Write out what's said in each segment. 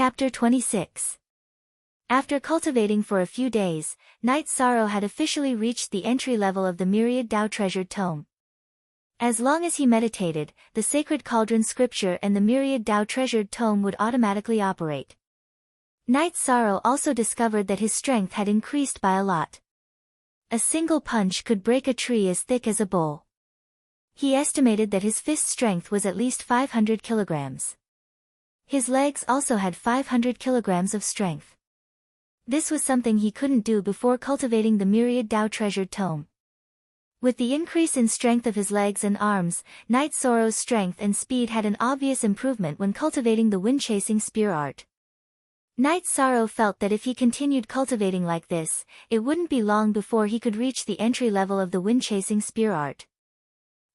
Chapter 26. After cultivating for a few days, Night Sorrow had officially reached the entry level of the Myriad Tao Treasured Tome. As long as he meditated, the Sacred Cauldron Scripture and the Myriad Tao Treasured Tome would automatically operate. Night Sorrow also discovered that his strength had increased by a lot. A single punch could break a tree as thick as a bowl. He estimated that his fist strength was at least 500 kilograms. His legs also had 500 kilograms of strength. This was something he couldn't do before cultivating the Myriad Tao Treasured Tome. With the increase in strength of his legs and arms, Night Sorrow's strength and speed had an obvious improvement when cultivating the wind-chasing spear art. Night Sorrow felt that if he continued cultivating like this, it wouldn't be long before he could reach the entry level of the wind-chasing spear art.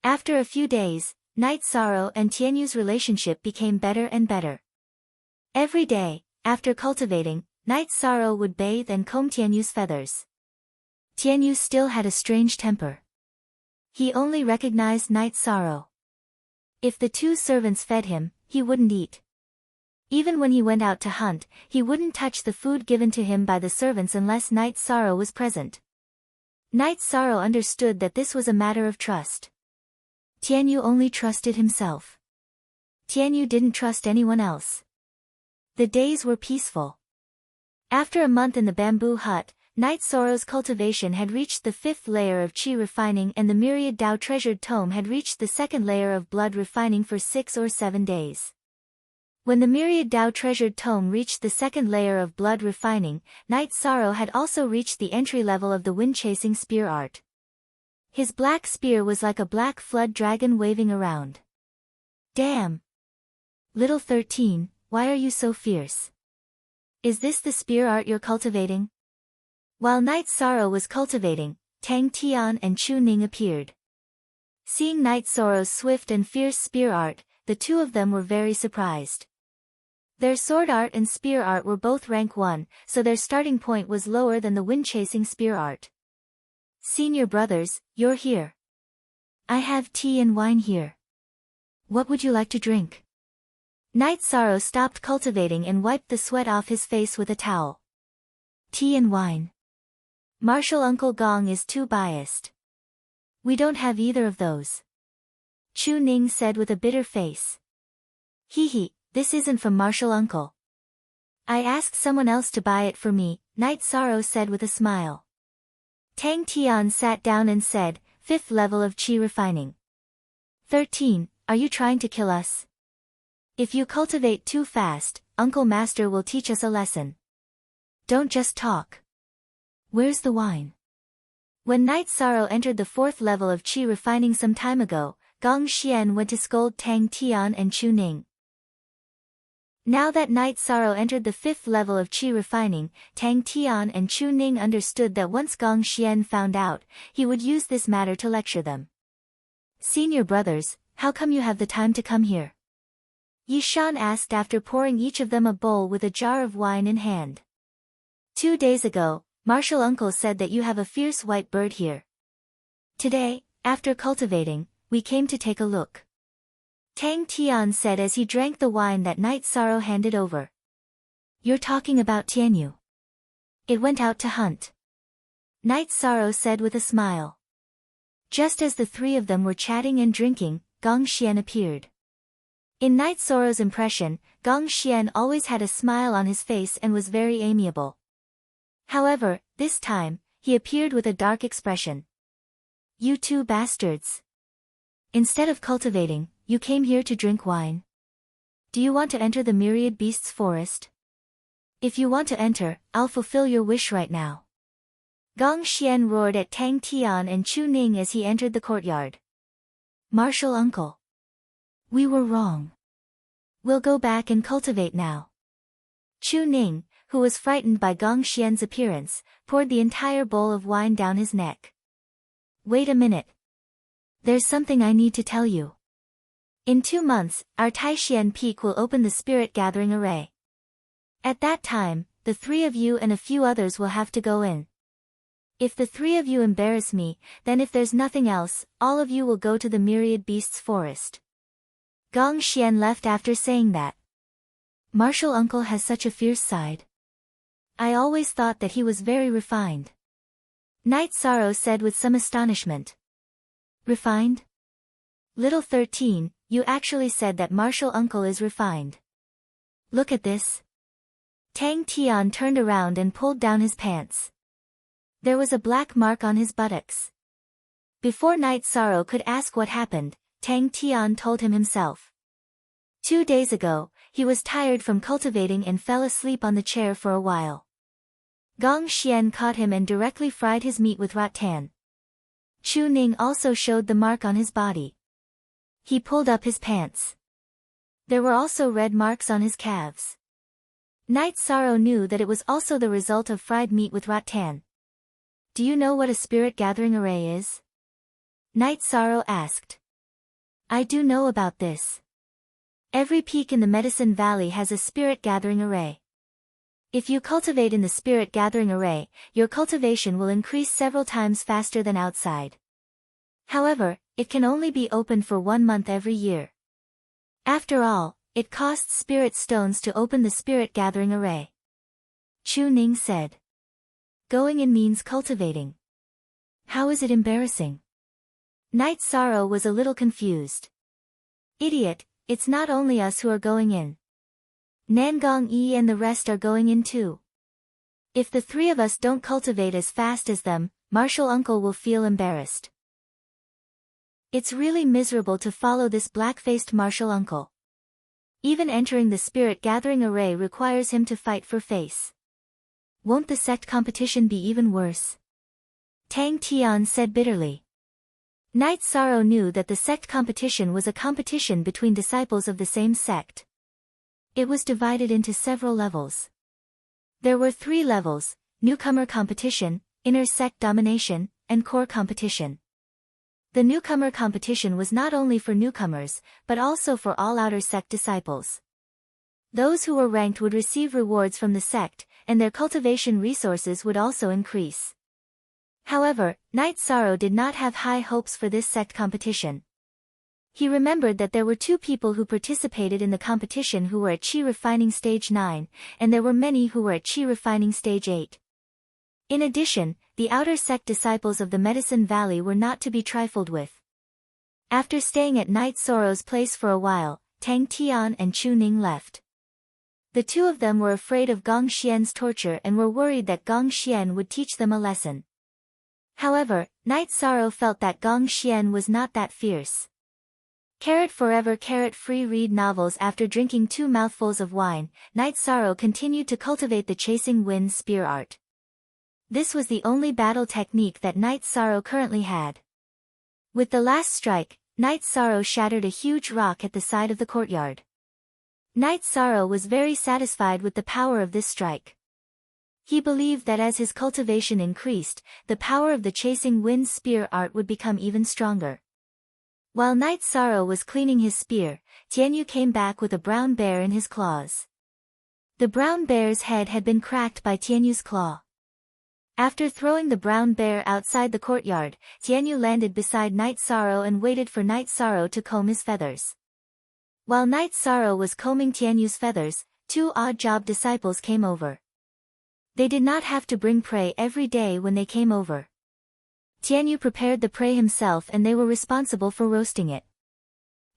After a few days, Night Sorrow and Tianyu's relationship became better and better. Every day, after cultivating, Night Sorrow would bathe and comb Tianyu's feathers. Tianyu still had a strange temper. He only recognized Night Sorrow. If the two servants fed him, he wouldn't eat. Even when he went out to hunt, he wouldn't touch the food given to him by the servants unless Night Sorrow was present. Night Sorrow understood that this was a matter of trust. Tianyu only trusted himself. Tianyu didn't trust anyone else. The days were peaceful. After a month in the bamboo hut, Night Sorrow's cultivation had reached the 5th layer of Qi refining and the Myriad Tao Treasured Tome had reached the 2nd layer of blood refining for 6 or 7 days. When the Myriad Tao Treasured Tome reached the 2nd layer of blood refining, Night Sorrow had also reached the entry level of the wind-chasing spear art. His black spear was like a black flood dragon waving around. Damn! Little 13, why are you so fierce? Is this the spear art you're cultivating? While Night Sorrow was cultivating, Tang Tian and Chu Ning appeared. Seeing Night Sorrow's swift and fierce spear art, the two of them were very surprised. Their sword art and spear art were both rank 1, so their starting point was lower than the wind-chasing spear art. Senior brothers, you're here. I have tea and wine here. What would you like to drink? Night Sorrow stopped cultivating and wiped the sweat off his face with a towel. Tea and wine. Martial Uncle Gong is too biased. We don't have either of those. Chu Ning said with a bitter face. Hee, this isn't from Martial Uncle. I asked someone else to buy it for me, Night Sorrow said with a smile. Tang Tian sat down and said, 5th level of Qi refining. 13, are you trying to kill us? If you cultivate too fast, Uncle Master will teach us a lesson. Don't just talk. Where's the wine? When Night Sorrow entered the 4th level of Qi refining some time ago, Gong Xian went to scold Tang Tian and Chu Ning. Now that Night Sorrow entered the 5th level of Qi refining, Tang Tian and Chu Ning understood that once Gong Xian found out, he would use this matter to lecture them. Senior brothers, how come you have the time to come here? Yi Shan asked after pouring each of them a bowl with a jar of wine in hand. 2 days ago, Martial Uncle said that you have a fierce white bird here. Today, after cultivating, we came to take a look. Tang Tian said as he drank the wine that Night Sorrow handed over. You're talking about Tianyu. It went out to hunt. Night Sorrow said with a smile. Just as the three of them were chatting and drinking, Gong Xian appeared. In Night Sorrow's impression, Gong Xian always had a smile on his face and was very amiable. However, this time, he appeared with a dark expression. You two bastards. Instead of cultivating, you came here to drink wine. Do you want to enter the Myriad Beasts Forest? If you want to enter, I'll fulfill your wish right now. Gong Xian roared at Tang Tian and Chu Ning as he entered the courtyard. Martial Uncle. We were wrong. We'll go back and cultivate now. Chu Ning, who was frightened by Gong Xian's appearance, poured the entire bowl of wine down his neck. Wait a minute. There's something I need to tell you. In 2 months, our Taixian Peak will open the Spirit Gathering Array. At that time, the 3 of you and a few others will have to go in. If the 3 of you embarrass me, then if there's nothing else, all of you will go to the Myriad Beasts Forest. Gong Xian left after saying that. Martial uncle has such a fierce side. I always thought that he was very refined. Night Sorrow said with some astonishment. Refined? Little 13, you actually said that Martial uncle is refined. Look at this. Tang Tian turned around and pulled down his pants. There was a black mark on his buttocks. Before Night Sorrow could ask what happened, Tang Tian told him himself. 2 days ago, he was tired from cultivating and fell asleep on the chair for a while. Gong Xian caught him and directly fried his meat with rattan. Chu Ning also showed the mark on his body. He pulled up his pants. There were also red marks on his calves. Night Sorrow knew that it was also the result of fried meat with rattan. Do you know what a spirit gathering array is? Night Sorrow asked. I do know about this. Every peak in the Medicine Valley has a spirit gathering array. If you cultivate in the spirit gathering array, your cultivation will increase several times faster than outside. However, it can only be opened for 1 month every year. After all, it costs spirit stones to open the spirit gathering array. Chu Ning said. Going in means cultivating. How is it embarrassing? Night Sorrow was a little confused. Idiot, it's not only us who are going in. Nangong Yi and the rest are going in too. If the 3 of us don't cultivate as fast as them, Martial uncle will feel embarrassed. It's really miserable to follow this black-faced Martial uncle. Even entering the spirit gathering array requires him to fight for face. Won't the sect competition be even worse? Tang Tian said bitterly. Night Sorrow knew that the sect competition was a competition between disciples of the same sect. It was divided into several levels. There were 3 levels: newcomer competition, inner sect domination, and core competition. The newcomer competition was not only for newcomers, but also for all outer sect disciples. Those who were ranked would receive rewards from the sect, and their cultivation resources would also increase. However, Night Sorrow did not have high hopes for this sect competition. He remembered that there were 2 people who participated in the competition who were at Qi Refining Stage 9, and there were many who were at Qi Refining Stage 8. In addition, the outer sect disciples of the Medicine Valley were not to be trifled with. After staying at Night Sorrow's place for a while, Tang Tian and Chu Ning left. The 2 of them were afraid of Gong Xian's torture and were worried that Gong Xian would teach them a lesson. However, Night Sorrow felt that Gong Xian was not that fierce. Forever free read novels. After drinking 2 mouthfuls of wine, Night Sorrow continued to cultivate the chasing wind spear art. This was the only battle technique that Night Sorrow currently had. With the last strike, Night Sorrow shattered a huge rock at the side of the courtyard. Night Sorrow was very satisfied with the power of this strike. He believed that as his cultivation increased, the power of the chasing wind spear art would become even stronger. While Night Sorrow was cleaning his spear, Tianyu came back with a brown bear in his claws. The brown bear's head had been cracked by Tianyu's claw. After throwing the brown bear outside the courtyard, Tianyu landed beside Night Sorrow and waited for Night Sorrow to comb his feathers. While Night Sorrow was combing Tianyu's feathers, 2 odd job disciples came over. They did not have to bring prey every day when they came over. Tianyu prepared the prey himself and they were responsible for roasting it.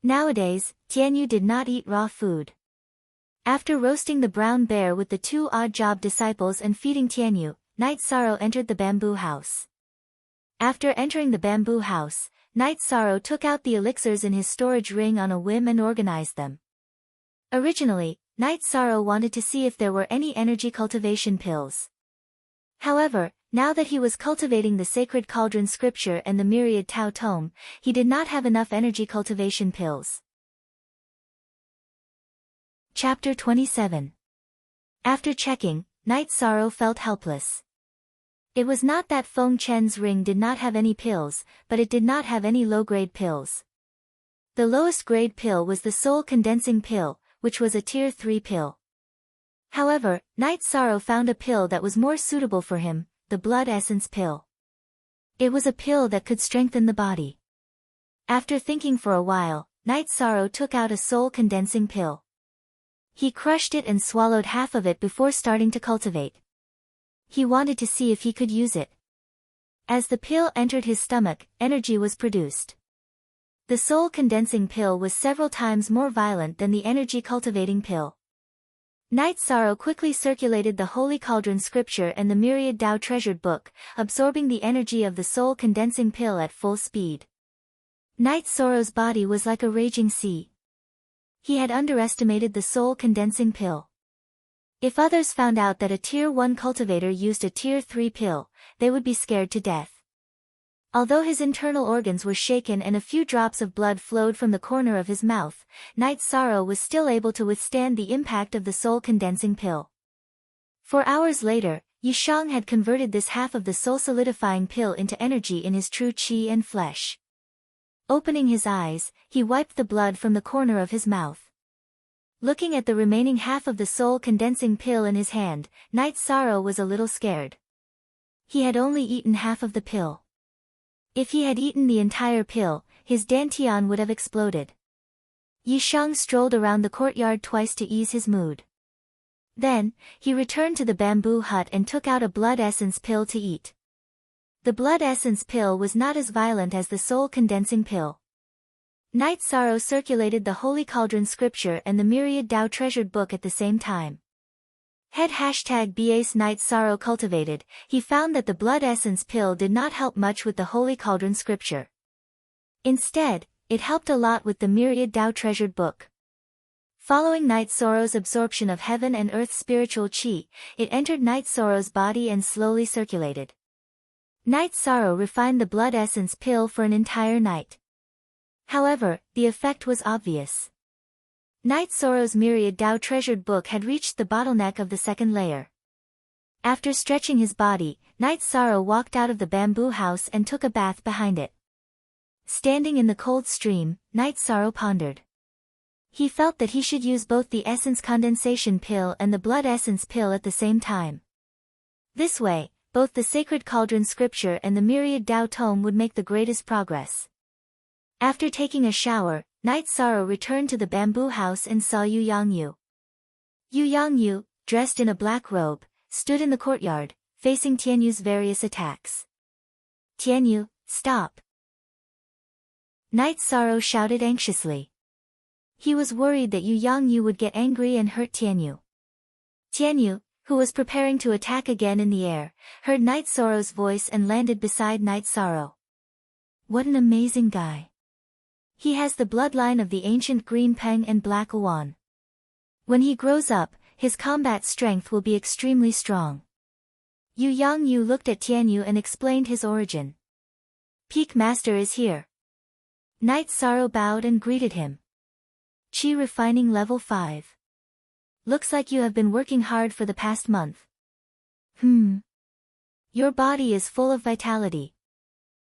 Nowadays, Tianyu did not eat raw food. After roasting the brown bear with the 2 odd job disciples and feeding Tianyu, Night Sorrow entered the bamboo house. After entering the bamboo house, Night Sorrow took out the elixirs in his storage ring on a whim and organized them. Originally, Night Sorrow wanted to see if there were any energy cultivation pills. However, now that he was cultivating the Sacred Cauldron Scripture and the Myriad Tao Tome, he did not have enough energy cultivation pills. Chapter 27. After checking, Night Sorrow felt helpless. It was not that Feng Chen's ring did not have any pills, but it did not have any low-grade pills. The lowest grade pill was the Soul Condensing Pill, which was a Tier 3 pill. However, Night Sorrow found a pill that was more suitable for him, the Blood Essence Pill. It was a pill that could strengthen the body. After thinking for a while, Night Sorrow took out a Soul Condensing Pill. He crushed it and swallowed half of it before starting to cultivate. He wanted to see if he could use it. As the pill entered his stomach, energy was produced. The soul-condensing pill was several times more violent than the energy-cultivating pill. Night Sorrow quickly circulated the Holy Cauldron scripture and the myriad Tao treasured book, absorbing the energy of the soul-condensing pill at full speed. Night Sorrow's body was like a raging sea. He had underestimated the soul-condensing pill. If others found out that a Tier 1 cultivator used a Tier 3 pill, they would be scared to death. Although his internal organs were shaken and a few drops of blood flowed from the corner of his mouth, Night Sorrow was still able to withstand the impact of the soul-condensing pill. 4 hours later, Yishang had converted this half of the soul-solidifying pill into energy in his true qi and flesh. Opening his eyes, he wiped the blood from the corner of his mouth. Looking at the remaining half of the soul-condensing pill in his hand, Night Sorrow was a little scared. He had only eaten half of the pill. If he had eaten the entire pill, his dantian would have exploded. Yishang strolled around the courtyard twice to ease his mood. Then, he returned to the bamboo hut and took out a blood essence pill to eat. The blood essence pill was not as violent as the soul-condensing pill. Night Sorrow circulated the Holy Cauldron scripture and the myriad Tao treasured book at the same time. #BAS Night Sorrow cultivated, he found that the blood essence pill did not help much with the Holy Cauldron scripture. Instead, it helped a lot with the myriad Tao treasured book. Following Night Sorrow's absorption of heaven and earth spiritual qi, it entered Night Sorrow's body and slowly circulated. Night Sorrow refined the blood essence pill for an entire night. However, the effect was obvious. Night Sorrow's myriad Tao treasured book had reached the bottleneck of the second layer. After stretching his body, Night Sorrow walked out of the bamboo house and took a bath behind it. Standing in the cold stream, Night Sorrow pondered. He felt that he should use both the essence condensation pill and the blood essence pill at the same time. This way, both the sacred cauldron scripture and the myriad Tao tome would make the greatest progress. After taking a shower, Night Sorrow returned to the bamboo house and saw Yu Yangyu. Yu Yangyu, dressed in a black robe, stood in the courtyard, facing Tianyu's various attacks. "Tianyu, stop!" Night Sorrow shouted anxiously. He was worried that Yu Yangyu would get angry and hurt Tianyu. Tianyu, who was preparing to attack again in the air, heard Night Sorrow's voice and landed beside Night Sorrow. What an amazing guy! He has the bloodline of the ancient Green Peng and Black Awan. When he grows up, his combat strength will be extremely strong. Yu Yangyu looked at Tianyu and explained his origin. "Peak Master is here." Night Sorrow bowed and greeted him. "Qi refining level 5. Looks like you have been working hard for the past month." Your body is full of vitality.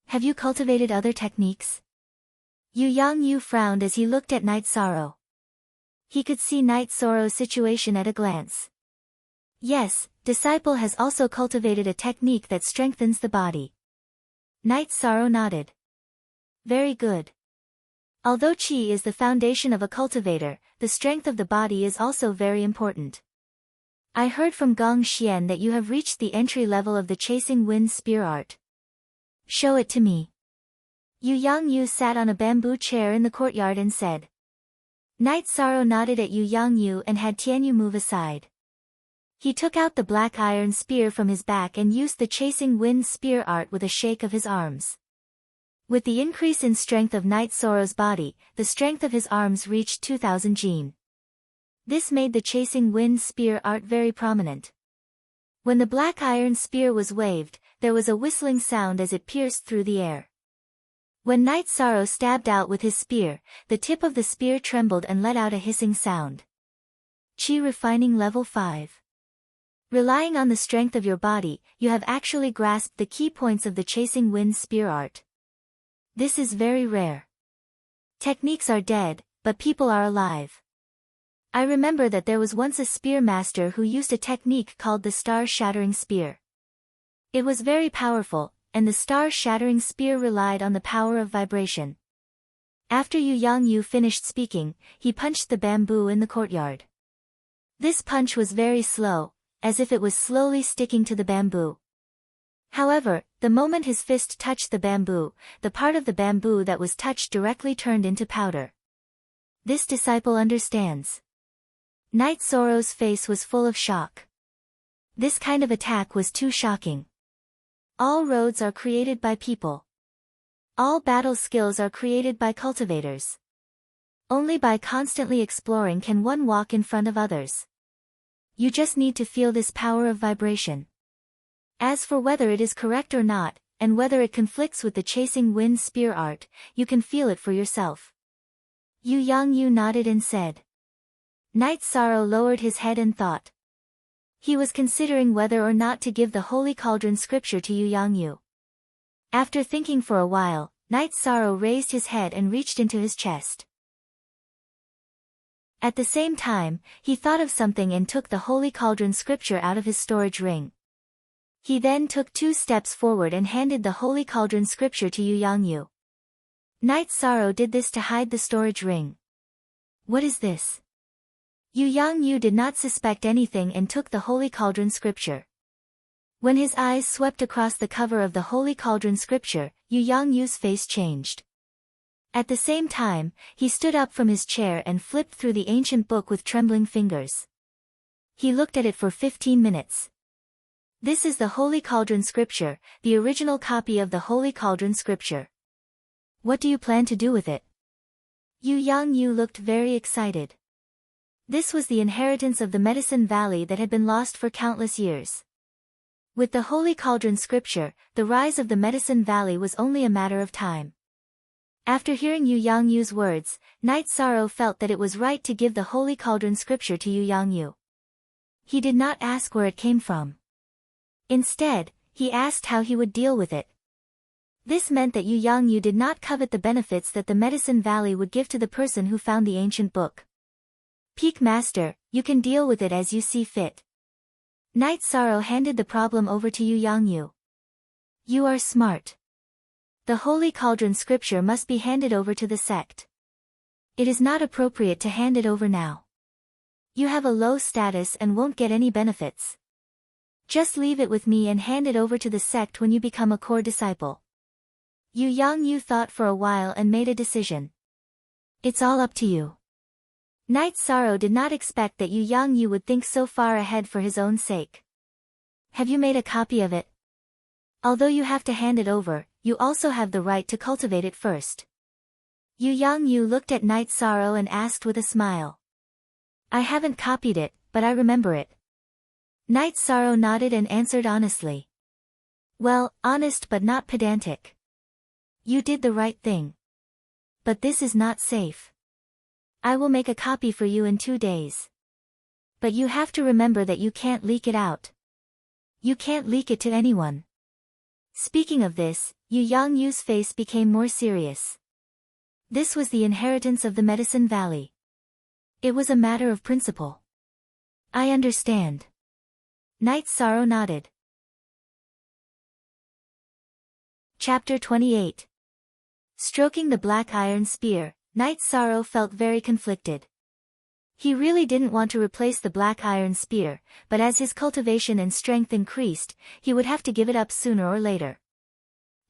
Have you cultivated other techniques?" Yu Yangyu frowned as he looked at Night Sorrow. He could see Night Sorrow's situation at a glance. Yes, disciple has also cultivated a technique that strengthens the body. Night Sorrow nodded. Very good. Although qi is the foundation of a cultivator, the strength of the body is also very important. I heard from Gong Xian that you have reached the entry level of the chasing wind spear art. Show it to me. Yu Yangyu sat on a bamboo chair in the courtyard and said. Night Sorrow nodded at Yu Yangyu and had Tianyu move aside. He took out the black iron spear from his back and used the chasing wind spear art with a shake of his arms. With the increase in strength of Night Sorrow's body, the strength of his arms reached 2000 jin. This made the chasing wind spear art very prominent. When the black iron spear was waved, there was a whistling sound as it pierced through the air. When Night Sorrow stabbed out with his spear, the tip of the spear trembled and let out a hissing sound. Qi refining level 5. Relying on the strength of your body, you have actually grasped the key points of the chasing wind spear art. This is very rare. Techniques are dead, but people are alive. I remember that there was once a spear master who used a technique called the star-shattering spear. It was very powerful, and the star-shattering spear relied on the power of vibration. After Yu Yangyu finished speaking, he punched the bamboo in the courtyard. This punch was very slow, as if it was slowly sticking to the bamboo. However, the moment his fist touched the bamboo, the part of the bamboo that was touched directly turned into powder. This disciple understands. Knight Zoro's face was full of shock. This kind of attack was too shocking. All roads are created by people. All battle skills are created by cultivators. Only by constantly exploring can one walk in front of others. You just need to feel this power of vibration. As for whether it is correct or not, and whether it conflicts with the chasing wind spear art, you can feel it for yourself. Yu Yangyu nodded and said. Knight Zoro lowered his head and thought. He was considering whether or not to give the Holy Cauldron scripture to Yu Yangyu. After thinking for a while, Knight Zoro raised his head and reached into his chest. At the same time, he thought of something and took the Holy Cauldron scripture out of his storage ring. He then took 2 steps forward and handed the Holy Cauldron scripture to Yu Yangyu. Knight Zoro did this to hide the storage ring. What is this? Yu Yangyu did not suspect anything and took the Holy Cauldron scripture. When his eyes swept across the cover of the Holy Cauldron scripture, Yu Yangyu's face changed. At the same time, he stood up from his chair and flipped through the ancient book with trembling fingers. He looked at it for 15 minutes. This is the Holy Cauldron scripture, the original copy of the Holy Cauldron scripture. What do you plan to do with it? Yu Yangyu looked very excited. This was the inheritance of the Medicine Valley that had been lost for countless years. With the Holy Cauldron scripture, the rise of the Medicine Valley was only a matter of time. After hearing Yu Yangyu's words, Knight Zoro felt that it was right to give the Holy Cauldron scripture to Yu Yangyu. He did not ask where it came from. Instead, he asked how he would deal with it. This meant that Yu Yangyu did not covet the benefits that the Medicine Valley would give to the person who found the ancient book. Peak Master, you can deal with it as you see fit. Knight Zoro handed the problem over to Yu Yangyu. You are smart. The Holy Cauldron scripture must be handed over to the sect. It is not appropriate to hand it over now. You have a low status and won't get any benefits. Just leave it with me and hand it over to the sect when you become a core disciple. Yu Yangyu thought for a while and made a decision. It's all up to you. Knight Zoro did not expect that Yu Yangyu would think so far ahead for his own sake. Have you made a copy of it? Although you have to hand it over, you also have the right to cultivate it first. Yu Yangyu looked at Knight Zoro and asked with a smile. I haven't copied it, but I remember it. Knight Zoro nodded and answered honestly. Well, honest but not pedantic. You did the right thing. But this is not safe. I will make a copy for you in 2 days. But you have to remember that you can't leak it out. You can't leak it to anyone. Speaking of this, Yu Yangyu's face became more serious. This was the inheritance of the Medicine Valley. It was a matter of principle. I understand. Knight Zoro nodded. Chapter 28. Stroking the black iron spear, Knight Zoro felt very conflicted. He really didn't want to replace the black iron spear, but as his cultivation and strength increased, he would have to give it up sooner or later.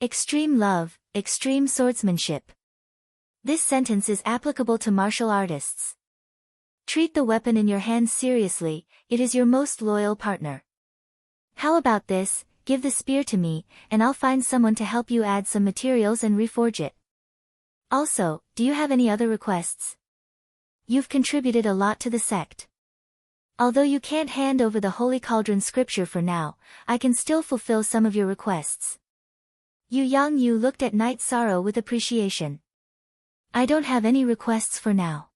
Extreme love, extreme swordsmanship. This sentence is applicable to martial artists. Treat the weapon in your hand seriously, it is your most loyal partner. How about this, give the spear to me, and I'll find someone to help you add some materials and reforge it. Also, do you have any other requests? You've contributed a lot to the sect. Although you can't hand over the Holy Cauldron scripture for now, I can still fulfill some of your requests. Yu Yangyu looked at Knight Zoro with appreciation. I don't have any requests for now.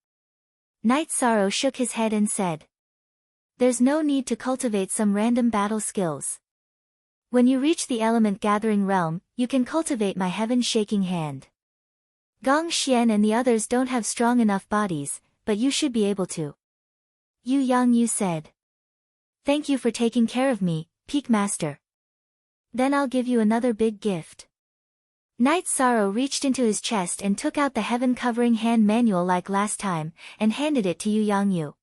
Knight Zoro shook his head and said. There's no need to cultivate some random battle skills. When you reach the element gathering realm, you can cultivate my heaven shaking hand. Gong Xian and the others don't have strong enough bodies, but you should be able to. Yu Yangyu said. Thank you for taking care of me, Peak Master. Then I'll give you another big gift. Knight Zoro reached into his chest and took out the heaven covering hand manual like last time, and handed it to Yu Yangyu.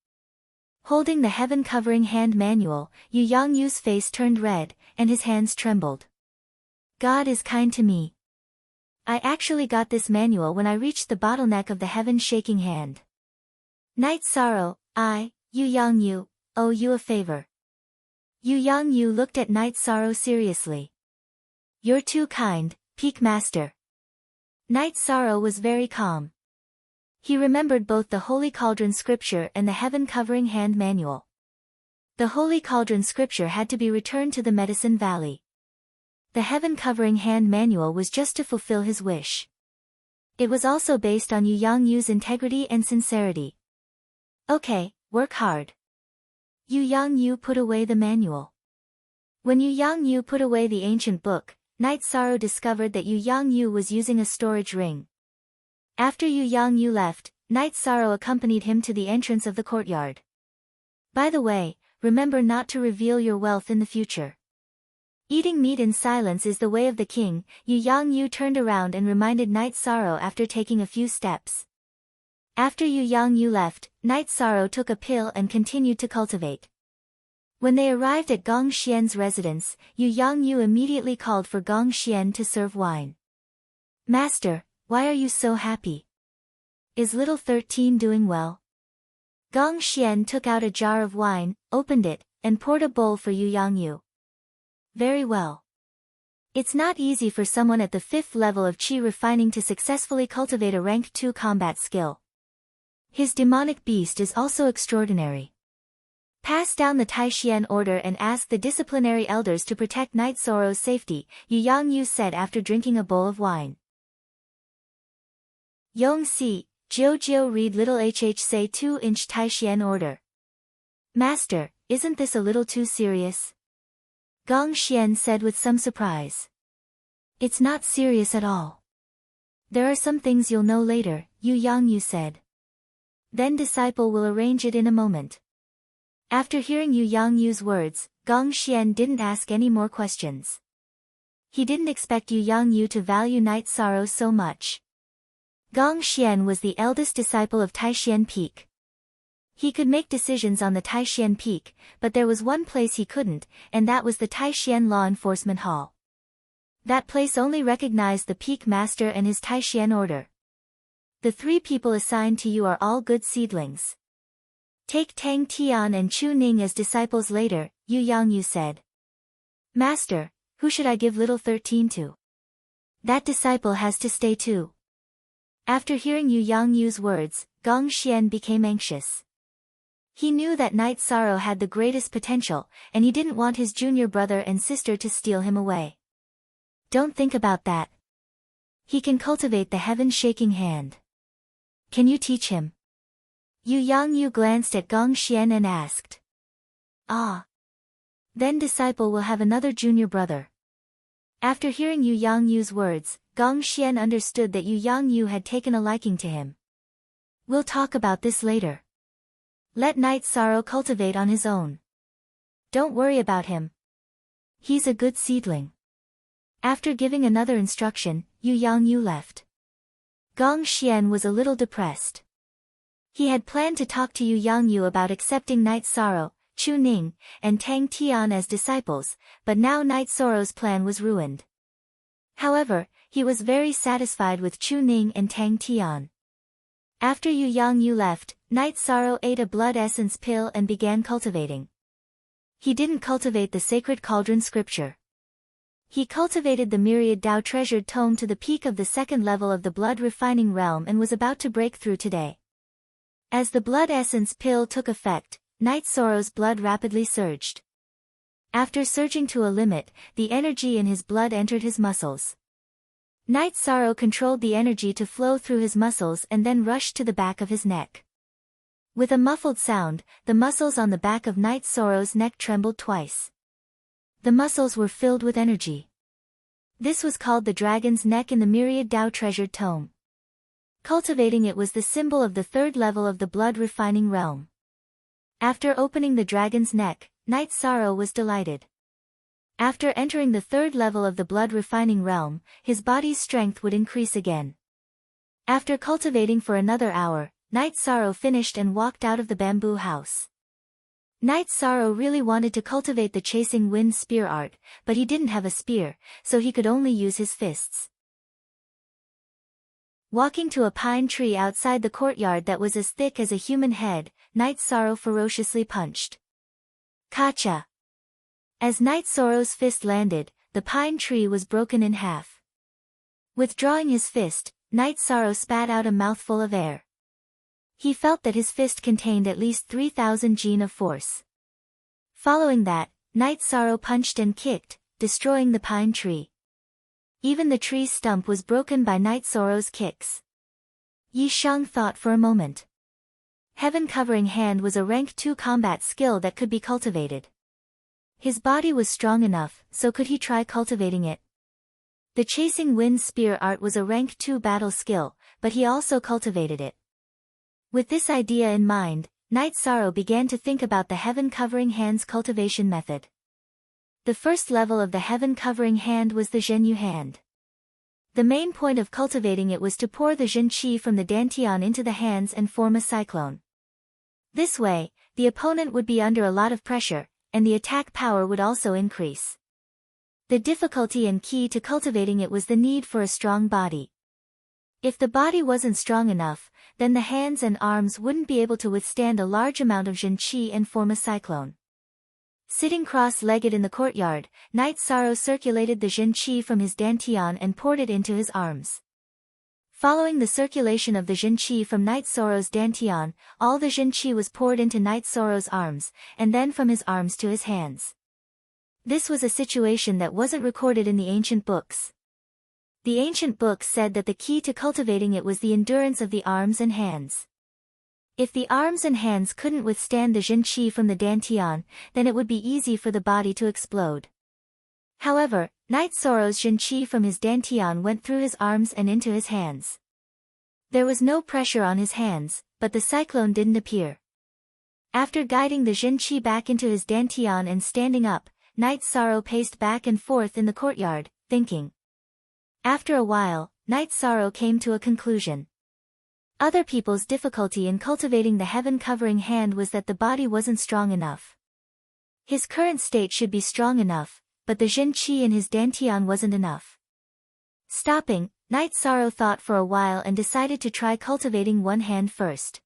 Holding the heaven-covering hand manual, Yu Yangyu's face turned red, and his hands trembled. God is kind to me. I actually got this manual when I reached the bottleneck of the heaven-shaking hand. Night Sorrow, Yu Yangyu, owe you a favor. Yu Yangyu looked at Night Sorrow seriously. You're too kind, Peak Master. Night Sorrow was very calm. He remembered both the Holy Cauldron scripture and the heaven-covering hand manual. The Holy Cauldron scripture had to be returned to the Medicine Valley. The heaven-covering hand manual was just to fulfill his wish. It was also based on Yu Yangyu's integrity and sincerity. Okay, work hard. Yu Yangyu put away the manual. When Yu Yangyu put away the ancient book, Night Sorrow discovered that Yu Yangyu was using a storage ring. After Yu Yangyu left, Night Sorrow accompanied him to the entrance of the courtyard. By the way, remember not to reveal your wealth in the future. Eating meat in silence is the way of the king. Yu Yangyu turned around and reminded Night Sorrow after taking a few steps. After Yu Yangyu left, Night Sorrow took a pill and continued to cultivate. When they arrived at Gong Xian's residence, Yu Yangyu immediately called for Gong Xian to serve wine. Master, why are you so happy? Is little 13 doing well? Gong Xian took out a jar of wine, opened it, and poured a bowl for Yu Yangyu. Very well. It's not easy for someone at the 5th level of Qi refining to successfully cultivate a rank 2 combat skill. His demonic beast is also extraordinary. Pass down the Taishian order and ask the disciplinary elders to protect Night Sorrow's safety, Yu Yangyu said after drinking a bowl of wine. Yong Si, Jiu read little hh say 2-inch Taishian order. Master, isn't this a little too serious? Gong Xian said with some surprise. It's not serious at all. There are some things you'll know later, Yu Yangyu said. Then disciple will arrange it in a moment. After hearing Yu Yangyu's words, Gong Xian didn't ask any more questions. He didn't expect Yu Yangyu to value Night Sorrow so much. Gong Xian was the eldest disciple of Taishian Peak. He could make decisions on the Taishian Peak, but there was one place he couldn't, and that was the Taishian Law Enforcement Hall. That place only recognized the Peak Master and his Taishian order. The 3 people assigned to you are all good seedlings. Take Tang Tian and Chu Ning as disciples later, Yu Yangyu said. Master, who should I give little 13 to? That disciple has to stay too. After hearing Yu Yangyu's words, Gong Xian became anxious. He knew that Night Sorrow had the greatest potential, and he didn't want his junior brother and sister to steal him away. Don't think about that. He can cultivate the heaven-shaking hand. Can you teach him? Yu Yangyu glanced at Gong Xian and asked. Ah. Then disciple will have another junior brother. After hearing Yu Yangyu's words, Gong Xian understood that Yu Yangyu had taken a liking to him. We'll talk about this later. Let Night Sorrow cultivate on his own. Don't worry about him. He's a good seedling. After giving another instruction, Yu Yangyu left. Gong Xian was a little depressed. He had planned to talk to Yu Yangyu about accepting Night Sorrow, Chu Ning, and Tang Tian as disciples, but now Night Sorrow's plan was ruined. However, he was very satisfied with Chu Ning and Tang Tian. After Yu Yangyu left, Night Sorrow ate a blood essence pill and began cultivating. He didn't cultivate the sacred cauldron scripture. He cultivated the myriad Dao treasured tome to the peak of the 2nd level of the blood refining realm and was about to break through today. As the blood essence pill took effect, Night Sorrow's blood rapidly surged. After surging to a limit, the energy in his blood entered his muscles. Night Sorrow controlled the energy to flow through his muscles and then rushed to the back of his neck. With a muffled sound, the muscles on the back of Night Sorrow's neck trembled twice. The muscles were filled with energy. This was called the dragon's neck in the myriad Dao treasured tome. Cultivating it was the symbol of the 3rd level of the blood refining realm. After opening the dragon's neck, Night Sorrow was delighted. After entering the 3rd level of the blood refining realm, his body's strength would increase again. After cultivating for another hour, Night Sorrow finished and walked out of the bamboo house. Night Sorrow really wanted to cultivate the chasing wind spear art, but he didn't have a spear, so he could only use his fists. Walking to a pine tree outside the courtyard that was as thick as a human head, Night Sorrow ferociously punched. Kacha! As Night Sorrow's fist landed, the pine tree was broken in half. Withdrawing his fist, Night Sorrow spat out a mouthful of air. He felt that his fist contained at least 3,000 Jin of force. Following that, Night Sorrow punched and kicked, destroying the pine tree. Even the tree's stump was broken by Night Sorrow's kicks. Yi Shang thought for a moment. Heaven Covering Hand was a rank 2 combat skill that could be cultivated. His body was strong enough, so could he try cultivating it? The Chasing Wind Spear art was a rank 2 battle skill, but he also cultivated it. With this idea in mind, Night Sorrow began to think about the Heaven Covering Hand's cultivation method. The first level of the Heaven Covering Hand was the Zhenyu Hand. The main point of cultivating it was to pour the Zhen Qi from the Dantian into the hands and form a cyclone. This way, the opponent would be under a lot of pressure, and the attack power would also increase. The difficulty and key to cultivating it was the need for a strong body. If the body wasn't strong enough, then the hands and arms wouldn't be able to withstand a large amount of Zhen Qi and form a cyclone. Sitting cross-legged in the courtyard, Night Sorrow circulated the Zhen Qi from his Dantian and poured it into his arms. Following the circulation of the Zhen Qi from Night Sorrow's Dantian, all the Zhen Qi was poured into Night Sorrow's arms, and then from his arms to his hands. This was a situation that wasn't recorded in the ancient books. The ancient books said that the key to cultivating it was the endurance of the arms and hands. If the arms and hands couldn't withstand the Zhen Qi from the Dantian, then it would be easy for the body to explode. However, Night Sorrow's Zhen Qi from his Dantian went through his arms and into his hands. There was no pressure on his hands, but the cyclone didn't appear. After guiding the Zhen Qi back into his Dantian and standing up, Night Sorrow paced back and forth in the courtyard, thinking. After a while, Night Sorrow came to a conclusion. Other people's difficulty in cultivating the Heaven Covering Hand was that the body wasn't strong enough. His current state should be strong enough, but the Zhen Qi in his Dantian wasn't enough. Stopping, Night Sorrow thought for a while and decided to try cultivating one hand first.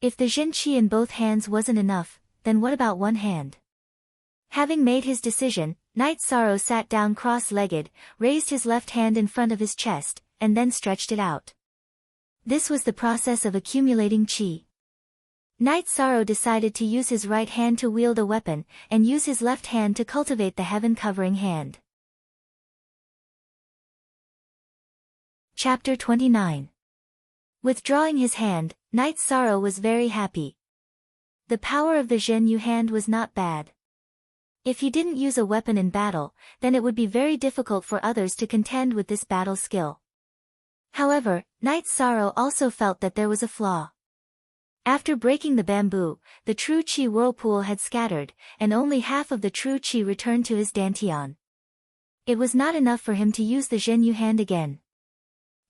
If the Zhen Qi in both hands wasn't enough, then what about one hand? Having made his decision, Night Sorrow sat down cross-legged, raised his left hand in front of his chest, and then stretched it out. This was the process of accumulating qi. Night Sorrow decided to use his right hand to wield a weapon, and use his left hand to cultivate the Heaven Covering Hand. Chapter 29. Withdrawing his hand, Night Sorrow was very happy. The power of the Zhenyu hand was not bad. If he didn't use a weapon in battle, then it would be very difficult for others to contend with this battle skill. However, Night Sorrow also felt that there was a flaw. After breaking the bamboo, the true Qi whirlpool had scattered, and only half of the true Qi returned to his Dantian. It was not enough for him to use the Zhenyu hand again.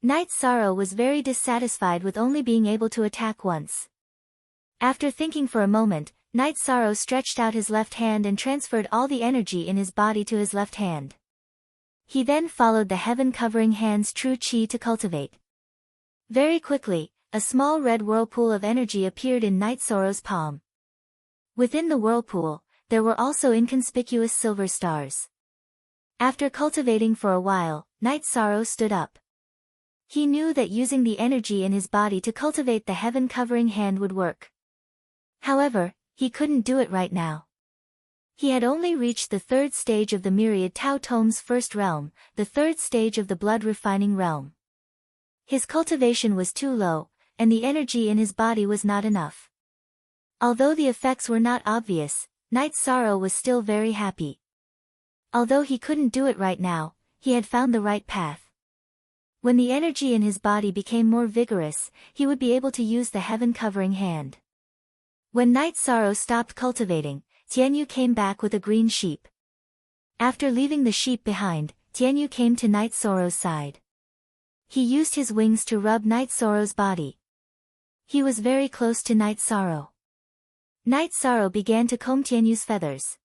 Night Sorrow was very dissatisfied with only being able to attack once. After thinking for a moment, Night Sorrow stretched out his left hand and transferred all the energy in his body to his left hand. He then followed the Heaven Covering Hand's true Qi to cultivate. Very quickly, a small red whirlpool of energy appeared in Night Sorrow's palm. Within the whirlpool, there were also inconspicuous silver stars. After cultivating for a while, Night Sorrow stood up. He knew that using the energy in his body to cultivate the Heaven Covering Hand would work. However, he couldn't do it right now. He had only reached the third stage of the Myriad Tao Tome's first realm, the third stage of the Blood Refining realm. His cultivation was too low, and the energy in his body was not enough. Although the effects were not obvious, Night Sorrow was still very happy. Although he couldn't do it right now, he had found the right path. When the energy in his body became more vigorous, he would be able to use the Heaven Covering Hand. When Night Sorrow stopped cultivating, Tianyu came back with a green sheep. After leaving the sheep behind, Tianyu came to Night Sorrow's side. He used his wings to rub Night Sorrow's body. He was very close to Night Sorrow. Night Sorrow began to comb Tianyu's feathers.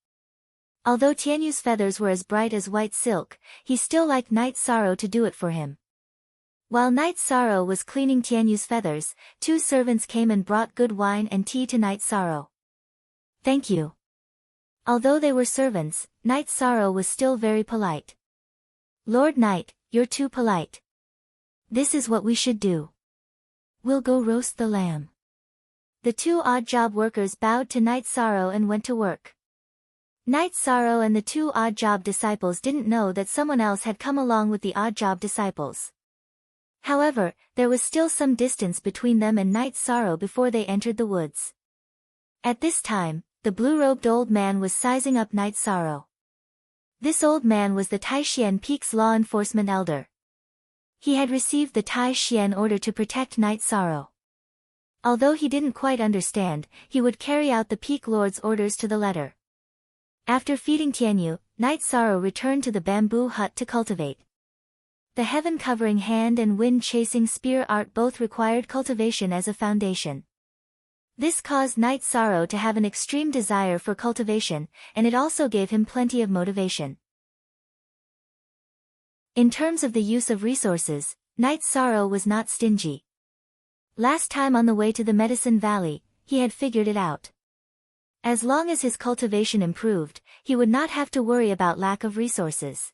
Although Tianyu's feathers were as bright as white silk, he still liked Night Sorrow to do it for him. While Night Sorrow was cleaning Tianyu's feathers, 2 servants came and brought good wine and tea to Night Sorrow. "Thank you." Although they were servants, Night Sorrow was still very polite. "Lord Night, you're too polite. This is what we should do. We'll go roast the lamb." The 2 odd job workers bowed to Night Sorrow and went to work. Night Sorrow and the 2 odd job disciples didn't know that someone else had come along with the odd job disciples. However, there was still some distance between them and Night Sorrow before they entered the woods. At this time, the blue-robed old man was sizing up Night Sorrow. This old man was the Taishian Peak's law enforcement elder. He had received the Taishian order to protect Night Sorrow. Although he didn't quite understand, he would carry out the Peak Lord's orders to the letter. After feeding Tianyu, Night Sorrow returned to the bamboo hut to cultivate. The heaven-covering hand and wind-chasing spear art both required cultivation as a foundation. This caused Night Sorrow to have an extreme desire for cultivation, and it also gave him plenty of motivation. In terms of the use of resources, Night Sorrow was not stingy. Last time on the way to the Medicine Valley, he had figured it out. As long as his cultivation improved, he would not have to worry about lack of resources.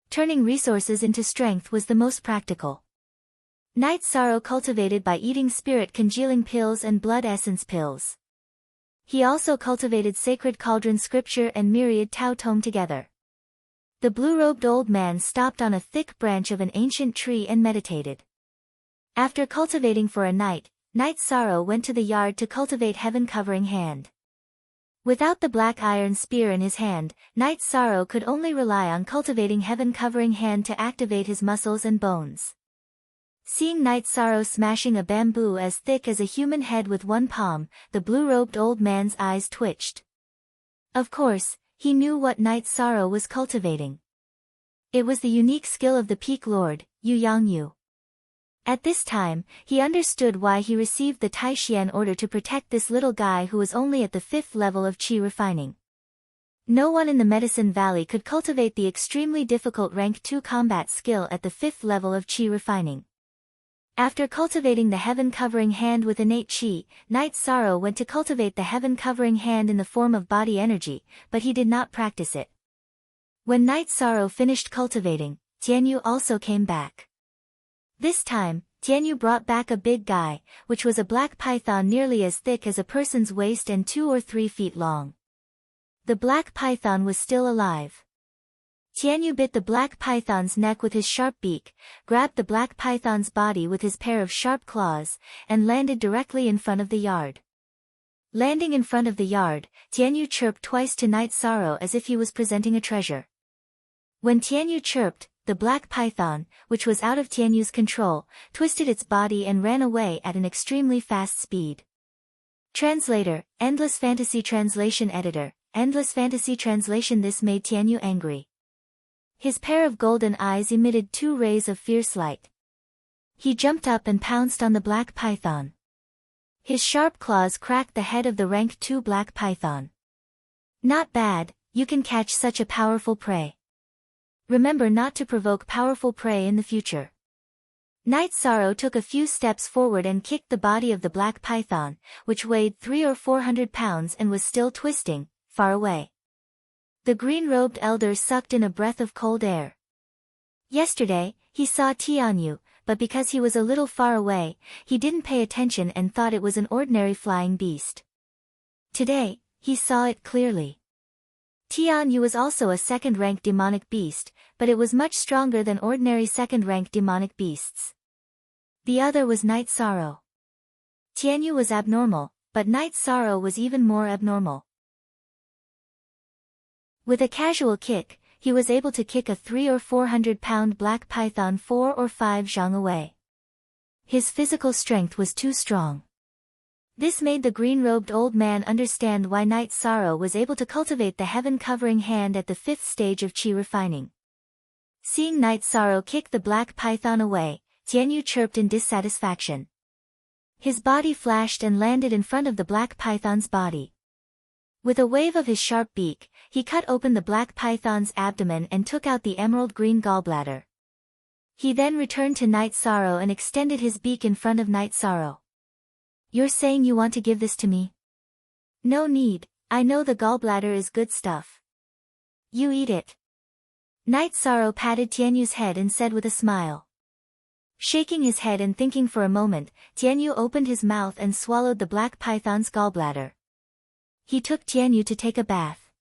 Turning resources into strength was the most practical. Night Sorrow cultivated by eating spirit congealing pills and blood essence pills. He also cultivated sacred cauldron scripture and myriad Tao tome together. The blue-robed old man stopped on a thick branch of an ancient tree and meditated. After cultivating for a night, Night Sorrow went to the yard to cultivate heaven-covering hand. Without the black iron spear in his hand, Night Sorrow could only rely on cultivating heaven-covering hand to activate his muscles and bones. Seeing Night Sorrow smashing a bamboo as thick as a human head with one palm, the blue-robed old man's eyes twitched. Of course, he knew what Night Sorrow was cultivating. It was the unique skill of the Peak Lord, Yu Yangyu. At this time, he understood why he received the Taishian order to protect this little guy who was only at the 5th level of Qi refining. No one in the Medicine Valley could cultivate the extremely difficult rank 2 combat skill at the 5th level of Qi refining. After cultivating the heaven-covering hand with innate Qi, Night Sorrow went to cultivate the heaven-covering hand in the form of body energy, but he did not practice it. When Night Sorrow finished cultivating, Tianyu also came back. This time, Tianyu brought back a big guy, which was a black python nearly as thick as a person's waist and 2 or 3 feet long. The black python was still alive. Tianyu bit the black python's neck with his sharp beak, grabbed the black python's body with his pair of sharp claws, and landed directly in front of the yard. Landing in front of the yard, Tianyu chirped twice to Night Sorrow as if he was presenting a treasure. When Tianyu chirped, the black python, which was out of Tianyu's control, twisted its body and ran away at an extremely fast speed. Translator, Endless Fantasy Translation Editor, Endless Fantasy Translation. This made Tianyu angry. His pair of golden eyes emitted 2 rays of fierce light. He jumped up and pounced on the black python. His sharp claws cracked the head of the rank 2 black python. Not bad, you can catch such a powerful prey. Remember not to provoke powerful prey in the future. Night Sorrow took a few steps forward and kicked the body of the black python, which weighed 300 or 400 pounds and was still twisting, far away. The green-robed elder sucked in a breath of cold air. Yesterday, he saw Tianyu, but because he was a little far away, he didn't pay attention and thought it was an ordinary flying beast. Today, he saw it clearly. Tianyu was also a second-rank demonic beast, but it was much stronger than ordinary second-rank demonic beasts. The other was Night Sorrow. Tianyu was abnormal, but Night Sorrow was even more abnormal. With a casual kick, he was able to kick a 300 or 400 pound black python 4 or 5 zhang away. His physical strength was too strong. This made the green-robed old man understand why Night Sorrow was able to cultivate the heaven-covering hand at the 5th stage of Qi refining. Seeing Night Sorrow kick the black python away, Tianyu chirped in dissatisfaction. His body flashed and landed in front of the black python's body. With a wave of his sharp beak, he cut open the black python's abdomen and took out the emerald green gallbladder. He then returned to Night Sorrow and extended his beak in front of Night Sorrow. "You're saying you want to give this to me?" "No need, I know the gallbladder is good stuff. You eat it." Night Sorrow patted Tianyu's head and said with a smile. Shaking his head and thinking for a moment, Tianyu opened his mouth and swallowed the black python's gallbladder. He took Tianyu to take a bath.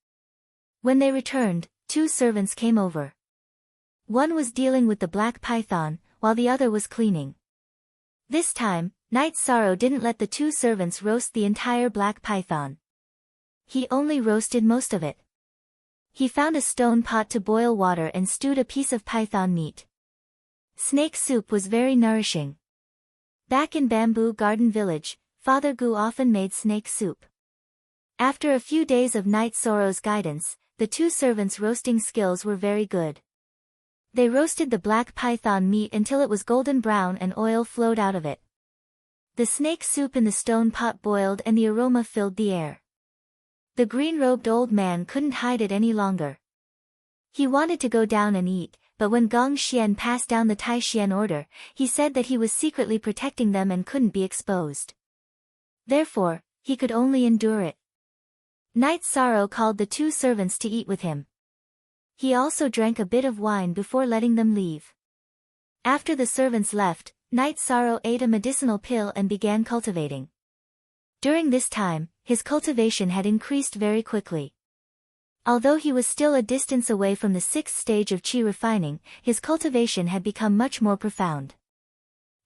When they returned, 2 servants came over. One was dealing with the black python, while the other was cleaning. This time, Night Sorrow didn't let the 2 servants roast the entire black python. He only roasted most of it. He found a stone pot to boil water and stewed a piece of python meat. Snake soup was very nourishing. Back in Bamboo Garden Village, Father Gu often made snake soup. After a few days of Night Sorrow's guidance, the 2 servants' roasting skills were very good. They roasted the black python meat until it was golden brown and oil flowed out of it. The snake soup in the stone pot boiled and the aroma filled the air. The green-robed old man couldn't hide it any longer. He wanted to go down and eat, but when Gong Xian passed down the Tai Xian order, he said that he was secretly protecting them and couldn't be exposed. Therefore, he could only endure it. Night Sorrow called the 2 servants to eat with him. He also drank a bit of wine before letting them leave. After the servants left, Night Sorrow ate a medicinal pill and began cultivating. During this time, his cultivation had increased very quickly. Although he was still a distance away from the 6th stage of qi refining, his cultivation had become much more profound.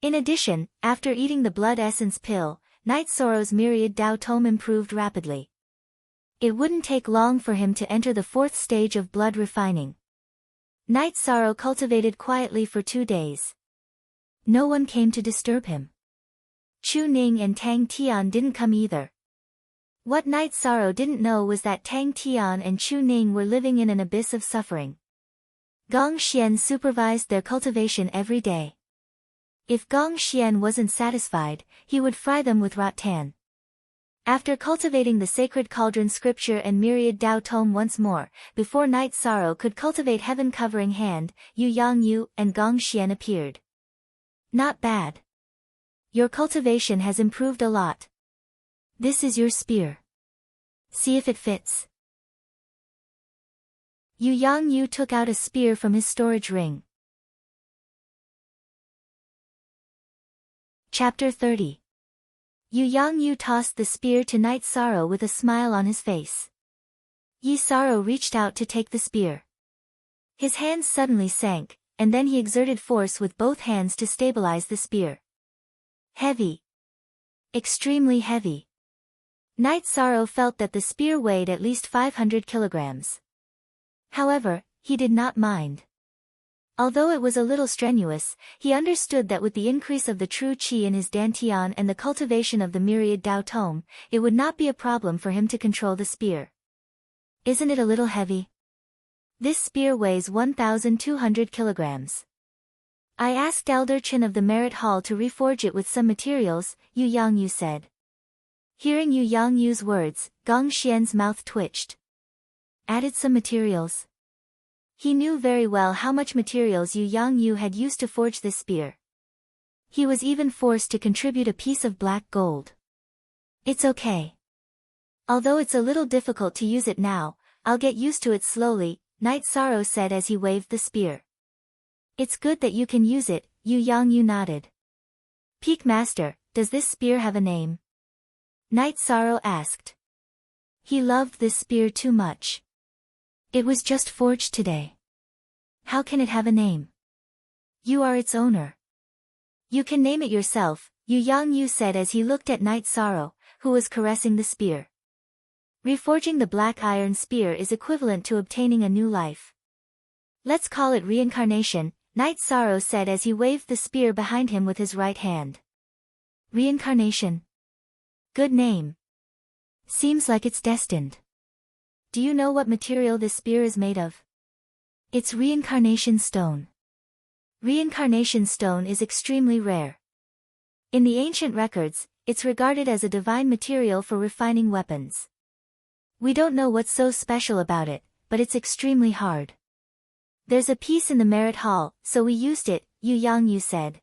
In addition, after eating the blood essence pill, Night Sorrow's myriad Dao tome improved rapidly. It wouldn't take long for him to enter the 4th stage of blood refining. Night Sorrow cultivated quietly for 2 days. No one came to disturb him. Chu Ning and Tang Tian didn't come either. What Night Sorrow didn't know was that Tang Tian and Chu Ning were living in an abyss of suffering. Gong Xian supervised their cultivation every day. If Gong Xian wasn't satisfied, he would fry them with rattan. After cultivating the sacred cauldron scripture and myriad Dao tome once more, before Night Sorrow could cultivate heaven-covering hand, Yu Yangyu and Gong Xian appeared. "Not bad. Your cultivation has improved a lot. This is your spear. See if it fits." Yu Yangyu took out a spear from his storage ring. Chapter 30. Yu Yangyu tossed the spear to Night Sorrow with a smile on his face. Yi Sorrow reached out to take the spear. His hands suddenly sank, and then he exerted force with both hands to stabilize the spear. Heavy. Extremely heavy. Night Sorrow felt that the spear weighed at least 500 kilograms. However, he did not mind. Although it was a little strenuous, he understood that with the increase of the true qi in his dantian and the cultivation of the myriad Dao tome, it would not be a problem for him to control the spear. "Isn't it a little heavy? This spear weighs 1,200 kilograms. I asked Elder Chen of the Merit Hall to reforge it with some materials," Yu Yangyu said. Hearing Yu Yangyu's words, Gong Xian's mouth twitched. Added some materials? He knew very well how much materials Yu Yangyu had used to forge this spear. He was even forced to contribute a piece of black gold. "It's okay. Although it's a little difficult to use it now, I'll get used to it slowly," Night Sorrow said as he waved the spear. "It's good that you can use it," Yu Yangyu nodded. "Peak Master, does this spear have a name?" Night Sorrow asked. He loved this spear too much. "It was just forged today. How can it have a name? You are its owner. You can name it yourself," Yu Yangyu said as he looked at Night Sorrow, who was caressing the spear. Reforging the black iron spear is equivalent to obtaining a new life. "Let's call it reincarnation," Night Sorrow said as he waved the spear behind him with his right hand. Reincarnation. Good name. Seems like it's destined. Do you know what material this spear is made of? It's reincarnation stone. Reincarnation stone is extremely rare. In the ancient records, it's regarded as a divine material for refining weapons. We don't know what's so special about it, but it's extremely hard. There's a piece in the merit hall, so we used it, Yu Yangyu said.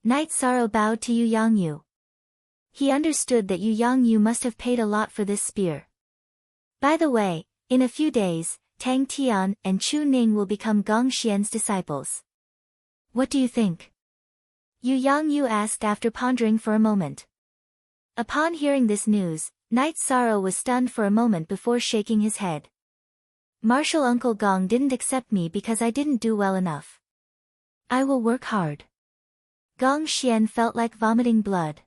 Knight Sorrow bowed to Yu Yangyu. He understood that Yu Yangyu must have paid a lot for this spear. By the way, in a few days, Tang Tian and Chu Ning will become Gong Xian's disciples. What do you think? Yu Yangyu asked after pondering for a moment. Upon hearing this news, Knight Sorrow was stunned for a moment before shaking his head. Martial Uncle Gong didn't accept me because I didn't do well enough. I will work hard. Gong Xian felt like vomiting blood.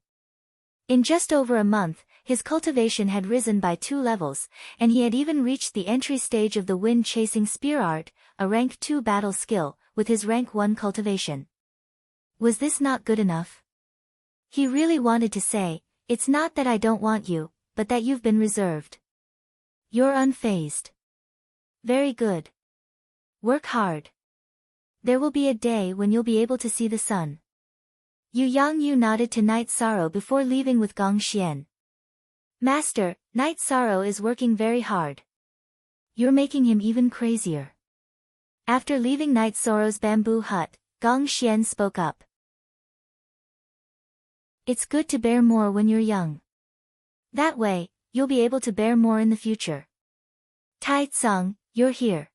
In just over a month, his cultivation had risen by 2 levels, and he had even reached the entry stage of the wind-chasing spear art, a rank 2 battle skill, with his rank 1 cultivation. Was this not good enough? He really wanted to say, it's not that I don't want you, but that you've been reserved. You're unfazed. Very good. Work hard. There will be a day when you'll be able to see the sun. Yu Yangyu nodded to Knight Sorrow before leaving with Gong Xian. Master, Knight Sorrow is working very hard. You're making him even crazier. After leaving Knight Sorrow's bamboo hut, Gong Xian spoke up. It's good to bear more when you're young. That way, you'll be able to bear more in the future. Tai Tsung, you're here.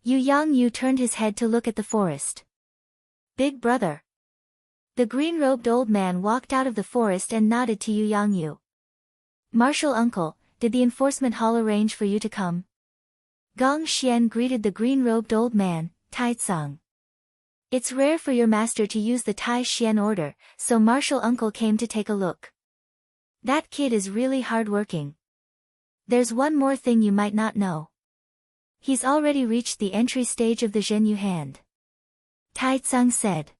Yu Yangyu turned his head to look at the forest. Big brother. The green-robed old man walked out of the forest and nodded to Yu Yangyu. Martial uncle, did the enforcement hall arrange for you to come? Gong Xian greeted the green-robed old man, Tai Tsung. It's rare for your master to use the Tai Xian order, so Martial Uncle came to take a look. That kid is really hard-working. There's one more thing you might not know. He's already reached the entry stage of the Zhenyu hand. Tai Tsung said.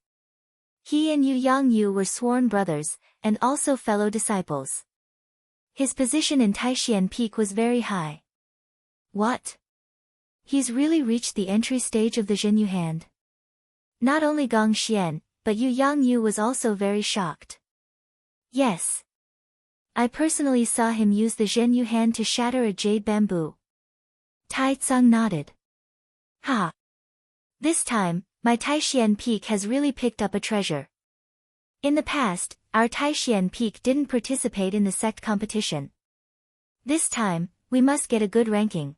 He and Yu Yangyu were sworn brothers, and also fellow disciples. His position in Taishian Peak was very high. What? He's really reached the entry stage of the Zhenyu hand? Not only Gong Xian, but Yu Yangyu was also very shocked. Yes. I personally saw him use the Zhenyu hand to shatter a jade bamboo. Tai Tsung nodded. Ha! This time, my Taishian Peak has really picked up a treasure. In the past, our Taishian Peak didn't participate in the sect competition. This time, we must get a good ranking.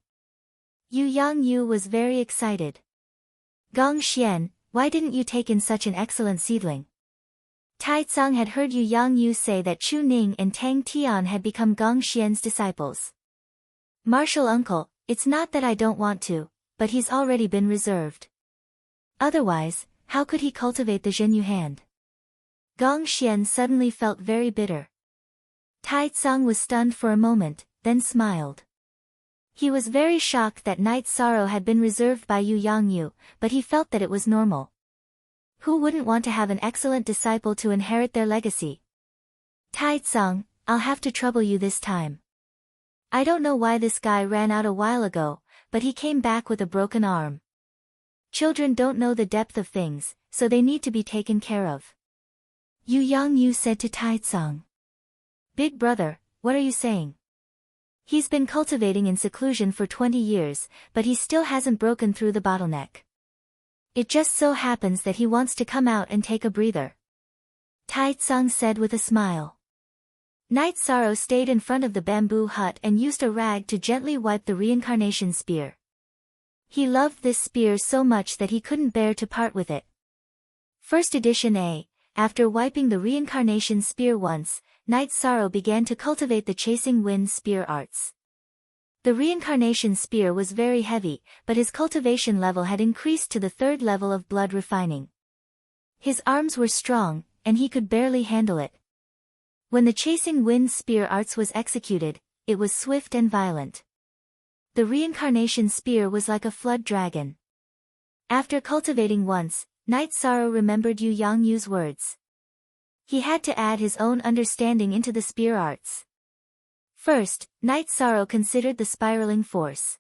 Yu Yangyu was very excited. Gong Xian, why didn't you take in such an excellent seedling? Tai Tsung had heard Yu Yangyu say that Chu Ning and Tang Tian had become Gong Xian's disciples. Martial uncle, it's not that I don't want to, but he's already been reserved. Otherwise, how could he cultivate the Zhenyu hand? Gong Xian suddenly felt very bitter. Tai Tsung was stunned for a moment, then smiled. He was very shocked that Knight Sorrow had been reserved by Yu Yangyu, but he felt that it was normal. Who wouldn't want to have an excellent disciple to inherit their legacy? Tai Tsung, I'll have to trouble you this time. I don't know why this guy ran out a while ago, but he came back with a broken arm. Children don't know the depth of things, so they need to be taken care of. Yu Yangyu said to Tai Tsung. Big brother, what are you saying? He's been cultivating in seclusion for 20 years, but he still hasn't broken through the bottleneck. It just so happens that he wants to come out and take a breather. Tai Tsung said with a smile. Knight Sorrow stayed in front of the bamboo hut and used a rag to gently wipe the reincarnation spear. He loved this spear so much that he couldn't bear to part with it. First edition A. After wiping the reincarnation spear once, Knight Sorrow began to cultivate the chasing wind spear arts. The reincarnation spear was very heavy, but his cultivation level had increased to the 3rd level of blood refining. His arms were strong, and he could barely handle it. When the chasing wind spear arts was executed, it was swift and violent. The reincarnation spear was like a flood dragon. After cultivating once, Knight Sorrow remembered Yu Yangyu's words. He had to add his own understanding into the spear arts. First, Knight Sorrow considered the spiraling force.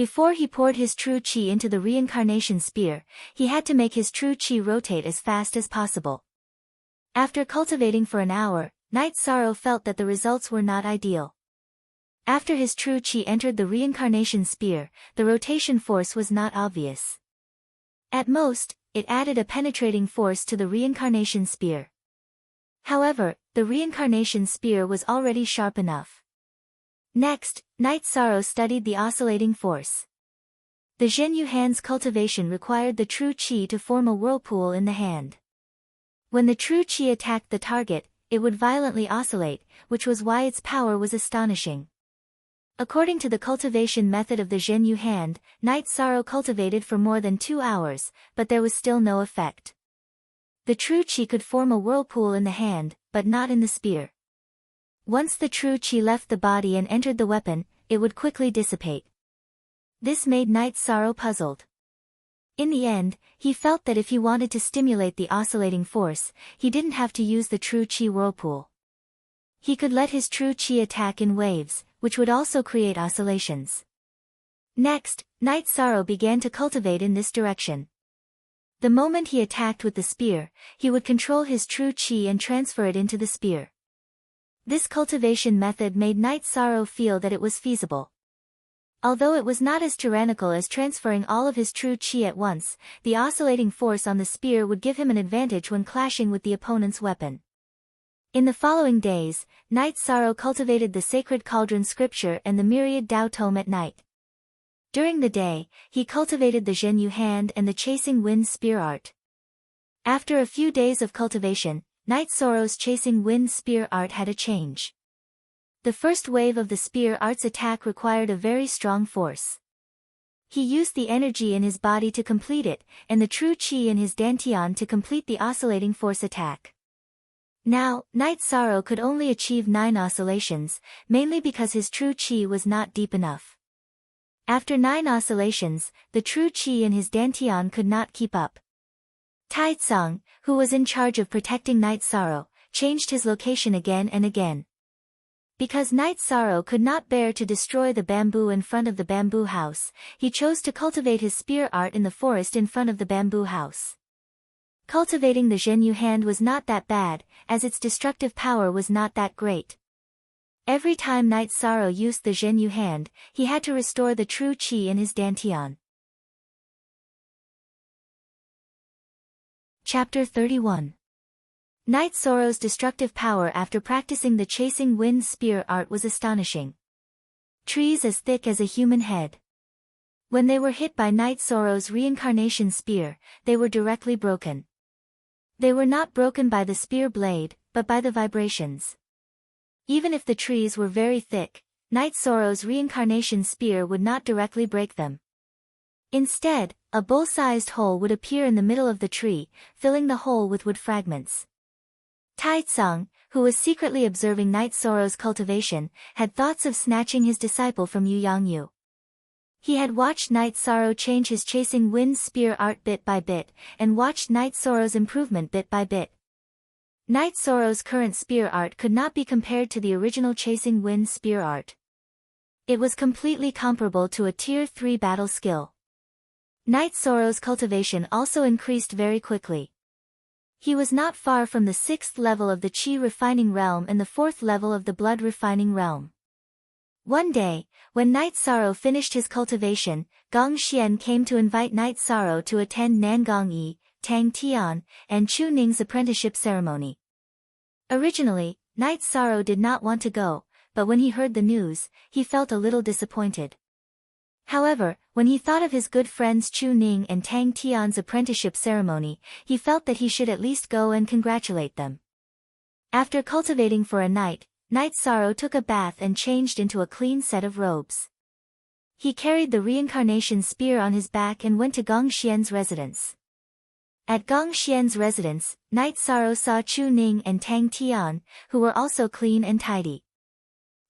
Before he poured his true qi into the reincarnation spear, he had to make his true qi rotate as fast as possible. After cultivating for an hour, Night Sorrow felt that the results were not ideal. After his true qi entered the reincarnation spear, the rotation force was not obvious. At most, it added a penetrating force to the reincarnation spear. However, the reincarnation spear was already sharp enough. Next, Night Sorrow studied the oscillating force. The Zhenyu hand's cultivation required the true qi to form a whirlpool in the hand. When the true qi attacked the target, it would violently oscillate, which was why its power was astonishing. According to the cultivation method of the Zhenyu hand, Night Sorrow cultivated for more than 2 hours, but there was still no effect. The true qi could form a whirlpool in the hand, but not in the spear. Once the true qi left the body and entered the weapon, it would quickly dissipate. This made Night Sorrow puzzled. In the end, he felt that if he wanted to stimulate the oscillating force, he didn't have to use the true qi whirlpool. He could let his true qi attack in waves, which would also create oscillations. Next, Night Sorrow began to cultivate in this direction. The moment he attacked with the spear, he would control his true qi and transfer it into the spear. This cultivation method made Night Sorrow feel that it was feasible. Although it was not as tyrannical as transferring all of his true qi at once, the oscillating force on the spear would give him an advantage when clashing with the opponent's weapon. In the following days, Night Sorrow cultivated the sacred cauldron scripture and the myriad Tao tome at night. During the day, he cultivated the Zhenyu hand and the chasing wind spear art. After a few days of cultivation, Night Sorrow's chasing wind spear art had a change. The first wave of the spear art's attack required a very strong force. He used the energy in his body to complete it, and the true qi in his dantian to complete the oscillating force attack. Now, Night Sorrow could only achieve 9 oscillations, mainly because his true qi was not deep enough. After 9 oscillations, the true qi in his dantian could not keep up. Taizong, who was in charge of protecting Night Sorrow, changed his location again and again. Because Night Sorrow could not bear to destroy the bamboo in front of the bamboo house, he chose to cultivate his spear art in the forest in front of the bamboo house. Cultivating the Zhenyu hand was not that bad, as its destructive power was not that great. Every time Night Sorrow used the Zhenyu hand, he had to restore the true qi in his dantian. Chapter 31. Night Sorrow's destructive power after practicing the chasing wind spear art was astonishing. Trees as thick as a human head. When they were hit by Night Sorrow's reincarnation spear, they were directly broken. They were not broken by the spear blade, but by the vibrations. Even if the trees were very thick, Night Sorrow's reincarnation spear would not directly break them. Instead, a bull-sized hole would appear in the middle of the tree, filling the hole with wood fragments. Taizong, who was secretly observing Night Sorrow's cultivation, had thoughts of snatching his disciple from Yu Yangyu. He had watched Night Sorrow change his chasing wind spear art bit by bit, and watched Night Sorrow's improvement bit by bit. Night Sorrow's current spear art could not be compared to the original chasing wind spear art. It was completely comparable to a Tier 3 battle skill. Night Sorrow's cultivation also increased very quickly. He was not far from the 6th level of the Qi refining realm and the 4th level of the blood refining realm. One day, when Night Sorrow finished his cultivation, Gong Xian came to invite Night Sorrow to attend Nangong Yi, Tang Tian, and Chu Ning's apprenticeship ceremony. Originally, Night Sorrow did not want to go, but when he heard the news, he felt a little disappointed. However, when he thought of his good friends Chu Ning and Tang Tian's apprenticeship ceremony, he felt that he should at least go and congratulate them. After cultivating for a night, Night Sorrow took a bath and changed into a clean set of robes. He carried the reincarnation spear on his back and went to Gong Xian's residence. At Gong Xian's residence, Night Sorrow saw Chu Ning and Tang Tian, who were also clean and tidy.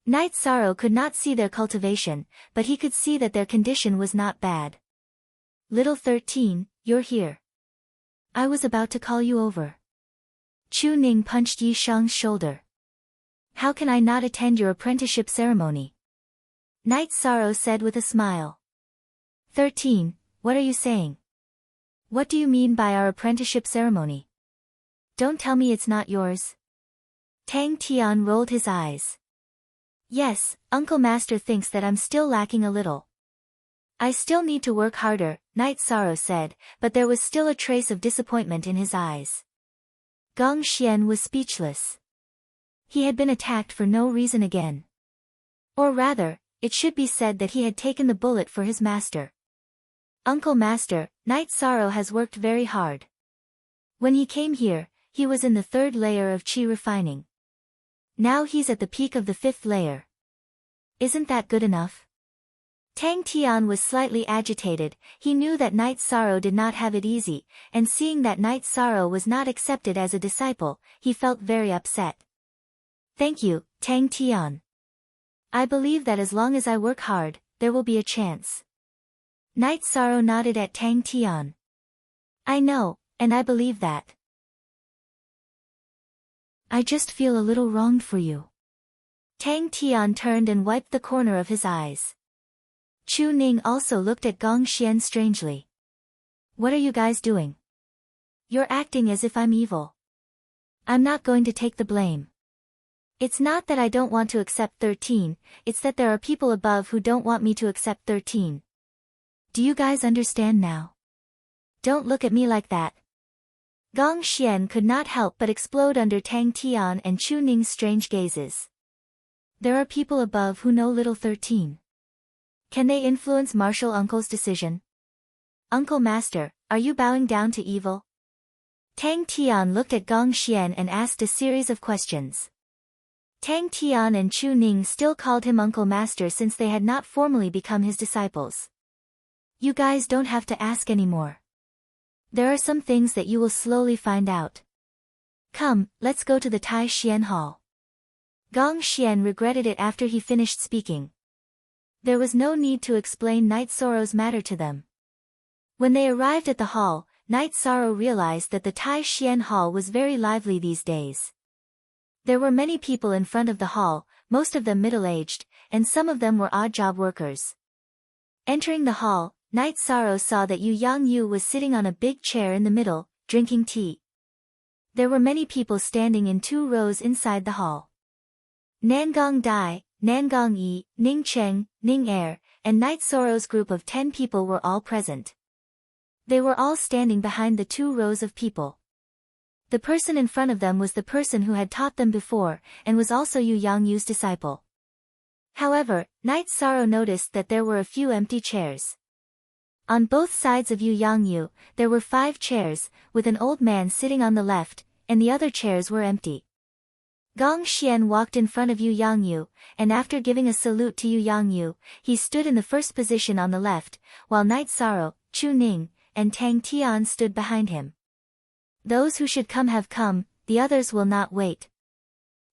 Night Sorrow could not see their cultivation, but he could see that their condition was not bad. "Little 13, you're here. I was about to call you over." Chu Ning punched Yi Shang's shoulder. "How can I not attend your apprenticeship ceremony?" Night Sorrow said with a smile. 13. What are you saying? What do you mean by our apprenticeship ceremony? Don't tell me it's not yours. Tang Tian rolled his eyes. Yes, Uncle Master thinks that I'm still lacking a little. I still need to work harder, Knight Sorrow said, but there was still a trace of disappointment in his eyes. Gong Xian was speechless. He had been attacked for no reason again. Or rather, it should be said that he had taken the bullet for his master. Uncle Master, Knight Sorrow has worked very hard. When he came here, he was in the 3rd layer of qi refining. Now he's at the peak of the 5th layer. Isn't that good enough? Tang Tian was slightly agitated. He knew that Knight Sorrow did not have it easy, and seeing that Knight Sorrow was not accepted as a disciple, he felt very upset. Thank you, Tang Tian. I believe that as long as I work hard, there will be a chance. Knight Sorrow nodded at Tang Tian. I know, and I believe that. I just feel a little wronged for you. Tang Tian turned and wiped the corner of his eyes. Chu Ning also looked at Gong Xian strangely. What are you guys doing? You're acting as if I'm evil. I'm not going to take the blame. It's not that I don't want to accept 13, it's that there are people above who don't want me to accept 13. Do you guys understand now? Don't look at me like that. Gong Xian could not help but explode under Tang Tian and Chu Ning's strange gazes. There are people above who know little 13. Can they influence Martial Uncle's decision? Uncle Master, are you bowing down to evil? Tang Tian looked at Gong Xian and asked a series of questions. Tang Tian and Chu Ning still called him Uncle Master since they had not formally become his disciples. You guys don't have to ask anymore. There are some things that you will slowly find out. Come, let's go to the Tai Xian Hall. Gong Xian regretted it after he finished speaking. There was no need to explain Knight Sorrow's matter to them. When they arrived at the hall, Knight Sorrow realized that the Tai Xian Hall was very lively these days. There were many people in front of the hall, most of them middle-aged, and some of them were odd-job workers. Entering the hall, Knight Sorrow saw that Yu Yangyu was sitting on a big chair in the middle, drinking tea. There were many people standing in 2 rows inside the hall. Nangong Dai, Nangong Yi, Ning Cheng, Ning Er, and Knight Sorrow's group of 10 people were all present. They were all standing behind the 2 rows of people. The person in front of them was the person who had taught them before, and was also Yu Yangyu's disciple. However, Knight Sorrow noticed that there were a few empty chairs. On both sides of Yu Yangyu, there were 5 chairs, with an old man sitting on the left, and the other chairs were empty. Gong Xian walked in front of Yu Yangyu, and after giving a salute to Yu Yangyu, he stood in the first position on the left, while Knight Sorrow, Chu Ning, and Tang Tian stood behind him. Those who should come have come, the others will not wait.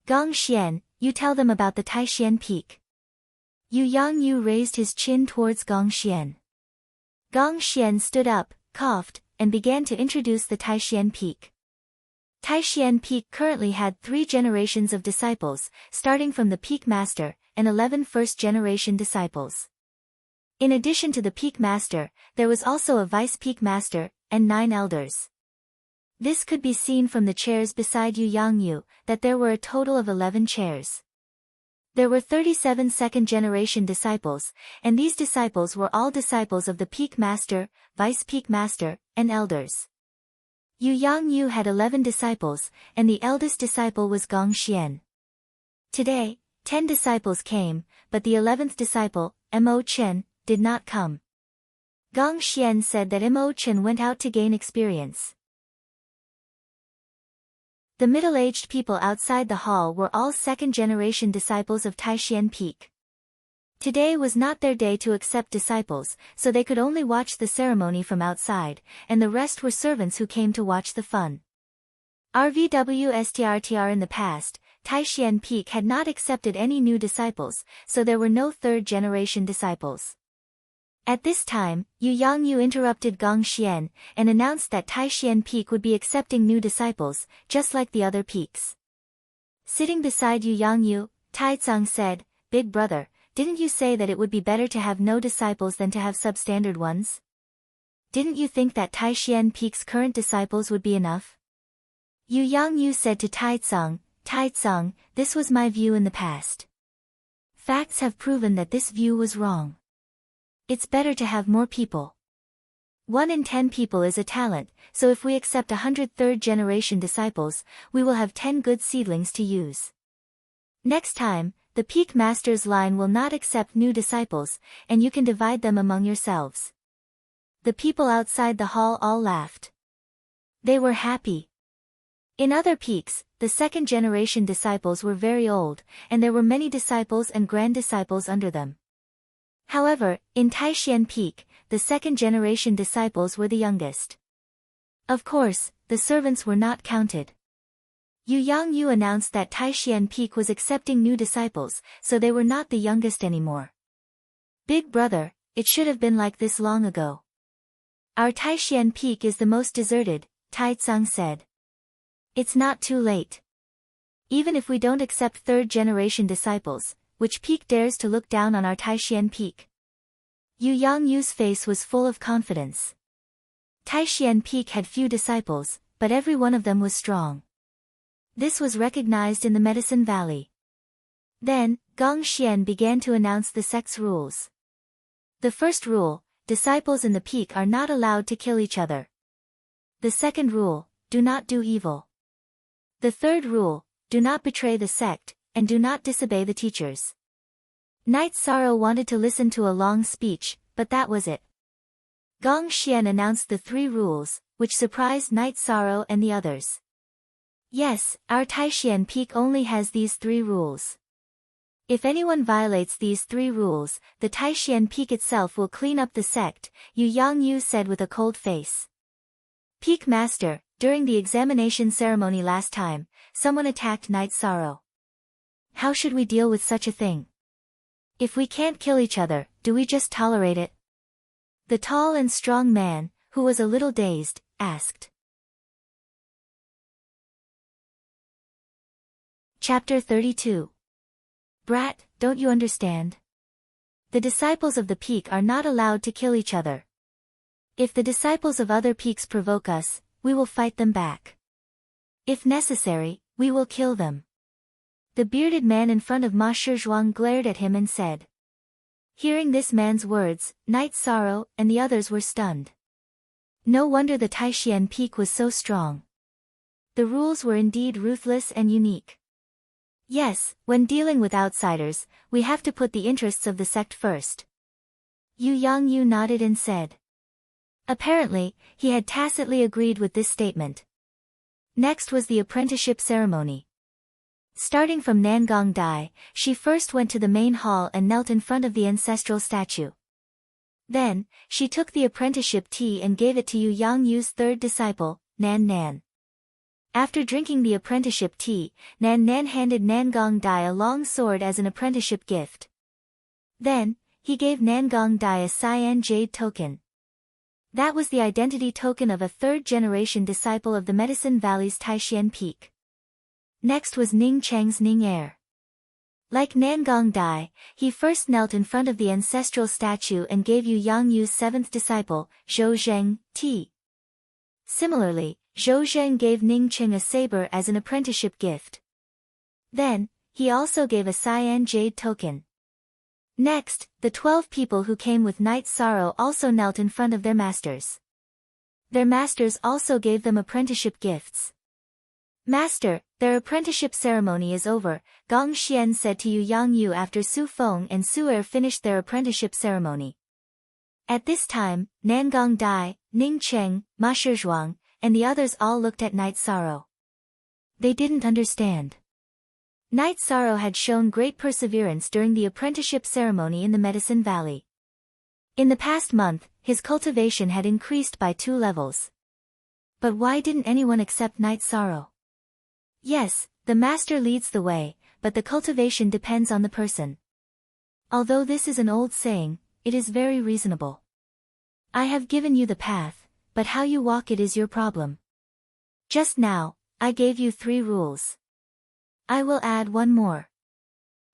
Gong Xian, you tell them about the Taishan Peak. Yu Yangyu raised his chin towards Gong Xian. Gong Xian stood up, coughed, and began to introduce the Taishan Peak. Taishan Peak currently had 3 generations of disciples, starting from the Peak Master, and 11 first-generation disciples. In addition to the Peak Master, there was also a Vice Peak Master, and 9 elders. This could be seen from the chairs beside Yu Yangyu, that there were a total of 11 chairs. There were 37 second-generation disciples, and these disciples were all disciples of the Peak Master, Vice Peak Master, and elders. Yu Yangyu had 11 disciples, and the eldest disciple was Gong Xian. Today, 10 disciples came, but the 11th disciple, Mo Chen, did not come. Gong Xian said that Mo Chen went out to gain experience. The middle-aged people outside the hall were all second-generation disciples of Taishan Peak. Today was not their day to accept disciples, so they could only watch the ceremony from outside, and the rest were servants who came to watch the fun. RVWSTRTR in the past, Taishan Peak had not accepted any new disciples, so there were no third-generation disciples. At this time, Yu Yangyu interrupted Gong Xian, and announced that Taishan Peak would be accepting new disciples, just like the other peaks. Sitting beside Yu Yangyu, Taizong said, "Big brother, didn't you say that it would be better to have no disciples than to have substandard ones? Didn't you think that Taishan Peak's current disciples would be enough? Yu Yangyu said to Taizong, this was my view in the past. Facts have proven that this view was wrong. It's better to have more people. 1 in 10 people is a talent, so if we accept 100 third-generation disciples, we will have 10 good seedlings to use. Next time, the Peak Masters line will not accept new disciples, and you can divide them among yourselves. The people outside the hall all laughed. They were happy. In other peaks, the second-generation disciples were very old, and there were many disciples and grand-disciples under them. However, in Taishan Peak, the second-generation disciples were the youngest. Of course, the servants were not counted. Yu Yangyu announced that Taishan Peak was accepting new disciples, so they were not the youngest anymore. Big brother, it should have been like this long ago. Our Taishan Peak is the most deserted, Taizong said. It's not too late. Even if we don't accept third-generation disciples, which peak dares to look down on our Taishan Peak? Yu Yangyu's face was full of confidence. Taishan Peak had few disciples, but every one of them was strong. This was recognized in the Medicine Valley. Then, Gong Xian began to announce the sect's rules. The first rule, disciples in the peak are not allowed to kill each other. The second rule, do not do evil. The third rule, do not betray the sect, and do not disobey the teachers. Knight Sorrow wanted to listen to a long speech, but that was it. Gong Xian announced the 3 rules, which surprised Knight Sorrow and the others. Yes, our Taishan Peak only has these 3 rules. If anyone violates these 3 rules, the Taishan Peak itself will clean up the sect, Yu Yangyu said with a cold face. Peak Master, during the examination ceremony last time, someone attacked Knight Sorrow. How should we deal with such a thing? If we can't kill each other, do we just tolerate it? The tall and strong man, who was a little dazed, asked. Chapter 32. Brat, don't you understand? The disciples of the peak are not allowed to kill each other. If the disciples of other peaks provoke us, we will fight them back. If necessary, we will kill them. The bearded man in front of Ma Shizhuang glared at him and said. Hearing this man's words, Knight Sorrow and the others were stunned. No wonder the Taishan Peak was so strong. The rules were indeed ruthless and unique. Yes, when dealing with outsiders, we have to put the interests of the sect first. Yu Yangyu nodded and said. Apparently, he had tacitly agreed with this statement. Next was the apprenticeship ceremony. Starting from Nangong Dai, she first went to the main hall and knelt in front of the ancestral statue. Then, she took the apprenticeship tea and gave it to Yu Yangyu's 3rd disciple, Nan Nan. After drinking the apprenticeship tea, Nan Nan handed Nangong Dai a long sword as an apprenticeship gift. Then, he gave Nangong Dai a cyan jade token. That was the identity token of a 3rd-generation disciple of the Medicine Valley's Taishan Peak. Next was Ning Cheng's Ning Air. Like Nangong Dai, he first knelt in front of the ancestral statue and gave Yu Yangyu's 7th disciple, Zhou Zheng, tea. Similarly, Zhou Zheng gave Ning Cheng a saber as an apprenticeship gift. Then, he also gave a cyan jade token. Next, the 12 people who came with Knight Sorrow also knelt in front of their masters. Their masters also gave them apprenticeship gifts. Master, their apprenticeship ceremony is over, Gong Xian said to Yu Yangyu after Su Feng and Su Er finished their apprenticeship ceremony. At this time, Nangong Dai, Ning Cheng, Ma Shizhuang, and the others all looked at Knight Sorrow. They didn't understand. Knight Sorrow had shown great perseverance during the apprenticeship ceremony in the Medicine Valley. In the past month, his cultivation had increased by 2 levels. But why didn't anyone accept Knight Sorrow? Yes, the master leads the way, but the cultivation depends on the person. Although this is an old saying, it is very reasonable. I have given you the path, but how you walk it is your problem. Just now, I gave you 3 rules. I will add 1 more.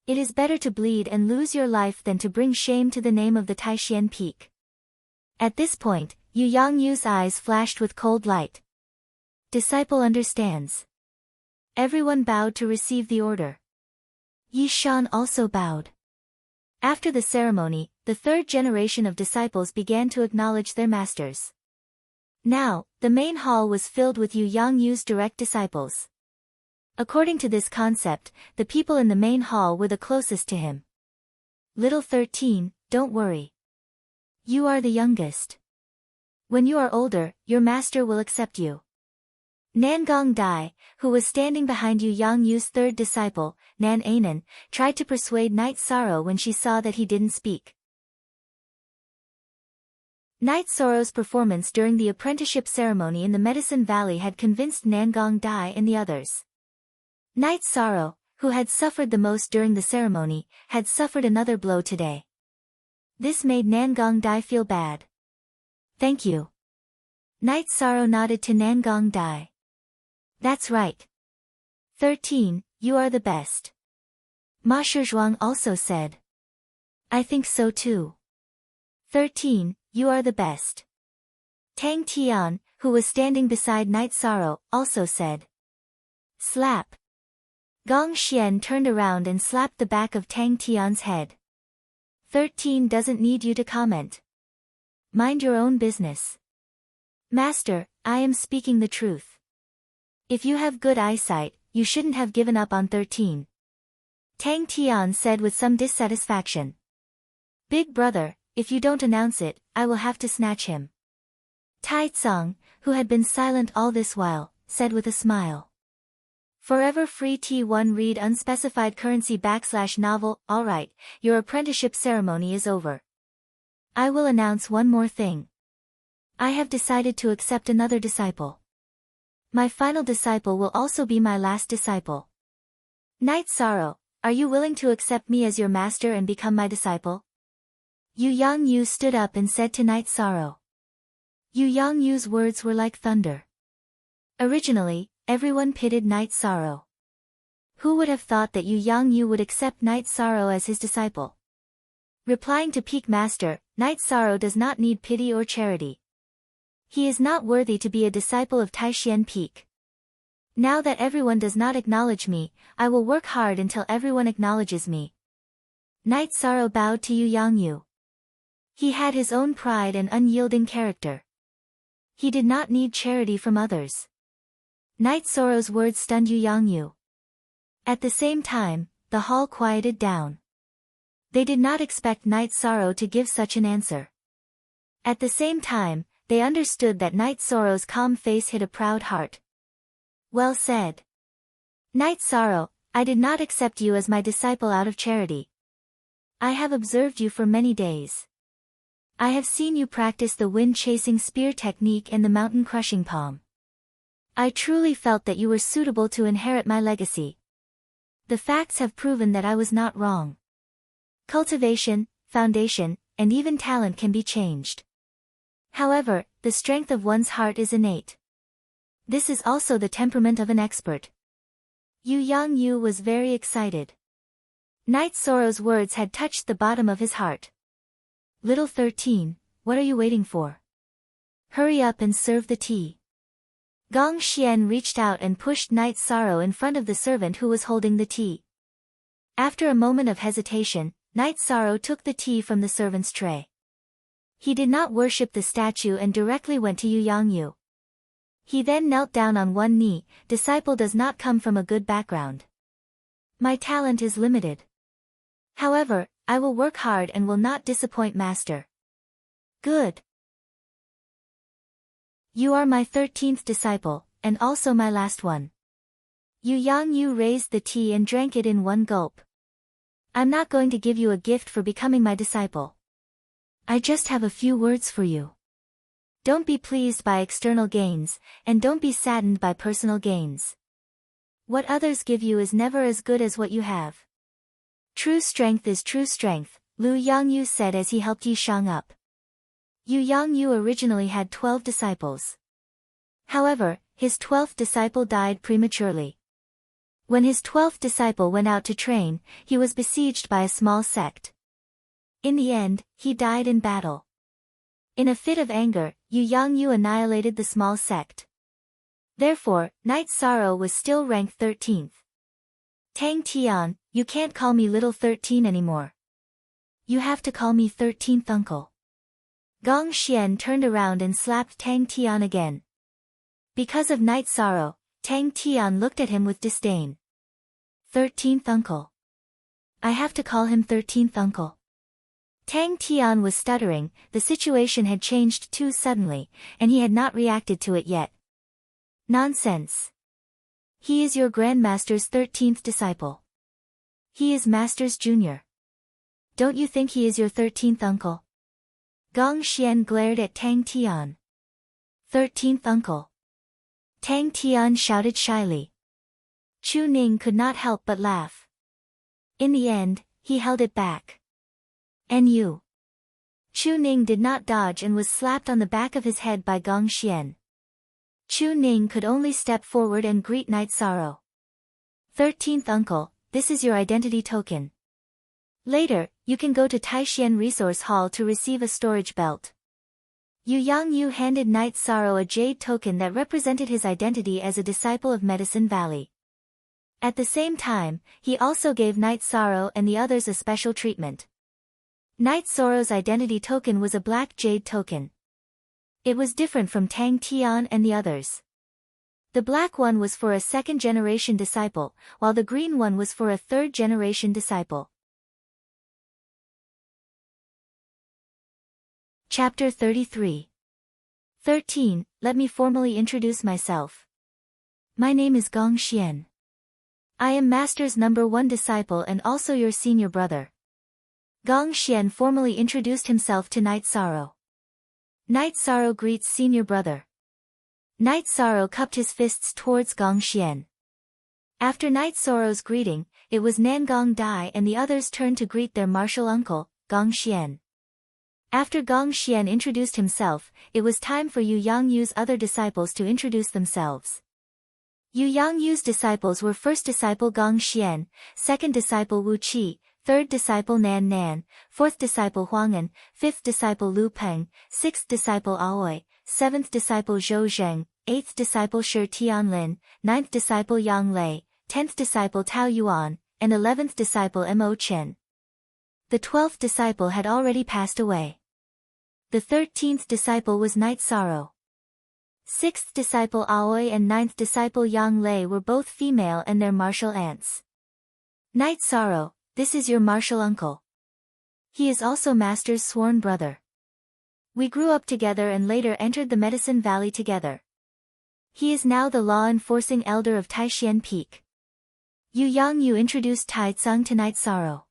It is better to bleed and lose your life than to bring shame to the name of the Taishan Peak. At this point, Yu Yangyu's eyes flashed with cold light. Disciple understands. Everyone bowed to receive the order. Yi Shan also bowed. After the ceremony, the third generation of disciples began to acknowledge their masters. Now, the main hall was filled with Yu Yangyu's direct disciples. According to this concept, the people in the main hall were the closest to him. Little 13, don't worry. You are the youngest. When you are older, your master will accept you. Nangong Dai, who was standing behind Yu Yangyu's third disciple, Nan Anan, tried to persuade Night Sorrow when she saw that he didn't speak. Night Sorrow's performance during the apprenticeship ceremony in the Medicine Valley had convinced Nangong Dai and the others. Night Sorrow, who had suffered the most during the ceremony, had suffered another blow today. This made Nangong Dai feel bad. Thank you. Night Sorrow nodded to Nangong Dai. That's right. 13, you are the best. Ma Shizhuang also said. I think so too. 13, you are the best. Tang Tian, who was standing beside Night Sorrow, also said. Slap. Gong Xian turned around and slapped the back of Tang Tian's head. 13 doesn't need you to comment. Mind your own business. Master, I am speaking the truth. If you have good eyesight, you shouldn't have given up on 13. Tang Tian said with some dissatisfaction. Big brother, if you don't announce it, I will have to snatch him. Tai Tsang, who had been silent all this while, said with a smile. Forever Free T1 read unspecified currency / novel. Alright, your apprenticeship ceremony is over. I will announce one more thing. I have decided to accept another disciple. My final disciple will also be my last disciple. Night Sorrow, are you willing to accept me as your master and become my disciple? Yu Yangyu stood up and said to Night Sorrow. Yu Yangyu's words were like thunder. Originally, everyone pitied Night Sorrow. Who would have thought that Yu Yangyu would accept Night Sorrow as his disciple? Replying to Peak Master, Night Sorrow does not need pity or charity. He is not worthy to be a disciple of Taishan Peak. Now that everyone does not acknowledge me, I will work hard until everyone acknowledges me. Night Sorrow bowed to Yu Yangyu. He had his own pride and unyielding character. He did not need charity from others. Night Sorrow's words stunned Yu Yangyu. At the same time, the hall quieted down. They did not expect Night Sorrow to give such an answer. At the same time, they understood that Night Sorrow's calm face hid a proud heart. Well said. Night Sorrow, I did not accept you as my disciple out of charity. I have observed you for many days. I have seen you practice the wind-chasing spear technique and the mountain-crushing palm. I truly felt that you were suitable to inherit my legacy. The facts have proven that I was not wrong. Cultivation, foundation, and even talent can be changed. However, the strength of one's heart is innate. This is also the temperament of an expert. Yu Yangyu was very excited. Night Sorrow's words had touched the bottom of his heart. Little 13, what are you waiting for? Hurry up and serve the tea. Gong Xian reached out and pushed Night Sorrow in front of the servant who was holding the tea. After a moment of hesitation, Night Sorrow took the tea from the servant's tray. He did not worship the statue and directly went to Yu Yangyu. He then knelt down on one knee. Disciple does not come from a good background. My talent is limited. However, I will work hard and will not disappoint Master. Good. You are my 13th disciple, and also my last one. Yu Yangyu raised the tea and drank it in one gulp. I'm not going to give you a gift for becoming my disciple. I just have a few words for you. Don't be pleased by external gains, and don't be saddened by personal gains. What others give you is never as good as what you have. True strength is true strength, Lu Yangyu said as he helped Yi Shang up. Yu Yangyu originally had 12 disciples. However, his 12th disciple died prematurely. When his 12th disciple went out to train, he was besieged by a small sect. In the end, he died in battle. In a fit of anger, Yu Yangyu annihilated the small sect. Therefore, Knight Sorrow was still ranked 13th. Tang Tian, you can't call me Little 13 anymore. You have to call me 13th Uncle. Gong Xian turned around and slapped Tang Tian again. Because of Knight Sorrow, Tang Tian looked at him with disdain. 13th Uncle. I have to call him 13th Uncle. Tang Tian was stuttering, the situation had changed too suddenly, and he had not reacted to it yet. Nonsense. He is your Grandmaster's 13th disciple. He is Master's junior. Don't you think he is your 13th uncle? Gong Xian glared at Tang Tian. 13th uncle. Tang Tian shouted shyly. Chu Ning could not help but laugh. In the end, he held it back. And you? Chu Ning did not dodge and was slapped on the back of his head by Gong Xian. Chu Ning could only step forward and greet Knight Sorrow. 13th uncle, this is your identity token. Later, you can go to Taishan Resource Hall to receive a storage belt. Yu Yangyu handed Knight Sorrow a jade token that represented his identity as a disciple of Medicine Valley. At the same time, he also gave Knight Sorrow and the others a special treatment. Knight Sorrow's identity token was a black jade token. It was different from Tang Tian and the others. The black one was for a second-generation disciple, while the green one was for a third-generation disciple. Chapter 33. 13. Let me formally introduce myself. My name is Gong Xian. I am Master's #1 disciple and also your senior brother. Gong Xian formally introduced himself to Knight Sorrow. Knight Sorrow greets senior brother. Knight Sorrow cupped his fists towards Gong Xian. After Knight Sorrow's greeting, it was Nangong Dai and the others turned to greet their martial uncle, Gong Xian. After Gong Xian introduced himself, it was time for Yu Yangyu's other disciples to introduce themselves. Yu Yangyu's disciples were first disciple Gong Xian, second disciple Wu Qi, third disciple Nan Nan, fourth disciple Huang'an, fifth disciple Lu Peng, sixth disciple Aoi, seventh disciple Zhou Zheng, eighth disciple Shi Tianlin, ninth disciple Yang Lei, 10th disciple Tao Yuan, and 11th disciple Mo Chen. The 12th disciple had already passed away. The 13th disciple was Knight Sorrow. 6th disciple Aoi and 9th disciple Yang Lei were both female and their martial aunts. Knight Sorrow, this is your martial uncle. He is also Master's sworn brother. We grew up together and later entered the Medicine Valley together. He is now the law-enforcing elder of Taishan Peak. Yu Yangyu introduced Taizong to Knight Sorrow.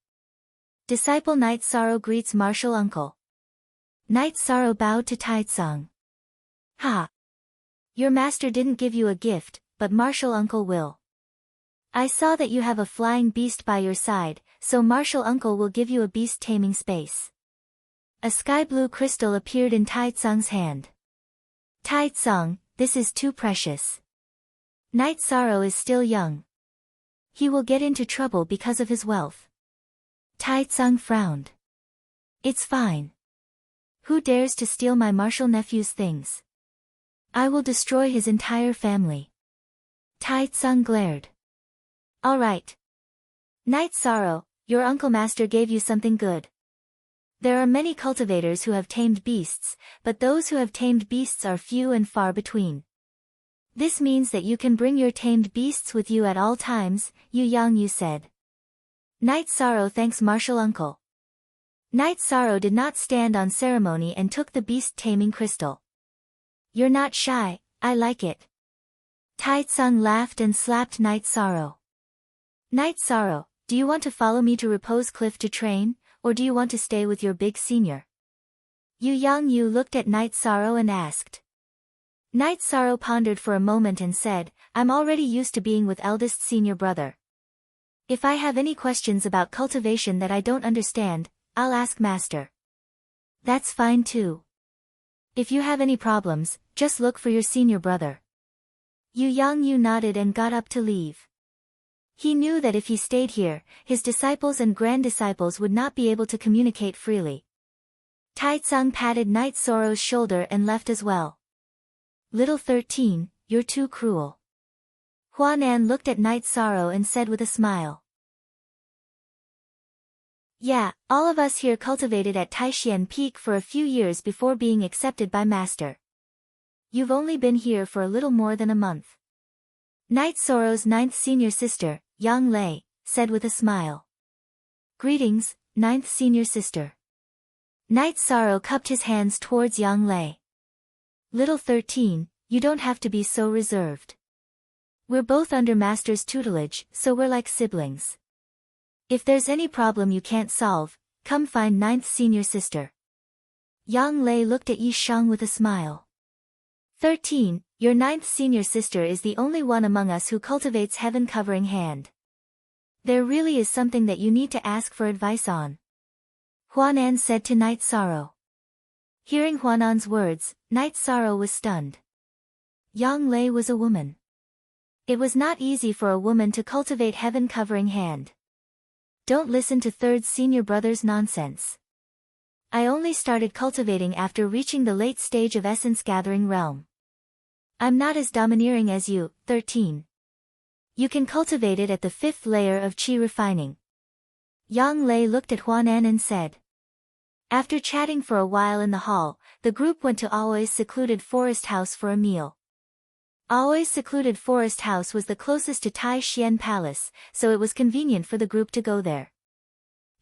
Disciple Knight Sorrow greets martial uncle. Knight Sorrow bowed to Taizong. Ha! Your master didn't give you a gift, but martial uncle will. I saw that you have a flying beast by your side, so martial uncle will give you a beast taming space. A sky blue crystal appeared in Taizong's hand. Taizong, this is too precious. Knight Sorrow is still young. He will get into trouble because of his wealth. Taizong frowned. It's fine. Who dares to steal my martial nephew's things? I will destroy his entire family. Taizong glared. All right. Knight Sorrow, your uncle master gave you something good. There are many cultivators who have tamed beasts, but those who have tamed beasts are few and far between. This means that you can bring your tamed beasts with you at all times, Yu Yangyu said. Knight Sorrow thanks martial uncle. Knight Sorrow did not stand on ceremony and took the beast taming crystal. You're not shy, I like it. Taizong laughed and slapped Knight Sorrow. Knight Sorrow, do you want to follow me to Repose Cliff to train, or do you want to stay with your big senior? Yu Yangyu looked at Knight Sorrow and asked. Knight Sorrow pondered for a moment and said, I'm already used to being with eldest senior brother. If I have any questions about cultivation that I don't understand, I'll ask master. That's fine too. If you have any problems, just look for your senior brother. Yu Yangyu nodded and got up to leave. He knew that if he stayed here, his disciples and grand-disciples would not be able to communicate freely. Taizong patted Night Sorrow's shoulder and left as well. Little 13, you're too cruel. Huanan looked at Night Sorrow and said with a smile. Yeah, all of us here cultivated at Taishian Peak for a few years before being accepted by Master. You've only been here for a little more than a month. Night Sorrow's ninth senior sister, Yang Lei, said with a smile. Greetings, ninth senior sister. Night Sorrow cupped his hands towards Yang Lei. Little 13, you don't have to be so reserved. We're both under Master's tutelage, so we're like siblings. If there's any problem you can't solve, come find ninth senior sister. Yang Lei looked at Yi Shang with a smile. 13, your ninth senior sister is the only one among us who cultivates heaven-covering hand. There really is something that you need to ask for advice on. Huanan said to Night Sorrow. Hearing Huanan's words, Night Sorrow was stunned. Yang Lei was a woman. It was not easy for a woman to cultivate heaven-covering hand. Don't listen to third senior brother's nonsense. I only started cultivating after reaching the late stage of essence-gathering realm. I'm not as domineering as you, 13. You can cultivate it at the 5th layer of qi refining. Yang Lei looked at Huanan and said. After chatting for a while in the hall, the group went to Aoi's secluded forest house for a meal. Aoi's secluded forest house was the closest to Tai Xian Palace, so it was convenient for the group to go there.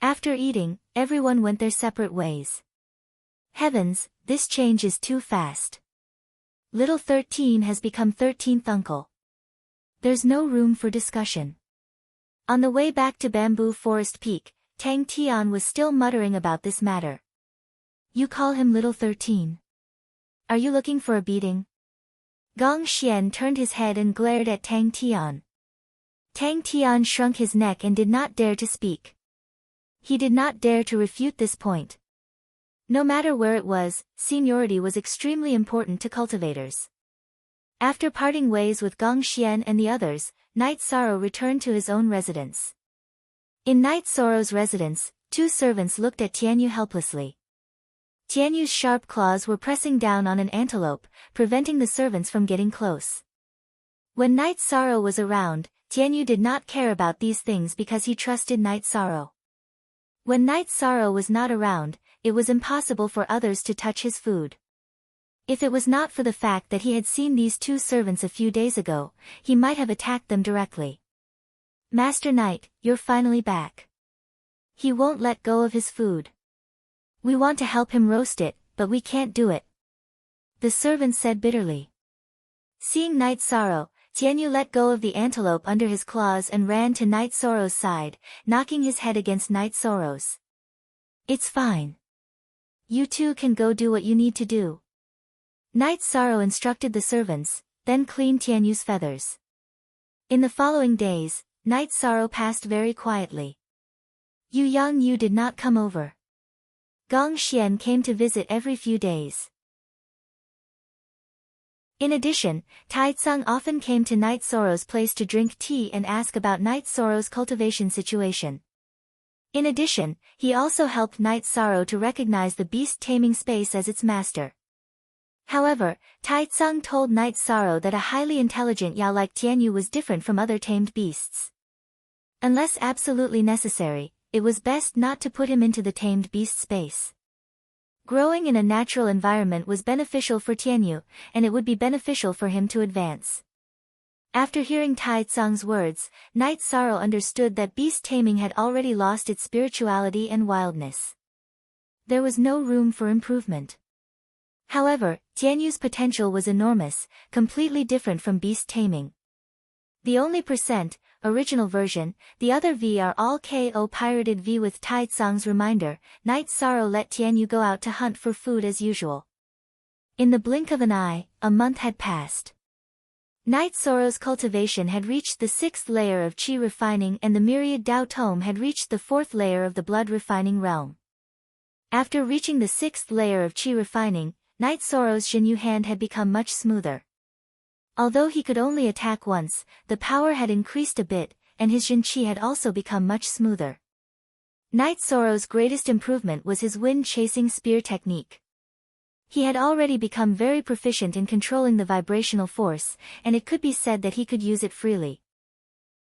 After eating, everyone went their separate ways. Heavens, this change is too fast. Little 13 has become 13th uncle. There's no room for discussion. On the way back to Bamboo Forest Peak, Tang Tian was still muttering about this matter. You call him Little 13? Are you looking for a beating? Gong Xian turned his head and glared at Tang Tian. Tang Tian shrunk his neck and did not dare to speak. He did not dare to refute this point. No matter where it was, seniority was extremely important to cultivators. After parting ways with Gong Xian and the others, Night Sorrow returned to his own residence. In Night Sorrow's residence, two servants looked at Tianyu helplessly. Tianyu's sharp claws were pressing down on an antelope, preventing the servants from getting close. When Night Sorrow was around, Tianyu did not care about these things because he trusted Night Sorrow. When Night Sorrow was not around, it was impossible for others to touch his food. If it was not for the fact that he had seen these two servants a few days ago, he might have attacked them directly. Master Knight, you're finally back. He won't let go of his food. We want to help him roast it, but we can't do it. The servant said bitterly. Seeing Night Sorrow, Tianyu let go of the antelope under his claws and ran to Night Sorrow's side, knocking his head against Night Sorrow's. It's fine. You two can go do what you need to do. Night Sorrow instructed the servants, then cleaned Tianyu's feathers. In the following days, Night Sorrow passed very quietly. Yu Yang Yu did not come over. Gong Xian came to visit every few days. In addition, Taizong often came to Night Sorrow's place to drink tea and ask about Night Sorrow's cultivation situation. In addition, he also helped Night Sorrow to recognize the beast taming space as its master. However, Taizong told Night Sorrow that a highly intelligent Yao like Tianyu was different from other tamed beasts. Unless absolutely necessary, it was best not to put him into the tamed beast space. Growing in a natural environment was beneficial for Tianyu, and it would be beneficial for him to advance. After hearing Taizong's words, Night Sorrow understood that beast taming had already lost its spirituality and wildness. There was no room for improvement. However, Tianyu's potential was enormous, completely different from beast taming. The only original version, the other V are all KO pirated V with Taizong's reminder, Night Sorrow let Tianyu go out to hunt for food as usual. In the blink of an eye, a month had passed. Night Sorrow's cultivation had reached the 6th layer of qi refining and the myriad Dao tome had reached the 4th layer of the blood refining realm. After reaching the 6th layer of qi refining, Night Sorrow's Xinyu hand had become much smoother. Although he could only attack once, the power had increased a bit, and his Jinqi had also become much smoother. Knight Soro's greatest improvement was his wind-chasing spear technique. He had already become very proficient in controlling the vibrational force, and it could be said that he could use it freely.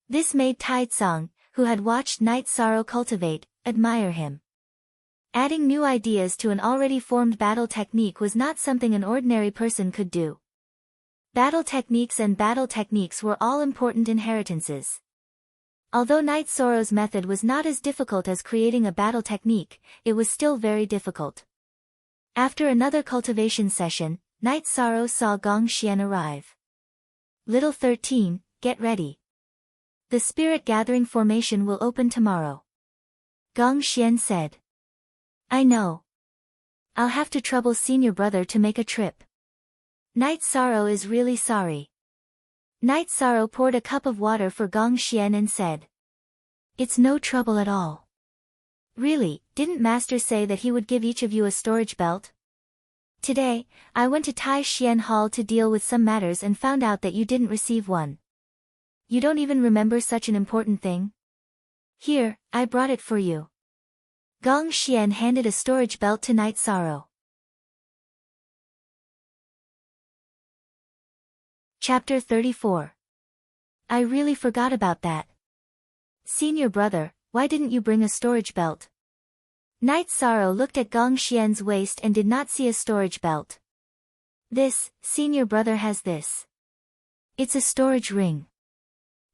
This made Taizong, who had watched Knight Soro cultivate, admire him. Adding new ideas to an already formed battle technique was not something an ordinary person could do. Battle techniques were all important inheritances. Although Knight Soro's method was not as difficult as creating a battle technique, it was still very difficult. After another cultivation session, Knight Soro saw Gong Xian arrive. Little 13, get ready. The spirit gathering formation will open tomorrow. Gong Xian said. I know. I'll have to trouble senior brother to make a trip. Knight Soro is really sorry. Knight Soro poured a cup of water for Gong Xian and said. It's no trouble at all. Really, didn't Master say that he would give each of you a storage belt? Today, I went to Tai Xian Hall to deal with some matters and found out that you didn't receive one. You don't even remember such an important thing? Here, I brought it for you. Gong Xian handed a storage belt to Knight Soro. Chapter 34. I really forgot about that. Senior brother, why didn't you bring a storage belt? Knight Soro looked at Gong Xian's waist and did not see a storage belt. This, senior brother has this. It's a storage ring.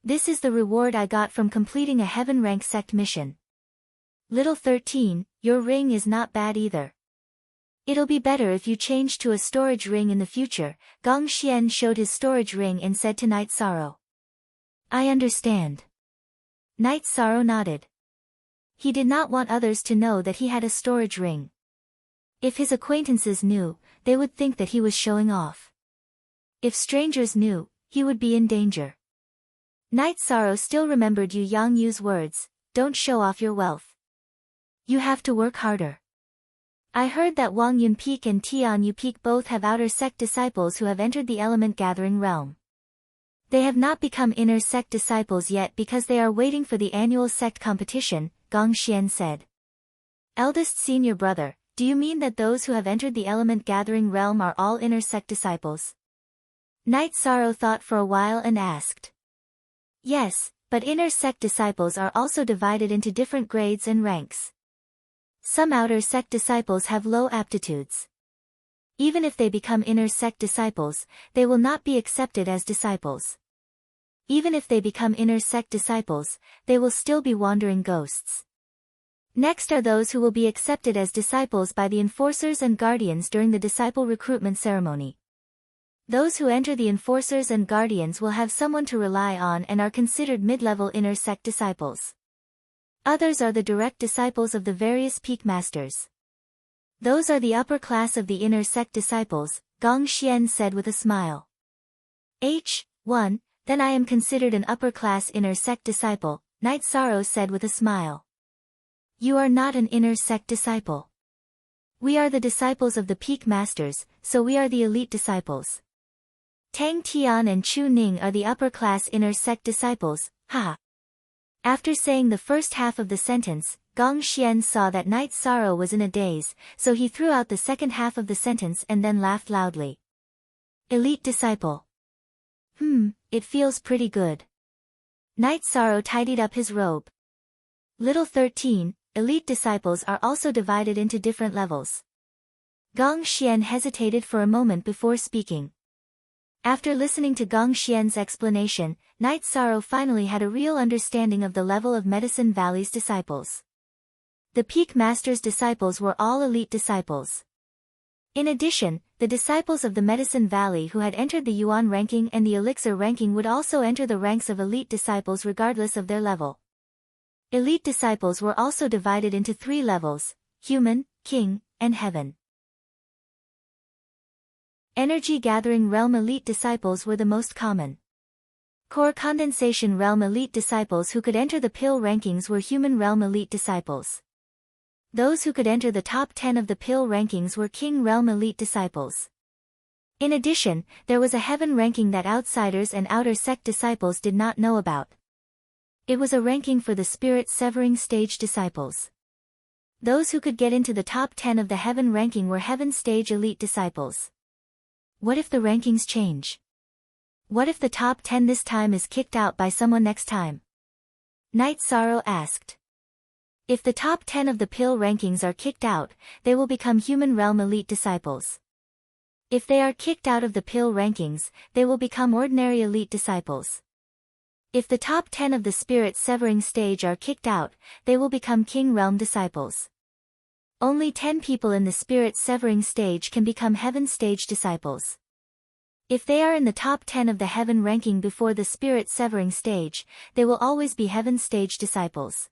This is the reward I got from completing a heaven rank sect mission. Little 13, your ring is not bad either. It'll be better if you change to a storage ring in the future. Gong Xian showed his storage ring and said to Knight Soro. I understand. Knight Soro nodded. He did not want others to know that he had a storage ring. If his acquaintances knew, they would think that he was showing off. If strangers knew, he would be in danger. Knight Soro still remembered Yu Yangyu's words, don't show off your wealth. You have to work harder. I heard that Wang Yunpeak and Tian Yupeak both have outer sect disciples who have entered the element gathering realm. They have not become inner sect disciples yet because they are waiting for the annual sect competition, Gong Xian said. Eldest senior brother, do you mean that those who have entered the element gathering realm are all inner sect disciples? Knight Soro thought for a while and asked. Yes, but inner sect disciples are also divided into different grades and ranks. Some outer sect disciples have low aptitudes. Even if they become inner sect disciples, they will not be accepted as disciples. Even if they become inner sect disciples, they will still be wandering ghosts. Next are those who will be accepted as disciples by the enforcers and guardians during the disciple recruitment ceremony. Those who enter the enforcers and guardians will have someone to rely on and are considered mid-level inner sect disciples. Others are the direct disciples of the various peak masters. Those are the upper class of the inner sect disciples, Gong Xian said with a smile. H1, then I am considered an upper class inner sect disciple, Knight Soro said with a smile. You are not an inner sect disciple. We are the disciples of the peak masters, so we are the elite disciples. Tang Tian and Chu Ning are the upper class inner sect disciples, haha. After saying the first half of the sentence, Gong Xian saw that Knight Soro was in a daze, so he threw out the second half of the sentence and then laughed loudly. Elite disciple. It feels pretty good. Knight Soro tidied up his robe. Little 13, elite disciples are also divided into different levels. Gong Xian hesitated for a moment before speaking. After listening to Gong Xian's explanation, Knight Soro finally had a real understanding of the level of Medicine Valley's disciples. The Peak Master's disciples were all elite disciples. In addition, the disciples of the Medicine Valley who had entered the Yuan ranking and the Elixir ranking would also enter the ranks of elite disciples regardless of their level. Elite disciples were also divided into 3 levels: Human, King, and Heaven. Energy Gathering Realm elite disciples were the most common. Core Condensation Realm elite disciples who could enter the Pill rankings were Human Realm elite disciples. Those who could enter the top 10 of the Pill rankings were King Realm elite disciples. In addition, there was a Heaven ranking that outsiders and outer sect disciples did not know about. It was a ranking for the spirit-severing stage disciples. Those who could get into the top 10 of the heaven ranking were heaven stage elite disciples. What if the rankings change? What if the top 10 this time is kicked out by someone next time? Night Sorrow asked. If the top 10 of the pill rankings are kicked out, they will become human realm elite disciples. If they are kicked out of the pill rankings, they will become ordinary elite disciples. If the top 10 of the spirit-severing stage are kicked out, they will become king realm disciples. Only 10 people in the spirit-severing stage can become heaven stage disciples. If they are in the top 10 of the heaven ranking before the spirit-severing stage, they will always be heaven stage disciples.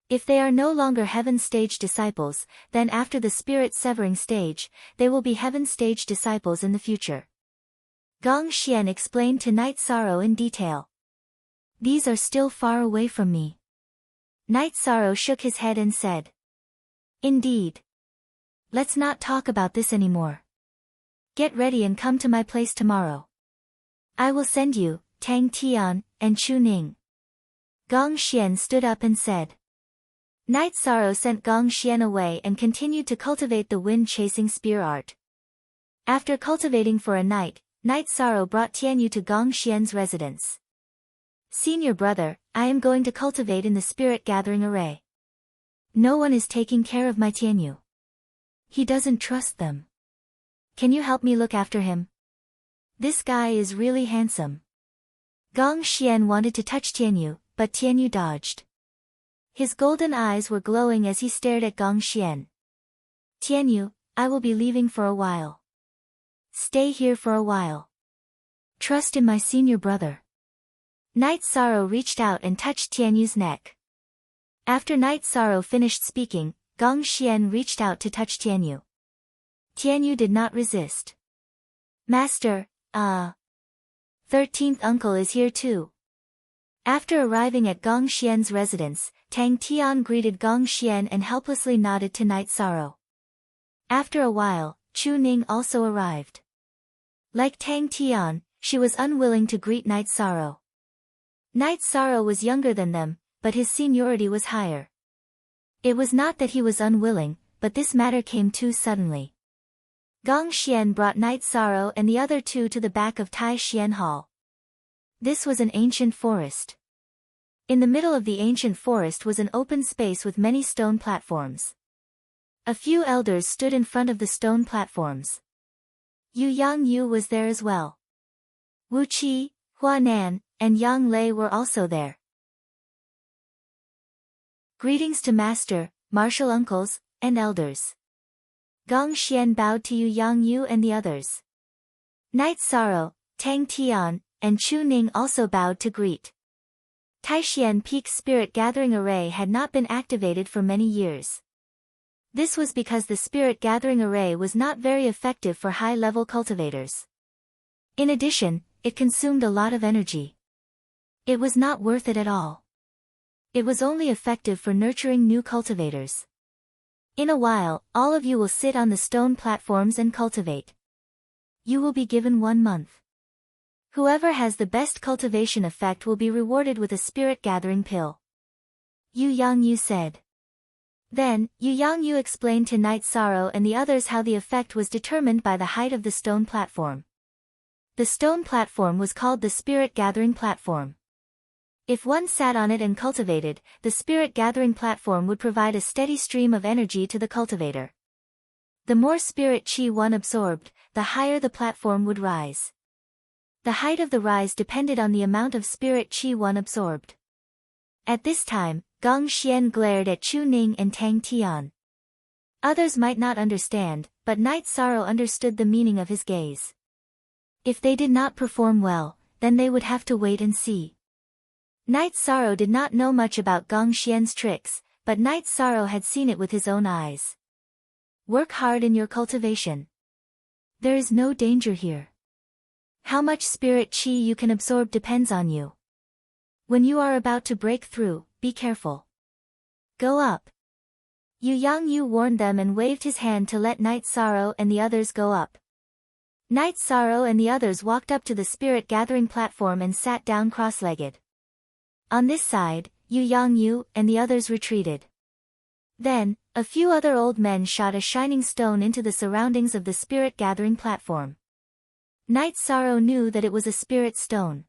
If they are no longer heaven stage disciples, then after the spirit-severing stage, they will be heaven stage disciples in the future. Gong Xian explained to Night Sorrow in detail. These are still far away from me. Night Sorrow shook his head and said. Indeed. Let's not talk about this anymore. Get ready and come to my place tomorrow. I will send you, Tang Tian, and Chu Ning. Gong Xian stood up and said. Night Sorrow sent Gong Xian away and continued to cultivate the wind-chasing spear art. After cultivating for a night, Night Sorrow brought Tianyu to Gong Xian's residence. Senior brother, I am going to cultivate in the spirit-gathering array. No one is taking care of my Tianyu. He doesn't trust them. Can you help me look after him? This guy is really handsome. Gong Xian wanted to touch Tianyu, but Tianyu dodged. His golden eyes were glowing as he stared at Gong Xian. Tianyu, I will be leaving for a while. Stay here for a while. Trust in my senior brother. Night Sorrow reached out and touched Tianyu's neck. After Night Sorrow finished speaking, Gong Xian reached out to touch Tianyu. Tianyu did not resist. Master, 13th uncle is here too. After arriving at Gong Xian's residence, Tang Tian greeted Gong Xian and helplessly nodded to Night Sorrow. After a while, Chu Ning also arrived. Like Tang Tian, she was unwilling to greet Night Sorrow. Night Sorrow was younger than them, but his seniority was higher. It was not that he was unwilling, but this matter came too suddenly. Gong Xian brought Night Sorrow and the other two to the back of Tai Xian Hall. This was an ancient forest. In the middle of the ancient forest was an open space with many stone platforms. A few elders stood in front of the stone platforms. Yu Yangyu was there as well. Wu Qi, Hua Nan, and Yang Lei were also there. Greetings to Master, martial uncles, and elders. Gong Xian bowed to Yu Yangyu and the others. Night Sorrow, Tang Tian, and Chu Ning also bowed to greet. Taishian Peak's Spirit Gathering Array had not been activated for many years. This was because the Spirit Gathering Array was not very effective for high-level cultivators. In addition, it consumed a lot of energy. It was not worth it at all. It was only effective for nurturing new cultivators. In a while, all of you will sit on the stone platforms and cultivate. You will be given 1 month. Whoever has the best cultivation effect will be rewarded with a spirit gathering pill. Yu Yangyu said. Then, Yu Yangyu explained to Night Sorrow and the others how the effect was determined by the height of the stone platform. The stone platform was called the spirit gathering platform. If one sat on it and cultivated, the spirit gathering platform would provide a steady stream of energy to the cultivator. The more spirit chi one absorbed, the higher the platform would rise. The height of the rise depended on the amount of spirit chi one absorbed. At this time, Gong Xian glared at Chu Ning and Tang Tian. Others might not understand, but Night Sorrow understood the meaning of his gaze. If they did not perform well, then they would have to wait and see. Night Sorrow did not know much about Gong Xian's tricks, but Night Sorrow had seen it with his own eyes. Work hard in your cultivation. There is no danger here. How much spirit chi you can absorb depends on you. When you are about to break through, be careful. Go up. Yu Yangyu warned them and waved his hand to let Night Sorrow and the others go up. Night Sorrow and the others walked up to the spirit gathering platform and sat down cross-legged. On this side, Yu Yangyu and the others retreated. Then, a few other old men shot a shining stone into the surroundings of the spirit-gathering platform. Night Sorrow knew that it was a spirit stone.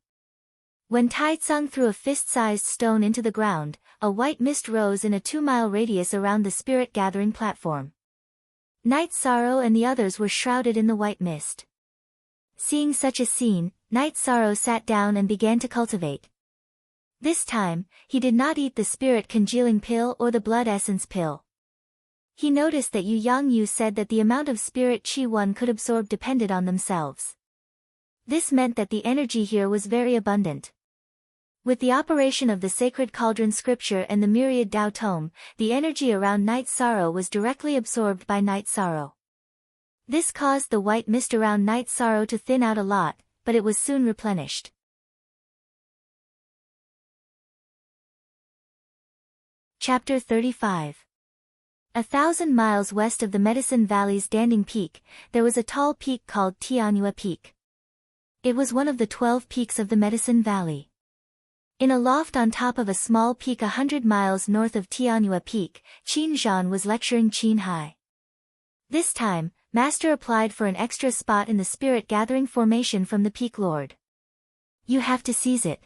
When Taitsung threw a fist-sized stone into the ground, a white mist rose in a 2-mile radius around the spirit-gathering platform. Night Sorrow and the others were shrouded in the white mist. Seeing such a scene, Night Sorrow sat down and began to cultivate. This time, he did not eat the spirit congealing pill or the blood essence pill. He noticed that Yu Yangyu said that the amount of spirit chi one could absorb depended on themselves. This meant that the energy here was very abundant. With the operation of the Sacred Cauldron Scripture and the Myriad Tao Tome, the energy around Night Sorrow was directly absorbed by Night Sorrow. This caused the white mist around Night Sorrow to thin out a lot, but it was soon replenished. Chapter 35. 1,000 miles west of the Medicine Valley's Danding Peak, there was a tall peak called Tianyua Peak. It was one of the 12 peaks of the Medicine Valley. In a loft on top of a small peak 100 miles north of Tianyua Peak, Qin Zhan was lecturing Qin Hai. This time, Master applied for an extra spot in the spirit-gathering formation from the Peak Lord. You have to seize it.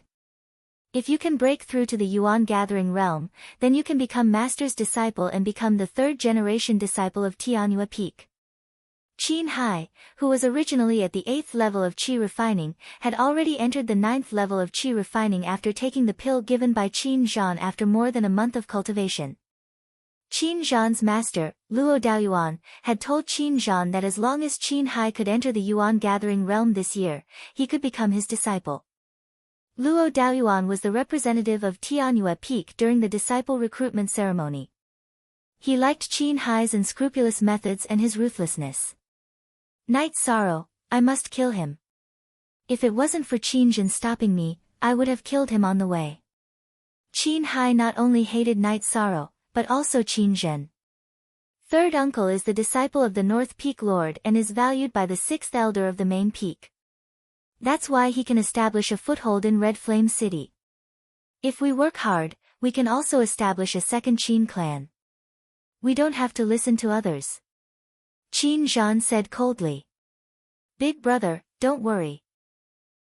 If you can break through to the Yuan-gathering realm, then you can become Master's disciple and become the 3rd-generation disciple of Tianyua Peak. Qin Hai, who was originally at the 8th level of Qi refining, had already entered the 9th level of Qi refining after taking the pill given by Qin Zhan after more than a month of cultivation. Qin Zhan's master, Luo Daoyuan, had told Qin Zhan that as long as Qin Hai could enter the Yuan-gathering realm this year, he could become his disciple. Luo Daoyuan was the representative of Tianyua Peak during the disciple recruitment ceremony. He liked Qin Hai's unscrupulous methods and his ruthlessness. Night Sorrow, I must kill him. If it wasn't for Qin Zhan stopping me, I would have killed him on the way. Qin Hai not only hated Night Sorrow, but also Qin Zhan. 3rd uncle is the disciple of the North Peak Lord and is valued by the 6th elder of the main peak. That's why he can establish a foothold in Red Flame City. If we work hard, we can also establish a 2nd Qin clan. We don't have to listen to others. Qin Zhan said coldly. Big brother, don't worry.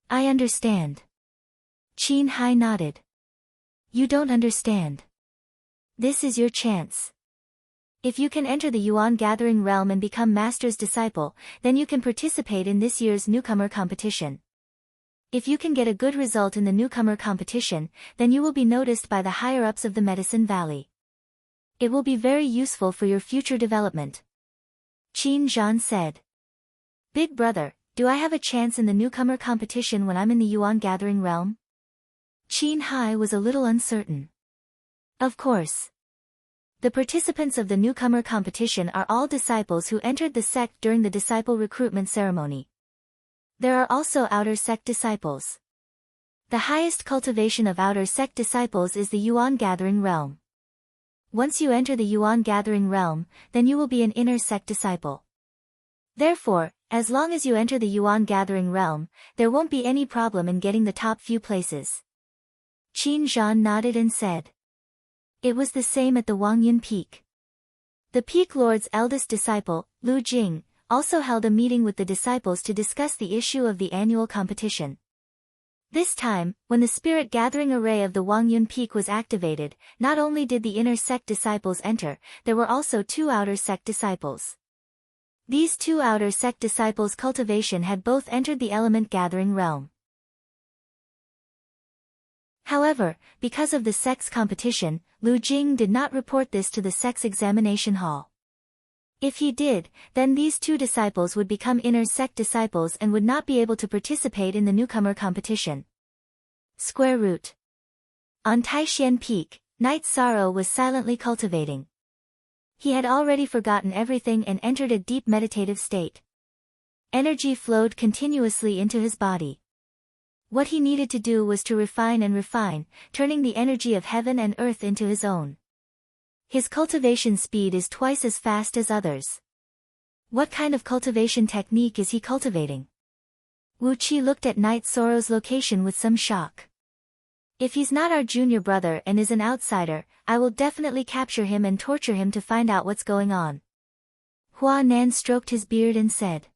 I understand. Qin Hai nodded. You don't understand. This is your chance. If you can enter the Yuan-gathering realm and become Master's disciple, then you can participate in this year's newcomer competition. If you can get a good result in the newcomer competition, then you will be noticed by the higher-ups of the Medicine Valley. It will be very useful for your future development. Qin Zhan said. Big brother, do I have a chance in the newcomer competition when I'm in the Yuan-gathering realm? Qin Hai was a little uncertain. Of course. The participants of the newcomer competition are all disciples who entered the sect during the disciple recruitment ceremony. There are also outer sect disciples. The highest cultivation of outer sect disciples is the Yuan-gathering realm. Once you enter the Yuan-gathering realm, then you will be an inner sect disciple. Therefore, as long as you enter the Yuan-gathering realm, there won't be any problem in getting the top few places. Qin Zhan nodded and said. It was the same at the Wangyun Peak. The Peak Lord's eldest disciple, Lu Jing, also held a meeting with the disciples to discuss the issue of the annual competition. This time, when the spirit-gathering array of the Wangyun Peak was activated, not only did the inner sect disciples enter, there were also 2 outer sect disciples. These 2 outer sect disciples' cultivation had both entered the element-gathering realm. However, because of the sect's competition, Lu Jing did not report this to the sect's examination hall. If he did, then these 2 disciples would become inner sect disciples and would not be able to participate in the newcomer competition. Square root. On Taishan Peak, Night Sorrow was silently cultivating. He had already forgotten everything and entered a deep meditative state. Energy flowed continuously into his body. What he needed to do was to refine and refine, turning the energy of heaven and earth into his own. His cultivation speed is twice as fast as others. What kind of cultivation technique is he cultivating? Wu Qi looked at Night Sorrow's location with some shock. If he's not our junior brother and is an outsider, I will definitely capture him and torture him to find out what's going on. Hua Nan stroked his beard and said.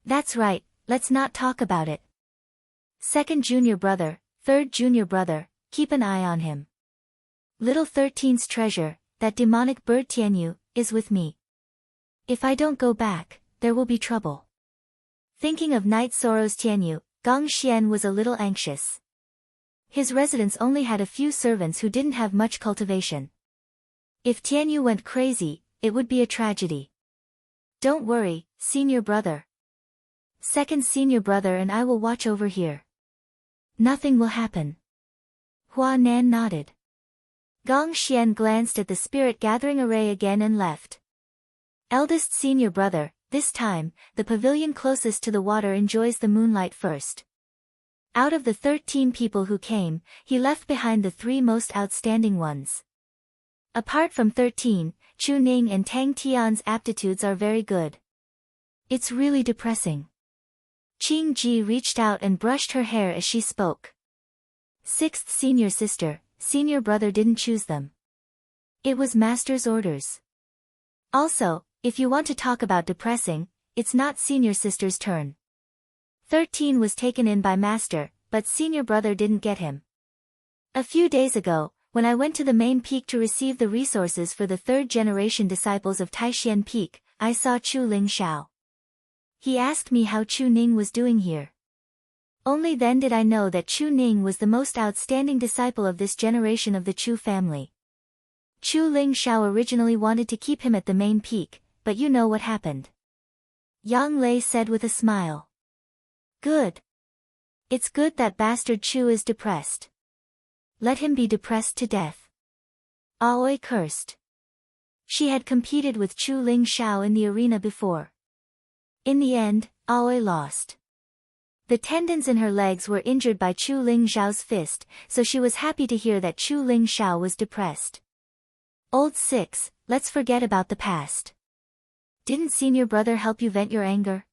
That's right, let's not talk about it. Second junior brother, third junior brother, keep an eye on him. Little 13's treasure, that demonic bird Tianyu, is with me. If I don't go back, there will be trouble. Thinking of Night Sorrow's Tianyu, Gong Xian was a little anxious. His residence only had a few servants who didn't have much cultivation. If Tianyu went crazy, it would be a tragedy. Don't worry, senior brother. Second senior brother and I will watch over here. Nothing will happen. Hua Nan nodded. Gong Xian glanced at the spirit gathering array again and left. Eldest senior brother, this time, the pavilion closest to the water enjoys the moonlight first. Out of the 13 people who came, he left behind the 3 most outstanding ones. Apart from 13, Chu Ning and Tang Tian's aptitudes are very good. It's really depressing. Qing Ji reached out and brushed her hair as she spoke. Sixth senior sister, senior brother didn't choose them. It was master's orders. Also, if you want to talk about depressing, it's not senior sister's turn. 13 was taken in by master, but senior brother didn't get him. A few days ago, when I went to the main peak to receive the resources for the 3rd generation disciples of Taishan Peak, I saw Chu Ling Xiao. He asked me how Chu Ning was doing here. Only then did I know that Chu Ning was the most outstanding disciple of this generation of the Chu family. Chu Ling Xiao originally wanted to keep him at the main peak, but you know what happened. Yang Lei said with a smile. Good. It's good that bastard Chu is depressed. Let him be depressed to death. Aoi cursed. She had competed with Chu Ling Xiao in the arena before. In the end, Aoi lost. The tendons in her legs were injured by Chu Ling Xiao's fist, so she was happy to hear that Chu Ling Xiao was depressed. Old 6, let's forget about the past. Didn't senior brother help you vent your anger?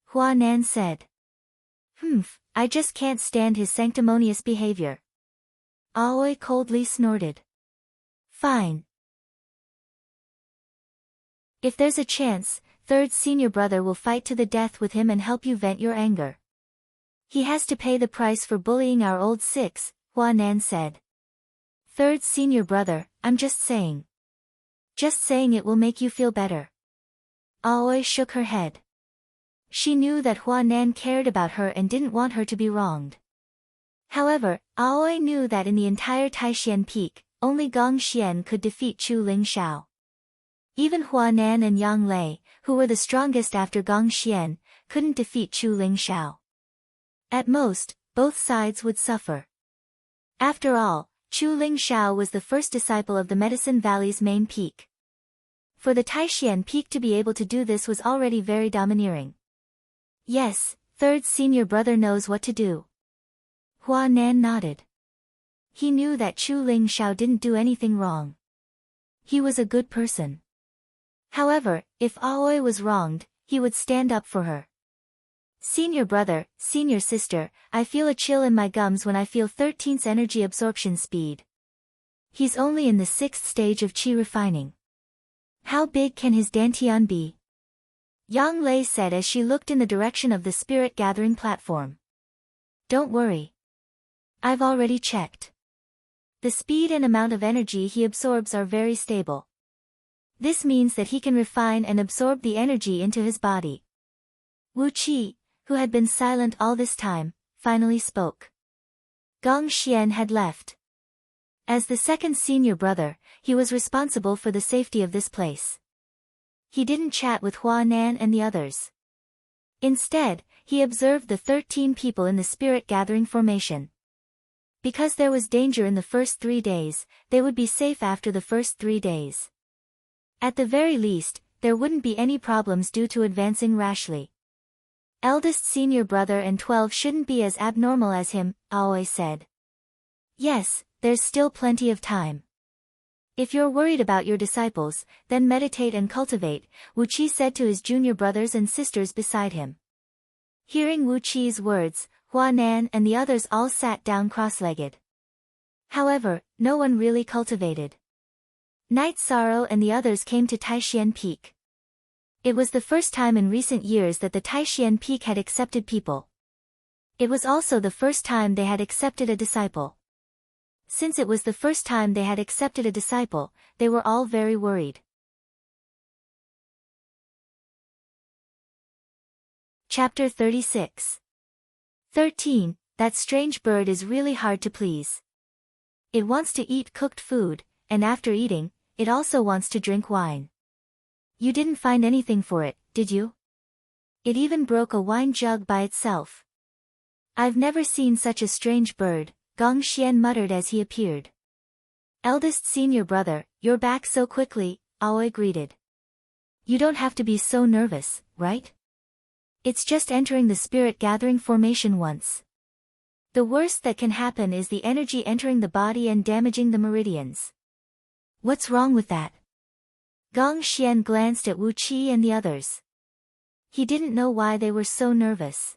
Hua Nan said. I just can't stand his sanctimonious behavior. Aoi coldly snorted. Fine. If there's a chance, 3rd senior brother will fight to the death with him and help you vent your anger. He has to pay the price for bullying our old 6, Hua Nan said. 3rd senior brother, I'm just saying. Just saying it will make you feel better. Aoi shook her head. She knew that Hua Nan cared about her and didn't want her to be wronged. However, Aoi knew that in the entire Taishan Peak, only Gong Xian could defeat Chu Ling Xiao. Even Hua Nan and Yang Lei, who were the strongest after Gong Xian, couldn't defeat Chu Ling Xiao. At most, both sides would suffer. After all, Chu Ling Xiao was the first disciple of the Medicine Valley's main peak. For the Taishan Peak to be able to do this was already very domineering. Yes, 3rd senior brother knows what to do. Hua Nan nodded. He knew that Chu Ling Xiao didn't do anything wrong. He was a good person. However, if Aoi was wronged, he would stand up for her. Senior brother, senior sister, I feel a chill in my gums when I feel 13's energy absorption speed. He's only in the 6th stage of qi refining. How big can his dantian be? Yang Lei said as she looked in the direction of the spirit gathering platform. Don't worry. I've already checked. The speed and amount of energy he absorbs are very stable. This means that he can refine and absorb the energy into his body. Wu Qi, who had been silent all this time, finally spoke. Gong Xian had left. As the 2nd senior brother, he was responsible for the safety of this place. He didn't chat with Hua Nan and the others. Instead, he observed the 13 people in the spirit gathering formation. Because there was danger in the first 3 days, they would be safe after the first 3 days. At the very least, there wouldn't be any problems due to advancing rashly. Eldest senior brother and 12 shouldn't be as abnormal as him, Aoi said. Yes, there's still plenty of time. If you're worried about your disciples, then meditate and cultivate, Wu Qi said to his junior brothers and sisters beside him. Hearing Wu Qi's words, Hua Nan and the others all sat down cross-legged. However, no one really cultivated. Night Sorrow and the others came to Taishian Peak. It was the first time in recent years that the Taishian Peak had accepted people. It was also the first time they had accepted a disciple. Since it was the first time they had accepted a disciple, they were all very worried. Chapter 36. 13. That strange bird is really hard to please. It wants to eat cooked food, and after eating, it also wants to drink wine. You didn't find anything for it, did you? It even broke a wine jug by itself. I've never seen such a strange bird, Gong Xian muttered as he appeared. Eldest senior brother, you're back so quickly, Aoi greeted. You don't have to be so nervous, right? It's just entering the spirit gathering formation once. The worst that can happen is the energy entering the body and damaging the meridians. What's wrong with that? Gong Xian glanced at Wu Qi and the others. He didn't know why they were so nervous.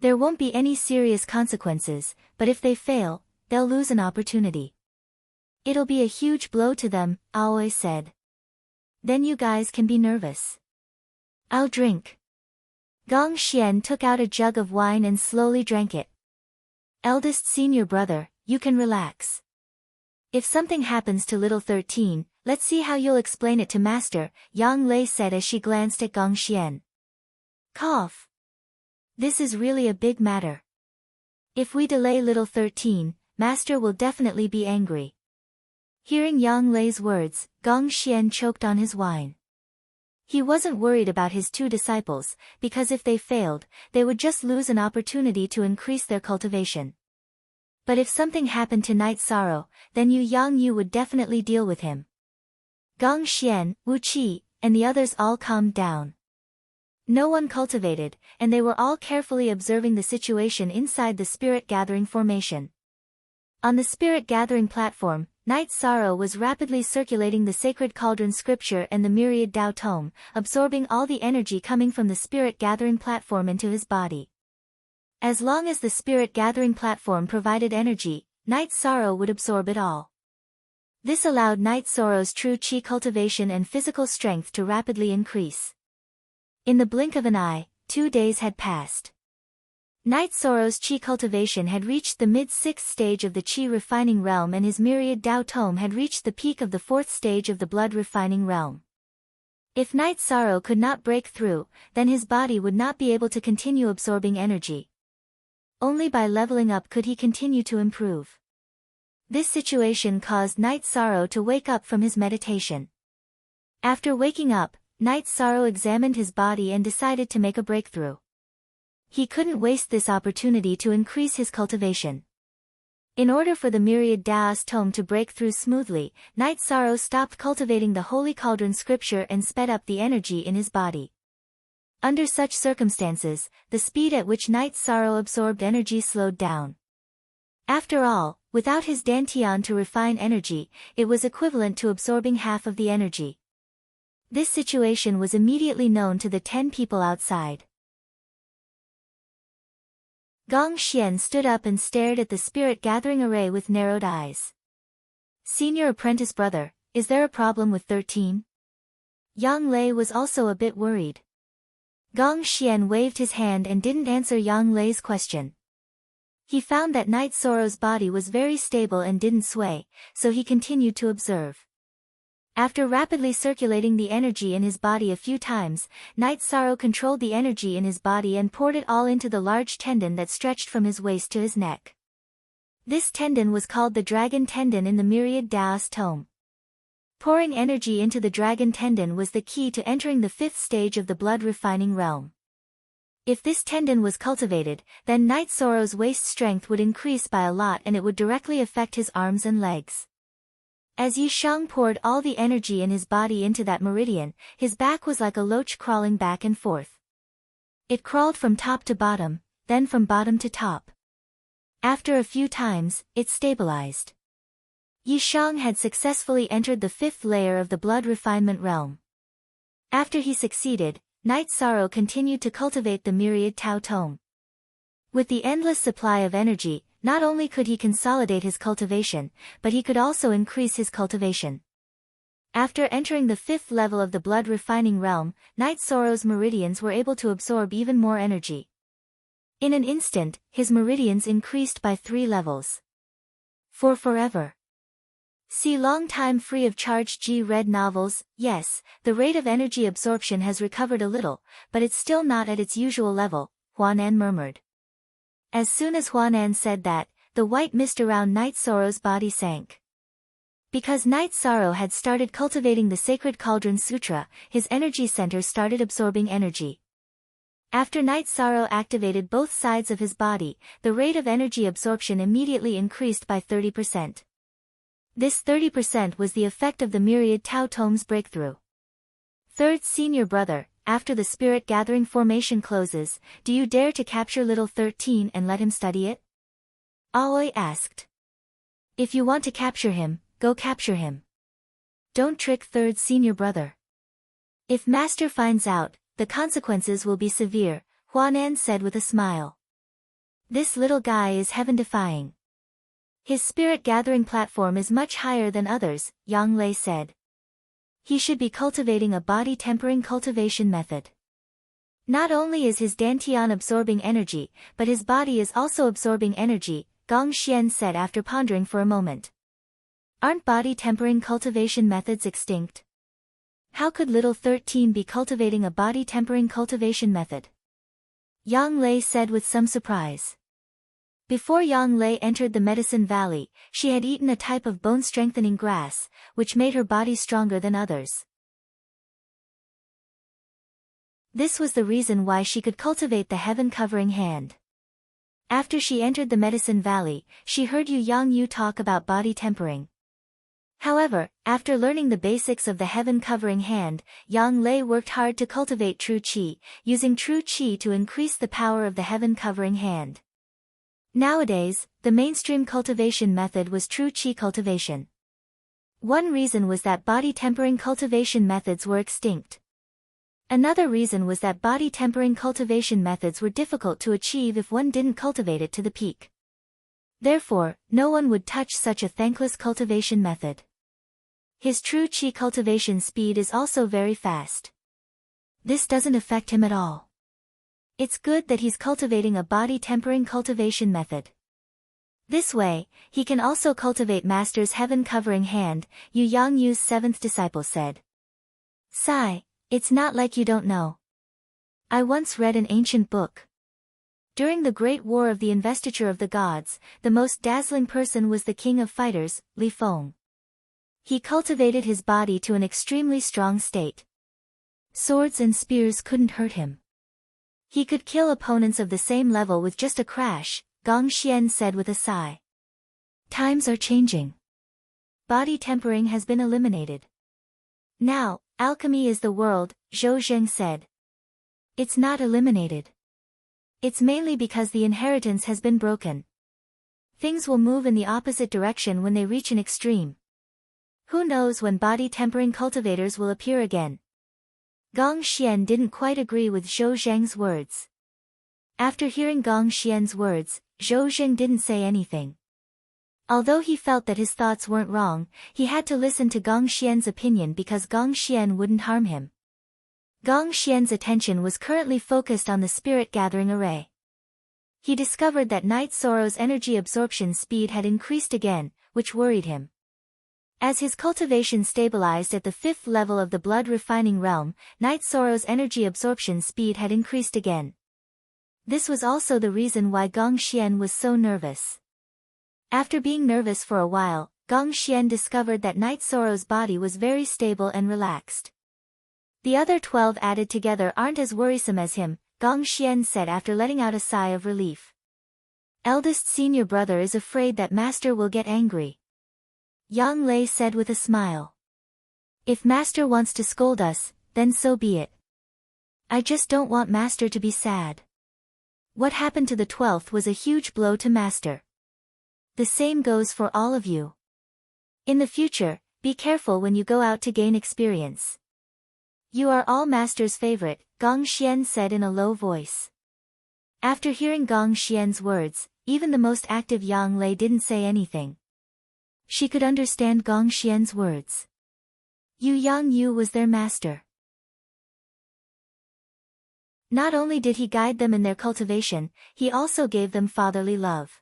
There won't be any serious consequences, but if they fail, they'll lose an opportunity. It'll be a huge blow to them, Aoi said. Then you guys can be nervous. I'll drink. Gong Xian took out a jug of wine and slowly drank it. Eldest senior brother, you can relax. If something happens to little 13, let's see how you'll explain it to Master, Yang Lei said as she glanced at Gong Xian. Cough. This is really a big matter. If we delay little 13, Master will definitely be angry. Hearing Yang Lei's words, Gong Xian choked on his wine. He wasn't worried about his two disciples, because if they failed, they would just lose an opportunity to increase their cultivation. But if something happened to Night Sorrow, then Yang Yu would definitely deal with him. Gong Xian, Wu Qi, and the others all calmed down. No one cultivated, and they were all carefully observing the situation inside the spirit gathering formation. On the spirit gathering platform, Night Sorrow was rapidly circulating the sacred cauldron scripture and the myriad Tao tome, absorbing all the energy coming from the spirit gathering platform into his body. As long as the spirit gathering platform provided energy, Night Sorrow would absorb it all. This allowed Night Sorrow's true chi cultivation and physical strength to rapidly increase. In the blink of an eye, 2 days had passed. Night Sorrow's chi cultivation had reached the mid-6th stage of the chi refining realm and his myriad Tao tome had reached the peak of the 4th stage of the blood refining realm. If Night Sorrow could not break through, then his body would not be able to continue absorbing energy. Only by leveling up could he continue to improve. This situation caused Night Sorrow to wake up from his meditation. After waking up, Night Sorrow examined his body and decided to make a breakthrough. He couldn't waste this opportunity to increase his cultivation. In order for the myriad Daos tome to break through smoothly, Night Sorrow stopped cultivating the Holy Cauldron scripture and sped up the energy in his body. Under such circumstances, the speed at which Night Sorrow absorbed energy slowed down. After all, without his Dantian to refine energy, it was equivalent to absorbing half of the energy. This situation was immediately known to the 10 people outside. Gong Xian stood up and stared at the spirit gathering array with narrowed eyes. Senior apprentice brother, is there a problem with 13? Yang Lei was also a bit worried. Gong Xian waved his hand and didn't answer Yang Lei's question. He found that Night Sorrow's body was very stable and didn't sway, so he continued to observe. After rapidly circulating the energy in his body a few times, Night Sorrow controlled the energy in his body and poured it all into the large tendon that stretched from his waist to his neck. This tendon was called the dragon tendon in the myriad Daos tome. Pouring energy into the dragon tendon was the key to entering the 5th stage of the blood refining realm. If this tendon was cultivated, then Night Sorrow's waist strength would increase by a lot and it would directly affect his arms and legs. As Yi Shang poured all the energy in his body into that meridian, his back was like a loach crawling back and forth. It crawled from top to bottom, then from bottom to top. After a few times, it stabilized. Yi Shang had successfully entered the 5th layer of the blood refinement realm. After he succeeded, Night Sorrow continued to cultivate the myriad Tao tome. With the endless supply of energy, not only could he consolidate his cultivation, but he could also increase his cultivation. After entering the 5th level of the blood refining realm, Night Sorrow's meridians were able to absorb even more energy. In an instant, his meridians increased by 3 levels. For forever. See long time free of charge G-read novels. Yes, the rate of energy absorption has recovered a little, but it's still not at its usual level, Huanan murmured. As soon as Huanan said that, the white mist around Night Sorrow's body sank. Because Night Sorrow had started cultivating the Sacred Cauldron Sutra, his energy center started absorbing energy. After Night Sorrow activated both sides of his body, the rate of energy absorption immediately increased by 30%. This 30% was the effect of the Myriad Tao Tome's breakthrough. Third senior brother, after the spirit gathering formation closes, do you dare to capture little 13 and let him study it? Aoi asked. If you want to capture him, go capture him. Don't trick third senior brother. If master finds out, the consequences will be severe, Huanan said with a smile. This little guy is heaven-defying. His spirit-gathering platform is much higher than others, Yang Lei said. He should be cultivating a body-tempering cultivation method. Not only is his dantian absorbing energy, but his body is also absorbing energy, Gong Xian said after pondering for a moment. Aren't body-tempering cultivation methods extinct? How could little 13 be cultivating a body-tempering cultivation method? Yang Lei said with some surprise. Before Yang Lei entered the Medicine Valley, she had eaten a type of bone-strengthening grass, which made her body stronger than others. This was the reason why she could cultivate the heaven-covering hand. After she entered the Medicine Valley, she heard Yu Yang talk about body tempering. However, after learning the basics of the heaven-covering hand, Yang Lei worked hard to cultivate true qi, using true qi to increase the power of the heaven-covering hand. Nowadays, the mainstream cultivation method was true qi cultivation. One reason was that body-tempering cultivation methods were extinct. Another reason was that body-tempering cultivation methods were difficult to achieve if one didn't cultivate it to the peak. Therefore, no one would touch such a thankless cultivation method. His true qi cultivation speed is also very fast. This doesn't affect him at all. It's good that he's cultivating a body-tempering cultivation method. This way, he can also cultivate Master's heaven-covering hand, Yu Yangyu's 7th disciple said. Sigh, it's not like you don't know. I once read an ancient book. During the Great War of the Investiture of the Gods, the most dazzling person was the King of Fighters, Li Feng. He cultivated his body to an extremely strong state. Swords and spears couldn't hurt him. He could kill opponents of the same level with just a crash, Gong Xian said with a sigh. Times are changing. Body tempering has been eliminated. Now, alchemy is the world, Zhou Zheng said. It's not eliminated. It's mainly because the inheritance has been broken. Things will move in the opposite direction when they reach an extreme. Who knows when body-tempering cultivators will appear again? Gong Xian didn't quite agree with Zhou Zheng's words. After hearing Gong Xian's words, Zhou Zheng didn't say anything. Although he felt that his thoughts weren't wrong, he had to listen to Gong Xian's opinion because Gong Xian wouldn't harm him. Gong Xian's attention was currently focused on the spirit-gathering array. He discovered that Night Sorrow's energy absorption speed had increased again, which worried him. As his cultivation stabilized at the 5th level of the blood refining realm, Night Sorrow's energy absorption speed had increased again. This was also the reason why Gong Xian was so nervous. After being nervous for a while, Gong Xian discovered that Night Sorrow's body was very stable and relaxed. The other 12 added together aren't as worrisome as him, Gong Xian said after letting out a sigh of relief. Eldest senior brother is afraid that master will get angry. Yang Lei said with a smile. If master wants to scold us, then so be it. I just don't want master to be sad. What happened to the 12th was a huge blow to master. The same goes for all of you. In the future, be careful when you go out to gain experience. You are all master's favorite, Gong Xian said in a low voice. After hearing Gong Xian's words, even the most active Yang Lei didn't say anything. She could understand Gong Xian's words. Yu Yang Yu was their master. Not only did he guide them in their cultivation, he also gave them fatherly love.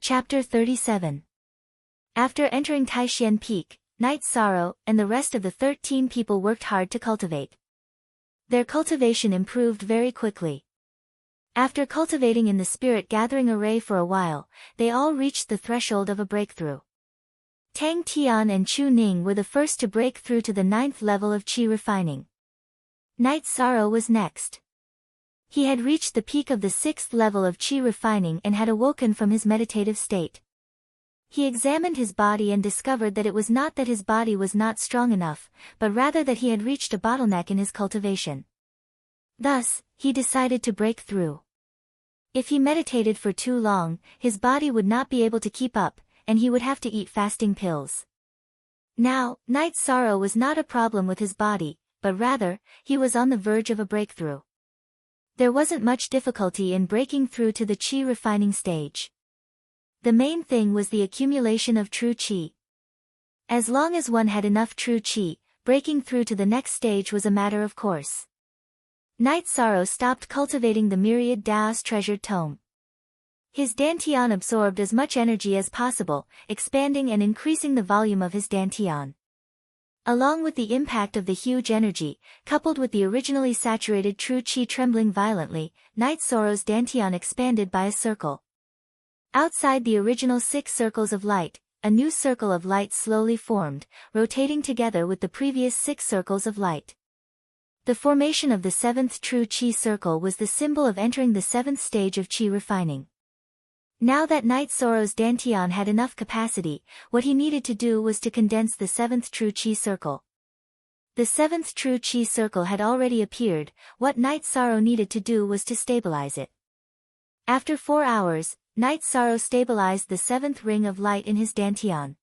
Chapter 37. After entering Taixian Peak, Night Sorrow and the rest of the 13 people worked hard to cultivate. Their cultivation improved very quickly. After cultivating in the spirit gathering array for a while, they all reached the threshold of a breakthrough. Tang Tian and Chu Ning were the first to break through to the 9th level of qi refining. Night Sorrow was next. He had reached the peak of the 6th level of qi refining and had awoken from his meditative state. He examined his body and discovered that it was not that his body was not strong enough, but rather that he had reached a bottleneck in his cultivation. Thus, he decided to break through. If he meditated for too long, his body would not be able to keep up, and he would have to eat fasting pills. Now, Night Sorrow was not a problem with his body, but rather, he was on the verge of a breakthrough. There wasn't much difficulty in breaking through to the qi refining stage. The main thing was the accumulation of true qi. As long as one had enough true qi, breaking through to the next stage was a matter of course. Night Sorrow stopped cultivating the myriad Dao's treasured tome. His dantian absorbed as much energy as possible, expanding and increasing the volume of his dantian. Along with the impact of the huge energy, coupled with the originally saturated true qi trembling violently, Night Sorrow's dantian expanded by a circle. Outside the original 6 circles of light, a new circle of light slowly formed, rotating together with the previous 6 circles of light. The formation of the 7th true qi circle was the symbol of entering the 7th stage of qi refining. Now that Night Sorrow's dantian had enough capacity, what he needed to do was to condense the 7th true qi circle. The 7th true qi circle had already appeared, what Night Sorrow needed to do was to stabilize it. After 4 hours, Night Sorrow stabilized the 7th ring of light in his dantian.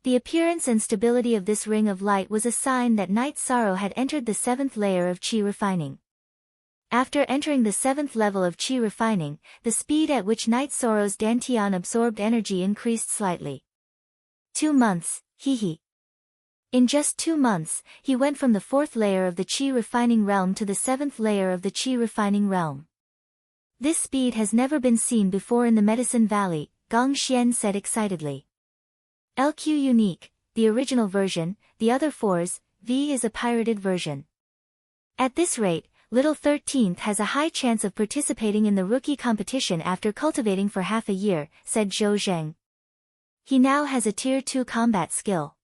The appearance and stability of this ring of light was a sign that Night Sorrow had entered the 7th layer of qi refining. After entering the 7th level of qi refining, the speed at which Night Sorrow's dantian absorbed energy increased slightly. 2 months, In just 2 months, he went from the 4th layer of the qi refining realm to the 7th layer of the qi refining realm. This speed has never been seen before in the Medicine Valley, Gong Xian said excitedly. LQ unique, the original version, the other 4's, V is a pirated version. At this rate, Little 13th has a high chance of participating in the rookie competition after cultivating for half a year, said Zhou Zheng. He now has a Tier 2 combat skill.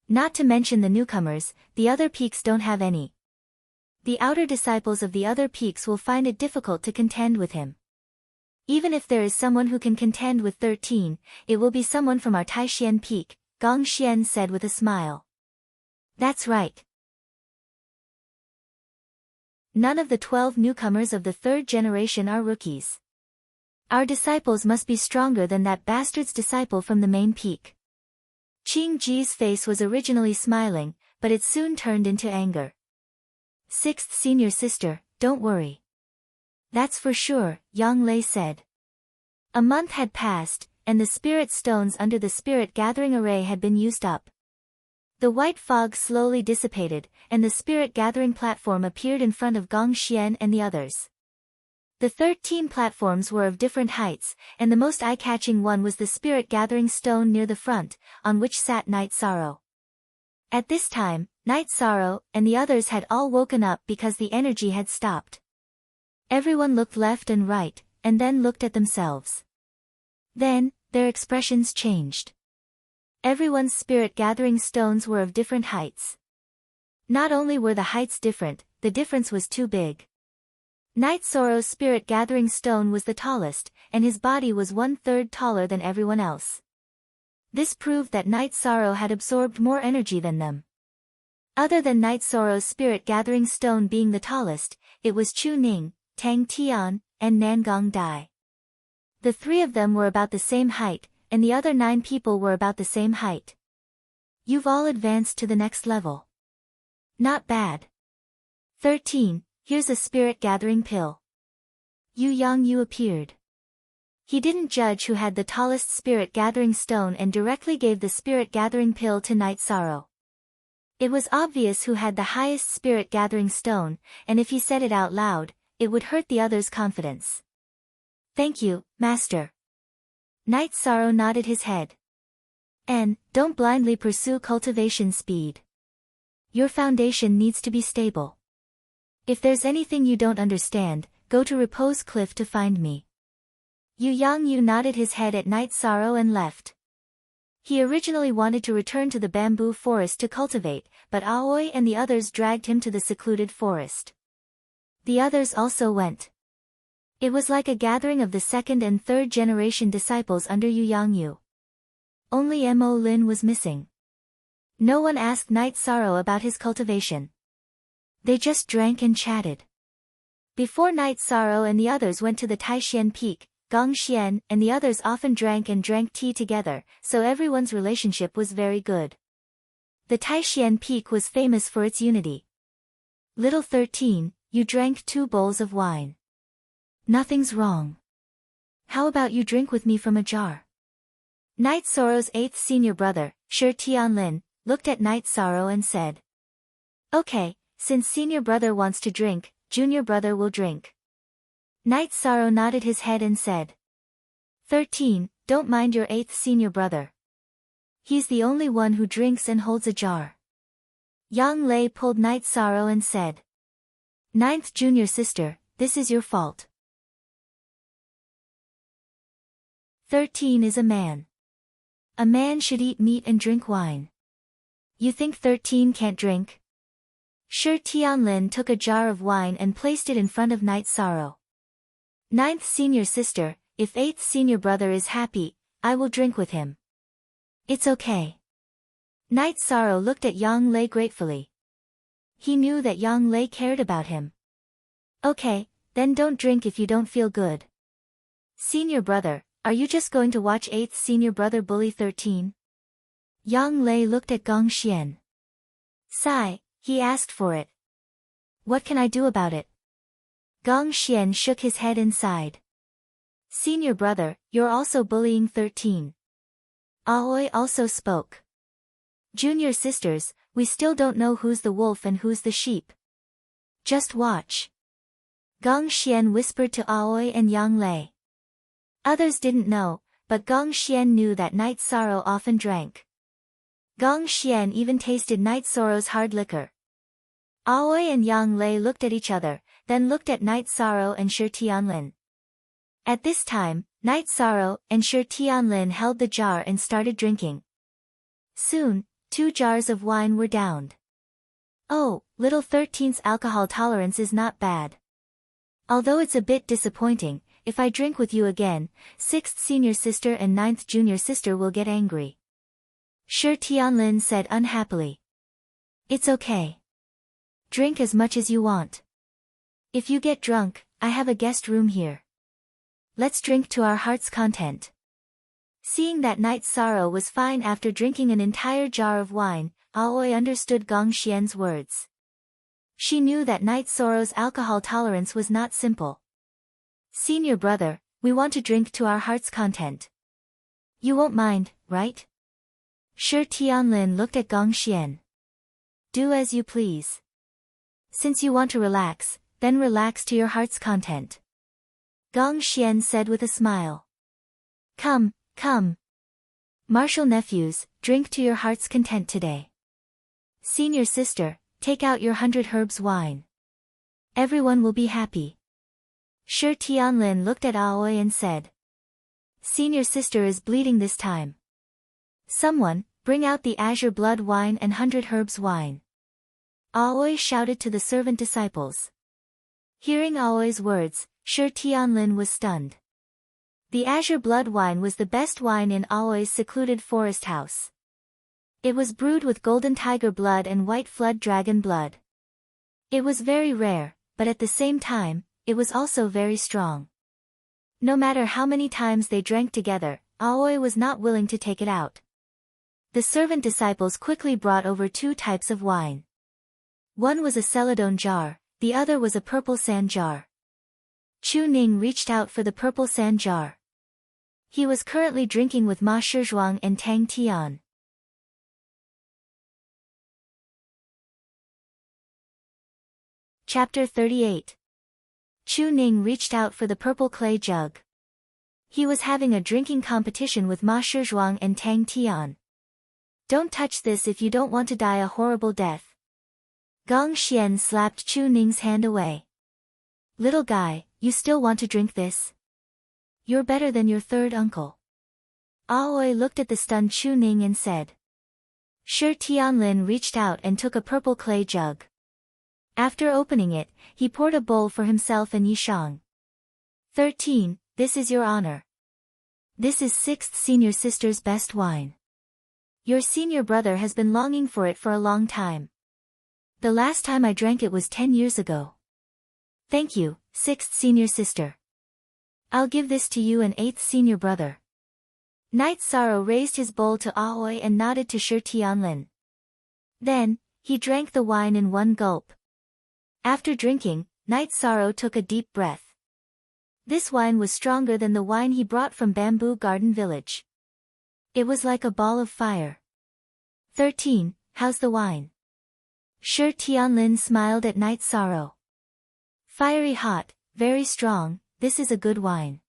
Not to mention the newcomers, the other peaks don't have any. The outer disciples of the other peaks will find it difficult to contend with him. Even if there is someone who can contend with 13, it will be someone from our Taixian peak, Gong Xian said with a smile. That's right. None of the 12 newcomers of the 3rd generation are rookies. Our disciples must be stronger than that bastard's disciple from the main peak. Qing Ji's face was originally smiling, but it soon turned into anger. 6th senior sister, don't worry. That's for sure, Yang Lei said. A month had passed, and the spirit stones under the spirit gathering array had been used up. The white fog slowly dissipated, and the spirit gathering platform appeared in front of Gong Xian and the others. The 13 platforms were of different heights, and the most eye-catching one was the spirit gathering stone near the front, on which sat Night Sorrow. At this time, Night Sorrow and the others had all woken up because the energy had stopped. Everyone looked left and right, and then looked at themselves. Then, their expressions changed. Everyone's spirit gathering stones were of different heights. Not only were the heights different, the difference was too big. Night Sorrow's spirit gathering stone was the tallest, and his body was 1/3 taller than everyone else. This proved that Night Sorrow had absorbed more energy than them. Other than Night Sorrow's spirit gathering stone being the tallest, it was Chu Ning, Tang Tian, and Nangong Dai. The 3 of them were about the same height, and the other 9 people were about the same height. You've all advanced to the next level. Not bad. 13. Here's a spirit-gathering pill. Yu Yangyu appeared. He didn't judge who had the tallest spirit-gathering stone and directly gave the spirit-gathering pill to Night Sorrow. It was obvious who had the highest spirit-gathering stone, and if he said it out loud, it would hurt the other's confidence. Thank you, Master. Night Sorrow nodded his head. And, don't blindly pursue cultivation speed. Your foundation needs to be stable. If there's anything you don't understand, go to Repose Cliff to find me. Yu Yangyu nodded his head at Night Sorrow and left. He originally wanted to return to the bamboo forest to cultivate, but Aoi and the others dragged him to the secluded forest. The others also went. It was like a gathering of the second and third generation disciples under Yu Yangyu. Only Mo Lin was missing. No one asked Night Sorrow about his cultivation. They just drank and chatted. Before Night Sorrow and the others went to the Taishan Peak, Gong Xian and the others often drank tea together, so everyone's relationship was very good. The Taishan Peak was famous for its unity. Little 13, you drank 2 bowls of wine. Nothing's wrong. How about you drink with me from a jar? Night Sorrow's 8th senior brother, Shi Tianlin, looked at Night Sorrow and said. Okay, since senior brother wants to drink, junior brother will drink. Night Sorrow nodded his head and said. 13, don't mind your 8th senior brother. He's the only one who drinks and holds a jar. Yang Lei pulled Night Sorrow and said. 9th junior sister, this is your fault. 13 is a man. A man should eat meat and drink wine. You think 13 can't drink? Shi Tianlin took a jar of wine and placed it in front of Night Sorrow. 9th senior sister, if 8th senior brother is happy, I will drink with him. It's okay. Night Sorrow looked at Yang Lei gratefully. He knew that Yang Lei cared about him. Okay, then don't drink if you don't feel good. Senior brother, are you just going to watch 8th senior brother bully 13? Yang Lei looked at Gong Xian. Sigh, he asked for it. What can I do about it? Gong Xian shook his head and sighed. Senior brother, you're also bullying 13. Aoi also spoke. Junior sisters, we still don't know who's the wolf and who's the sheep. Just watch. Gong Xian whispered to Aoi and Yang Lei. Others didn't know, but Gong Xian knew that Night Sorrow often drank. Gong Xian even tasted Night Sorrow's hard liquor. Aoi and Yang Lei looked at each other, then looked at Night Sorrow and Shi Tianlin. At this time, Night Sorrow and Shi Tianlin held the jar and started drinking. Soon, 2 jars of wine were downed. Oh, little 13's alcohol tolerance is not bad. Although it's a bit disappointing, if I drink with you again, 6th senior sister and 9th junior sister will get angry. Shi Tianlin said unhappily. It's okay. Drink as much as you want. If you get drunk, I have a guest room here. Let's drink to our heart's content. Seeing that Night Sorrow was fine after drinking an entire jar of wine, Aoi understood Gong Xian's words. She knew that Night Sorrow's alcohol tolerance was not simple. Senior brother, we want to drink to our heart's content. You won't mind, right? Shi Tianlin looked at Gong Xian. Do as you please. Since you want to relax, then relax to your heart's content. Gong Xian said with a smile. Come, come. Martial nephews, drink to your heart's content today. Senior sister, take out your 100 herbs wine. Everyone will be happy. Shi Tianlin looked at Aoi and said. Senior sister is bleeding this time. Someone, bring out the azure blood wine and 100 herbs wine. Aoi shouted to the servant disciples. Hearing Aoi's words, Shi Tianlin was stunned. The azure blood wine was the best wine in Aoi's secluded forest house. It was brewed with golden tiger blood and white flood dragon blood. It was very rare, but at the same time, it was also very strong. No matter how many times they drank together, Aoi was not willing to take it out. The servant disciples quickly brought over 2 types of wine. One was a celadone jar, the other was a purple sand jar. Chu Ning reached out for the purple sand jar. He was currently drinking with Ma Shizhuang and Tang Tian. Chapter 38. Chu Ning reached out for the purple clay jug. He was having a drinking competition with Ma Shizhuang and Tang Tian. Don't touch this if you don't want to die a horrible death. Gong Xian slapped Chu Ning's hand away. Little guy, you still want to drink this? You're better than your third uncle. Aoi looked at the stunned Chu Ning and said. Shi Tianlin reached out and took a purple clay jug. After opening it, he poured a bowl for himself and Yishang. 13, this is your honor. This is 6th senior sister's best wine. Your senior brother has been longing for it for a long time. The last time I drank it was 10 years ago. Thank you, 6th senior sister. I'll give this to you and 8th senior brother. Knight Sorrow raised his bowl to Aoi and nodded to Shi Tianlin. Then, he drank the wine in one gulp. After drinking, Knight Sorrow took a deep breath. This wine was stronger than the wine he brought from Bamboo Garden Village. It was like a ball of fire. 13, how's the wine? Shi Tianlin smiled at Knight Sorrow. Fiery hot, very strong, this is a good wine.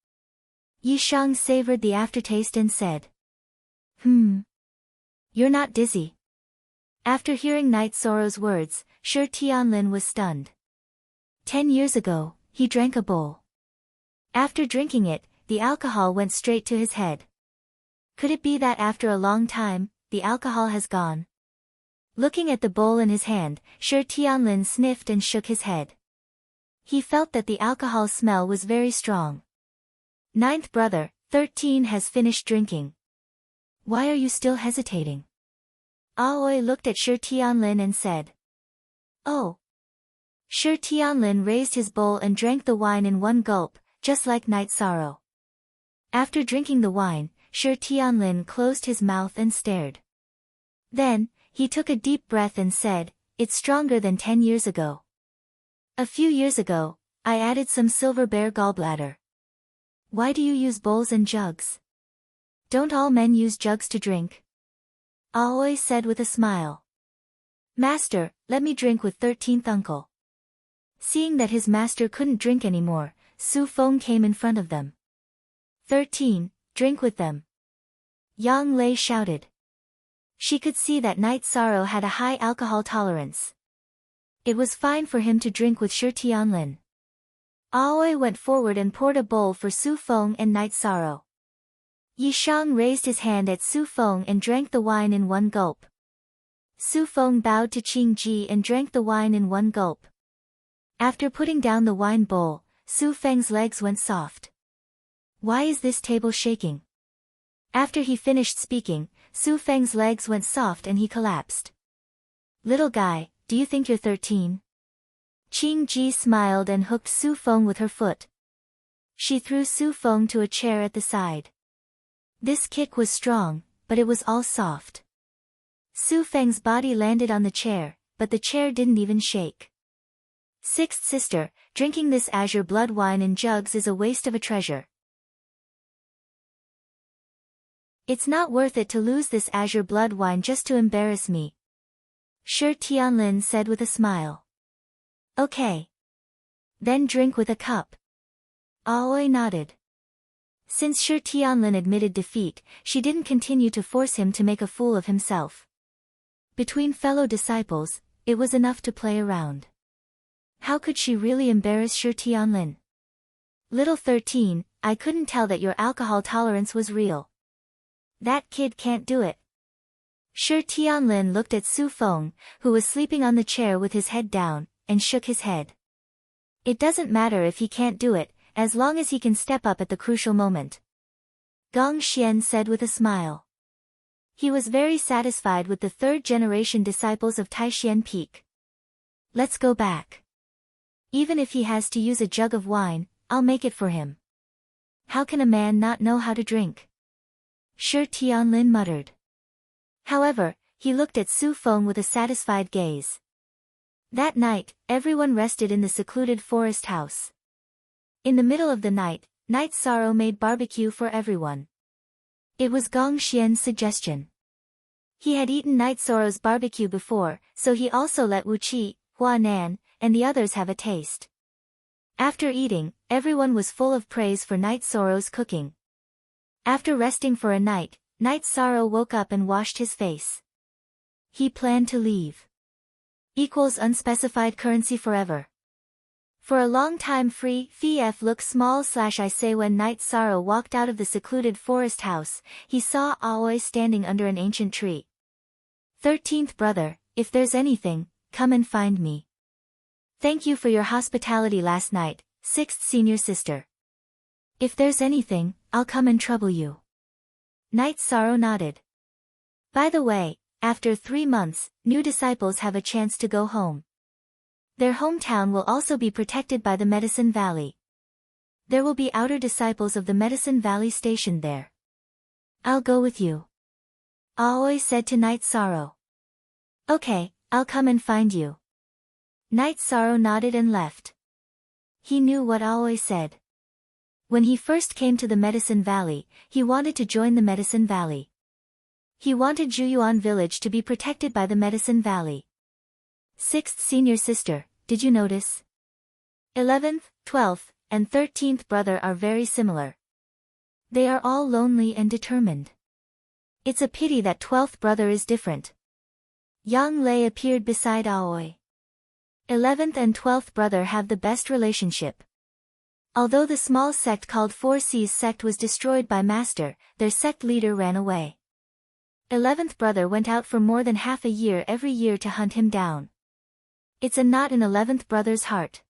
Yishang savored the aftertaste and said. You're not dizzy. After hearing Knight Sorrow's words, Shi Tianlin was stunned. 10 years ago, he drank a bowl. After drinking it, the alcohol went straight to his head. Could it be that after a long time, the alcohol has gone? Looking at the bowl in his hand, Shi Tianlin sniffed and shook his head. He felt that the alcohol smell was very strong. 9th brother, 13 has finished drinking. Why are you still hesitating? Aoi looked at Shi Tianlin and said. Oh. Shi Tianlin raised his bowl and drank the wine in one gulp, just like Knight Sorrow. After drinking the wine, Shi Tianlin closed his mouth and stared. Then, he took a deep breath and said, it's stronger than 10 years ago. A few years ago, I added some silver bear gallbladder. Why do you use bowls and jugs? Don't all men use jugs to drink? Aoi said with a smile. Master, let me drink with 13th uncle. Seeing that his master couldn't drink anymore, Su Feng came in front of them. 13, drink with them. Yang Lei shouted. She could see that Knight Sorrow had a high alcohol tolerance. It was fine for him to drink with Shi Tianlin. Aoi went forward and poured a bowl for Su Feng and Knight Sorrow. Yishang raised his hand at Su Feng and drank the wine in one gulp. Su Feng bowed to Qing Ji and drank the wine in one gulp. After putting down the wine bowl, Su Feng's legs went soft. Why is this table shaking? After he finished speaking, Su Feng's legs went soft and he collapsed. Little guy, do you think you're 13? Qing Ji smiled and hooked Su Feng with her foot. She threw Su Feng to a chair at the side. This kick was strong, but it was all soft. Su Feng's body landed on the chair, but the chair didn't even shake. 6th sister, drinking this azure blood wine in jugs is a waste of a treasure. It's not worth it to lose this azure blood wine just to embarrass me. Shi Tianlin said with a smile. Okay. Then drink with a cup. Aoi nodded. Since Shi Tianlin admitted defeat, she didn't continue to force him to make a fool of himself. Between fellow disciples, it was enough to play around. How could she really embarrass Shi Tianlin? Little 13, I couldn't tell that your alcohol tolerance was real. That kid can't do it. Shi Tianlin looked at Su Feng, who was sleeping on the chair with his head down, and shook his head. It doesn't matter if he can't do it, as long as he can step up at the crucial moment. Gong Xian said with a smile. He was very satisfied with the third-generation disciples of Taishan Peak. Let's go back. Even if he has to use a jug of wine, I'll make it for him. How can a man not know how to drink? Shi Tianlin muttered. However, he looked at Su Feng with a satisfied gaze. That night, everyone rested in the secluded forest house. In the middle of the night, Night Sorrow made barbecue for everyone. It was Gong Xian's suggestion. He had eaten Night Sorrow's barbecue before, so he also let Wu Qi, Hua Nan, and the others have a taste. After eating, everyone was full of praise for Night Sorrow's cooking. After resting for a night, Night Sorrow woke up and washed his face. He planned to leave. Equals unspecified currency forever. For a long time free FF look small / I say when Night Sorrow walked out of the secluded forest house, he saw Aoi standing under an ancient tree. 13th brother, if there's anything, come and find me. Thank you for your hospitality last night, 6th senior sister. If there's anything, I'll come and trouble you. Night Sorrow nodded. By the way, after 3 months, new disciples have a chance to go home. Their hometown will also be protected by the Medicine Valley. There will be outer disciples of the Medicine Valley stationed there. I'll go with you. Aoi said to Night Sorrow. Okay, I'll come and find you. Night Sorrow nodded and left. He knew what Aoi said. When he first came to the Medicine Valley, he wanted to join the Medicine Valley. He wanted Juyuan village to be protected by the Medicine Valley. 6th senior sister, did you notice? 11th, 12th, and 13th brother are very similar. They are all lonely and determined. It's a pity that 12th brother is different. Yang Lei appeared beside Aoi. 11th and 12th brother have the best relationship. Although the small sect called 4C's sect was destroyed by Master, their sect leader ran away. 11th brother went out for more than half a year every year to hunt him down. It's a knot in 11th brother's heart.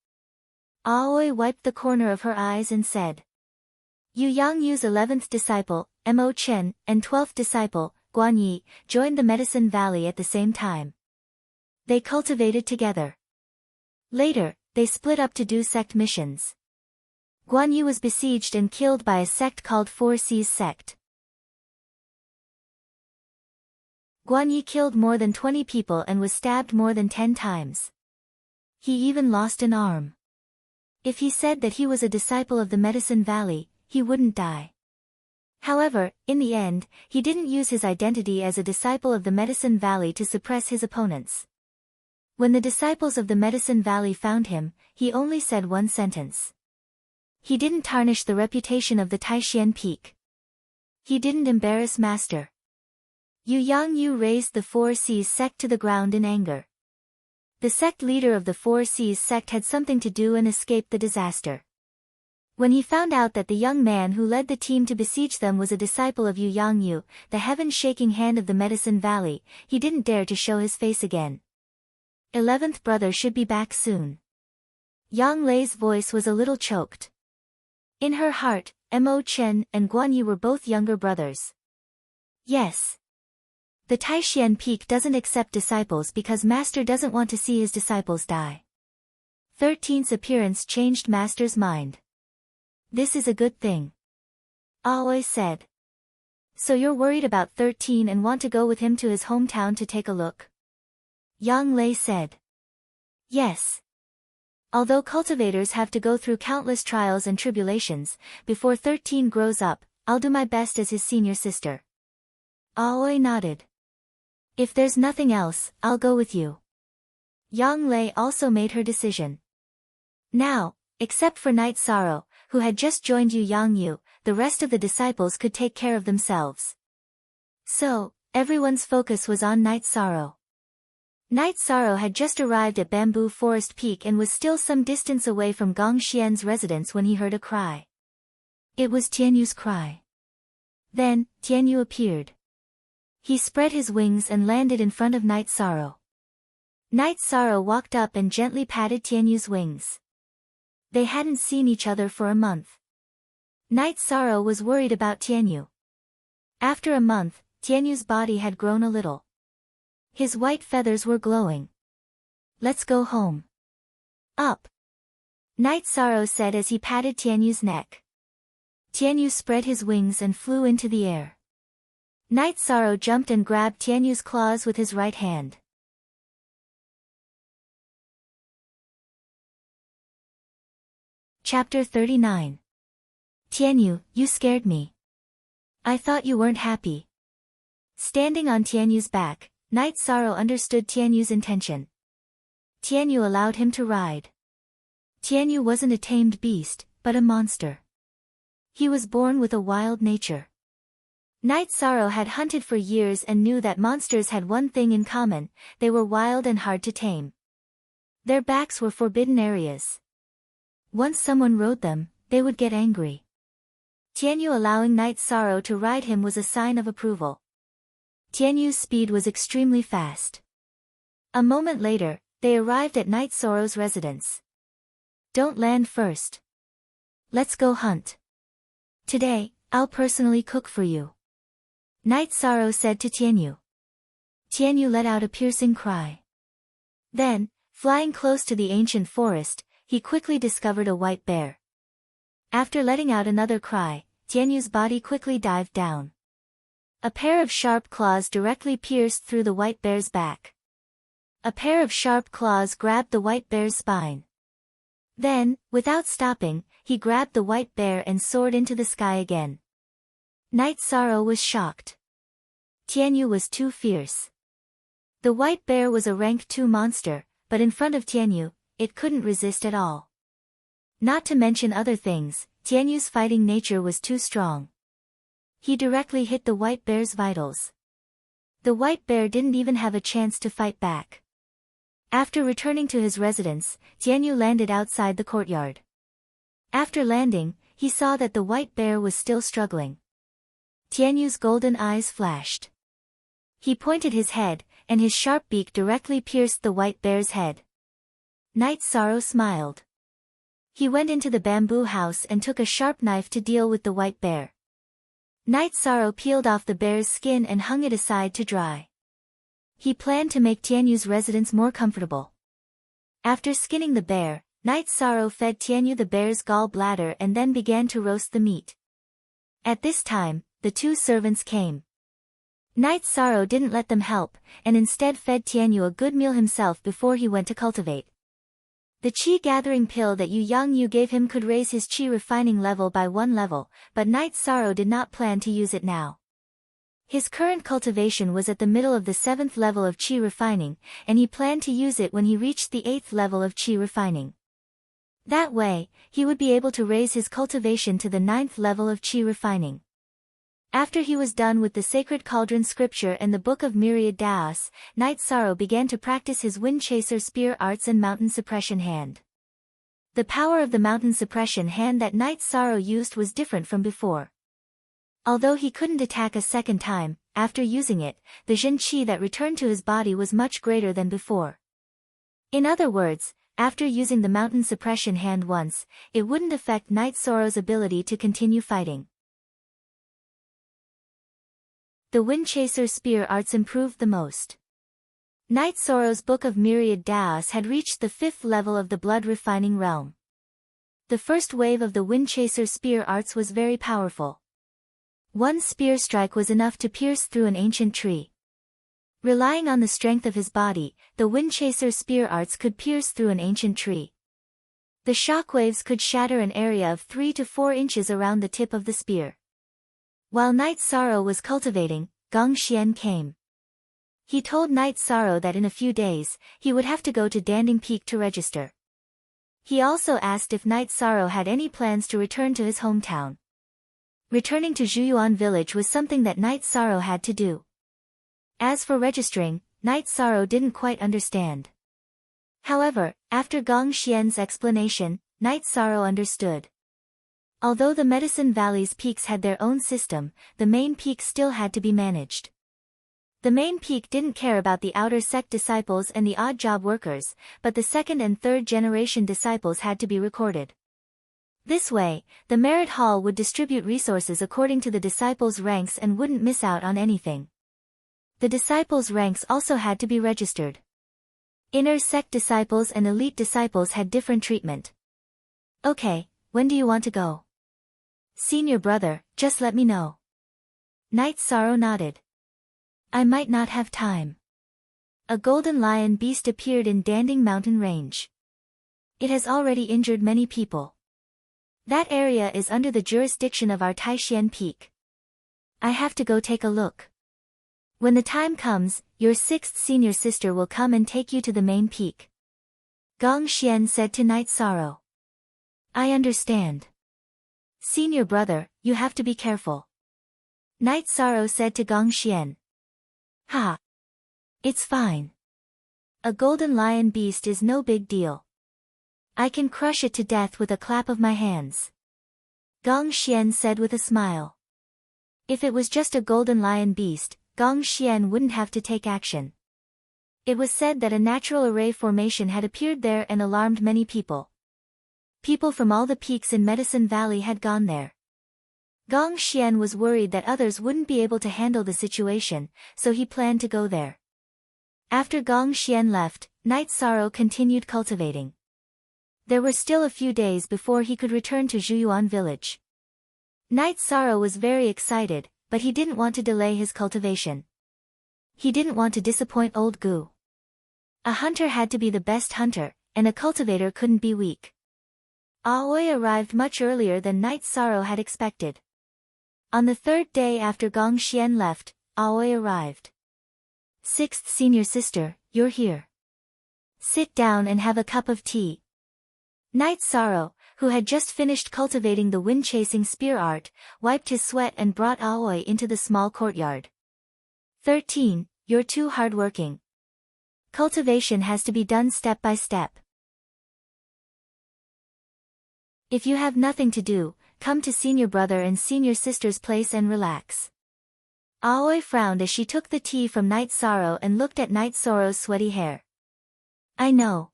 Aoi wiped the corner of her eyes and said. Yu Yangyu's 11th disciple, Mo Chen, and 12th disciple, Guan Yi, joined the Medicine Valley at the same time. They cultivated together. Later, they split up to do sect missions. Guan Yi was besieged and killed by a sect called 4C's sect. Guan Yi killed more than 20 people and was stabbed more than 10 times. He even lost an arm. If he said that he was a disciple of the Medicine Valley, he wouldn't die. However, in the end, he didn't use his identity as a disciple of the Medicine Valley to suppress his opponents. When the disciples of the Medicine Valley found him, he only said one sentence. He didn't tarnish the reputation of the Taishan Peak. He didn't embarrass Master. Yu Yangyu raised the 4C's sect to the ground in anger. The sect leader of the 4C's sect had something to do and escape the disaster. When he found out that the young man who led the team to besiege them was a disciple of Yu Yangyu, the heaven-shaking hand of the Medicine Valley, he didn't dare to show his face again. 11th brother should be back soon. Yang Lei's voice was a little choked. In her heart, Mo Chen and Guan Yi were both younger brothers. Yes. The Taishan Peak doesn't accept disciples because Master doesn't want to see his disciples die. 13th's appearance changed Master's mind. This is a good thing. Aoi said. So you're worried about 13 and want to go with him to his hometown to take a look? Yang Lei said. Yes. Although cultivators have to go through countless trials and tribulations, before 13 grows up, I'll do my best as his senior sister. Aoi nodded. If there's nothing else, I'll go with you. Yang Lei also made her decision. Now, except for Night Sorrow, who had just joined Yu Yangyu, the rest of the disciples could take care of themselves. So, everyone's focus was on Night Sorrow. Night Sorrow had just arrived at Bamboo Forest Peak and was still some distance away from Gong Xian's residence when he heard a cry. It was Tianyu's cry. Then, Tianyu appeared. He spread his wings and landed in front of Night Sorrow. Night Sorrow walked up and gently patted Tianyu's wings. They hadn't seen each other for a month. Night Sorrow was worried about Tianyu. After a month, Tianyu's body had grown a little. His white feathers were glowing. Let's go home. Up. Night Sorrow said as he patted Tianyu's neck. Tianyu spread his wings and flew into the air. Night Sorrow jumped and grabbed Tianyu's claws with his right hand. Chapter 39. Tianyu, you scared me. I thought you weren't happy. Standing on Tianyu's back, Night Sorrow understood Tianyu's intention. Tianyu allowed him to ride. Tianyu wasn't a tamed beast, but a monster. He was born with a wild nature. Night Sorrow had hunted for years and knew that monsters had one thing in common: they were wild and hard to tame. Their backs were forbidden areas. Once someone rode them, they would get angry. Tianyu allowing Night Sorrow to ride him was a sign of approval. Tianyu's speed was extremely fast. A moment later, they arrived at Night Sorrow's residence. Don't land first. Let's go hunt. Today, I'll personally cook for you. Night Sorrow said to Tianyu. Tianyu let out a piercing cry. Then, flying close to the ancient forest, he quickly discovered a white bear. After letting out another cry, Tianyu's body quickly dived down. A pair of sharp claws directly pierced through the white bear's back. A pair of sharp claws grabbed the white bear's spine. Then, without stopping, he grabbed the white bear and soared into the sky again. Night Sorrow was shocked. Tianyu was too fierce. The white bear was a rank 2 monster, but in front of Tianyu, it couldn't resist at all. Not to mention other things, Tianyu's fighting nature was too strong. He directly hit the white bear's vitals. The white bear didn't even have a chance to fight back. After returning to his residence, Tianyu landed outside the courtyard. After landing, he saw that the white bear was still struggling. Tianyu's golden eyes flashed. He pointed his head, and his sharp beak directly pierced the white bear's head. Night Sorrow smiled. He went into the bamboo house and took a sharp knife to deal with the white bear. Night Sorrow peeled off the bear's skin and hung it aside to dry. He planned to make Tianyu's residence more comfortable. After skinning the bear, Night Sorrow fed Tianyu the bear's gall-bladder and then began to roast the meat. At this time, the 2 servants came. Night Sorrow didn't let them help, and instead fed Tianyu a good meal himself before he went to cultivate. The qi-gathering pill that Yu Yangyu gave him could raise his qi refining level by 1 level, but Night Sorrow did not plan to use it now. His current cultivation was at the middle of the 7th level of qi refining, and he planned to use it when he reached the 8th level of qi refining. That way, he would be able to raise his cultivation to the 9th level of qi refining. After he was done with the Sacred Cauldron Scripture and the Book of Myriad Daos, Night Sorrow began to practice his Wind Chaser Spear Arts and Mountain Suppression Hand. The power of the Mountain Suppression Hand that Night Sorrow used was different from before. Although he couldn't attack a second time, after using it, the Jin Qi that returned to his body was much greater than before. In other words, after using the Mountain Suppression Hand once, it wouldn't affect Night Sorrow's ability to continue fighting. The Wind Chaser Spear Arts improved the most. Night Sorrow's Book of Myriad Daos had reached the 5th level of the Blood Refining Realm. The first wave of the Wind Chaser Spear Arts was very powerful. One spear strike was enough to pierce through an ancient tree. Relying on the strength of his body, the Wind Chaser Spear Arts could pierce through an ancient tree. The shockwaves could shatter an area of 3 to 4 inches around the tip of the spear. While Night Sorrow was cultivating, Gong Xian came. He told Night Sorrow that in a few days, he would have to go to Danding Peak to register. He also asked if Night Sorrow had any plans to return to his hometown. Returning to Zhuyuan village was something that Night Sorrow had to do. As for registering, Night Sorrow didn't quite understand. However, after Gong Xian's explanation, Night Sorrow understood. Although the Medicine Valley's peaks had their own system, the main peak still had to be managed. The main peak didn't care about the outer sect disciples and the odd job workers, but the 2nd and 3rd generation disciples had to be recorded. This way, the Merit Hall would distribute resources according to the disciples' ranks and wouldn't miss out on anything. The disciples' ranks also had to be registered. Inner sect disciples and elite disciples had different treatment. Okay, when do you want to go? Senior brother, just let me know. Night Sorrow nodded. I might not have time. A golden lion beast appeared in Danding Mountain Range. It has already injured many people. That area is under the jurisdiction of our Taishan Peak. I have to go take a look. When the time comes, your sixth senior sister will come and take you to the main peak. Gong Xian said to Night Sorrow. I understand. Senior brother, you have to be careful. Night Sorrow said to Gong Xian. Ha! It's fine. A golden lion beast is no big deal. I can crush it to death with a clap of my hands. Gong Xian said with a smile. If it was just a golden lion beast, Gong Xian wouldn't have to take action. It was said that a natural array formation had appeared there and alarmed many people. People from all the peaks in Medicine Valley had gone there. Gong Xian was worried that others wouldn't be able to handle the situation, so he planned to go there. After Gong Xian left, Night Sorrow continued cultivating. There were still a few days before he could return to Zhuyuan village. Night Sorrow was very excited, but he didn't want to delay his cultivation. He didn't want to disappoint old Gu. A hunter had to be the best hunter, and a cultivator couldn't be weak. Aoi arrived much earlier than Night Sorrow had expected. On the third day after Gong Xian left, Aoi arrived. Sixth senior sister, you're here. Sit down and have a cup of tea. Night Sorrow, who had just finished cultivating the wind-chasing spear art, wiped his sweat and brought Aoi into the small courtyard. 13. You're too hardworking. Cultivation has to be done step by step. If you have nothing to do, come to senior brother and senior sister's place and relax. Aoi frowned as she took the tea from Night Sorrow and looked at Night Sorrow's sweaty hair. I know.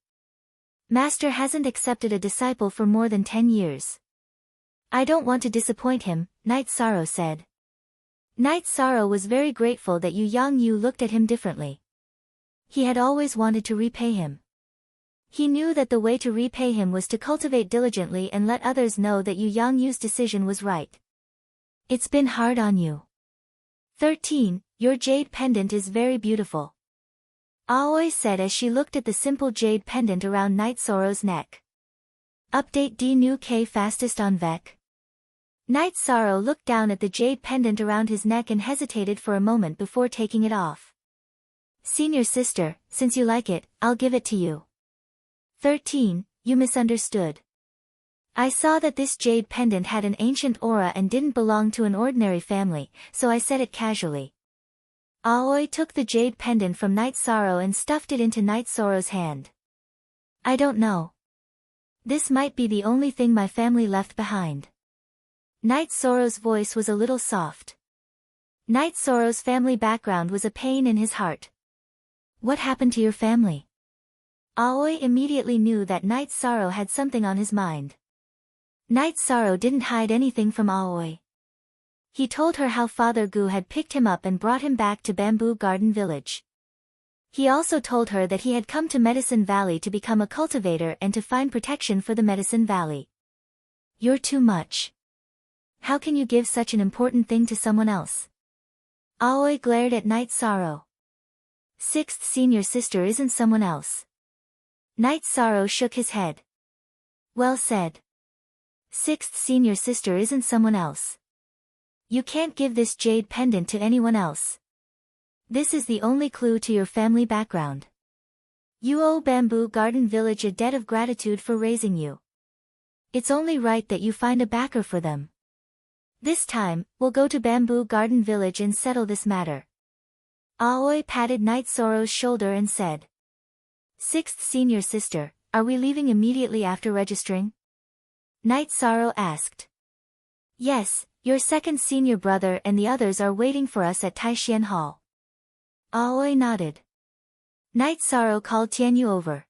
Master hasn't accepted a disciple for more than 10 years. I don't want to disappoint him, Night Sorrow said. Night Sorrow was very grateful that Yu Yangyu looked at him differently. He had always wanted to repay him. He knew that the way to repay him was to cultivate diligently and let others know that Yu Yangyu's decision was right. It's been hard on you. 13. Your jade pendant is very beautiful. Aoi said as she looked at the simple jade pendant around Night Sorrow's neck. Update D new K fastest on Vec. Night Sorrow looked down at the jade pendant around his neck and hesitated for a moment before taking it off. Senior sister, since you like it, I'll give it to you. 13. You misunderstood. I saw that this jade pendant had an ancient aura and didn't belong to an ordinary family, so I said it casually. Aoi took the jade pendant from Night Sorrow and stuffed it into Night Sorrow's hand. I don't know. This might be the only thing my family left behind. Night Sorrow's voice was a little soft. Night Sorrow's family background was a pain in his heart. What happened to your family? Aoi immediately knew that Night Sorrow had something on his mind. Night Sorrow didn't hide anything from Aoi. He told her how Father Gu had picked him up and brought him back to Bamboo Garden Village. He also told her that he had come to Medicine Valley to become a cultivator and to find protection for the Medicine Valley. You're too much. How can you give such an important thing to someone else? Aoi glared at Night Sorrow. Sixth senior sister isn't someone else. Night Sorrow shook his head. Well said. Sixth senior sister isn't someone else. You can't give this jade pendant to anyone else. This is the only clue to your family background. You owe Bamboo Garden Village a debt of gratitude for raising you. It's only right that you find a backer for them. This time, we'll go to Bamboo Garden Village and settle this matter. Aoi patted Night Sorrow's shoulder and said. Sixth senior sister, are we leaving immediately after registering? Night Sorrow asked. Yes, your second senior brother and the others are waiting for us at Taishan Hall. Aoi nodded. Night Sorrow called Tianyu over.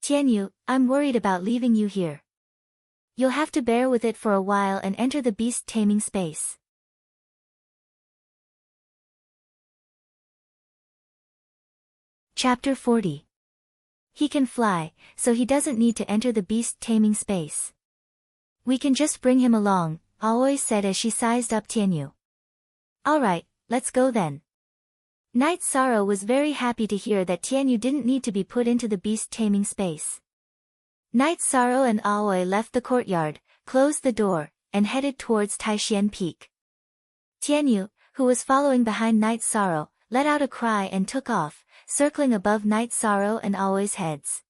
Tianyu, I'm worried about leaving you here. You'll have to bear with it for a while and enter the beast taming space. Chapter 40. He can fly, so he doesn't need to enter the beast taming space. We can just bring him along, Aoi said as she sized up Tianyu. Alright, let's go then. Night Sorrow was very happy to hear that Tianyu didn't need to be put into the beast taming space. Night Sorrow and Aoi left the courtyard, closed the door, and headed towards Taishan Peak. Tianyu, who was following behind Night Sorrow, let out a cry and took off, circling above Night Sorrow and Aoi's heads.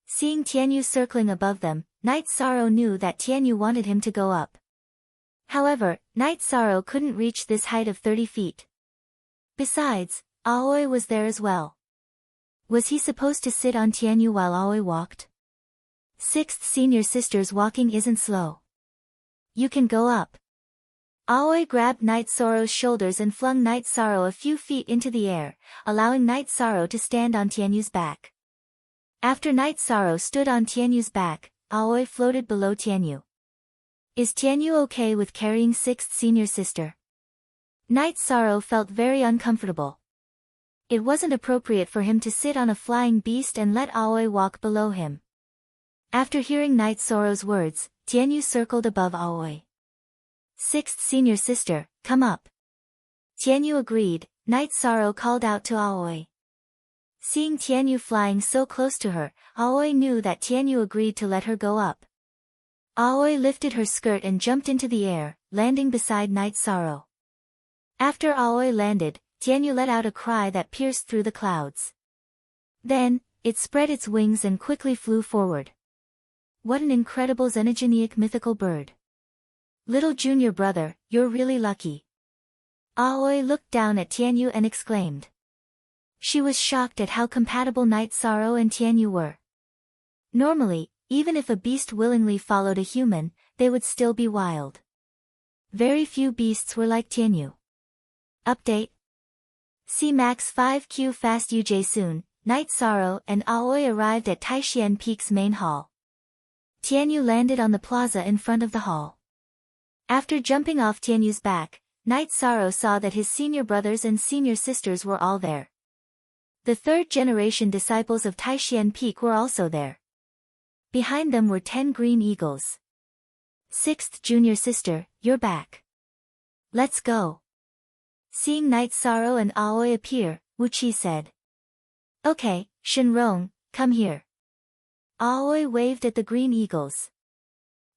Seeing Tianyu circling above them, Night Sorrow knew that Tianyu wanted him to go up. However, Night Sorrow couldn't reach this height of 30 feet. Besides, Aoi was there as well. Was he supposed to sit on Tianyu while Aoi walked? Sixth senior sister's walking isn't slow. You can go up. Aoi grabbed Night Sorrow's shoulders and flung Night Sorrow a few feet into the air, allowing Night Sorrow to stand on Tianyu's back. After Night Sorrow stood on Tianyu's back, Aoi floated below Tianyu. Is Tianyu okay with carrying sixth senior sister? Night Sorrow felt very uncomfortable. It wasn't appropriate for him to sit on a flying beast and let Aoi walk below him. After hearing Night Sorrow's words, Tianyu circled above Aoi. Sixth senior sister, come up. Tianyu agreed. Night Sorrow called out to Aoi. Seeing Tianyu flying so close to her, Aoi knew that Tianyu agreed to let her go up. Aoi lifted her skirt and jumped into the air, landing beside Night Sorrow. After Aoi landed, Tianyu let out a cry that pierced through the clouds. Then, it spread its wings and quickly flew forward. What an incredible xenogenic mythical bird. Little junior brother, you're really lucky. Aoi looked down at Tianyu and exclaimed. She was shocked at how compatible Night Sorrow and Tianyu were. Normally, even if a beast willingly followed a human, they would still be wild. Very few beasts were like Tianyu. Update. See Max 5Q Fast UJ soon. Night Sorrow and Aoi arrived at Taishan Peak's main hall. Tianyu landed on the plaza in front of the hall. After jumping off Tianyu's back, Night Sorrow saw that his senior brothers and senior sisters were all there. The third-generation disciples of Taishan Peak were also there. Behind them were 10 green eagles. Sixth junior sister, you're back. Let's go. Seeing Night Sorrow and Aoi appear, Wuqi said. Okay, Shenrong, come here. Aoi waved at the green eagles.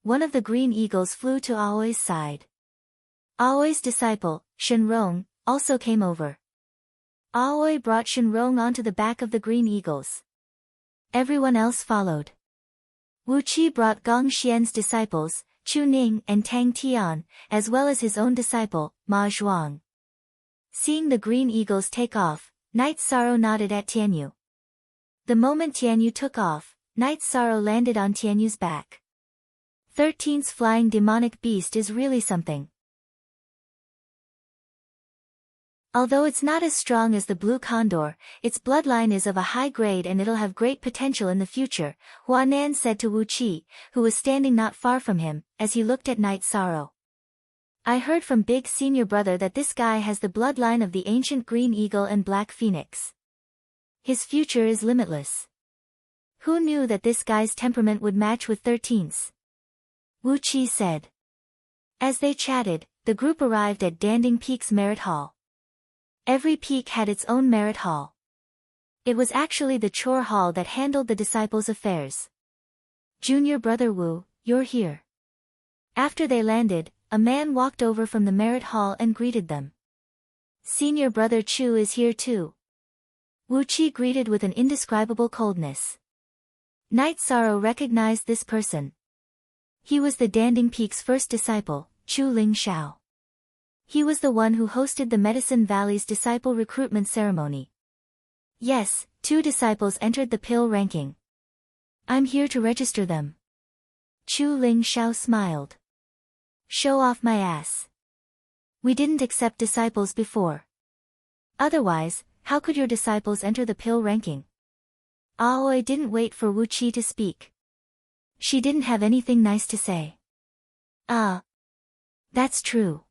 One of the green eagles flew to Aoi's side. Aoi's disciple, Shenrong, also came over. Aoi brought Shenrong onto the back of the green eagles. Everyone else followed. Wuqi brought Gong Xian's disciples, Chu Ning and Tang Tian, as well as his own disciple, Ma Zhuang. Seeing the green eagles take off, Night Sorrow nodded at Tianyu. The moment Tianyu took off, Night Sorrow landed on Tianyu's back. 13's flying demonic beast is really something. Although it's not as strong as the blue condor, its bloodline is of a high grade and it'll have great potential in the future, Huanan said to Wuqi, who was standing not far from him, as he looked at Night Sorrow. I heard from Big Senior Brother that this guy has the bloodline of the ancient green eagle and black phoenix. His future is limitless. Who knew that this guy's temperament would match with 13's? Wuqi said. As they chatted, the group arrived at Danding Peak's Merit Hall. Every peak had its own Merit Hall. It was actually the chore hall that handled the disciples' affairs. Junior Brother Wu, you're here. After they landed, a man walked over from the Merit Hall and greeted them. Senior Brother Chu is here too. Wuqi greeted with an indescribable coldness. Night Sorrow recognized this person. He was the Danding Peak's first disciple, Chu Ling Xiao. He was the one who hosted the Medicine Valley's disciple recruitment ceremony. Yes, 2 disciples entered the pill ranking. I'm here to register them. Chu Ling Xiao smiled. Show off my ass. We didn't accept disciples before. Otherwise, how could your disciples enter the pill ranking? Aoi didn't wait for Wuqi to speak. She didn't have anything nice to say. That's true.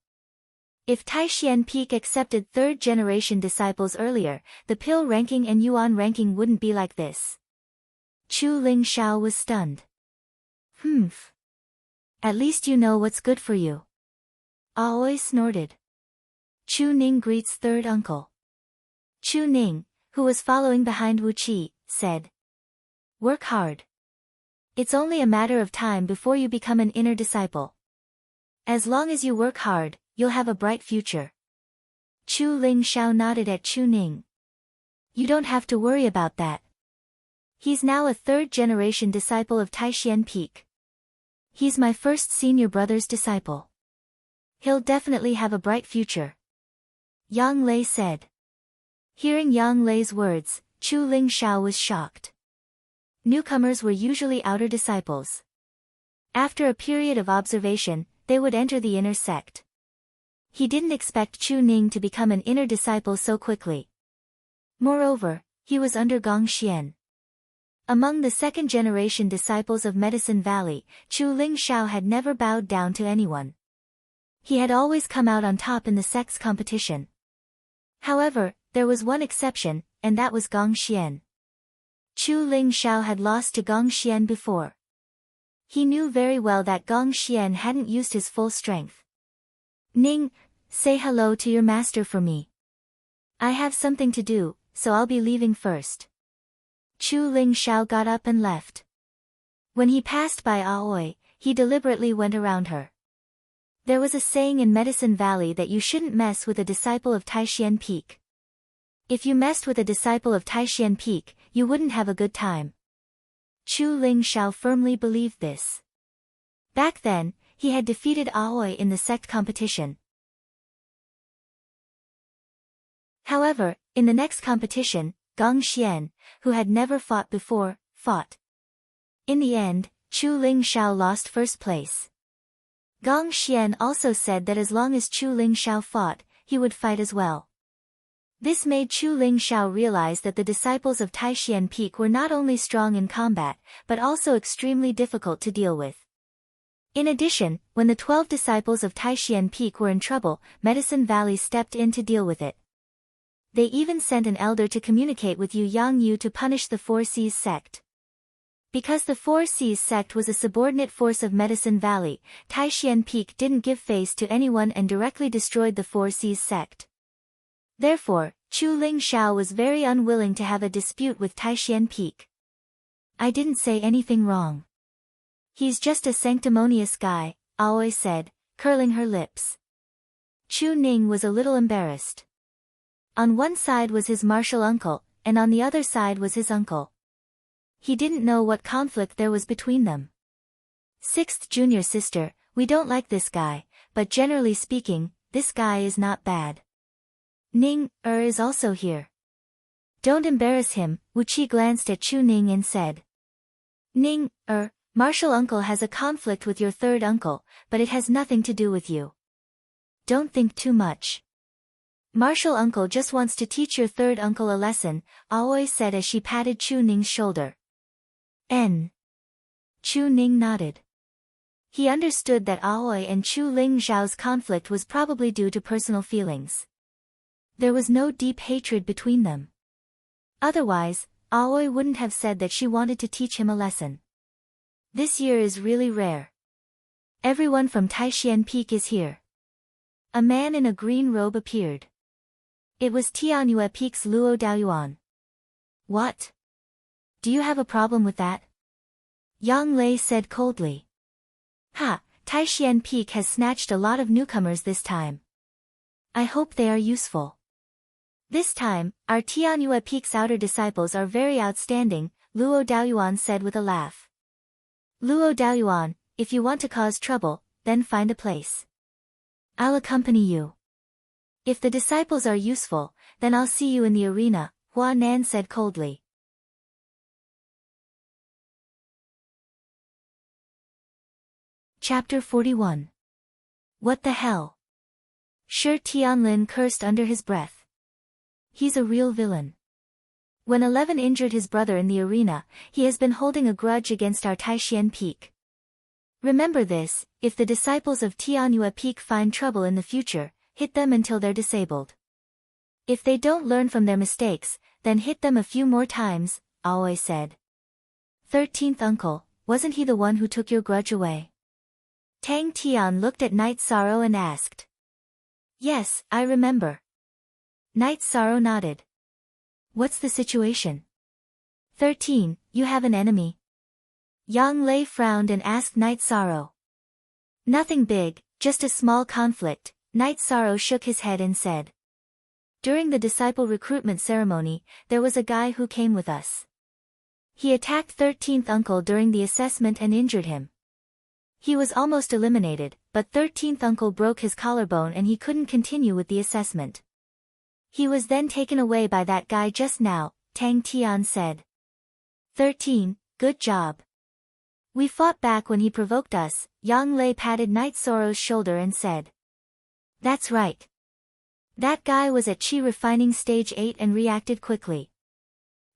If Taishan Peak accepted third-generation disciples earlier, the pill ranking and Yuan ranking wouldn't be like this. Chu Ling Xiao was stunned. At least you know what's good for you. Aoi snorted. Chu Ning greets third uncle. Chu Ning, who was following behind Wuqi, said. Work hard. It's only a matter of time before you become an inner disciple. As long as you work hard, you'll have a bright future. Chu Ling Xiao nodded at Chu Ning. You don't have to worry about that. He's now a third-generation disciple of Taishian Peak. He's my first senior brother's disciple. He'll definitely have a bright future. Yang Lei said. Hearing Yang Lei's words, Chu Ling Xiao was shocked. Newcomers were usually outer disciples. After a period of observation, they would enter the inner sect. He didn't expect Chu Ning to become an inner disciple so quickly. Moreover, he was under Gong Xian. Among the second-generation disciples of Medicine Valley, Chu Ling Xiao had never bowed down to anyone. He had always come out on top in the sect's competition. However, there was one exception, and that was Gong Xian. Chu Ling Xiao had lost to Gong Xian before. He knew very well that Gong Xian hadn't used his full strength. Ning, say hello to your master for me. I have something to do, so I'll be leaving first. Chu Ling Xiao got up and left. When he passed by Aoi, he deliberately went around her. There was a saying in Medicine Valley that you shouldn't mess with a disciple of Taishian Peak. If you messed with a disciple of Taishian Peak, you wouldn't have a good time. Chu Ling Xiao firmly believed this. Back then, he had defeated Aoi in the sect competition. However, in the next competition, Gong Xian, who had never fought before, fought. In the end, Chu Ling Xiao lost first place. Gong Xian also said that as long as Chu Ling Xiao fought, he would fight as well. This made Chu Ling Xiao realize that the disciples of Taishian Peak were not only strong in combat, but also extremely difficult to deal with. In addition, when the 12 disciples of Taishian Peak were in trouble, Medicine Valley stepped in to deal with it. They even sent an elder to communicate with Yu Yang Yu to punish the Four Seas sect. Because the Four Seas sect was a subordinate force of Medicine Valley, Taishian Peak didn't give face to anyone and directly destroyed the Four Seas sect. Therefore, Chu Ling Xiao was very unwilling to have a dispute with Taishian Peak. I didn't say anything wrong. He's just a sanctimonious guy, Aoi said, curling her lips. Chu Ning was a little embarrassed. On one side was his martial uncle, and on the other side was his uncle. He didn't know what conflict there was between them. Sixth junior sister, we don't like this guy, but generally speaking, this guy is not bad. Ning, is also here. Don't embarrass him, Wu Qi glanced at Chu Ning and said. Ning, martial uncle has a conflict with your third uncle, but it has nothing to do with you. Don't think too much. Martial uncle just wants to teach your third uncle a lesson, Aoi said as she patted Chu Ning's shoulder. Chu Ning nodded. He understood that Aoi and Chu Ling Xiao's conflict was probably due to personal feelings. There was no deep hatred between them. Otherwise, Aoi wouldn't have said that she wanted to teach him a lesson. This year is really rare. Everyone from Taishian Peak is here. A man in a green robe appeared. It was Tianyue Peak's Luo Daoyuan. What? Do you have a problem with that? Yang Lei said coldly. Ha, Taishian Peak has snatched a lot of newcomers this time. I hope they are useful. This time, our Tianyue Peak's outer disciples are very outstanding, Luo Daoyuan said with a laugh. Luo Daoyuan, if you want to cause trouble, then find a place. I'll accompany you. If the disciples are useful, then I'll see you in the arena, Hua Nan said coldly. Chapter 41. What the hell? Shi Tianlin cursed under his breath. He's a real villain. When 11 injured his brother in the arena, he has been holding a grudge against our Taishian Peak. Remember this, if the disciples of Tianyue Peak find trouble in the future, hit them until they're disabled. If they don't learn from their mistakes, then hit them a few more times, Aoi said. 13th uncle, wasn't he the one who took your grudge away? Tang Tian looked at Night Sorrow and asked. Yes, I remember. Night Sorrow nodded. What's the situation? 13, you have an enemy. Yang Lei frowned and asked Night Sorrow. Nothing big, just a small conflict, Night Sorrow shook his head and said. During the disciple recruitment ceremony, there was a guy who came with us. He attacked 13th uncle during the assessment and injured him. He was almost eliminated, but 13th uncle broke his collarbone and he couldn't continue with the assessment. He was then taken away by that guy just now, Tang Tian said. 13, good job. We fought back when he provoked us, Yang Lei patted Night Sorrow's shoulder and said. That's right. That guy was at Qi refining stage 8 and reacted quickly.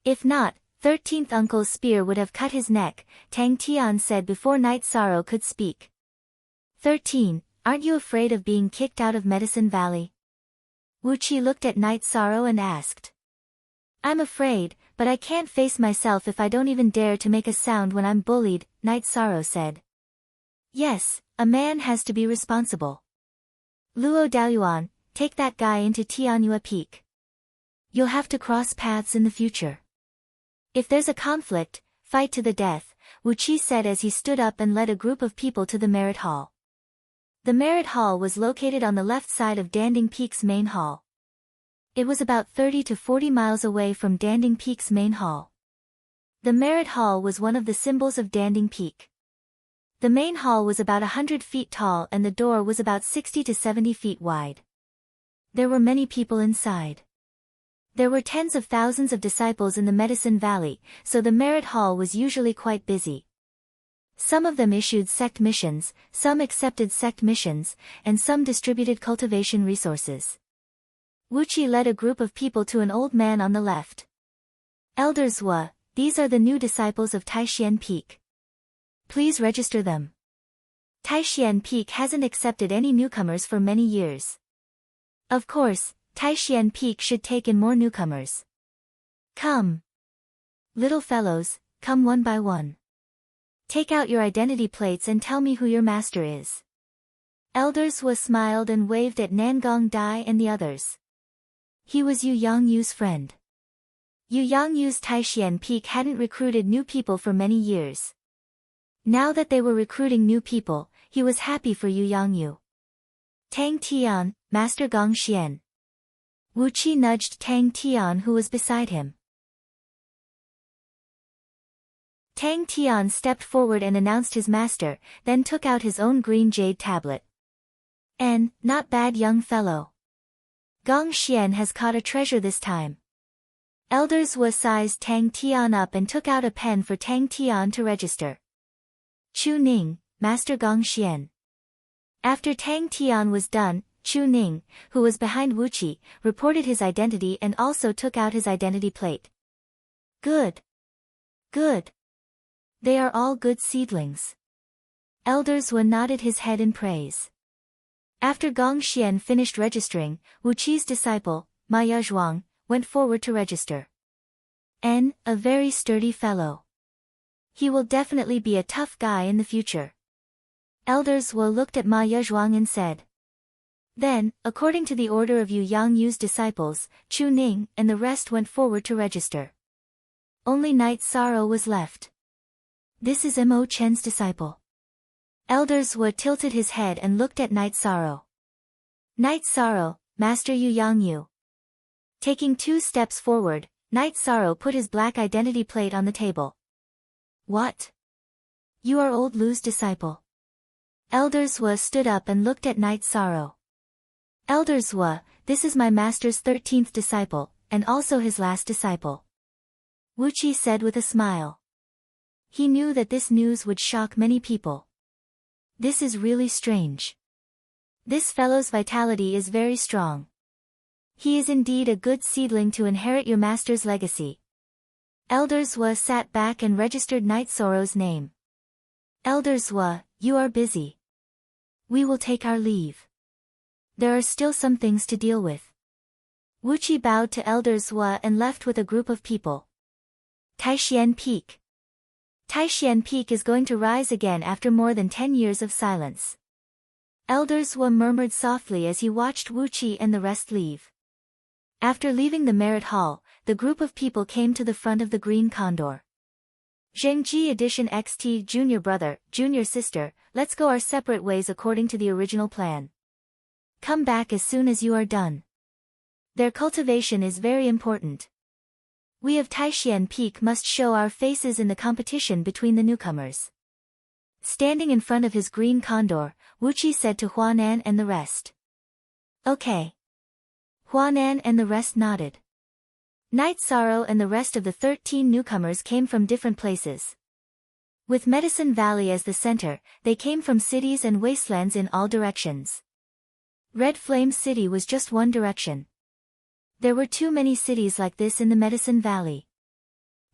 If not, 13th uncle's spear would have cut his neck, Tang Tian said before Night Sorrow could speak. 13, aren't you afraid of being kicked out of Medicine Valley? Wu Qi looked at Night Sorrow and asked. I'm afraid, but I can't face myself if I don't even dare to make a sound when I'm bullied, Night Sorrow said. Yes, a man has to be responsible. Luo Daoyuan, take that guy into Tianyue Peak. You'll have to cross paths in the future. If there's a conflict, fight to the death, Wu Qi said as he stood up and led a group of people to the Merit Hall. The Merit Hall was located on the left side of Danding Peak's main hall. It was about 30 to 40 miles away from Danding Peak's main hall. The Merit Hall was one of the symbols of Danding Peak. The main hall was about 100 feet tall and the door was about 60 to 70 feet wide. There were many people inside. There were tens of thousands of disciples in the Medicine Valley, so the Merit Hall was usually quite busy. Some of them issued sect missions, some accepted sect missions, and some distributed cultivation resources. Wu Qi led a group of people to an old man on the left. Elders Wu, these are the new disciples of Taishian Peak. Please register them. Taishian Peak hasn't accepted any newcomers for many years. Of course, Taishian Peak should take in more newcomers. Come. Little fellows, come one by one. Take out your identity plates and tell me who your master is. Elders Wu smiled and waved at Nangong Dai and the others. He was Yu Yangyu's friend. Yu Yangyu's Taishian Peak hadn't recruited new people for many years. Now that they were recruiting new people, he was happy for Yu Yangyu. Tang Tian, Master Gong Xian. Wu Qi nudged Tang Tian who was beside him. Tang Tian stepped forward and announced his master, then took out his own green jade tablet. Not bad young fellow. Gong Xian has caught a treasure this time. Elders Wu sized Tang Tian up and took out a pen for Tang Tian to register. Chu Ning, Master Gong Xian. After Tang Tian was done, Chu Ning, who was behind Wu Qi, reported his identity and also took out his identity plate. Good. Good. They are all good seedlings. Elders Wu nodded his head in praise. After Gong Xian finished registering, Wu Qi's disciple, Ma Yazhuang, went forward to register. A very sturdy fellow. He will definitely be a tough guy in the future. Elders Wu looked at Ma Yazhuang and said. Then, according to the order of Yu Yangyu's disciples, Chu Ning and the rest went forward to register. Only Night Sorrow was left. This is Mo Chen's disciple. Elders Wu tilted his head and looked at Night Sorrow. Night Sorrow, Master Yu Yangyu. Taking 2 steps forward, Night Sorrow put his black identity plate on the table. What? You are old Lu's disciple. Elders Wu stood up and looked at Night Sorrow. Elders Wu, this is my master's 13th disciple, and also his last disciple. Wu Qi said with a smile. He knew that this news would shock many people. This is really strange. This fellow's vitality is very strong. He is indeed a good seedling to inherit your master's legacy. Elders Wu sat back and registered Night Sorrow's name. Elders Wu, you are busy. We will take our leave. There are still some things to deal with. Wu Qi bowed to Elders Wu and left with a group of people. Taishian Peak. Taishian Peak is going to rise again after more than 10 years of silence. Elders Wu murmured softly as he watched Wu Qi and the rest leave. After leaving the Merit Hall, the group of people came to the front of the Green Condor. Zhengji Edition XT Junior Brother, Junior Sister, let's go our separate ways according to the original plan. Come back as soon as you are done. Their cultivation is very important. We of Taishan Peak must show our faces in the competition between the newcomers. Standing in front of his green condor, Wuqi said to Huanan and the rest. Okay. Huanan and the rest nodded. Night Sorrow and the rest of the 13 newcomers came from different places. With Medicine Valley as the center, they came from cities and wastelands in all directions. Red Flame City was just one direction. There were too many cities like this in the Medicine Valley.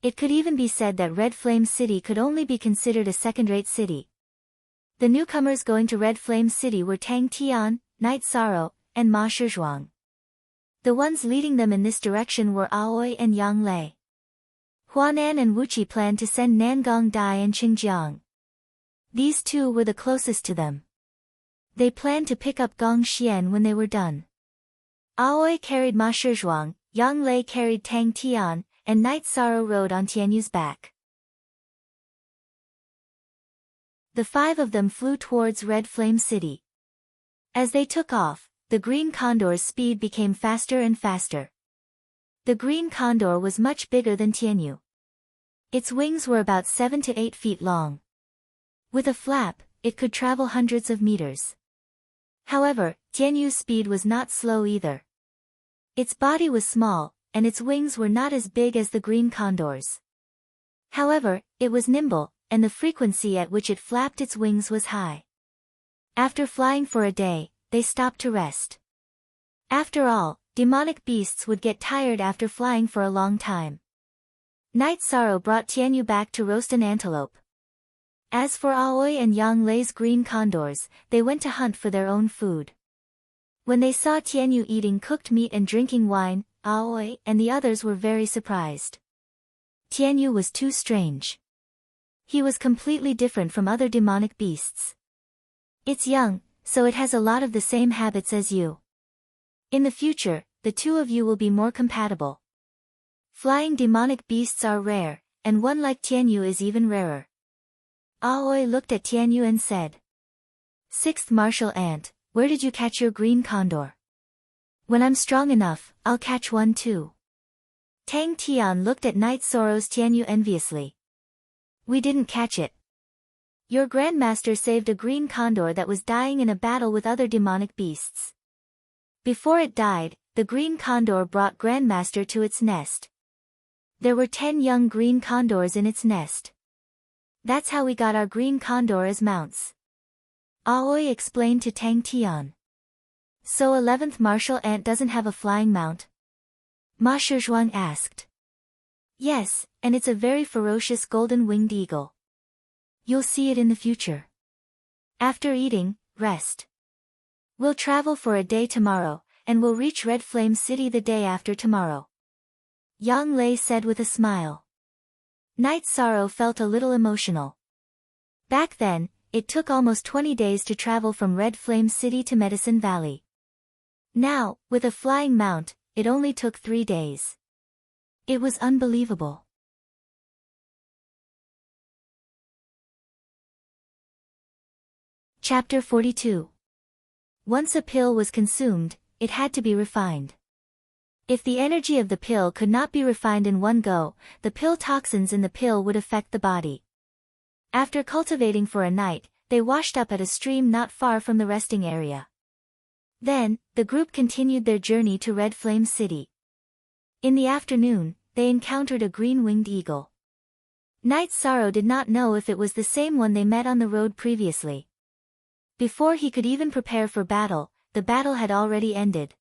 It could even be said that Red Flame City could only be considered a second-rate city. The newcomers going to Red Flame City were Tang Tian, Night Sorrow, and Ma Shizhuang. The ones leading them in this direction were Aoi and Yang Lei. Huanan and Wuqi planned to send Nangong Dai and Qingjiang. These two were the closest to them. They planned to pick up Gong Xian when they were done. Aoi carried Ma Shizhuang, Yang Lei carried Tang Tian, and Night Sorrow rode on Tianyu's back. The 5 of them flew towards Red Flame City. As they took off, the green condor's speed became faster and faster. The green condor was much bigger than Tianyu. Its wings were about 7 to 8 feet long. With a flap, it could travel hundreds of meters. However, Tianyu's speed was not slow either. Its body was small, and its wings were not as big as the green condor's. However, it was nimble, and the frequency at which it flapped its wings was high. After flying for a day, they stopped to rest. After all, demonic beasts would get tired after flying for a long time. Night Sorrow brought Tianyu back to roast an antelope. As for Aoi and Yang Lei's green condors, they went to hunt for their own food. When they saw Tianyu eating cooked meat and drinking wine, Aoi and the others were very surprised. Tianyu was too strange. He was completely different from other demonic beasts. It's young, so it has a lot of the same habits as you. In the future, the two of you will be more compatible. Flying demonic beasts are rare, and one like Tianyu is even rarer. Aoi looked at Tianyu and said. 6th Martial Ant, where did you catch your green condor? When I'm strong enough, I'll catch one too. Tang Tian looked at Night Sorrow's Tianyu enviously. We didn't catch it. Your Grandmaster saved a green condor that was dying in a battle with other demonic beasts. Before it died, the green condor brought Grandmaster to its nest. There were 10 young green condors in its nest. That's how we got our green condor as mounts. Aoi explained to Tang Tian. So 11th Martial Ant doesn't have a flying mount? Ma Shizhuang asked. Yes, and it's a very ferocious golden-winged eagle. You'll see it in the future. After eating, rest. We'll travel for a day tomorrow, and we'll reach Red Flame City the day after tomorrow. Yang Lei said with a smile. Night Sorrow felt a little emotional. Back then, it took almost 20 days to travel from Red Flame City to Medicine Valley. Now, with a flying mount, it only took 3 days. It was unbelievable. Chapter 42. Once a pill was consumed, it had to be refined. If the energy of the pill could not be refined in one go, the pill toxins in the pill would affect the body. After cultivating for a night, they washed up at a stream not far from the resting area. Then, the group continued their journey to Red Flame City. In the afternoon, they encountered a green-winged eagle. Night Sorrow did not know if it was the same one they met on the road previously. Before he could even prepare for battle, the battle had already ended.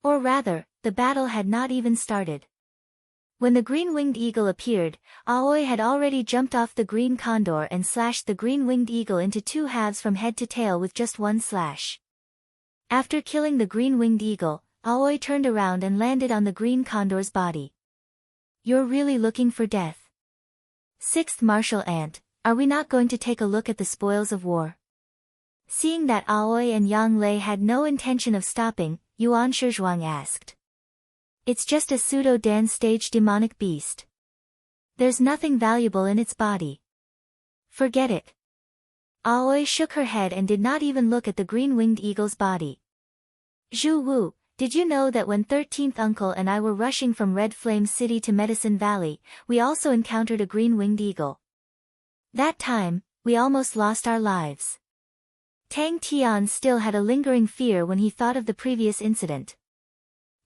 Or rather, the battle had not even started. When the green-winged eagle appeared, Aoi had already jumped off the green condor and slashed the green-winged eagle into 2 halves from head to tail with just one slash. After killing the green-winged eagle, Aoi turned around and landed on the green condor's body. You're really looking for death. 6th Martial Ant, are we not going to take a look at the spoils of war? Seeing that Aoi and Yang Lei had no intention of stopping, Yuan Shizhuang asked. It's just a pseudo-Dan stage demonic beast. There's nothing valuable in its body. Forget it. Aoi shook her head and did not even look at the green-winged eagle's body. Zhu Wu, did you know that when 13th Uncle and I were rushing from Red Flame City to Medicine Valley, we also encountered a green-winged eagle? That time, we almost lost our lives. Tang Tian still had a lingering fear when he thought of the previous incident.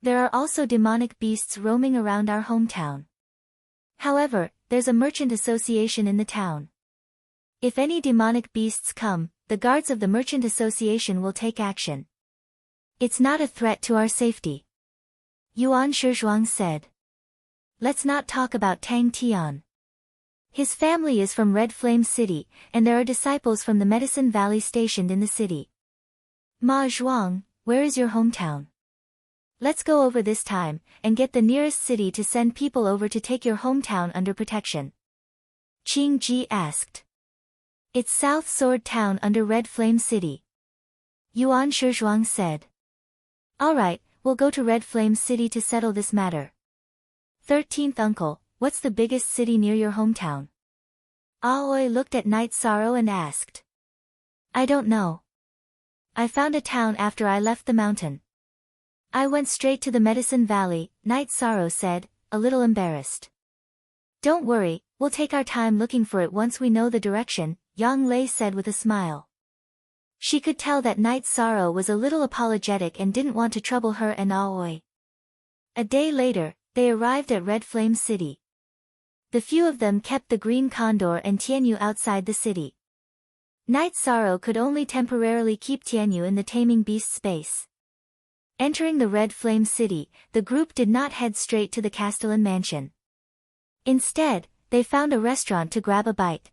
There are also demonic beasts roaming around our hometown. However, there's a merchant association in the town. If any demonic beasts come, the guards of the merchant association will take action. It's not a threat to our safety. Yuan Shizhuang said. Let's not talk about Tang Tian. His family is from Red Flame City, and there are disciples from the Medicine Valley stationed in the city. Ma Zhuang, where is your hometown? Let's go over this time, and get the nearest city to send people over to take your hometown under protection. Qing Ji asked. It's South Sword Town under Red Flame City. Yuan Shizhuang said. Alright, we'll go to Red Flame City to settle this matter. 13th Uncle, what's the biggest city near your hometown? Aoi looked at Night Sorrow and asked. I don't know. I found a town after I left the mountain. I went straight to the Medicine Valley, Night Sorrow said, a little embarrassed. Don't worry, we'll take our time looking for it once we know the direction, Yang Lei said with a smile. She could tell that Night Sorrow was a little apologetic and didn't want to trouble her and Aoi. A day later, they arrived at Red Flame City. The few of them kept the Green Condor and Tianyu outside the city. Night Sorrow could only temporarily keep Tianyu in the Taming Beast space. Entering the Red Flame City, the group did not head straight to the Castellan mansion. Instead, they found a restaurant to grab a bite.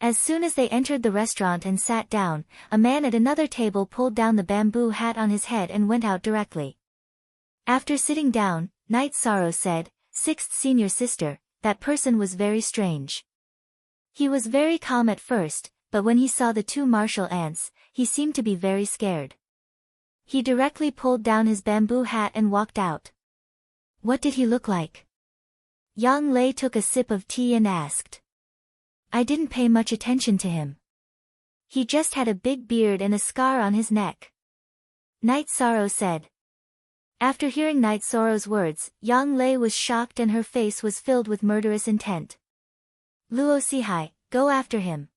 As soon as they entered the restaurant and sat down, a man at another table pulled down the bamboo hat on his head and went out directly. After sitting down, Night Sorrow said, "Sixth senior sister, that person was very strange." He was very calm at first, but when he saw the two martial ants, he seemed to be very scared. He directly pulled down his bamboo hat and walked out. What did he look like? Yang Lei took a sip of tea and asked. I didn't pay much attention to him. He just had a big beard and a scar on his neck. Night Sorrow said. After hearing Night Sorrow's words, Yang Lei was shocked and her face was filled with murderous intent. Luo Sihai, go after him.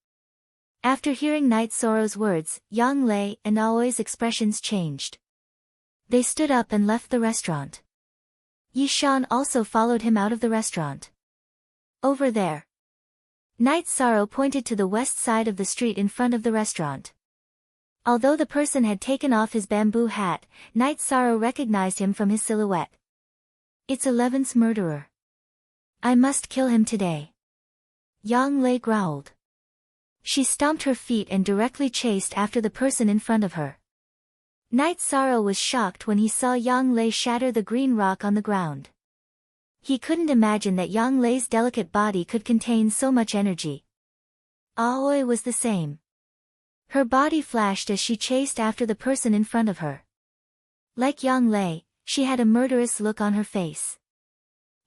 After hearing Night Sorrow's words, Yang Lei and Aoi's expressions changed. They stood up and left the restaurant. Yi Shan also followed him out of the restaurant. Over there. Night Sorrow pointed to the west side of the street in front of the restaurant. Although the person had taken off his bamboo hat, Night Sorrow recognized him from his silhouette. It's 11's murderer. I must kill him today. Yang Lei growled. She stomped her feet and directly chased after the person in front of her. Night Sorrow was shocked when he saw Yang Lei shatter the green rock on the ground. He couldn't imagine that Yang Lei's delicate body could contain so much energy. Aoi was the same. Her body flashed as she chased after the person in front of her. Like Yang Lei, she had a murderous look on her face.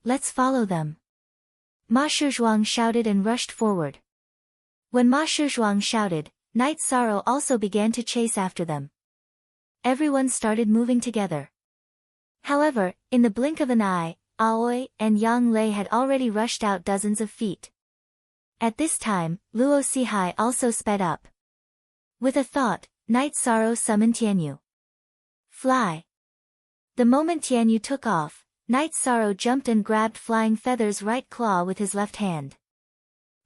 Let's follow them. Ma Shizhuang shouted and rushed forward. When Ma Shizhuang shouted, Night Sorrow also began to chase after them. Everyone started moving together. However, in the blink of an eye, Aoi and Yang Lei had already rushed out dozens of feet. At this time, Luo Sihai also sped up. With a thought, Night Sorrow summoned Tianyu. Fly. The moment Tianyu took off, Night Sorrow jumped and grabbed Flying Feather's right claw with his left hand.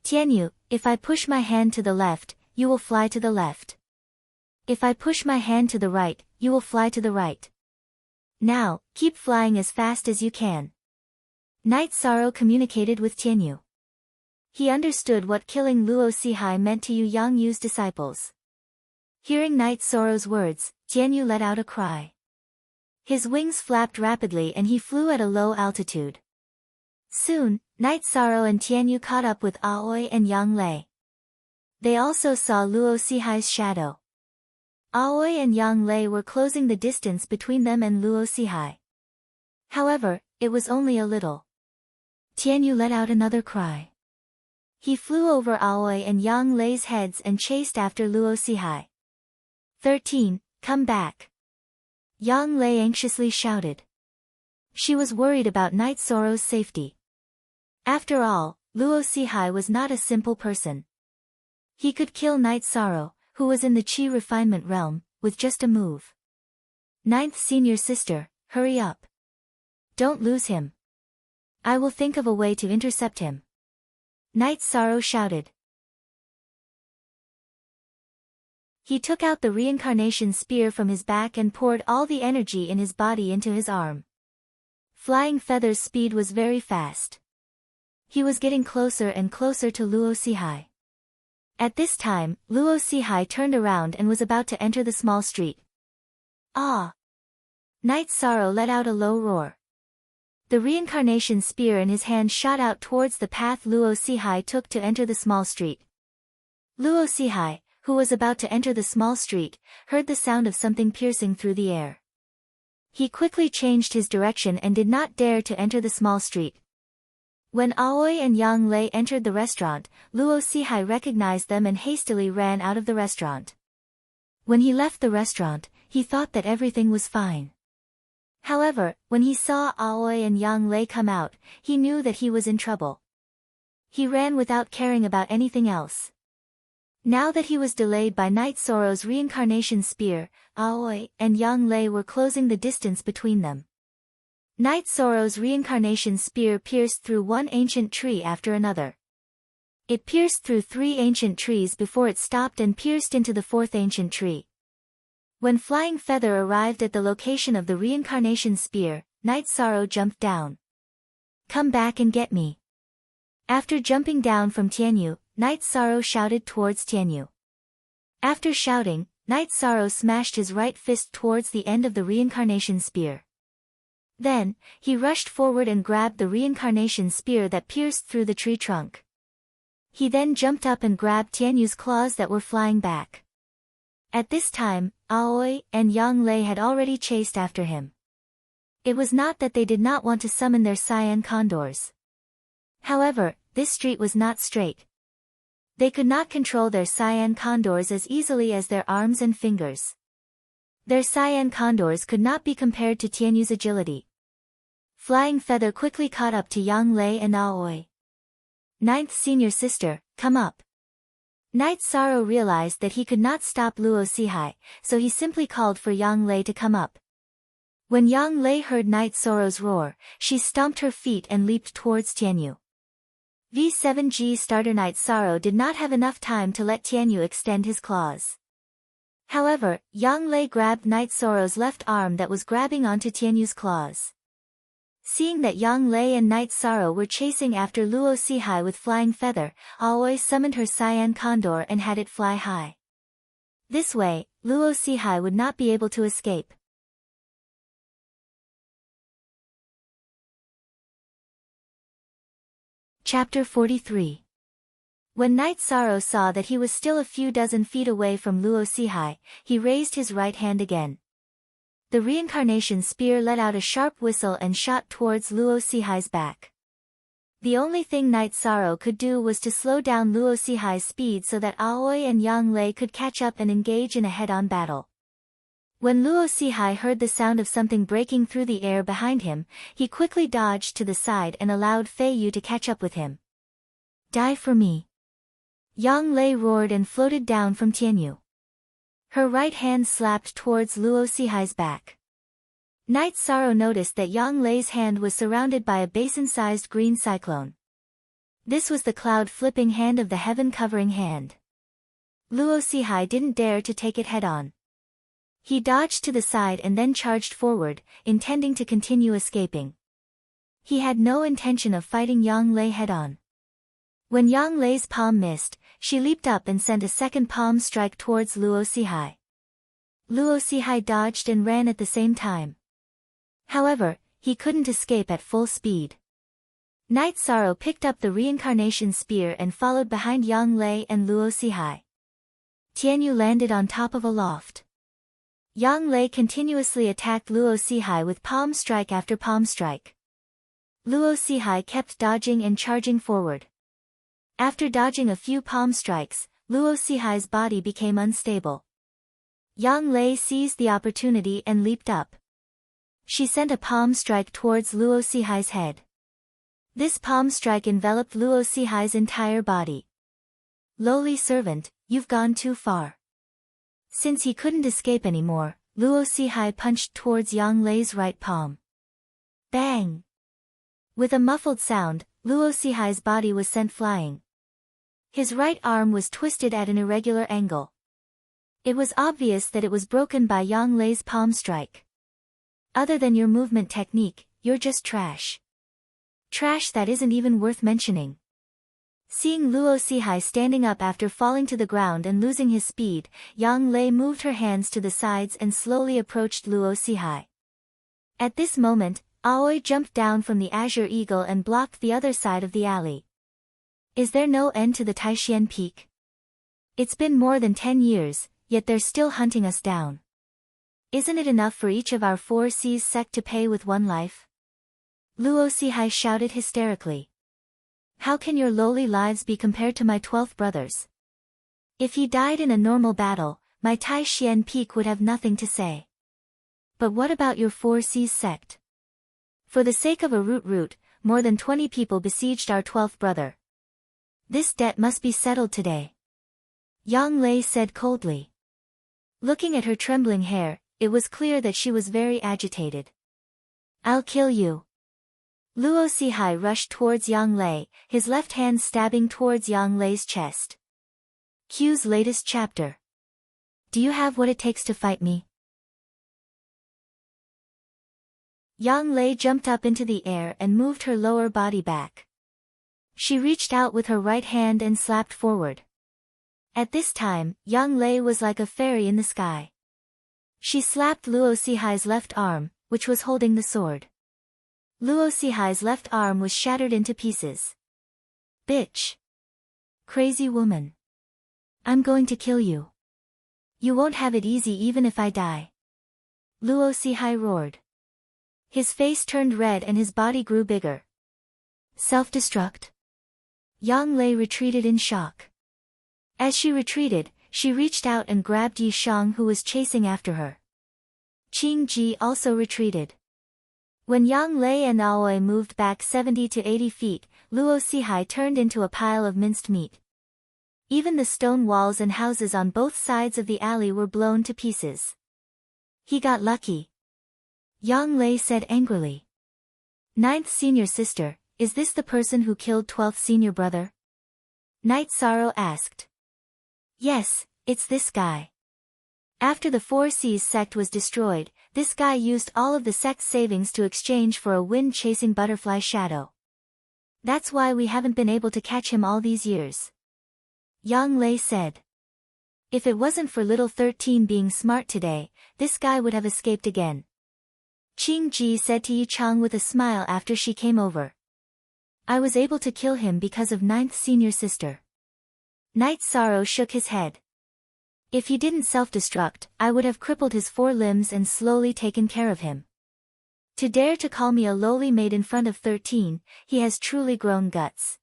Tianyu, if I push my hand to the left, you will fly to the left. If I push my hand to the right, you will fly to the right. Now, keep flying as fast as you can. Night Sorrow communicated with Tianyu. He understood what killing Luo Sihai meant to Yu Yangyu's disciples. Hearing Night Sorrow's words, Tianyu let out a cry. His wings flapped rapidly and he flew at a low altitude. Soon, Night Sorrow and Tianyu caught up with Aoi and Yang Lei. They also saw Luo Sihai's shadow. Aoi and Yang Lei were closing the distance between them and Luo Sihai. However, it was only a little. Tianyu let out another cry. He flew over Aoi and Yang Lei's heads and chased after Luo Sihai. 13. Come back. Yang Lei anxiously shouted. She was worried about Night Sorrow's safety. After all, Luo Sihai was not a simple person. He could kill Night Sorrow, who was in the Qi refinement realm, with just a move. Ninth senior sister, hurry up. Don't lose him. I will think of a way to intercept him. Night Sorrow shouted. He took out the reincarnation spear from his back and poured all the energy in his body into his arm. Flying Feather's speed was very fast. He was getting closer and closer to Luo Sihai. At this time, Luo Sihai turned around and was about to enter the small street. Ah! Night Sorrow let out a low roar. The reincarnation spear in his hand shot out towards the path Luo Sihai took to enter the small street. Luo Sihai, who was about to enter the small street, heard the sound of something piercing through the air. He quickly changed his direction and did not dare to enter the small street. When Aoi and Yang Lei entered the restaurant, Luo Sihai recognized them and hastily ran out of the restaurant. When he left the restaurant, he thought that everything was fine. However, when he saw Aoi and Yang Lei come out, he knew that he was in trouble. He ran without caring about anything else. Now that he was delayed by Night Sorrow's reincarnation spear, Aoi and Yang Lei were closing the distance between them. Night Sorrow's reincarnation spear pierced through one ancient tree after another. It pierced through 3 ancient trees before it stopped and pierced into the 4th ancient tree. When Flying Feather arrived at the location of the reincarnation spear, Night Sorrow jumped down. Come back and get me. After jumping down from Tianyu, Night Sorrow shouted towards Tianyu. After shouting, Night Sorrow smashed his right fist towards the end of the reincarnation spear. Then, he rushed forward and grabbed the reincarnation spear that pierced through the tree trunk. He then jumped up and grabbed Tianyu's claws that were flying back. At this time, Aoi and Yang Lei had already chased after him. It was not that they did not want to summon their cyan condors. However, this street was not straight. They could not control their cyan condors as easily as their arms and fingers. Their cyan condors could not be compared to Tianyu's agility. Flying Feather quickly caught up to Yang Lei and Aoi. Ninth senior sister, come up. Night Sorrow realized that he could not stop Luo Sihai, so he simply called for Yang Lei to come up. When Yang Lei heard Night Sorrow's roar, she stomped her feet and leaped towards Tianyu. V7G starter Night Sorrow did not have enough time to let Tianyu extend his claws. However, Yang Lei grabbed Night Sorrow's left arm that was grabbing onto Tianyu's claws. Seeing that Yang Lei and Night Sorrow were chasing after Luo Sihai with Flying Feather, Aoi summoned her cyan condor and had it fly high. This way, Luo Sihai would not be able to escape. Chapter 43. When Night Sorrow saw that he was still a few dozen feet away from Luo Sihai, he raised his right hand again. The reincarnation spear let out a sharp whistle and shot towards Luo Sihai's back. The only thing Night Sorrow could do was to slow down Luo Sihai's speed so that Aoi and Yang Lei could catch up and engage in a head-on battle. When Luo Sihai heard the sound of something breaking through the air behind him, he quickly dodged to the side and allowed Fei Yu to catch up with him. Die for me. Yang Lei roared and floated down from Tianyu. Her right hand slapped towards Luo Sihai's back. Night Sorrow noticed that Yang Lei's hand was surrounded by a basin-sized green cyclone. This was the cloud-flipping hand of the heaven-covering hand. Luo Sihai didn't dare to take it head-on. He dodged to the side and then charged forward, intending to continue escaping. He had no intention of fighting Yang Lei head-on. When Yang Lei's palm missed, she leaped up and sent a second palm strike towards Luo Sihai. Luo Sihai dodged and ran at the same time. However, he couldn't escape at full speed. Night Sorrow picked up the reincarnation spear and followed behind Yang Lei and Luo Sihai. Tianyu landed on top of a loft. Yang Lei continuously attacked Luo Sihai with palm strike after palm strike. Luo Sihai kept dodging and charging forward. After dodging a few palm strikes, Luo Sihai's body became unstable. Yang Lei seized the opportunity and leaped up. She sent a palm strike towards Luo Sihai's head. This palm strike enveloped Luo Sihai's entire body. Lowly servant, you've gone too far. Since he couldn't escape anymore, Luo Sihai punched towards Yang Lei's right palm. Bang! With a muffled sound, Luo Sihai's body was sent flying. His right arm was twisted at an irregular angle. It was obvious that it was broken by Yang Lei's palm strike. Other than your movement technique, you're just trash. Trash that isn't even worth mentioning. Seeing Luo Sihai standing up after falling to the ground and losing his speed, Yang Lei moved her hands to the sides and slowly approached Luo Sihai. At this moment, Aoi jumped down from the Azure Eagle and blocked the other side of the alley. Is there no end to the Taishian Peak? It's been more than 10 years, yet they're still hunting us down. Isn't it enough for each of our 4 C's sect to pay with 1 life? Luo Sihai shouted hysterically. How can your lowly lives be compared to my 12th brother's? If he died in a normal battle, my Taishian Peak would have nothing to say. But what about your 4 C's sect? For the sake of a root, more than 20 people besieged our 12th brother. This debt must be settled today. Yang Lei said coldly. Looking at her trembling hair, it was clear that she was very agitated. I'll kill you. Luo Sihai rushed towards Yang Lei, his left hand stabbing towards Yang Lei's chest. Q's latest chapter. Do you have what it takes to fight me? Yang Lei jumped up into the air and moved her lower body back. She reached out with her right hand and slapped forward. At this time, Yang Lei was like a fairy in the sky. She slapped Luo Sihai's left arm, which was holding the sword. Luo Sihai's left arm was shattered into pieces. Bitch! Crazy woman! I'm going to kill you. You won't have it easy even if I die. Luo Sihai roared. His face turned red and his body grew bigger. Self-destruct? Yang Lei retreated in shock. As she retreated, she reached out and grabbed Yi Shang who was chasing after her. Qing Ji also retreated. When Yang Lei and Aoi moved back 70 to 80 feet, Luo Sihai turned into a pile of minced meat. Even the stone walls and houses on both sides of the alley were blown to pieces. He got lucky. Yang Lei said angrily. 9th senior sister, is this the person who killed 12th senior brother? Night Sorrow asked. Yes, it's this guy. After the 4 C's sect was destroyed, this guy used all of the sect's savings to exchange for a wind-chasing butterfly shadow. That's why we haven't been able to catch him all these years. Yang Lei said. If it wasn't for little 13 being smart today, this guy would have escaped again. Qing Ji said to Yi Chang with a smile after she came over. I was able to kill him because of 9th senior sister. Night Sorrow shook his head. If he didn't self-destruct, I would have crippled his 4 limbs and slowly taken care of him. To dare to call me a lowly maid in front of 13, he has truly grown guts.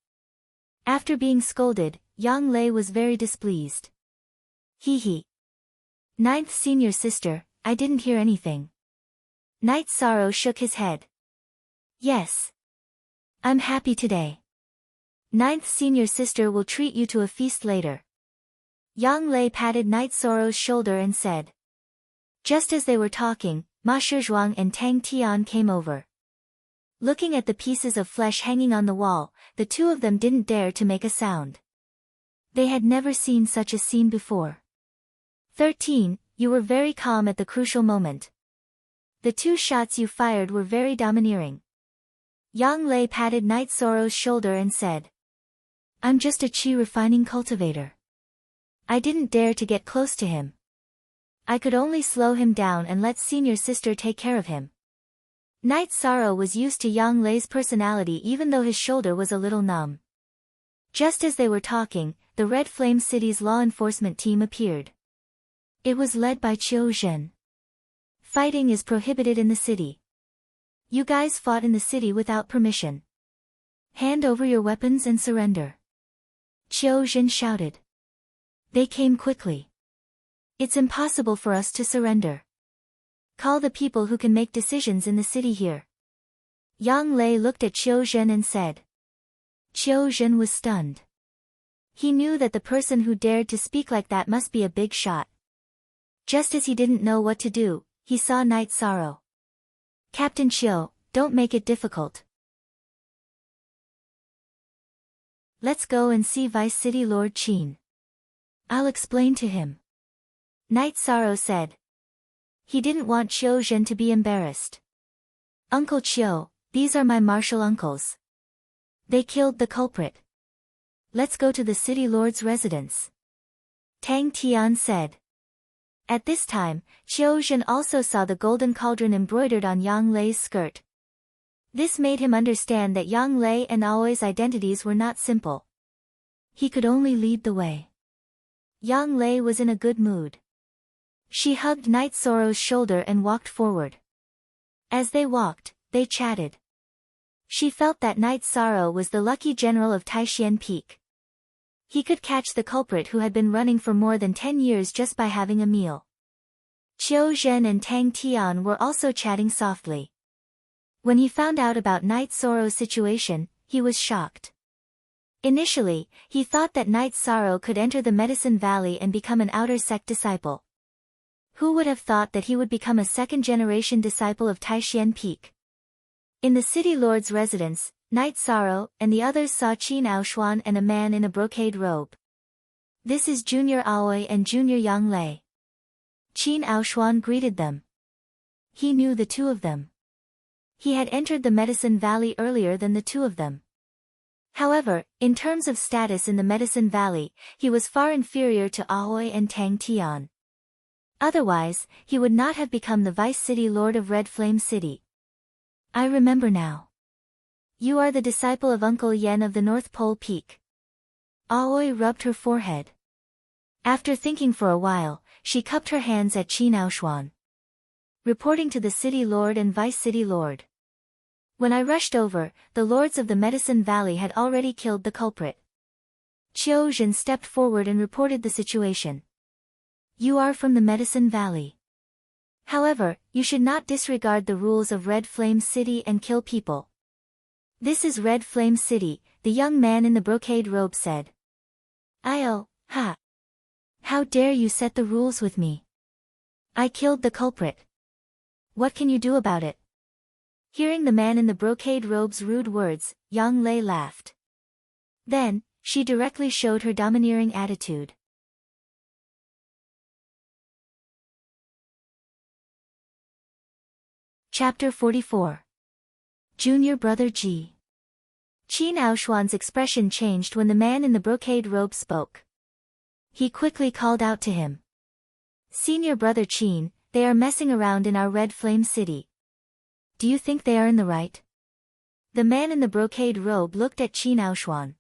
After being scolded, Yang Lei was very displeased. Hee hee. 9th senior sister, I didn't hear anything. Night Sorrow shook his head. Yes. I'm happy today. 9th senior sister will treat you to a feast later. Yang Lei patted Night Sorrow's shoulder and said. Just as they were talking, Ma Shizhuang and Tang Tian came over. Looking at the pieces of flesh hanging on the wall, the 2 of them didn't dare to make a sound. They had never seen such a scene before. 13, you were very calm at the crucial moment. The 2 shots you fired were very domineering. Yang Lei patted Night Sorrow's shoulder and said. I'm just a chi refining cultivator. I didn't dare to get close to him. I could only slow him down and let senior sister take care of him. Night Sorrow was used to Yang Lei's personality even though his shoulder was a little numb. Just as they were talking, the Red Flame City's law enforcement team appeared. It was led by Qiu Zhen. Fighting is prohibited in the city. You guys fought in the city without permission. Hand over your weapons and surrender. Qiu Zhen shouted. They came quickly. It's impossible for us to surrender. Call the people who can make decisions in the city here. Yang Lei looked at Qiu Zhen and said. Qiu Zhen was stunned. He knew that the person who dared to speak like that must be a big shot. Just as he didn't know what to do, he saw Night Sorrow. Captain Qiu, don't make it difficult. Let's go and see Vice City Lord Qin. I'll explain to him. Night Sorrow said. He didn't want Qiu Zhen to be embarrassed. Uncle Qiu, these are my martial uncles. They killed the culprit. Let's go to the city lord's residence. Tang Tian said. At this time, Qiu Zhen also saw the golden cauldron embroidered on Yang Lei's skirt. This made him understand that Yang Lei and Aoi's identities were not simple. He could only lead the way. Yang Lei was in a good mood. She hugged Night Sorrow's shoulder and walked forward. As they walked, they chatted. She felt that Night Sorrow was the lucky general of Taishan Peak. He could catch the culprit who had been running for more than 10 years just by having a meal. Qiu Zhen and Tang Tian were also chatting softly. When he found out about Night Sorrow's situation, he was shocked. Initially, he thought that Night Sorrow could enter the Medicine Valley and become an outer sect disciple. Who would have thought that he would become a second-generation disciple of Taishan Peak? In the city lord's residence, Night Sorrow and the others saw Qin Aoshuan and a man in a brocade robe. This is Junior Aoi and Junior Yang Lei. Qin Aoshuan greeted them. He knew the two of them. He had entered the Medicine Valley earlier than the two of them. However, in terms of status in the Medicine Valley, he was far inferior to Aoi and Tang Tian. Otherwise, he would not have become the Vice City Lord of Red Flame City. I remember now. You are the disciple of Uncle Yen of the North Pole Peak. Aoi rubbed her forehead. After thinking for a while, she cupped her hands at Qin Aoshuan. Reporting to the City Lord and Vice City Lord. When I rushed over, the lords of the Medicine Valley had already killed the culprit. Qiu Zhen stepped forward and reported the situation. You are from the Medicine Valley. However, you should not disregard the rules of Red Flame City and kill people. This is Red Flame City, the young man in the brocade robe said. Ha! How dare you set the rules with me? I killed the culprit. What can you do about it? Hearing the man in the brocade robe's rude words, Yang Lei laughed. Then, she directly showed her domineering attitude. Chapter 44. Junior Brother Ji. Qin Aoshuan's expression changed when the man in the brocade robe spoke. He quickly called out to him. Senior Brother Qin, they are messing around in our Red Flame City. Do you think they are in the right? The man in the brocade robe looked at Qin Aoshuan.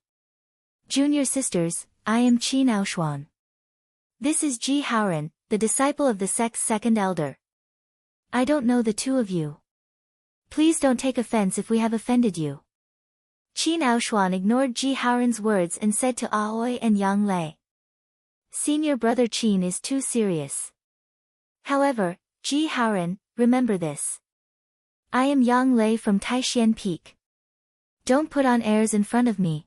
Junior sisters, I am Qin Aoshuan. This is Ji Haoran, the disciple of the sect's second elder. I don't know the two of you. Please don't take offense if we have offended you. Qin Aoshuan ignored Ji Haoran's words and said to Aoi and Yang Lei. Senior Brother Qin is too serious. However, Ji Haoran, remember this. I am Yang Lei from Taishan Peak. Don't put on airs in front of me.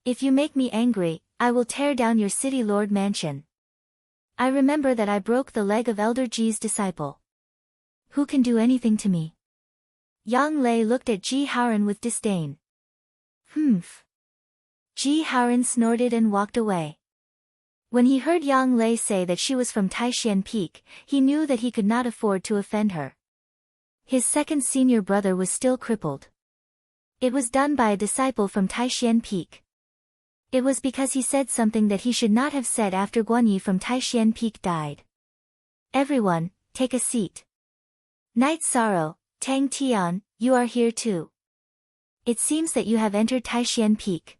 If you make me angry, I will tear down your city lord mansion. I remember that I broke the leg of Elder Ji's disciple. Who can do anything to me? Yang Lei looked at Ji Haoran with disdain. Humph. Ji Haoran snorted and walked away. When he heard Yang Lei say that she was from Taishan Peak, he knew that he could not afford to offend her. His second senior brother was still crippled. It was done by a disciple from Taishan Peak. It was because he said something that he should not have said after Guanyi from Taishan Peak died. Everyone, take a seat. Night Sorrow, Tang Tian, you are here too. It seems that you have entered Taishan Peak.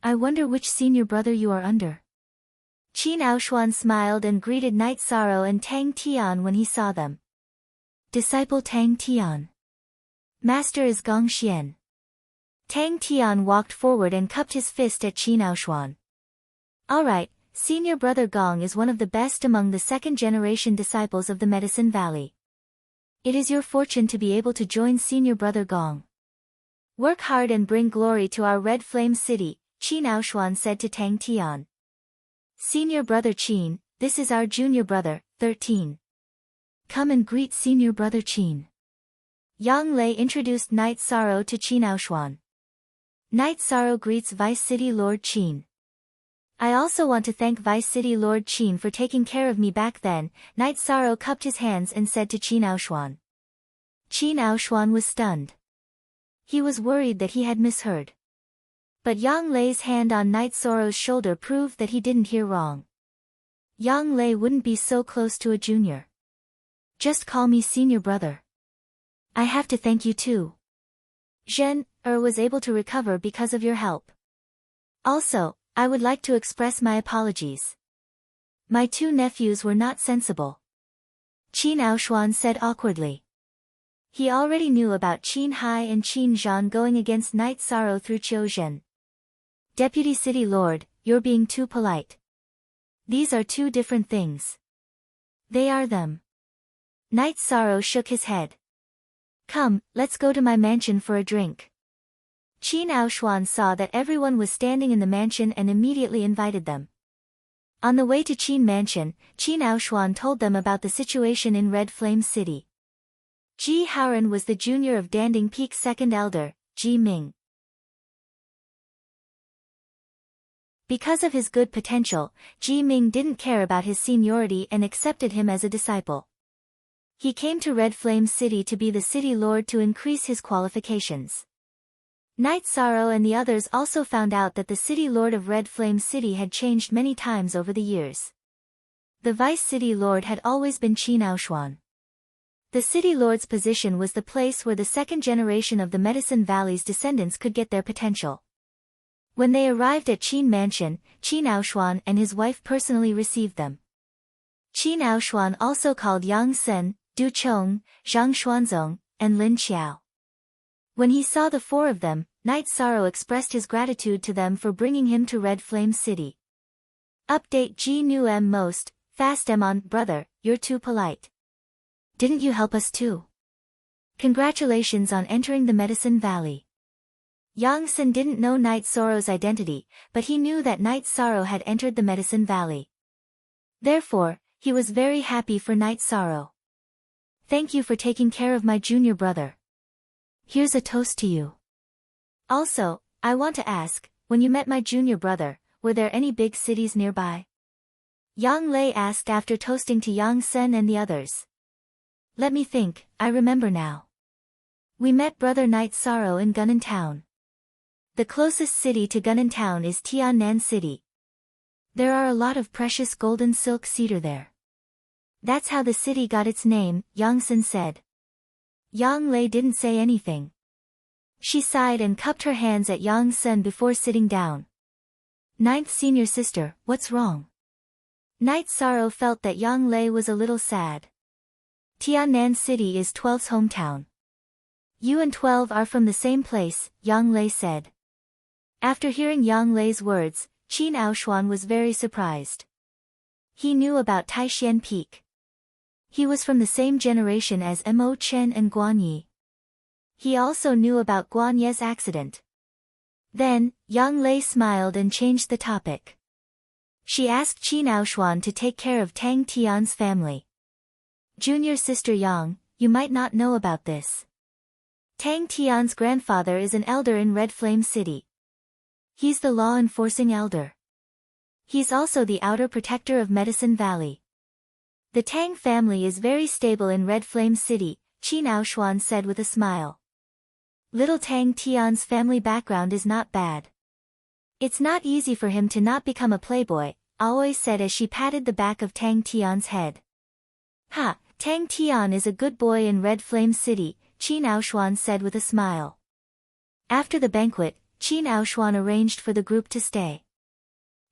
I wonder which senior brother you are under. Qin Aoshuan smiled and greeted Night Sorrow and Tang Tian when he saw them. Disciple Tang Tian. Master is Gong Xian. Tang Tian walked forward and cupped his fist at Qin Aoshuan. Alright, senior brother Gong is one of the best among the second-generation disciples of the Medicine Valley. It is your fortune to be able to join senior brother Gong. Work hard and bring glory to our Red Flame City, Qin Aoshuan said to Tang Tian. Senior brother Qin, this is our junior brother, 13. Come and greet senior brother Qin. Yang Lei introduced Knight Sorrow to Qin Aoshuan. Knight Sorrow greets Vice City Lord Qin. I also want to thank Vice City Lord Qin for taking care of me back then. Knight Sorrow cupped his hands and said to Qin Aoshuan. Qin Aoshuan was stunned. He was worried that he had misheard. But Yang Lei's hand on Knight Sorrow's shoulder proved that he didn't hear wrong. Yang Lei wouldn't be so close to a junior. Just call me senior brother. I have to thank you too. Zhen was able to recover because of your help. Also, I would like to express my apologies. My two nephews were not sensible. Qin Aoshuan said awkwardly. He already knew about Qin Hai and Qin Zhan going against Knight Sorrow through Qiu Zhen. Deputy City Lord, you're being too polite. These are two different things. They are them. Knight Sorrow shook his head. Come, let's go to my mansion for a drink. Qin Aoshuan saw that everyone was standing in the mansion and immediately invited them. On the way to Qin Mansion, Qin Aoshuan told them about the situation in Red Flame City. Ji Haoran was the junior of Danding Peak's second elder, Ji Ming. Because of his good potential, Ji Ming didn't care about his seniority and accepted him as a disciple. He came to Red Flame City to be the city lord to increase his qualifications. Knight Sorrow and the others also found out that the city lord of Red Flame City had changed many times over the years. The vice city lord had always been Qin Aoshuan. The city lord's position was the place where the second generation of the Medicine Valley's descendants could get their potential. When they arrived at Qin Mansion, Qin Aoshuan and his wife personally received them. Qin Aoshuan also called Yang Sen, Du Chong, Zhang Xuanzong, and Lin Qiao. When he saw the four of them, Knight Sorrow expressed his gratitude to them for bringing him to Red Flame City. Update G Nu M most, fast M on, brother, you're too polite. Didn't you help us too? Congratulations on entering the Medicine Valley. Yang Sen didn't know Knight Sorrow's identity, but he knew that Knight Sorrow had entered the Medicine Valley. Therefore, he was very happy for Knight Sorrow. Thank you for taking care of my junior brother. Here's a toast to you. Also, I want to ask, when you met my junior brother, were there any big cities nearby? Yang Lei asked after toasting to Yang Sen and the others. Let me think, I remember now. We met brother Knight Sorrow in Gunnan Town. The closest city to Gunnan Town is Tiannan City. There are a lot of precious golden silk cedar there. That's how the city got its name, Yang Sen said. Yang Lei didn't say anything. She sighed and cupped her hands at Yang Sen before sitting down. Ninth senior sister, what's wrong? Knight Sorrow felt that Yang Lei was a little sad. Tiannan City is 12's hometown. You and 12 are from the same place, Yang Lei said. After hearing Yang Lei's words, Qin Aoshuan was very surprised. He knew about Taishan Peak. He was from the same generation as Mo Chen and Guan Yi. He also knew about Guan Ye's accident. Then, Yang Lei smiled and changed the topic. She asked Qin Aoshuan to take care of Tang Tian's family. Junior sister Yang, you might not know about this. Tang Tian's grandfather is an elder in Red Flame City. He's the law-enforcing elder. He's also the outer protector of Medicine Valley. The Tang family is very stable in Red Flame City, Qin Aoshuan said with a smile. Little Tang Tian's family background is not bad. It's not easy for him to not become a playboy, Aoi said as she patted the back of Tang Tian's head. Ha, Tang Tian is a good boy in Red Flame City, Qin Aoshuan said with a smile. After the banquet, Qin Aoshuan arranged for the group to stay.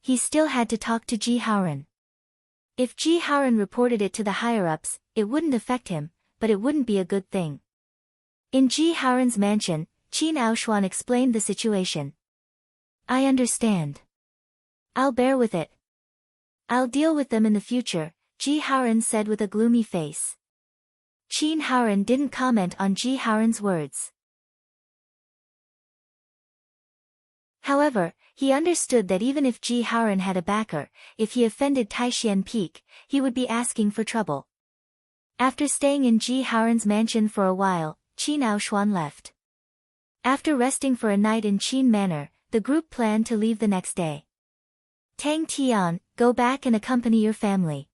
He still had to talk to Ji Haoran. If Ji Haoran reported it to the higher-ups, it wouldn't affect him, but it wouldn't be a good thing. In Ji Haoran's mansion, Qin Aoshuan explained the situation. I understand. I'll bear with it. I'll deal with them in the future, Ji Haoran said with a gloomy face. Qin Haoran didn't comment on Ji Haoran's words. However, he understood that even if Ji Haoran had a backer, if he offended Taishian Peak, he would be asking for trouble. After staying in Ji Haoran's mansion for a while, Qin Aoshuan left. After resting for a night in Qin Manor, the group planned to leave the next day. Tang Tian, go back and accompany your family.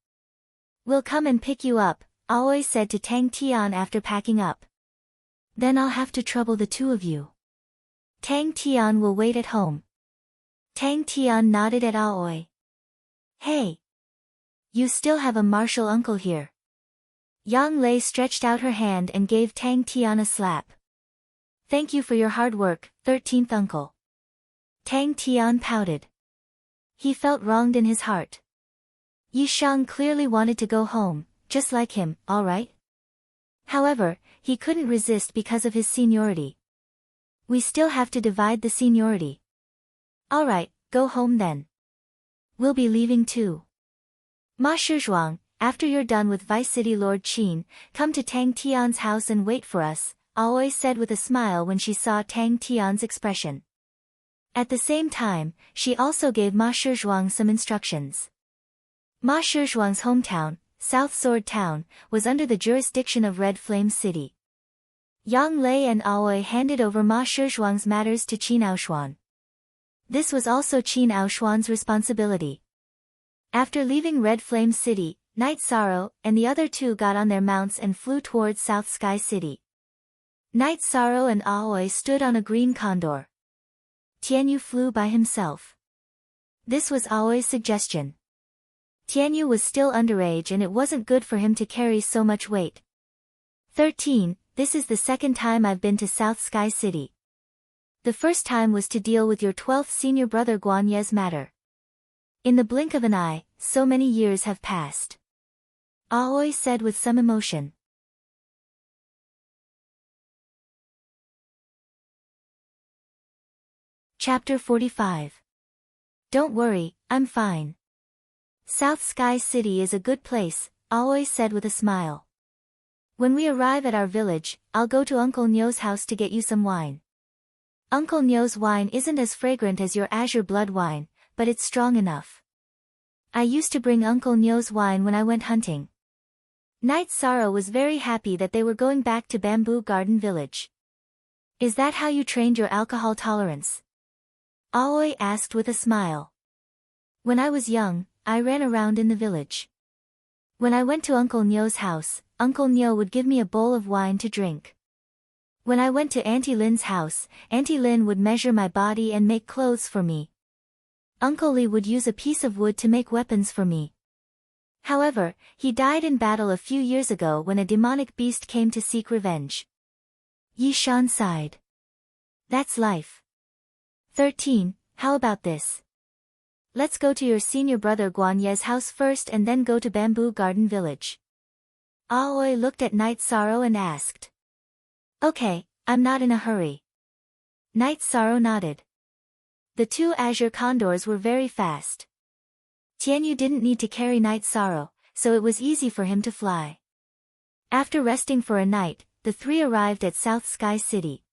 We'll come and pick you up, Aoi said to Tang Tian after packing up. Then I'll have to trouble the two of you. Tang Tian will wait at home. Tang Tian nodded at Aoi. Hey! You still have a martial uncle here. Yang Lei stretched out her hand and gave Tang Tian a slap. Thank you for your hard work, 13th uncle. Tang Tian pouted. He felt wronged in his heart. Yi Shang clearly wanted to go home, just like him, alright? However, he couldn't resist because of his seniority. We still have to divide the seniority. Alright, go home then. We'll be leaving too. Ma Shizhuang, after you're done with Vice City Lord Qin, come to Tang Tian's house and wait for us, Aoi said with a smile when she saw Tang Tian's expression. At the same time, she also gave Ma Shizhuang some instructions. Ma Shizhuang's hometown, South Sword Town, was under the jurisdiction of Red Flame City. Yang Lei and Aoi handed over Ma Shizhuang's matters to Qin Aoshuan. This was also Qin Aoshuan's responsibility. After leaving Red Flame City, Night Sorrow and the other two got on their mounts and flew towards South Sky City. Night Sorrow and Aoi stood on a green condor. Tianyu flew by himself. This was Aoi's suggestion. Tianyu was still underage and it wasn't good for him to carry so much weight. 13. This is the second time I've been to South Sky City. The first time was to deal with your 12th senior brother Guan Ye's matter. In the blink of an eye, so many years have passed. Aoi said with some emotion. Chapter 45. Don't worry, I'm fine. South Sky City is a good place, Aoi said with a smile. When we arrive at our village, I'll go to Uncle Nyo's house to get you some wine. Uncle Nyo's wine isn't as fragrant as your azure blood wine, but it's strong enough. I used to bring Uncle Nyo's wine when I went hunting. Night Sorrow was very happy that they were going back to Bamboo Garden Village. Is that how you trained your alcohol tolerance? Aoi asked with a smile. When I was young, I ran around in the village. When I went to Uncle Nyo's house, Uncle Nyo would give me a bowl of wine to drink. When I went to Auntie Lin's house, Auntie Lin would measure my body and make clothes for me. Uncle Li would use a piece of wood to make weapons for me. However, he died in battle a few years ago when a demonic beast came to seek revenge. Yi Shan sighed. That's life. 13. How about this? Let's go to your senior brother Guan Ye's house first and then go to Bamboo Garden Village. Aoi looked at Night Sorrow and asked. Okay, I'm not in a hurry. Night Sorrow nodded. The two azure condors were very fast. Tianyu didn't need to carry Night Sorrow, so it was easy for him to fly. After resting for a night, the three arrived at South Sky City.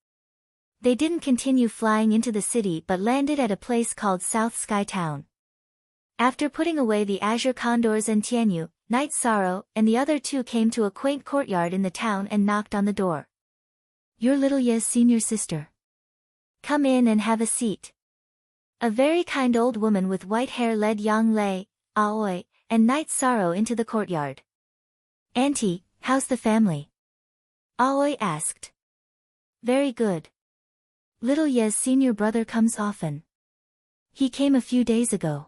They didn't continue flying into the city but landed at a place called South Sky Town. After putting away the azure condors and Tianyu, Night Sorrow and the other two came to a quaint courtyard in the town and knocked on the door. You're Little Ye's senior sister. Come in and have a seat. A very kind old woman with white hair led Yang Lei, Aoi, and Night Sorrow into the courtyard. Auntie, how's the family? Aoi asked. Very good. Little Ye's senior brother comes often. He came a few days ago.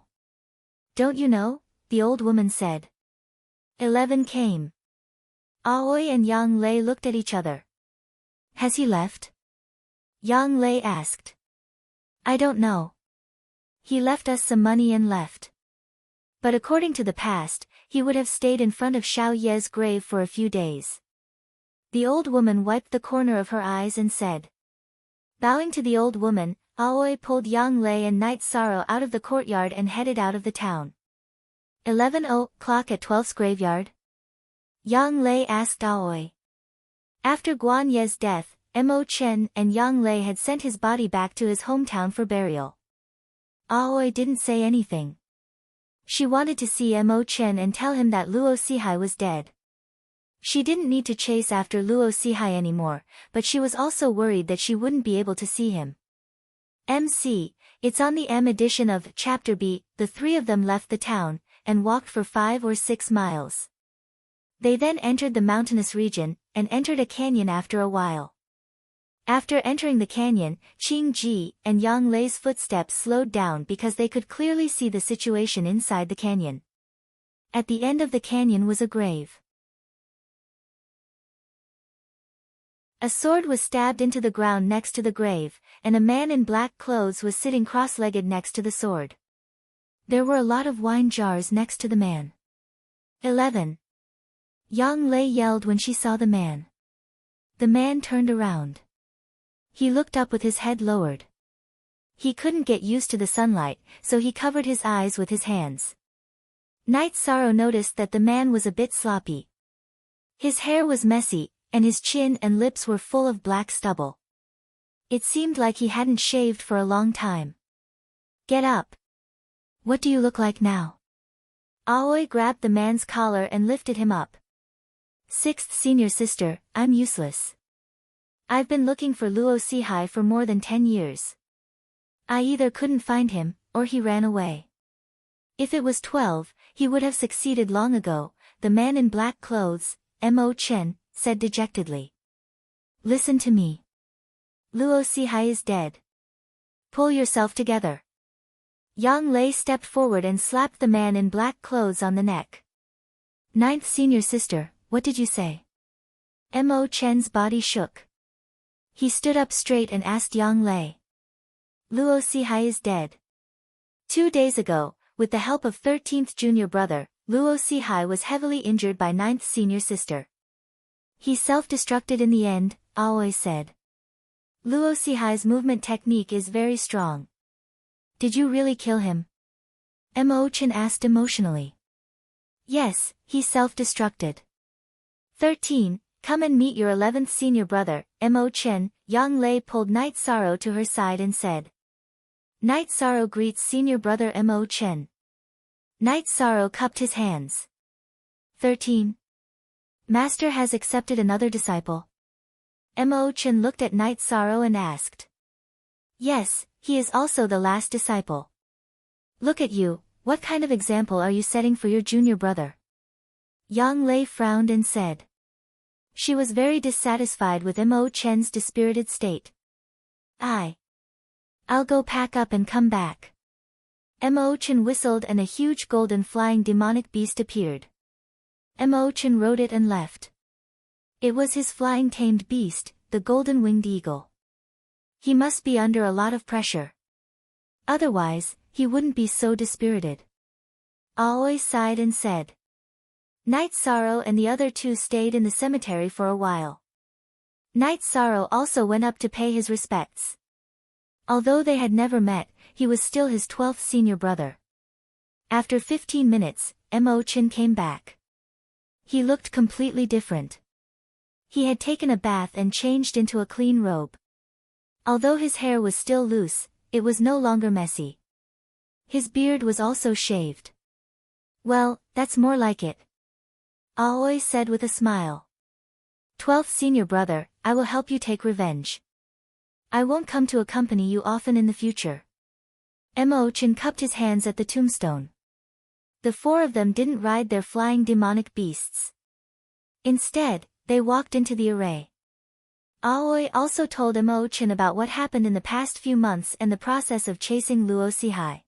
Don't you know? The old woman said. 11 came. Aoi and Yang Lei looked at each other. Has he left? Yang Lei asked. I don't know. He left us some money and left. But according to the past, he would have stayed in front of Xiao Ye's grave for a few days. The old woman wiped the corner of her eyes and said. Bowing to the old woman, Aoi pulled Yang Lei and Night Sorrow out of the courtyard and headed out of the town. 11 o'clock at 12's graveyard? Yang Lei asked Aoi. After Guan Ye's death, Mo Chen and Yang Lei had sent his body back to his hometown for burial. Aoi didn't say anything. She wanted to see Mo Chen and tell him that Luo Sihai was dead. She didn't need to chase after Luo Sihai anymore, but she was also worried that she wouldn't be able to see him. MC, it's on the M edition of Chapter B. The three of them left the town, and walked for 5 or 6 miles. They then entered the mountainous region, and entered a canyon after a while. After entering the canyon, Qing Ji and Yang Lei's footsteps slowed down because they could clearly see the situation inside the canyon. At the end of the canyon was a grave. A sword was stabbed into the ground next to the grave, and a man in black clothes was sitting cross-legged next to the sword. There were a lot of wine jars next to the man. 11. Yang Lei yelled when she saw the man. The man turned around. He looked up with his head lowered. He couldn't get used to the sunlight, so he covered his eyes with his hands. Night Sorrow noticed that the man was a bit sloppy. His hair was messy, and his chin and lips were full of black stubble. It seemed like he hadn't shaved for a long time. Get up. What do you look like now? Aoi grabbed the man's collar and lifted him up. 6th senior sister, I'm useless. I've been looking for Luo Sihai for more than 10 years. I either couldn't find him, or he ran away. If it was 12, he would have succeeded long ago, the man in black clothes, Mo Chen, said dejectedly. Listen to me. Luo Sihai is dead. Pull yourself together. Yang Lei stepped forward and slapped the man in black clothes on the neck. 9th senior sister, what did you say? Mo Chen's body shook. He stood up straight and asked Yang Lei. Luo Sihai is dead. 2 days ago, with the help of 13th junior brother, Luo Sihai was heavily injured by 9th senior sister. He self-destructed in the end, Aoi said. Luo Sihai's movement technique is very strong. Did you really kill him? Mo Chen asked emotionally. Yes, he self-destructed. 13, come and meet your 11th senior brother, Mo Chen. Yang Lei pulled Night Sorrow to her side and said. Night Sorrow greets senior brother Mo Chen. Night Sorrow cupped his hands. 13. Master has accepted another disciple. Mo Chen looked at Night Sorrow and asked. Yes, he is also the last disciple. Look at you, what kind of example are you setting for your junior brother? Yang Lei frowned and said. She was very dissatisfied with Mo Chen's dispirited state. I'll go pack up and come back. Mo Chen whistled and a huge golden flying demonic beast appeared. Mo Chen rode it and left. It was his flying tamed beast, the golden winged eagle. He must be under a lot of pressure. Otherwise, he wouldn't be so dispirited. Aoi sighed and said. Night Sorrow and the other two stayed in the cemetery for a while. Night Sorrow also went up to pay his respects. Although they had never met, he was still his 12th senior brother. After 15 minutes, Mo Chen came back. He looked completely different. He had taken a bath and changed into a clean robe. Although his hair was still loose, it was no longer messy. His beard was also shaved. Well, that's more like it. Aoi said with a smile. 12th senior brother, I will help you take revenge. I won't come to accompany you often in the future. Mo Chen cupped his hands at the tombstone. The 4 of them didn't ride their flying demonic beasts. Instead, they walked into the array. Aoi also told Mo Chen about what happened in the past few months and the process of chasing Luo Sihai.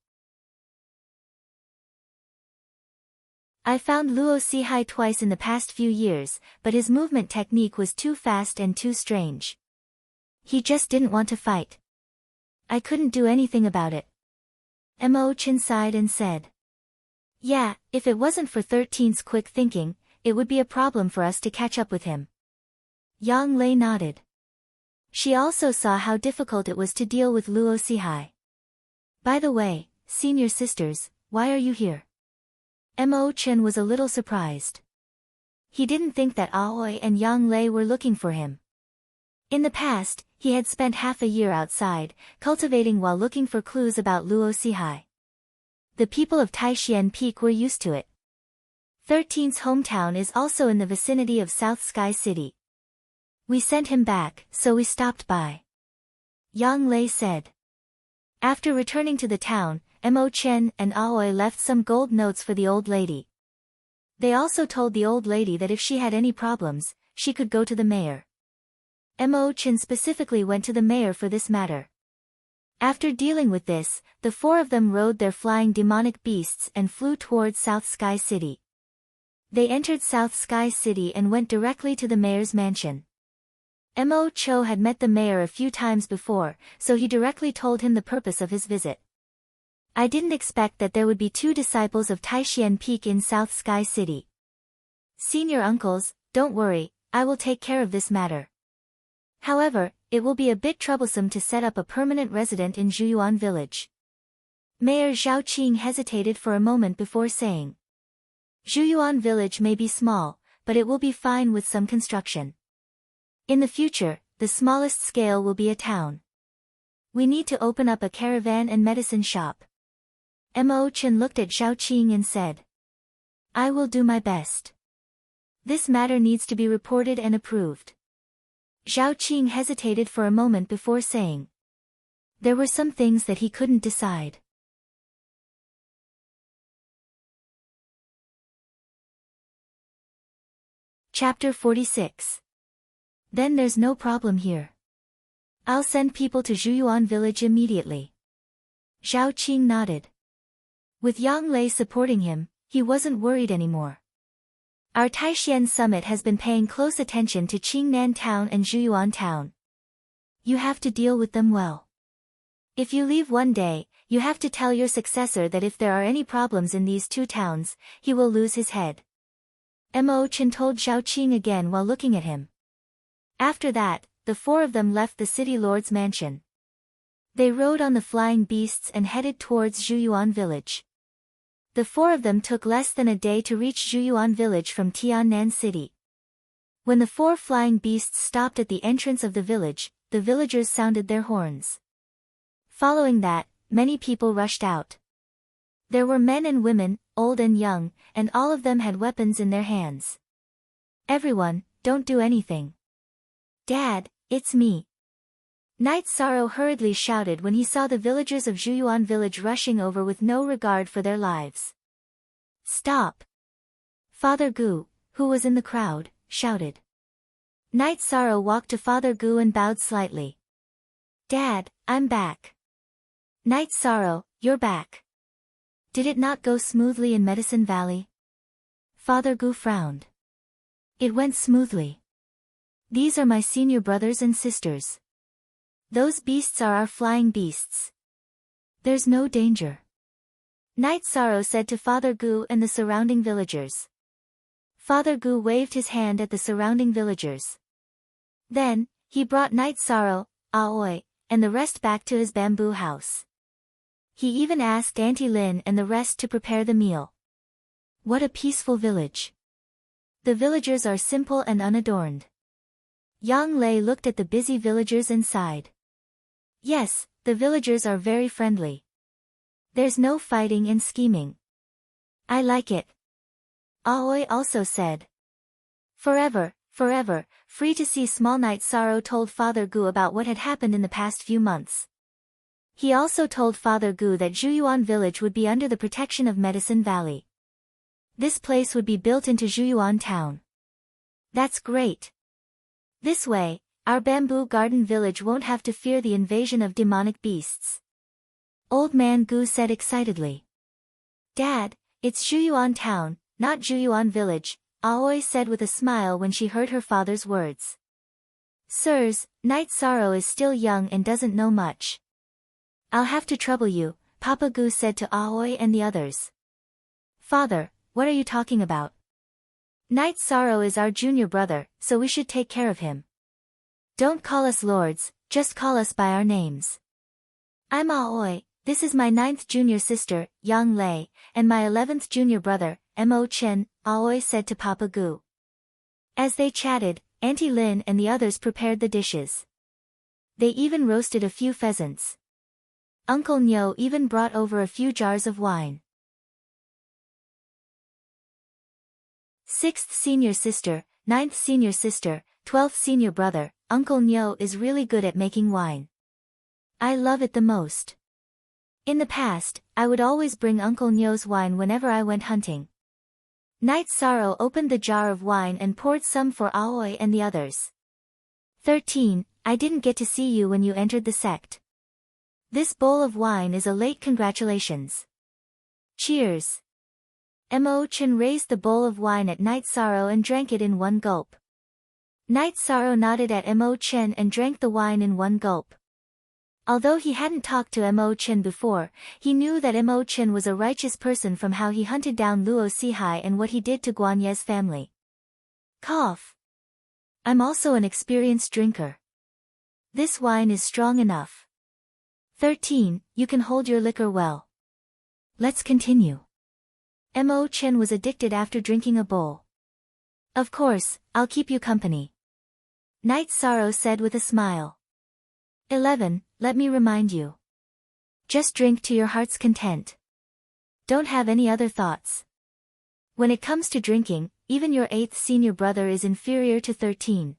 I found Luo Sihai twice in the past few years, but his movement technique was too fast and too strange. He just didn't want to fight. I couldn't do anything about it. Mo Chen sighed and said. Yeah, if it wasn't for 13's quick thinking, it would be a problem for us to catch up with him. Yang Lei nodded. She also saw how difficult it was to deal with Luo Sihai. By the way, senior sisters, why are you here? Mo Chen was a little surprised. He didn't think that Aoi and Yang Lei were looking for him. In the past, he had spent half a year outside, cultivating while looking for clues about Luo Sihai. The people of Taishian Peak were used to it. 13's hometown is also in the vicinity of South Sky City. We sent him back, so we stopped by. Yang Lei said. After returning to the town, Mo Chen and Aoi left some gold notes for the old lady. They also told the old lady that if she had any problems, she could go to the mayor. Mo Chen specifically went to the mayor for this matter. After dealing with this, the four of them rode their flying demonic beasts and flew towards South Sky City. They entered South Sky City and went directly to the mayor's mansion. Mo Cho had met the mayor a few times before, so he directly told him the purpose of his visit. I didn't expect that there would be 2 disciples of Taishian Peak in South Sky City. Senior uncles, don't worry, I will take care of this matter. However, it will be a bit troublesome to set up a permanent resident in Zhuyuan village. Mayor Zhao Qing hesitated for a moment before saying. Zhuyuan village may be small, but it will be fine with some construction. In the future, the smallest scale will be a town. We need to open up a caravan and medicine shop. Mo Chen looked at Zhao Qing and said. I will do my best. This matter needs to be reported and approved. Zhao Qing hesitated for a moment before saying. There were some things that he couldn't decide. Chapter 46. Then there's no problem here. I'll send people to Zhuyuan village immediately. Zhao Qing nodded. With Yang Lei supporting him, he wasn't worried anymore. Our Taishian summit has been paying close attention to Qingnan town and Zhuyuan town. You have to deal with them well. If you leave one day, you have to tell your successor that if there are any problems in these 2 towns, he will lose his head. Mo Chen told Zhao Qing again while looking at him. After that, the 4 of them left the city lord's mansion. They rode on the flying beasts and headed towards Zhuyuan village. The 4 of them took less than a day to reach Zhuyuan village from Tiannan city. When the 4 flying beasts stopped at the entrance of the village, the villagers sounded their horns. Following that, many people rushed out. There were men and women, old and young, and all of them had weapons in their hands. Everyone, don't do anything. Dad, it's me. Knight Sorrow hurriedly shouted when he saw the villagers of Zhuyuan village rushing over with no regard for their lives. Stop! Father Gu, who was in the crowd, shouted. Knight Sorrow walked to Father Gu and bowed slightly. Dad, I'm back. Knight Sorrow, you're back. Did it not go smoothly in Medicine Valley? Father Gu frowned. It went smoothly. These are my senior brothers and sisters. Those beasts are our flying beasts. There's no danger. Knight Sorrow said to Father Gu and the surrounding villagers. Father Gu waved his hand at the surrounding villagers. Then, he brought Knight Sorrow, Aoi, and the rest back to his bamboo house. He even asked Auntie Lin and the rest to prepare the meal. What a peaceful village. The villagers are simple and unadorned. Yang Lei looked at the busy villagers and sighed. Yes, the villagers are very friendly. There's no fighting and scheming. I like it. Aoi also said. Forever, forever, free to see Small Knight Sorrow told Father Gu about what had happened in the past few months. He also told Father Gu that Zhuyuan village would be under the protection of Medicine Valley. This place would be built into Zhuyuan town. That's great. This way, our bamboo garden village won't have to fear the invasion of demonic beasts. Old Man Gu said excitedly. Dad, it's Zhuyuan town, not Zhuyuan village, Aoi said with a smile when she heard her father's words. Sirs, Knight Sorrow is still young and doesn't know much. I'll have to trouble you, Papa Gu said to Aoi and the others. Father, what are you talking about? Night Sorrow is our junior brother, so we should take care of him. Don't call us lords, just call us by our names. I'm Aoi, this is my 9th junior sister, Yang Lei, and my 11th junior brother, Mo Chen, Aoi said to Papa Gu. As they chatted, Auntie Lin and the others prepared the dishes. They even roasted a few pheasants. Uncle Nyo even brought over a few jars of wine. 6th senior sister, 9th senior sister, 12th senior brother, Uncle Nyo is really good at making wine. I love it the most. In the past, I would always bring Uncle Nyo's wine whenever I went hunting. Night Sorrow opened the jar of wine and poured some for Aoi and the others. 13, I didn't get to see you when you entered the sect. This bowl of wine is a late congratulations. Cheers. Mo Chen raised the bowl of wine at Night Sorrow and drank it in one gulp. Night Sorrow nodded at Mo Chen and drank the wine in one gulp. Although he hadn't talked to Mo Chen before, he knew that Mo Chen was a righteous person from how he hunted down Luo Sihai and what he did to Guan Ye's family. Cough. I'm also an experienced drinker. This wine is strong enough. 13, you can hold your liquor well. Let's continue. Mo Chen was addicted after drinking a bowl. Of course, I'll keep you company. Night Sorrow said with a smile. 11, let me remind you. Just drink to your heart's content. Don't have any other thoughts. When it comes to drinking, even your 8th senior brother is inferior to 13.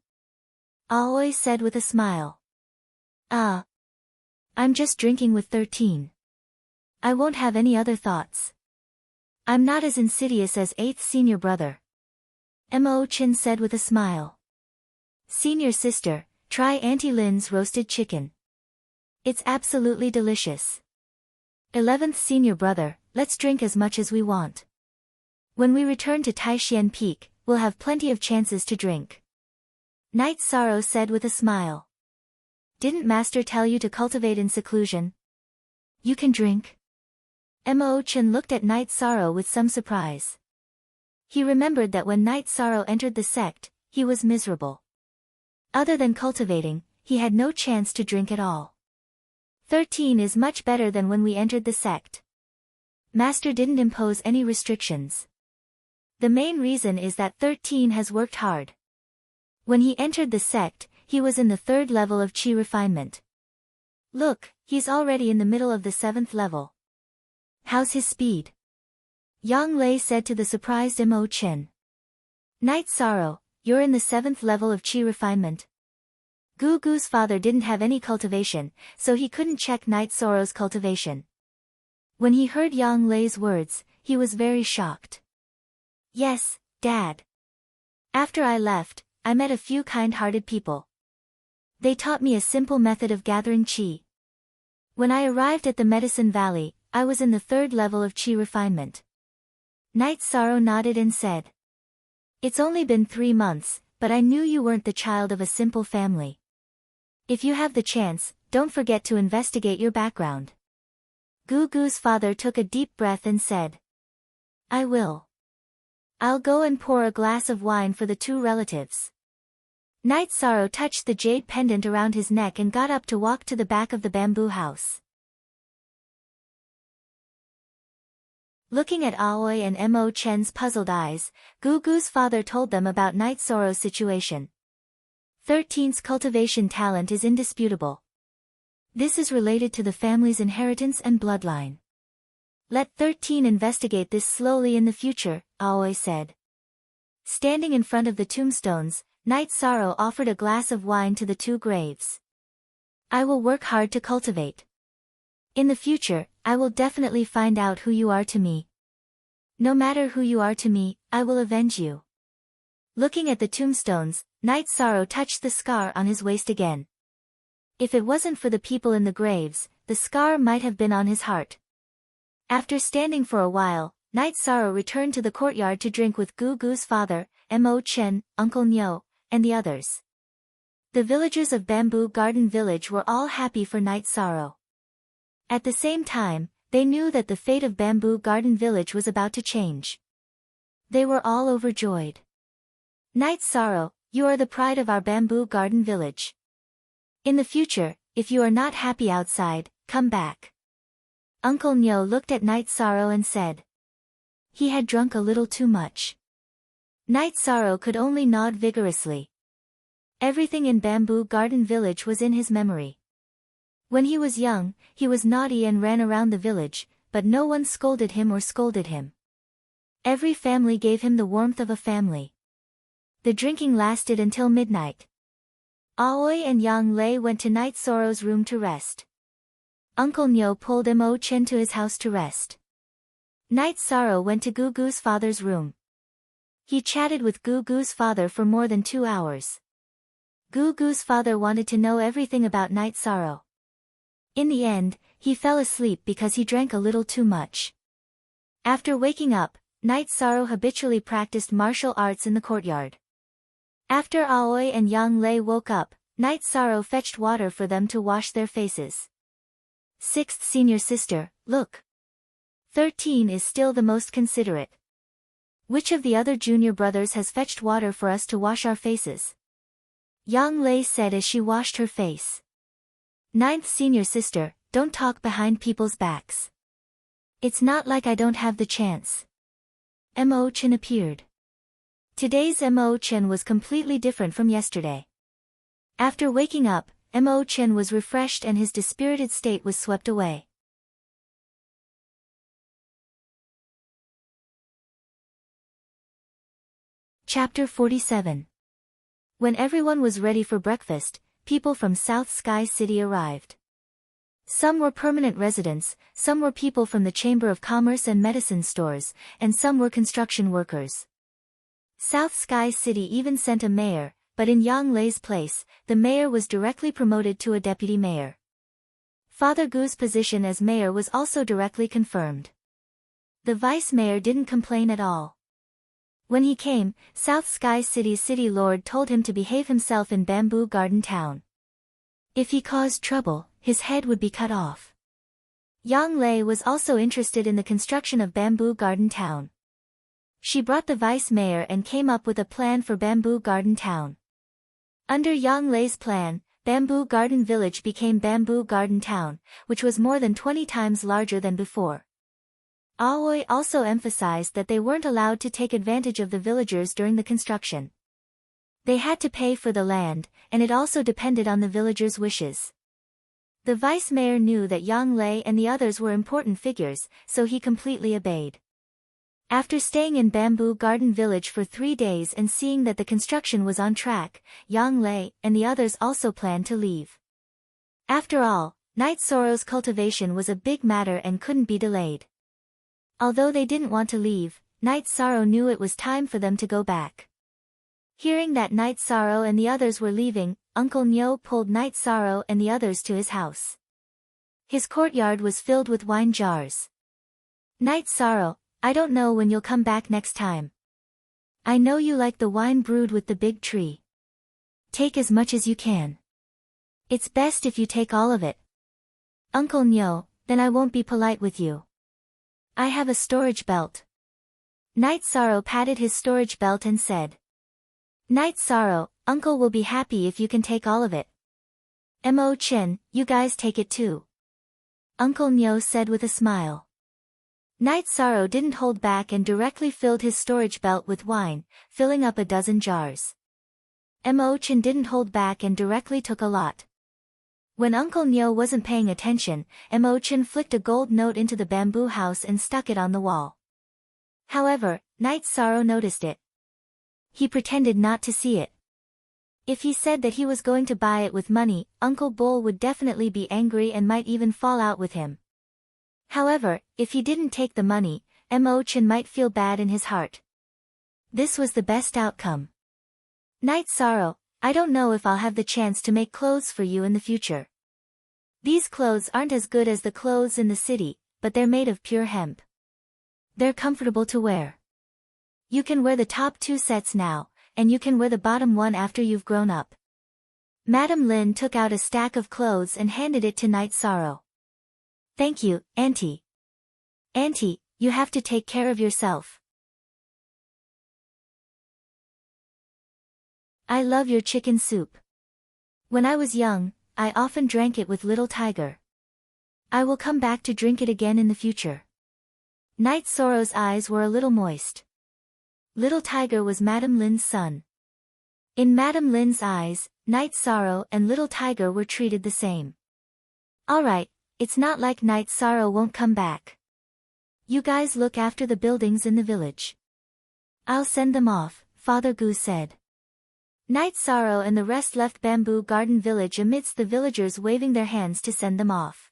Aoi said with a smile. I'm just drinking with 13. I won't have any other thoughts. I'm not as insidious as 8th senior brother. Mo Chen said with a smile. Senior sister, try Auntie Lin's roasted chicken. It's absolutely delicious. 11th senior brother, let's drink as much as we want. When we return to Taishian Peak, we'll have plenty of chances to drink. Night Sorrow said with a smile. Didn't Master tell you to cultivate in seclusion? You can drink. Mo Chen looked at Night Sorrow with some surprise. He remembered that when Night Sorrow entered the sect, he was miserable. Other than cultivating, he had no chance to drink at all. 13 is much better than when we entered the sect. Master didn't impose any restrictions. The main reason is that 13 has worked hard. When he entered the sect, he was in the 3rd level of Qi refinement. Look, he's already in the middle of the 7th level. How's his speed? Yang Lei said to the surprised Mo Chen. Night Sorrow, you're in the 7th level of Qi refinement. Gu Gu's father didn't have any cultivation, so he couldn't check Night Sorrow's cultivation. When he heard Yang Lei's words, he was very shocked. Yes, Dad. After I left, I met a few kind-hearted people. They taught me a simple method of gathering qi. When I arrived at the Medicine Valley, I was in the 3rd level of qi refinement. Night Sorrow nodded and said. It's only been 3 months, but I knew you weren't the child of a simple family. If you have the chance, don't forget to investigate your background. Gu Gu's father took a deep breath and said. I will. I'll go and pour a glass of wine for the 2 relatives. Night Sorrow touched the jade pendant around his neck and got up to walk to the back of the bamboo house. Looking at Aoi and Mo Chen's puzzled eyes, Gu Gu's father told them about Night Sorrow's situation. 13's cultivation talent is indisputable. This is related to the family's inheritance and bloodline. Let 13 investigate this slowly in the future, Aoi said. Standing in front of the tombstones, Night Sorrow offered a glass of wine to the 2 graves. I will work hard to cultivate. In the future, I will definitely find out who you are to me. No matter who you are to me, I will avenge you. Looking at the tombstones, Night Sorrow touched the scar on his waist again. If it wasn't for the people in the graves, the scar might have been on his heart. After standing for a while, Night Sorrow returned to the courtyard to drink with Gu Gu's father, Mo Chen, Uncle Nyo, and the others. The villagers of Bamboo Garden Village were all happy for Night Sorrow. At the same time, they knew that the fate of Bamboo Garden Village was about to change. They were all overjoyed. Night Sorrow, you are the pride of our bamboo garden village. In the future, if you are not happy outside, come back. Uncle Nyo looked at Night Sorrow and said. He had drunk a little too much. Night Sorrow could only nod vigorously. Everything in Bamboo Garden Village was in his memory. When he was young, he was naughty and ran around the village, but no one scolded him or scolded him. Every family gave him the warmth of a family. The drinking lasted until midnight. Aoi and Yang Lei went to Night Sorrow's room to rest. Uncle Nyo pulled Mo Chen to his house to rest. Night Sorrow went to Gugu's father's room. He chatted with Gugu's father for more than 2 hours. Gugu's father wanted to know everything about Night Sorrow. In the end, he fell asleep because he drank a little too much. After waking up, Night Sorrow habitually practiced martial arts in the courtyard. After Aoi and Yang Lei woke up, Night Sorrow fetched water for them to wash their faces. Sixth senior sister, look. 13 is still the most considerate. Which of the other junior brothers has fetched water for us to wash our faces? Yang Lei said as she washed her face. Ninth senior sister, don't talk behind people's backs. It's not like I don't have the chance. Mo Chen appeared. Today's Mo Chen was completely different from yesterday. After waking up, Mo Chen was refreshed and his dispirited state was swept away. Chapter 47. When everyone was ready for breakfast, people from South Sky City arrived. Some were permanent residents, some were people from the Chamber of Commerce and medicine stores, and some were construction workers. South Sky City even sent a mayor, but in Yang Lei's place, the mayor was directly promoted to a deputy mayor. Father Gu's position as mayor was also directly confirmed. The vice mayor didn't complain at all. When he came, South Sky City's city lord told him to behave himself in Bamboo Garden Town. If he caused trouble, his head would be cut off. Yang Lei was also interested in the construction of Bamboo Garden Town. She brought the vice mayor and came up with a plan for Bamboo Garden Town. Under Yang Lei's plan, Bamboo Garden Village became Bamboo Garden Town, which was more than 20 times larger than before. Aoi also emphasized that they weren't allowed to take advantage of the villagers during the construction. They had to pay for the land, and it also depended on the villagers' wishes. The vice mayor knew that Yang Lei and the others were important figures, so he completely obeyed. After staying in Bamboo Garden Village for 3 days and seeing that the construction was on track, Yang Lei and the others also planned to leave. After all, Night Sorrow's cultivation was a big matter and couldn't be delayed. Although they didn't want to leave, Night Sorrow knew it was time for them to go back. Hearing that Night Sorrow and the others were leaving, Uncle Nyo pulled Night Sorrow and the others to his house. His courtyard was filled with wine jars. Night Sorrow, I don't know when you'll come back next time. I know you like the wine brewed with the big tree. Take as much as you can. It's best if you take all of it. Uncle Nyo, then I won't be polite with you. I have a storage belt. Night Sorrow patted his storage belt and said. Night Sorrow, Uncle will be happy if you can take all of it. Mo Chen, you guys take it too. Uncle Nyo said with a smile. Night Sorrow didn't hold back and directly filled his storage belt with wine, filling up a dozen jars. Mo Chen didn't hold back and directly took a lot. When Uncle Nyo wasn't paying attention, Mo Chen flicked a gold note into the bamboo house and stuck it on the wall. However, Night Sorrow noticed it. He pretended not to see it. If he said that he was going to buy it with money, Uncle Bull would definitely be angry and might even fall out with him. However, if he didn't take the money, Mo Chen might feel bad in his heart. This was the best outcome. Night Sorrow, I don't know if I'll have the chance to make clothes for you in the future. These clothes aren't as good as the clothes in the city, but they're made of pure hemp. They're comfortable to wear. You can wear the top 2 sets now, and you can wear the bottom one after you've grown up. Madam Lin took out a stack of clothes and handed it to Night Sorrow. Thank you, Auntie. Auntie, you have to take care of yourself. I love your chicken soup. When I was young, I often drank it with Little Tiger. I will come back to drink it again in the future. Night Sorrow's eyes were a little moist. Little Tiger was Madam Lin's son. In Madam Lin's eyes, Night Sorrow and Little Tiger were treated the same. Alright, it's not like Night Sorrow won't come back. You guys look after the buildings in the village. I'll send them off, Father Gu said. Night Sorrow and the rest left Bamboo Garden Village amidst the villagers waving their hands to send them off.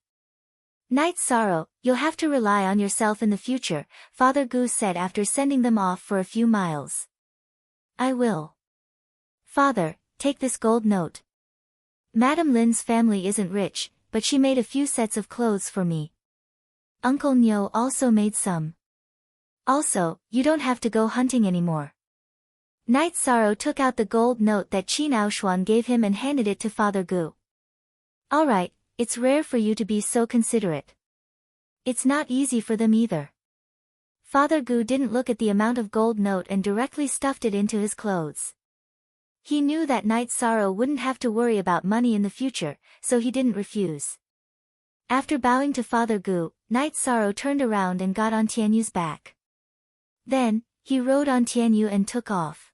Night Sorrow, you'll have to rely on yourself in the future, Father Gu said after sending them off for a few miles. I will. Father, take this gold note. Madam Lin's family isn't rich, but she made a few sets of clothes for me. Uncle Nyo also made some. Also, you don't have to go hunting anymore. Night Sorrow took out the gold note that Qin Aoshuan gave him and handed it to Father Gu. Alright, it's rare for you to be so considerate. It's not easy for them either. Father Gu didn't look at the amount of gold note and directly stuffed it into his clothes. He knew that Night Sorrow wouldn't have to worry about money in the future, so he didn't refuse. After bowing to Father Gu, Night Sorrow turned around and got on Tianyu's back. Then, he rode on Tianyu and took off.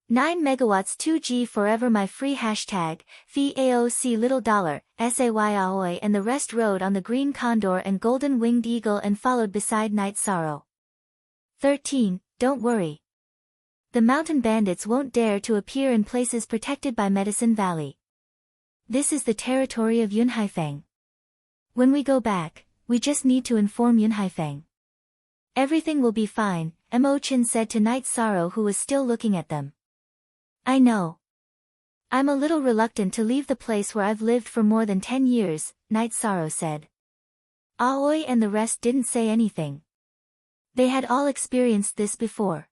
9 megawatts 2G forever my free hashtag, Phi AOC little dollar, SAY Aoi and the rest rode on the green condor and golden winged eagle and followed beside Night Sorrow. 13. Don't worry. The mountain bandits won't dare to appear in places protected by Medicine Valley. This is the territory of Yun Haifeng. When we go back, we just need to inform Yun Haifeng. Everything will be fine, Mo Chin said to Night Sorrow who was still looking at them. I know. I'm a little reluctant to leave the place where I've lived for more than 10 years, Night Sorrow said. Aoi and the rest didn't say anything. They had all experienced this before.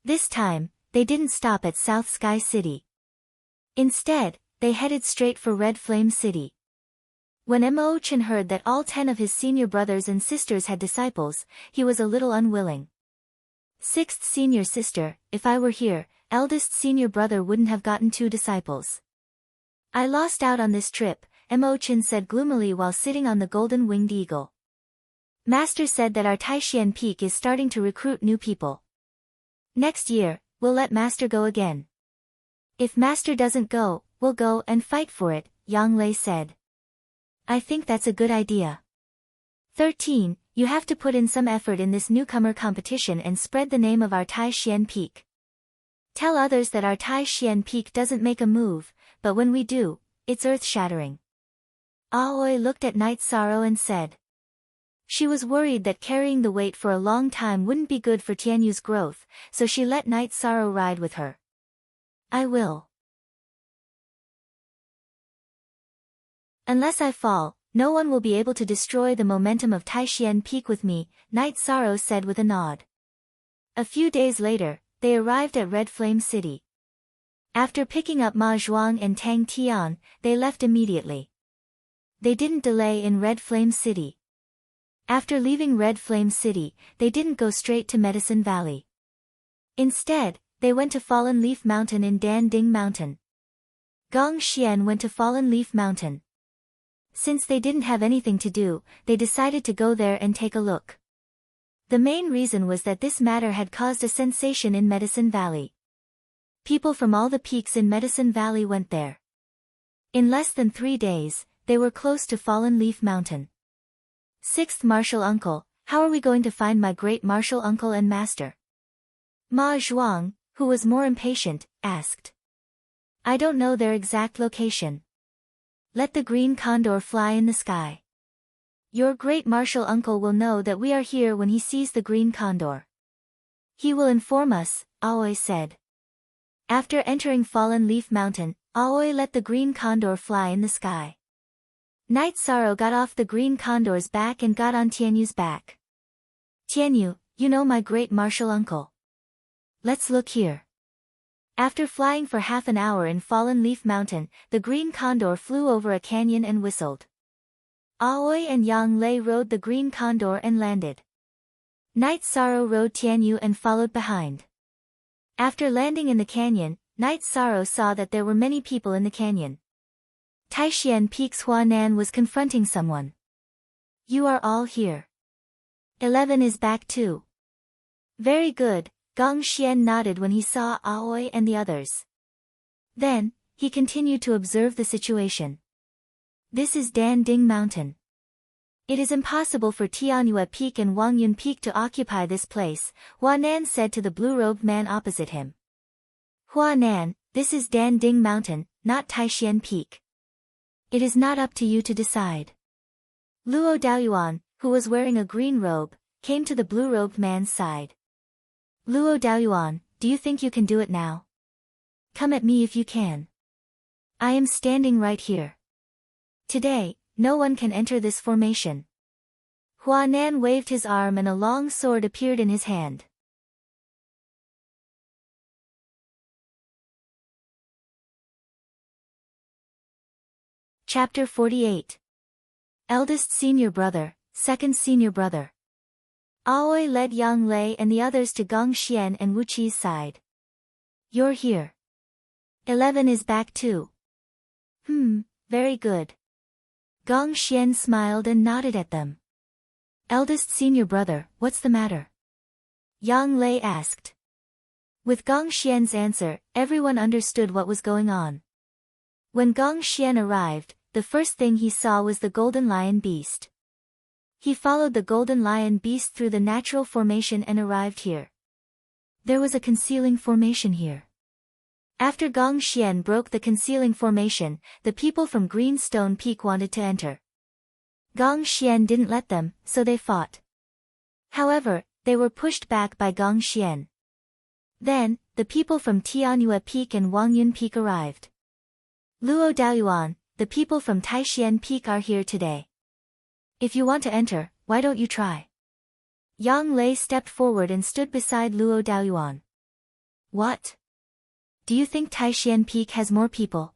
This time, they didn't stop at South Sky City. Instead, they headed straight for Red Flame City. When Mo Chin heard that all 10 of his senior brothers and sisters had disciples, he was a little unwilling. 6th senior sister, if I were here, eldest senior brother wouldn't have gotten 2 disciples. I lost out on this trip, Mo Chin said gloomily while sitting on the golden winged eagle. Master said that our Taishian Peak is starting to recruit new people. Next year, we'll let Master go again. If Master doesn't go, we'll go and fight for it, Yang Lei said. I think that's a good idea. 13. You have to put in some effort in this newcomer competition and spread the name of our Taishian Peak. Tell others that our Taishian Peak doesn't make a move, but when we do, it's earth-shattering. Aoi looked at Night Sorrow and said. She was worried that carrying the weight for a long time wouldn't be good for Tianyu's growth, so she let Night Sorrow ride with her. I will. Unless I fall, no one will be able to destroy the momentum of Taishian Peak with me, Night Sorrow said with a nod. A few days later, they arrived at Red Flame City. After picking up Ma Zhuang and Tang Tian, they left immediately. They didn't delay in Red Flame City. After leaving Red Flame City, they didn't go straight to Medicine Valley. Instead, they went to Fallen Leaf Mountain in Dan Ding Mountain. Gong Xian went to Fallen Leaf Mountain. Since they didn't have anything to do, they decided to go there and take a look. The main reason was that this matter had caused a sensation in Medicine Valley. People from all the peaks in Medicine Valley went there. In less than 3 days, they were close to Fallen Leaf Mountain. 6th Martial Uncle, how are we going to find my great martial uncle and master? Ma Zhuang, who was more impatient, asked. I don't know their exact location. Let the green condor fly in the sky. Your great martial uncle will know that we are here when he sees the green condor. He will inform us, Aoi said. After entering Fallen Leaf Mountain, Aoi let the green condor fly in the sky. Night Sorrow got off the green condor's back and got on Tianyu's back. Tianyu, you know my great martial uncle. Let's look here. After flying for half an hour in Fallen Leaf Mountain, the green condor flew over a canyon and whistled. Aoi and Yang Lei rode the green condor and landed. Night Sorrow rode Tianyu and followed behind. After landing in the canyon, Night Sorrow saw that there were many people in the canyon. Taishan Peak's Huanan was confronting someone. You are all here. 11 is back too. Very good, Gong Xian nodded when he saw Aoi and the others. Then, he continued to observe the situation. This is Dan Ding Mountain. It is impossible for Tianyue Peak and Wangyun Peak to occupy this place, Huanan said to the blue-robed man opposite him. Huanan, this is Dan Ding Mountain, not Taishan Peak. It is not up to you to decide. Luo Daoyuan, who was wearing a green robe, came to the blue-robed man's side. Luo Daoyuan, do you think you can do it now? Come at me if you can. I am standing right here. Today, no one can enter this formation. Huanan waved his arm and a long sword appeared in his hand. Chapter 48. Eldest senior brother, second senior brother. Aoi led Yang Lei and the others to Gong Xian and Wu Qi's side. You're here. 11 is back too. Very good. Gong Xian smiled and nodded at them. Eldest senior brother, what's the matter? Yang Lei asked. With Gong Xian's answer, everyone understood what was going on. When Gong Xian arrived, the first thing he saw was the golden lion beast. He followed the golden lion beast through the natural formation and arrived here. There was a concealing formation here. After Gong Xian broke the concealing formation, the people from Greenstone Peak wanted to enter. Gong Xian didn't let them, so they fought. However, they were pushed back by Gong Xian. Then, the people from Tianyue Peak and Wangyun Peak arrived. Luo Daoyuan, the people from Taishan Peak are here today. If you want to enter, why don't you try? Yang Lei stepped forward and stood beside Luo Daoyuan. What? Do you think Taishan Peak has more people?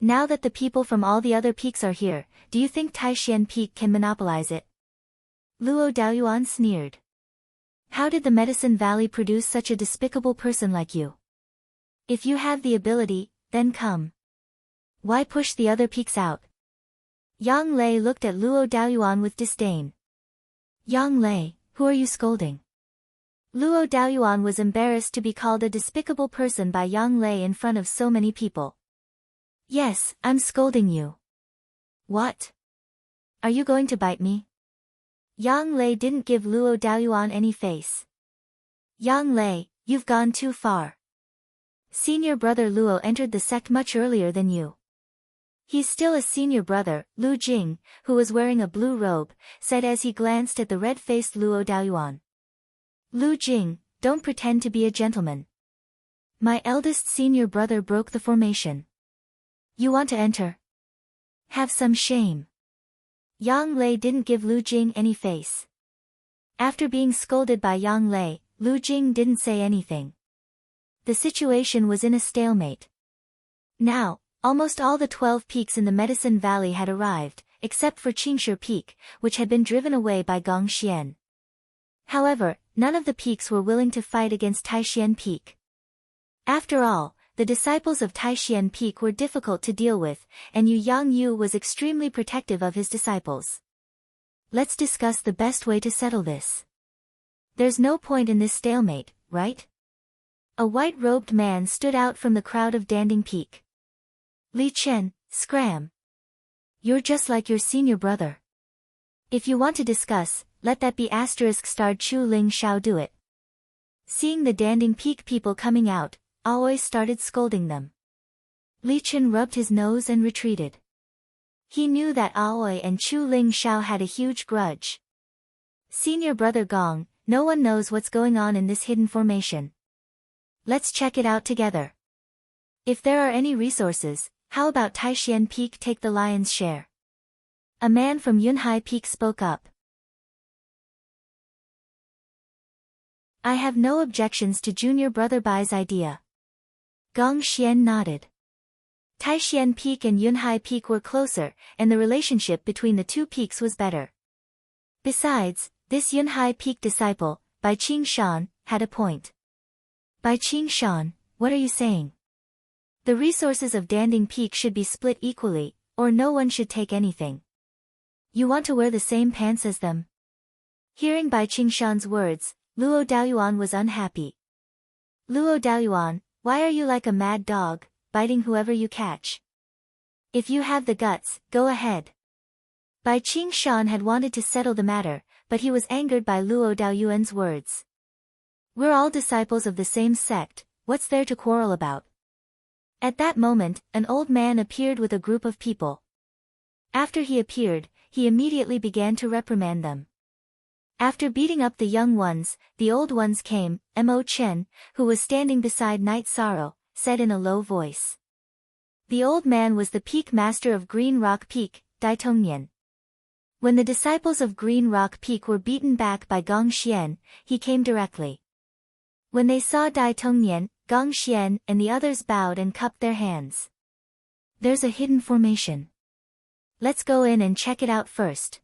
Now that the people from all the other peaks are here, do you think Taishan Peak can monopolize it? Luo Daoyuan sneered. How did the Medicine Valley produce such a despicable person like you? If you have the ability, then come. Why push the other peaks out? Yang Lei looked at Luo Daoyuan with disdain. Yang Lei, who are you scolding? Luo Daoyuan was embarrassed to be called a despicable person by Yang Lei in front of so many people. Yes, I'm scolding you. What? Are you going to bite me? Yang Lei didn't give Luo Daoyuan any face. Yang Lei, you've gone too far. Senior brother Luo entered the sect much earlier than you. He's still a senior brother, Lu Jing, who was wearing a blue robe, said as he glanced at the red-faced Luo Daoyuan. Lu Jing, don't pretend to be a gentleman. My eldest senior brother broke the formation. You want to enter? Have some shame. Yang Lei didn't give Lu Jing any face. After being scolded by Yang Lei, Lu Jing didn't say anything. The situation was in a stalemate. Now, almost all the 12 peaks in the Medicine Valley had arrived, except for Qingshe Peak, which had been driven away by Gong Xian. However, none of the peaks were willing to fight against Taishan Peak. After all, the disciples of Taishan Peak were difficult to deal with, and Yu Yangyu was extremely protective of his disciples. Let's discuss the best way to settle this. There's no point in this stalemate, right? A white-robed man stood out from the crowd of Danding Peak. Li Chen, scram. You're just like your senior brother. If you want to discuss, let that be **starred Chu Ling Xiao do it. Seeing the Danding Peak people coming out, Aoi started scolding them. Li Chen rubbed his nose and retreated. He knew that Aoi and Chu Ling Xiao had a huge grudge. Senior brother Gong, no one knows what's going on in this hidden formation. Let's check it out together. If there are any resources, how about Taishan Peak take the lion's share? A man from Yunhai Peak spoke up. I have no objections to junior brother Bai's idea. Gong Xian nodded. Taishan Peak and Yunhai Peak were closer, and the relationship between the two peaks was better. Besides, this Yunhai Peak disciple, Bai Qingshan, had a point. Bai Qingshan, what are you saying? The resources of Danding Peak should be split equally, or no one should take anything. You want to wear the same pants as them? Hearing Bai Qingshan's words, Luo Daoyuan was unhappy. Luo Daoyuan, why are you like a mad dog, biting whoever you catch? If you have the guts, go ahead. Bai Qingshan had wanted to settle the matter, but he was angered by Luo Daoyuan's words. We're all disciples of the same sect, what's there to quarrel about? At that moment, an old man appeared with a group of people. After he appeared, he immediately began to reprimand them. After beating up the young ones, the old ones came. Mo Chen, who was standing beside Night Sorrow, said in a low voice. The old man was the peak master of Green Rock Peak, Dai Tongnian. When the disciples of Green Rock Peak were beaten back by Gong Xian, he came directly. When they saw Dai Tongnian, Gong Xian and the others bowed and cupped their hands. There's a hidden formation. Let's go in and check it out first.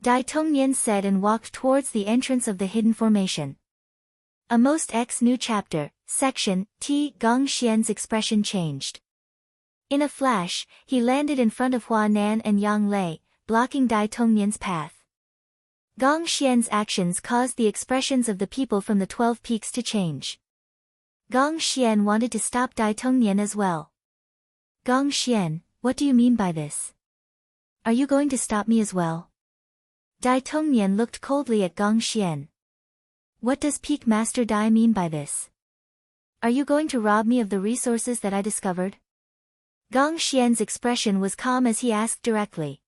Dai Tongnian said and walked towards the entrance of the hidden formation. A most X new chapter, section, T. Gong Xian's expression changed. In a flash, he landed in front of Hua Nan and Yang Lei, blocking Dai Tongnian's path. Gong Xian's actions caused the expressions of the people from the 12 peaks to change. Gong Xian wanted to stop Dai Tongnian as well. Gong Xian, what do you mean by this? Are you going to stop me as well? Dai Tongnian looked coldly at Gong Xian. What does Peak Master Dai mean by this? Are you going to rob me of the resources that I discovered? Gong Xian's expression was calm as he asked directly.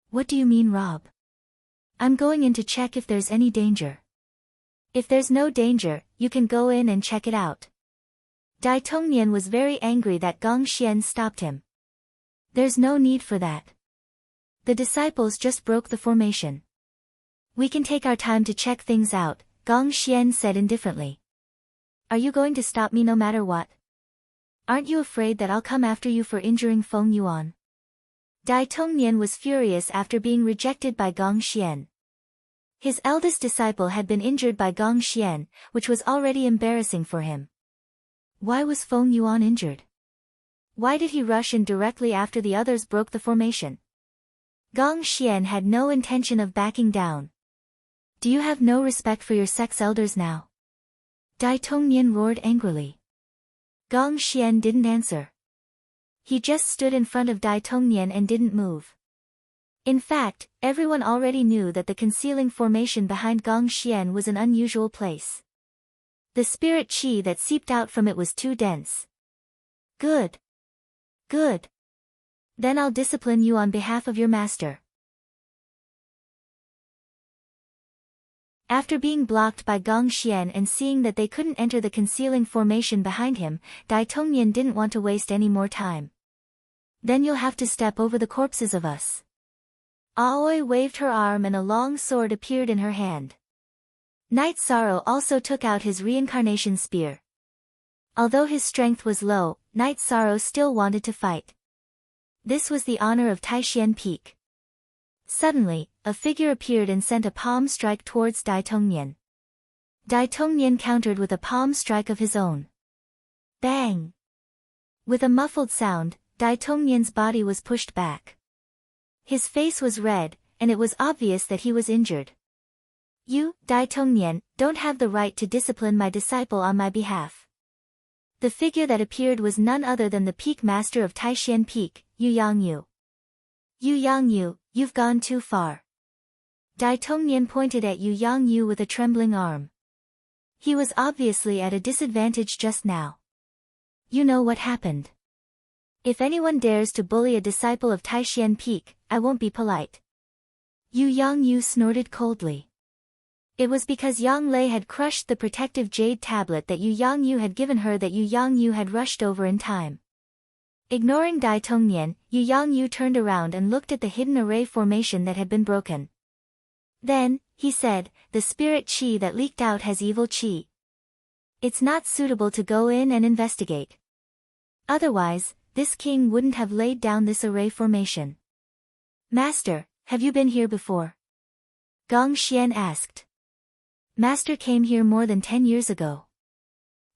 What do you mean rob? I'm going in to check if there's any danger. If there's no danger, you can go in and check it out. Dai Tongnian was very angry that Gong Xian stopped him. There's no need for that. The disciples just broke the formation. We can take our time to check things out, Gong Xian said indifferently. Are you going to stop me no matter what? Aren't you afraid that I'll come after you for injuring Feng Yuan? Dai Tongnian was furious after being rejected by Gong Xian. His eldest disciple had been injured by Gong Xian, which was already embarrassing for him. Why was Feng Yuan injured? Why did he rush in directly after the others broke the formation? Gong Xian had no intention of backing down. Do you have no respect for your sect's elders now? Dai Tongnian roared angrily. Gong Xian didn't answer. He just stood in front of Dai Tongnian and didn't move. In fact, everyone already knew that the concealing formation behind Gong Xian was an unusual place. The spirit qi that seeped out from it was too dense. Good. Good. Then I'll discipline you on behalf of your master. After being blocked by Gong Xian and seeing that they couldn't enter the concealing formation behind him, Dai Tongnian didn't want to waste any more time. Then you'll have to step over the corpses of us. Aoi waved her arm and a long sword appeared in her hand. Night Sorrow also took out his reincarnation spear. Although his strength was low, Night Sorrow still wanted to fight. This was the honor of Taishan Peak. Suddenly, a figure appeared and sent a palm strike towards Dai Tongnian. Dai Tongnian countered with a palm strike of his own. Bang! With a muffled sound, Dai Tongnian's body was pushed back. His face was red, and it was obvious that he was injured. You, Dai Tongnian, don't have the right to discipline my disciple on my behalf. The figure that appeared was none other than the peak master of Taishan Peak, Yu Yangyu. Yu Yangyu, you've gone too far. Dai Tongnian pointed at Yu Yangyu with a trembling arm. He was obviously at a disadvantage just now. You know what happened. If anyone dares to bully a disciple of Taishan Peak, I won't be polite. Yu Yangyu snorted coldly. It was because Yang Lei had crushed the protective jade tablet that Yu Yangyu had given her that Yu Yangyu had rushed over in time. Ignoring Dai Tongnian, Yu Yangyu turned around and looked at the hidden array formation that had been broken. Then, he said, the spirit qi that leaked out has evil qi. It's not suitable to go in and investigate. Otherwise, this king wouldn't have laid down this array formation. Master, have you been here before? Gong Xian asked. Master came here more than 10 years ago.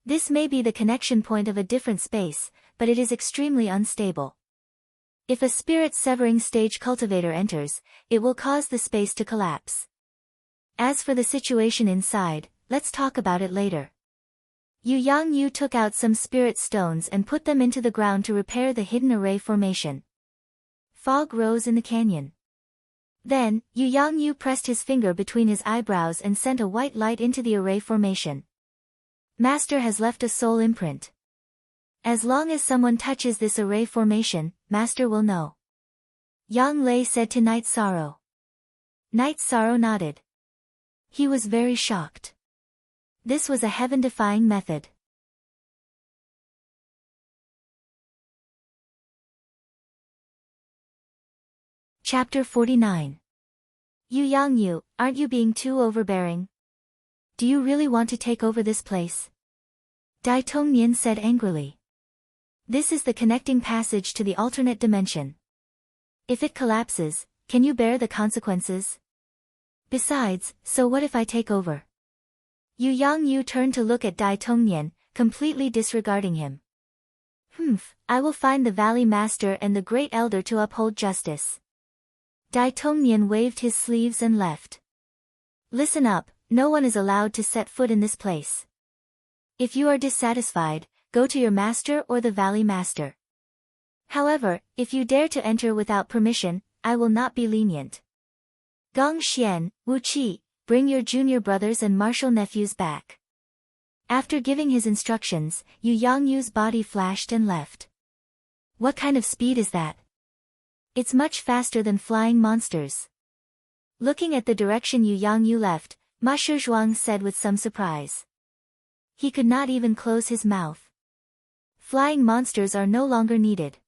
This may be the connection point of a different space, but it is extremely unstable. If a spirit-severing stage cultivator enters, it will cause the space to collapse. As for the situation inside, let's talk about it later. Yu Yangyu took out some spirit stones and put them into the ground to repair the hidden array formation. Fog rose in the canyon. Then, Yu Yangyu pressed his finger between his eyebrows and sent a white light into the array formation. Master has left a soul imprint. As long as someone touches this array formation, Master will know. Yang Lei said to Night Sorrow. Night Sorrow nodded. He was very shocked. This was a heaven-defying method. Chapter 49. Yu Yangyu, aren't you being too overbearing? Do you really want to take over this place? Dai Tongnian said angrily. This is the connecting passage to the alternate dimension. If it collapses, can you bear the consequences? Besides, so what if I take over? Yu Yangyu turned to look at Dai Tongnian, completely disregarding him. I will find the Valley Master and the Great Elder to uphold justice. Dai Tongnian waved his sleeves and left. Listen up, no one is allowed to set foot in this place. If you are dissatisfied, go to your master or the Valley Master. However, if you dare to enter without permission, I will not be lenient. Gong Xian, Wu Qi, bring your junior brothers and martial nephews back. After giving his instructions, Yu Yangyu's body flashed and left. What kind of speed is that? It's much faster than flying monsters. Looking at the direction Yu Yangyu left, Ma Shizhuang said with some surprise. He could not even close his mouth. Flying monsters are no longer needed.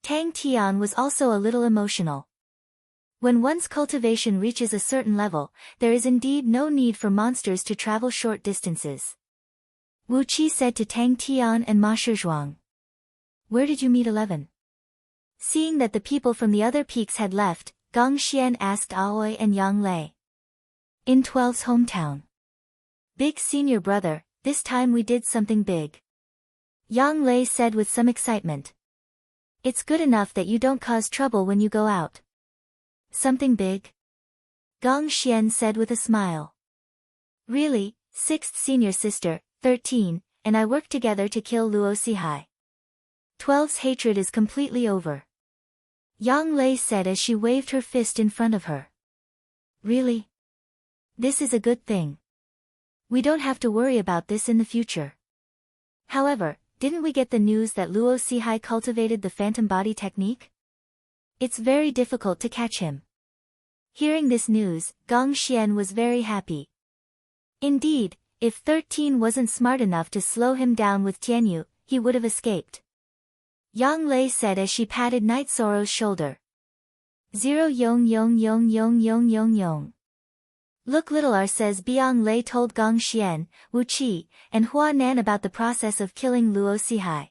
Tang Tian was also a little emotional. When one's cultivation reaches a certain level, there is indeed no need for monsters to travel short distances. Wu Qi said to Tang Tian and Ma Shizhuang. Where did you meet 11? Seeing that the people from the other peaks had left, Gong Xian asked Aoi and Yang Lei. In 12's hometown. Big senior brother, this time we did something big. Yang Lei said with some excitement. It's good enough that you don't cause trouble when you go out. Something big? Gong Xian said with a smile. Really, 6th senior sister, 13, and I worked together to kill Luo Sihai. 12's hatred is completely over. Yang Lei said as she waved her fist in front of her. Really? This is a good thing. We don't have to worry about this in the future. However, didn't we get the news that Luo Sihai cultivated the phantom body technique? It's very difficult to catch him. Hearing this news, Gong Xian was very happy. Indeed, if 13 wasn't smart enough to slow him down with Tianyu, he would have escaped. Yang Lei said as she patted Night Sorrow's shoulder. 0 yong yong yong yong yong yong yong. Look, little R says Biang Lei told Gong Xian, Wu Qi, and Hua Nan about the process of killing Luo Sihai.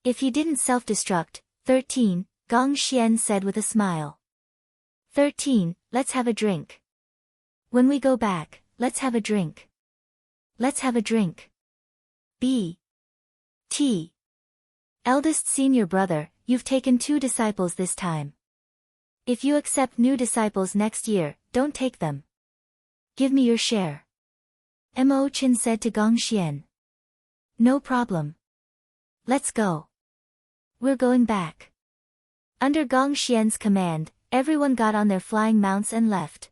If he didn't self-destruct, 13, Gong Xian said with a smile. 13, let's have a drink. When we go back, let's have a drink. Let's have a drink. B. T. Eldest senior brother, you've taken 2 disciples this time. If you accept new disciples next year, don't take them. Give me your share. Mo Chin said to Gong Xian. No problem. Let's go. We're going back. Under Gong Xian's command, everyone got on their flying mounts and left.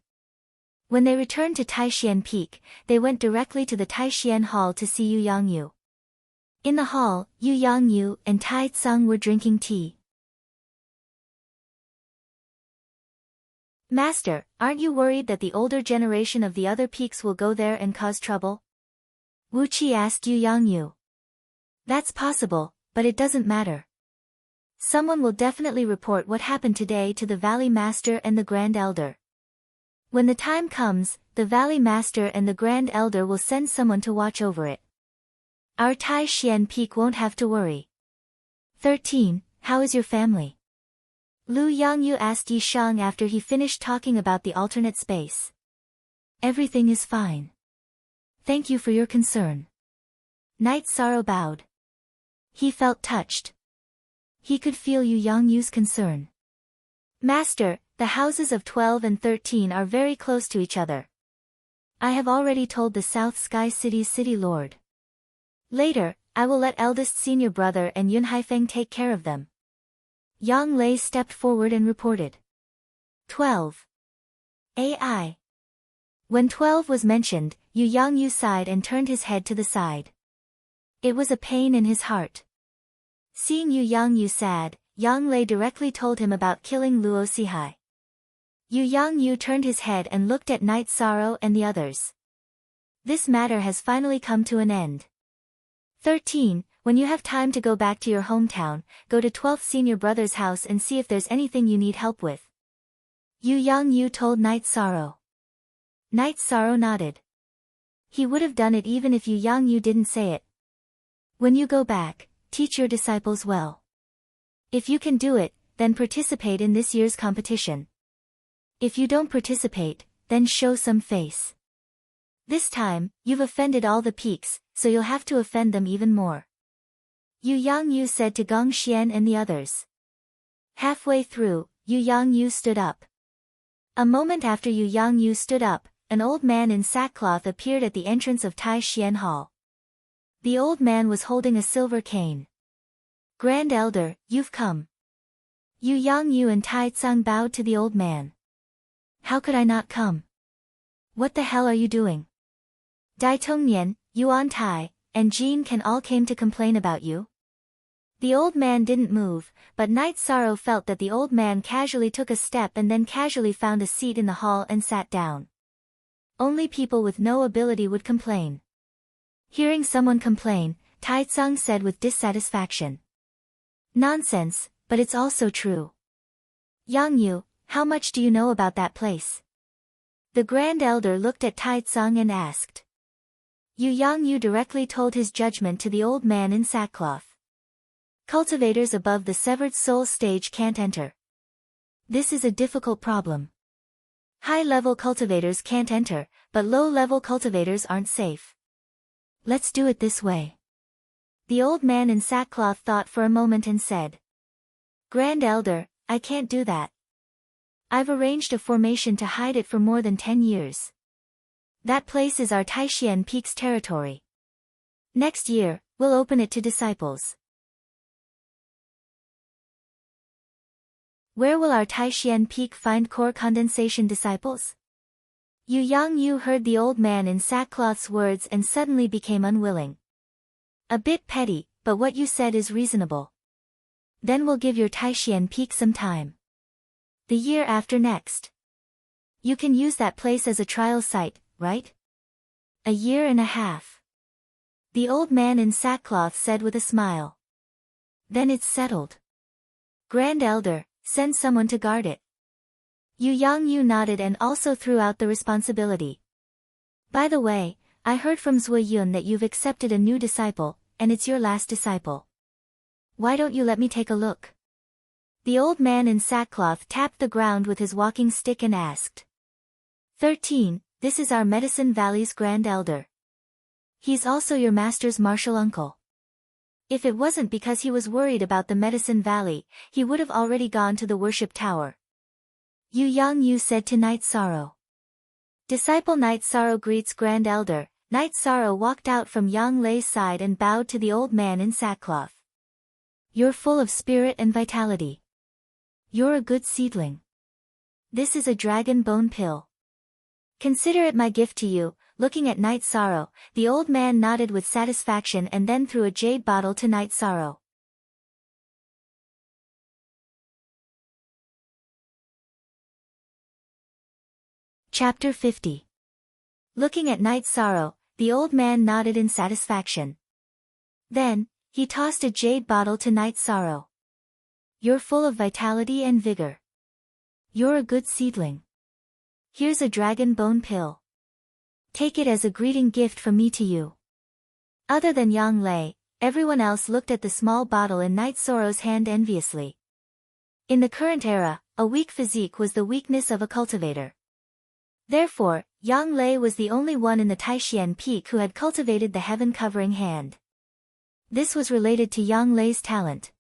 When they returned to Taishian Peak, they went directly to the Taishian Hall to see Yu Yangyu. In the hall, Yu Yangyu and Tai Tsung were drinking tea. Master, aren't you worried that the older generation of the other peaks will go there and cause trouble? Wu Qi asked Yu Yangyu. That's possible, but it doesn't matter. Someone will definitely report what happened today to the Valley Master and the Grand Elder. When the time comes, the Valley Master and the Grand Elder will send someone to watch over it. Our Taishian Peak won't have to worry. 13. How is your family? Lu Yangyu asked Yi Shang after he finished talking about the alternate space. Everything is fine. Thank you for your concern. Night Sorrow bowed. He felt touched. He could feel Yu Yangyu's concern. Master, the houses of 12 and 13 are very close to each other. I have already told the South Sky City's city lord. Later, I will let eldest senior brother and Yun Haifeng take care of them. Yang Lei stepped forward and reported. 12. AI. When 12 was mentioned, Yu Yangyu sighed and turned his head to the side. It was a pain in his heart. Seeing Yu Yangyu sad, Yang Lei directly told him about killing Luo Sihai. Yu Yangyu turned his head and looked at Night Sorrow and the others. This matter has finally come to an end. 13. When you have time to go back to your hometown, go to 12th senior brother's house and see if there's anything you need help with. Yu Yangyu told Night Sorrow. Night Sorrow nodded. He would have done it even if Yu Yangyu didn't say it. When you go back, teach your disciples well. If you can do it, then participate in this year's competition. If you don't participate, then show some face. This time, you've offended all the peaks, so you'll have to offend them even more. Yu Yangyu said to Gong Xian and the others. Halfway through, Yu Yangyu stood up. A moment after Yu Yangyu stood up, an old man in sackcloth appeared at the entrance of Tai Xian Hall. The old man was holding a silver cane. Grand Elder, you've come. Yu Yangyu and Tai Tsang bowed to the old man. How could I not come? What the hell are you doing? Dai Tongnian, Yuan Tai, and Jean Can all came to complain about you? The old man didn't move, but Night Sorrow felt that the old man casually took a step and then casually found a seat in the hall and sat down. Only people with no ability would complain. Hearing someone complain, Tai Tsang said with dissatisfaction. Nonsense, but it's also true. Yang Yu, how much do you know about that place? The Grand Elder looked at Tai Tsang and asked. Yu Yangyu directly told his judgment to the old man in sackcloth. Cultivators above the severed soul stage can't enter. This is a difficult problem. High-level cultivators can't enter, but low-level cultivators aren't safe. Let's do it this way. The old man in sackcloth thought for a moment and said. Grand Elder, I can't do that. I've arranged a formation to hide it for more than 10 years. That place is our Taishian Peak's territory. Next year, we'll open it to disciples. Where will our Taishian Peak find core condensation disciples? Yu Yangyu heard the old man in sackcloth's words and suddenly became unwilling. A bit petty, but what you said is reasonable. Then we'll give your Taishian Peak some time. The year after next. You can use that place as a trial site, right? A year and a half. The old man in sackcloth said with a smile. Then it's settled. Grand Elder, send someone to guard it. Yu Yangyu nodded and also threw out the responsibility. By the way, I heard from Zui Yun that you've accepted a new disciple, and it's your last disciple. Why don't you let me take a look? The old man in sackcloth tapped the ground with his walking stick and asked. 13. This is our Medicine Valley's Grand Elder. He's also your master's martial uncle. If it wasn't because he was worried about the Medicine Valley, he would have already gone to the worship tower. Yu Yangyu said to Night Sorrow. Disciple Night Sorrow greets Grand Elder. Night Sorrow walked out from Yang Lei's side and bowed to the old man in sackcloth. You're full of spirit and vitality. You're a good seedling. This is a dragon bone pill. Consider it my gift to you. Looking at Night Sorrow, the old man nodded with satisfaction and then threw a jade bottle to Night Sorrow. Chapter 50. Looking at Night Sorrow, the old man nodded in satisfaction. Then, he tossed a jade bottle to Night Sorrow. You're full of vitality and vigor. You're a good seedling. Here's a dragon bone pill. Take it as a greeting gift from me to you. Other than Yang Lei, everyone else looked at the small bottle in Night Sorrow's hand enviously. In the current era, a weak physique was the weakness of a cultivator. Therefore, Yang Lei was the only one in the Taishian Peak who had cultivated the heaven-covering hand. This was related to Yang Lei's talent.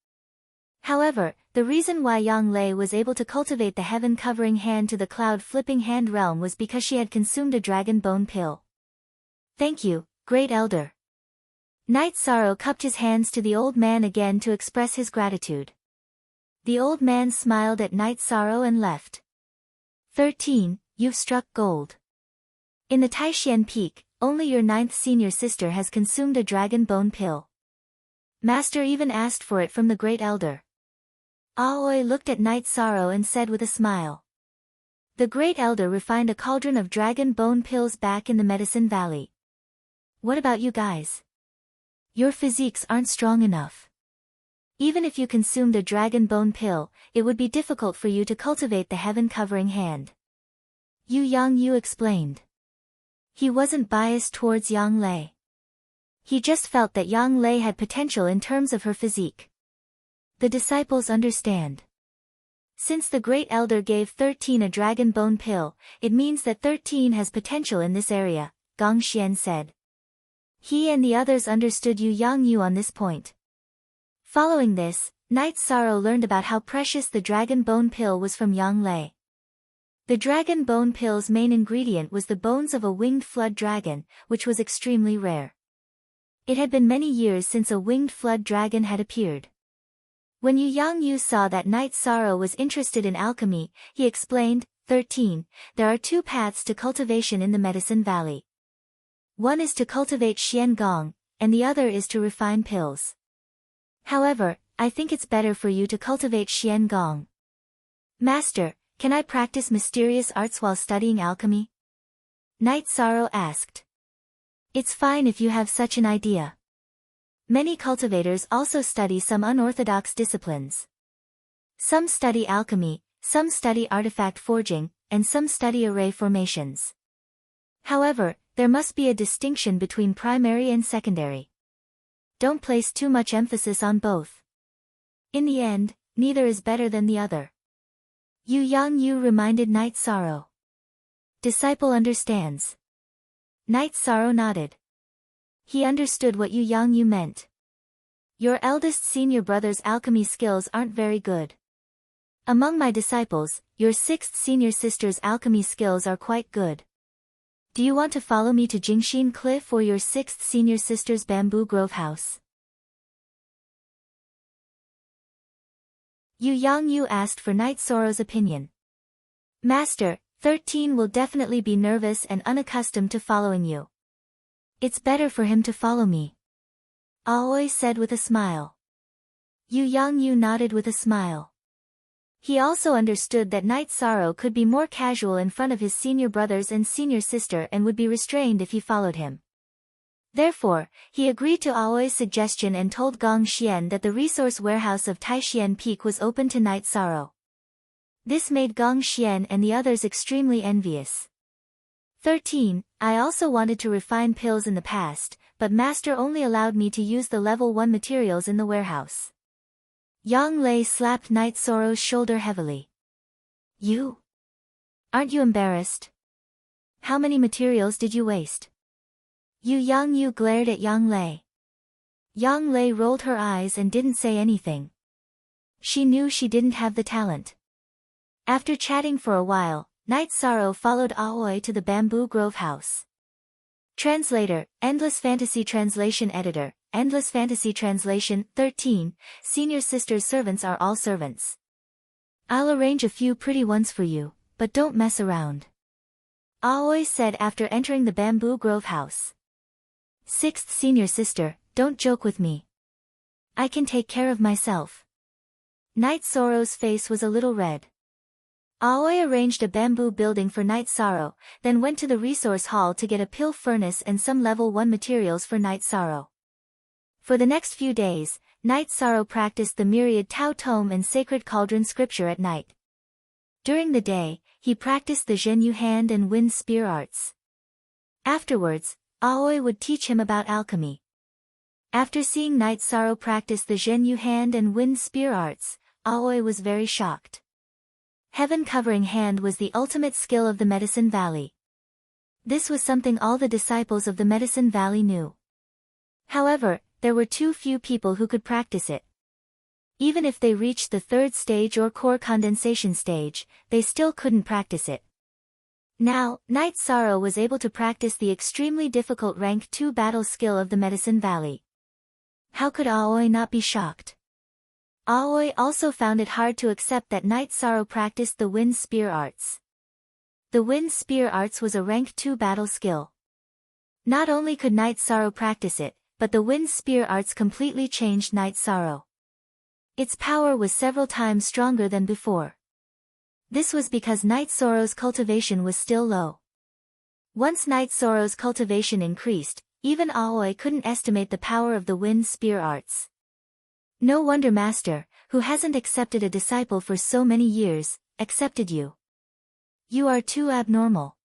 However, the reason why Yang Lei was able to cultivate the heaven-covering hand to the cloud-flipping hand realm was because she had consumed a dragon bone pill. Thank you, Great Elder. Knight Sorrow cupped his hands to the old man again to express his gratitude. The old man smiled at Knight Sorrow and left. 13. You've struck gold. In the Taishian Peak, only your 9th senior sister has consumed a dragon bone pill. Master even asked for it from the Great Elder. Aoi looked at Knight Sorrow and said with a smile. The Great Elder refined a cauldron of dragon bone pills back in the Medicine Valley. What about you guys? Your physiques aren't strong enough. Even if you consumed a dragon bone pill, it would be difficult for you to cultivate the heaven-covering hand. Yu Yang explained. He wasn't biased towards Yang Lei. He just felt that Yang Lei had potential in terms of her physique. The disciples understand. Since the Great Elder gave 13 a dragon bone pill, it means that 13 has potential in this area, Gong Xian said. He and the others understood Yu Yang on this point. Following this, Knight Sorrow learned about how precious the dragon bone pill was from Yang Lei. The dragon bone pill's main ingredient was the bones of a winged flood dragon, which was extremely rare. It had been many years since a winged flood dragon had appeared. When Yu Yang saw that Knight Sorrow was interested in alchemy, he explained, 13, there are 2 paths to cultivation in the Medicine Valley. One is to cultivate Xian Gong, and the other is to refine pills. However, I think it's better for you to cultivate Xian Gong. Master, can I practice mysterious arts while studying alchemy? Knight Sorrow asked. It's fine if you have such an idea. Many cultivators also study some unorthodox disciplines. Some study alchemy, some study artifact forging, and some study array formations. However, there must be a distinction between primary and secondary. Don't place too much emphasis on both. In the end, neither is better than the other. Yu Yang reminded Knight Sorrow. Disciple understands. Knight Sorrow nodded. He understood what Yu Yang meant. Your eldest senior brother's alchemy skills aren't very good. Among my disciples, your 6th senior sister's alchemy skills are quite good. Do you want to follow me to Jingxin Cliff or your 6th senior sister's Bamboo Grove house? Yu Yang asked for Knight Sorrow's opinion. Master, 13 will definitely be nervous and unaccustomed to following you. It's better for him to follow me. Aoi said with a smile. Yu Yang nodded with a smile. He also understood that Knight Sorrow could be more casual in front of his senior brothers and senior sister and would be restrained if he followed him. Therefore, he agreed to Aoi's suggestion and told Gong Xian that the resource warehouse of Taishian Peak was open to Knight Sorrow. This made Gong Xian and the others extremely envious. 13. I also wanted to refine pills in the past, but Master only allowed me to use the level 1 materials in the warehouse. Yang Lei slapped Knight Sorrow's shoulder heavily. You? Aren't you embarrassed? How many materials did you waste? Yu Yang glared at Yang Lei. Yang Lei rolled her eyes and didn't say anything. She knew she didn't have the talent. After chatting for a while, Knight Sorrow followed Aoi to the Bamboo Grove house. Translator, Endless Fantasy Translation Editor, Endless Fantasy Translation, 13, Senior Sister's servants are all servants. I'll arrange a few pretty ones for you, but don't mess around. Aoi said after entering the Bamboo Grove house. 6th Senior Sister, don't joke with me. I can take care of myself. Knight Sorrow's face was a little red. Aoi arranged a bamboo building for Knight Sorrow, then went to the resource hall to get a pill furnace and some level 1 materials for Knight Sorrow. For the next few days, Knight Sorrow practiced the myriad Tao Tome and Sacred Cauldron scripture at night. During the day, he practiced the Zhenyu hand and wind spear arts. Afterwards, Aoi would teach him about alchemy. After seeing Knight Sorrow practice the Zhenyu hand and wind spear arts, Aoi was very shocked. Heaven-covering hand was the ultimate skill of the Medicine Valley. This was something all the disciples of the Medicine Valley knew. However, there were too few people who could practice it. Even if they reached the third stage or core condensation stage, they still couldn't practice it. Now, Night Sorrow was able to practice the extremely difficult Rank 2 battle skill of the Medicine Valley. How could Aoi not be shocked? Aoi also found it hard to accept that Night Sorrow practiced the Wind Spear Arts. The Wind Spear Arts was a Rank 2 battle skill. Not only could Night Sorrow practice it, but the Wind Spear Arts completely changed Night Sorrow. Its power was several times stronger than before. This was because Night Sorrow's cultivation was still low. Once Night Sorrow's cultivation increased, even Aoi couldn't estimate the power of the Wind Spear Arts. No wonder Master, who hasn't accepted a disciple for so many years, accepted you. You are too abnormal.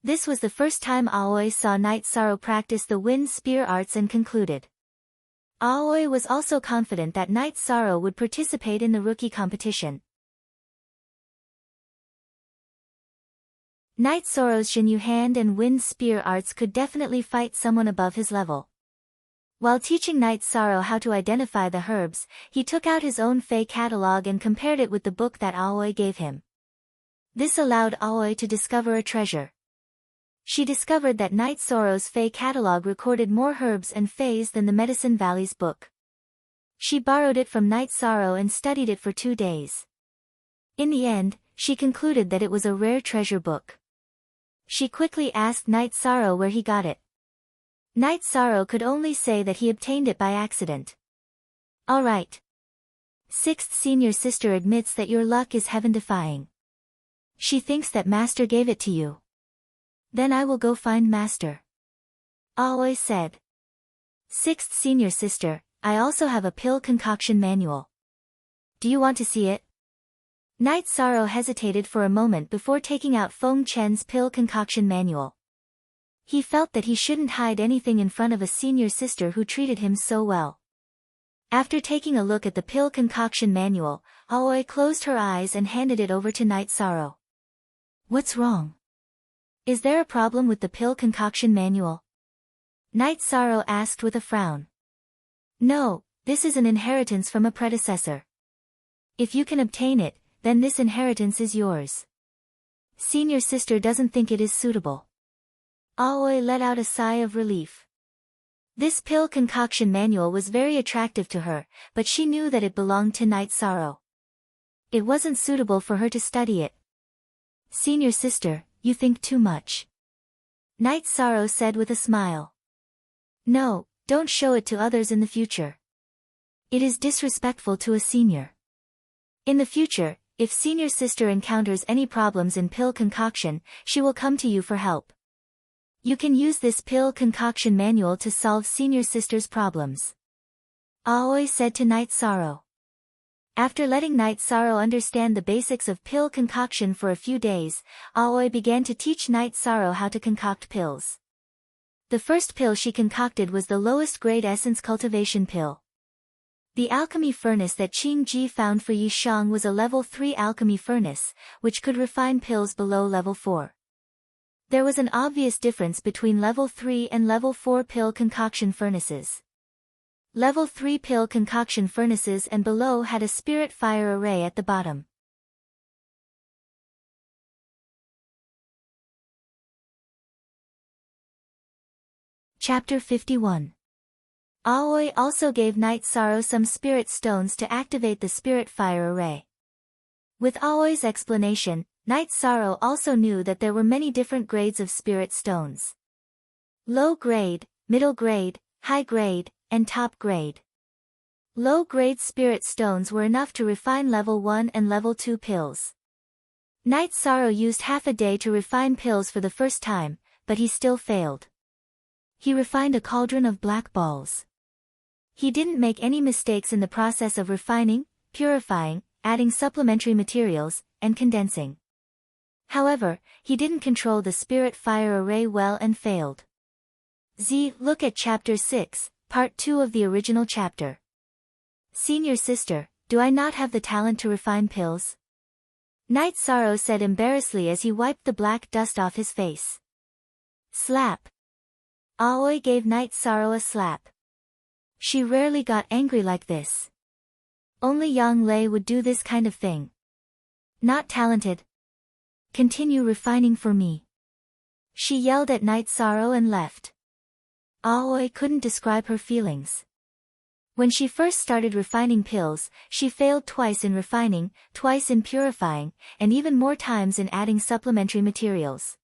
This was the first time Aoi saw Night Sorrow practice the Wind Spear Arts and concluded. Aoi was also confident that Night Sorrow would participate in the rookie competition. Night Sorrow's Shinyu Hand and Wind Spear Arts could definitely fight someone above his level. While teaching Night Sorrow how to identify the herbs, he took out his own Fey catalog and compared it with the book that Aoi gave him. This allowed Aoi to discover a treasure. She discovered that Night Sorrow's Fey catalog recorded more herbs and Feys than the Medicine Valley's book. She borrowed it from Night Sorrow and studied it for 2 days. In the end, she concluded that it was a rare treasure book. She quickly asked Night Sorrow where he got it. Night Sorrow could only say that he obtained it by accident. All right. Sixth senior sister admits that your luck is heaven-defying. She thinks that Master gave it to you. Then I will go find Master. Aoi said. Sixth senior sister, I also have a pill concoction manual. Do you want to see it? Night Sorrow hesitated for a moment before taking out Feng Chen's pill concoction manual. He felt that he shouldn't hide anything in front of a senior sister who treated him so well. After taking a look at the pill concoction manual, Aoi closed her eyes and handed it over to Night Sorrow. What's wrong? Is there a problem with the pill concoction manual? Night Sorrow asked with a frown. No, this is an inheritance from a predecessor. If you can obtain it, then this inheritance is yours. Senior sister doesn't think it is suitable. Aoi let out a sigh of relief. This pill concoction manual was very attractive to her, but she knew that it belonged to Night Sorrow. It wasn't suitable for her to study it. Senior sister, you think too much. Night Sorrow said with a smile. No, don't show it to others in the future. It is disrespectful to a senior. In the future, if senior sister encounters any problems in pill concoction, she will come to you for help. You can use this pill concoction manual to solve senior sister's problems. Aoi said to Night Sorrow. After letting Night Sorrow understand the basics of pill concoction for a few days, Aoi began to teach Night Sorrow how to concoct pills. The first pill she concocted was the lowest grade essence cultivation pill. The alchemy furnace that Qing Ji found for Yi Shang was a level 3 alchemy furnace, which could refine pills below level 4. There was an obvious difference between level 3 and level 4 pill concoction furnaces. Level 3 pill concoction furnaces and below had a spirit fire array at the bottom. Chapter 51. Aoi also gave Night Sorrow some spirit stones to activate the spirit fire array. With Aoi's explanation, Night Sorrow also knew that there were many different grades of spirit stones. Low grade, middle grade, high grade, and top grade. Low grade spirit stones were enough to refine level 1 and level 2 pills. Night Sorrow used half a day to refine pills for the first time, but he still failed. He refined a cauldron of black balls. He didn't make any mistakes in the process of refining, purifying, adding supplementary materials, and condensing. However, he didn't control the spirit fire array well and failed. Look at Chapter 6, Part 2 of the original chapter. Senior sister, do I not have the talent to refine pills? Night Sorrow said embarrassedly as he wiped the black dust off his face. Slap. Aoi gave Night Sorrow a slap. She rarely got angry like this. Only Yang Lei would do this kind of thing. Not talented. Continue refining for me. She yelled at Night Sorrow and left. Aoi couldn't describe her feelings. When she first started refining pills, she failed twice in refining, twice in purifying, and even more times in adding supplementary materials.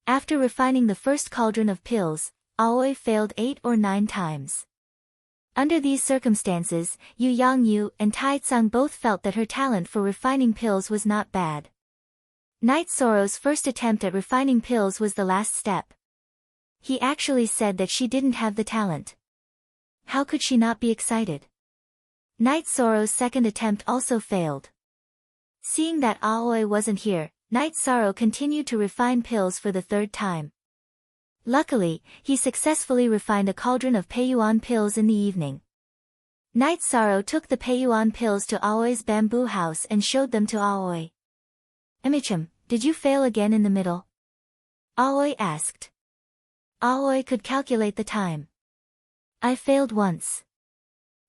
After refining the first cauldron of pills, Aoi failed 8 or 9 times. Under these circumstances, Yu Yangyu and Tai Tsung both felt that her talent for refining pills was not bad. Night Sorrow's first attempt at refining pills was the last step. He actually said that she didn't have the talent. How could she not be excited? Night Sorrow's second attempt also failed. Seeing that Aoi wasn't here, Night Sorrow continued to refine pills for the third time. Luckily, he successfully refined a cauldron of Peiyuan pills in the evening. Night Sorrow took the Peiyuan pills to Aoi's bamboo house and showed them to Aoi. "Emichim, did you fail again in the middle?" Aoi asked. Aoi could calculate the time. "I failed once."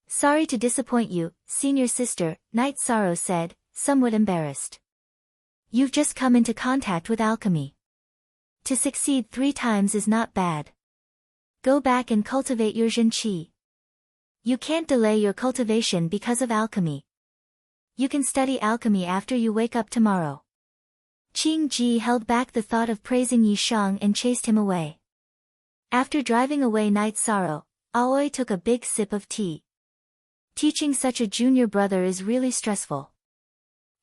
"Sorry to disappoint you, senior sister," Night Sorrow said, somewhat embarrassed. "You've just come into contact with alchemy. To succeed 3 times is not bad. Go back and cultivate your Zhenqi. You can't delay your cultivation because of alchemy. You can study alchemy after you wake up tomorrow." Qing Ji held back the thought of praising Yi Shang and chased him away. After driving away Night Sorrow, Aoi took a big sip of tea. Teaching such a junior brother is really stressful.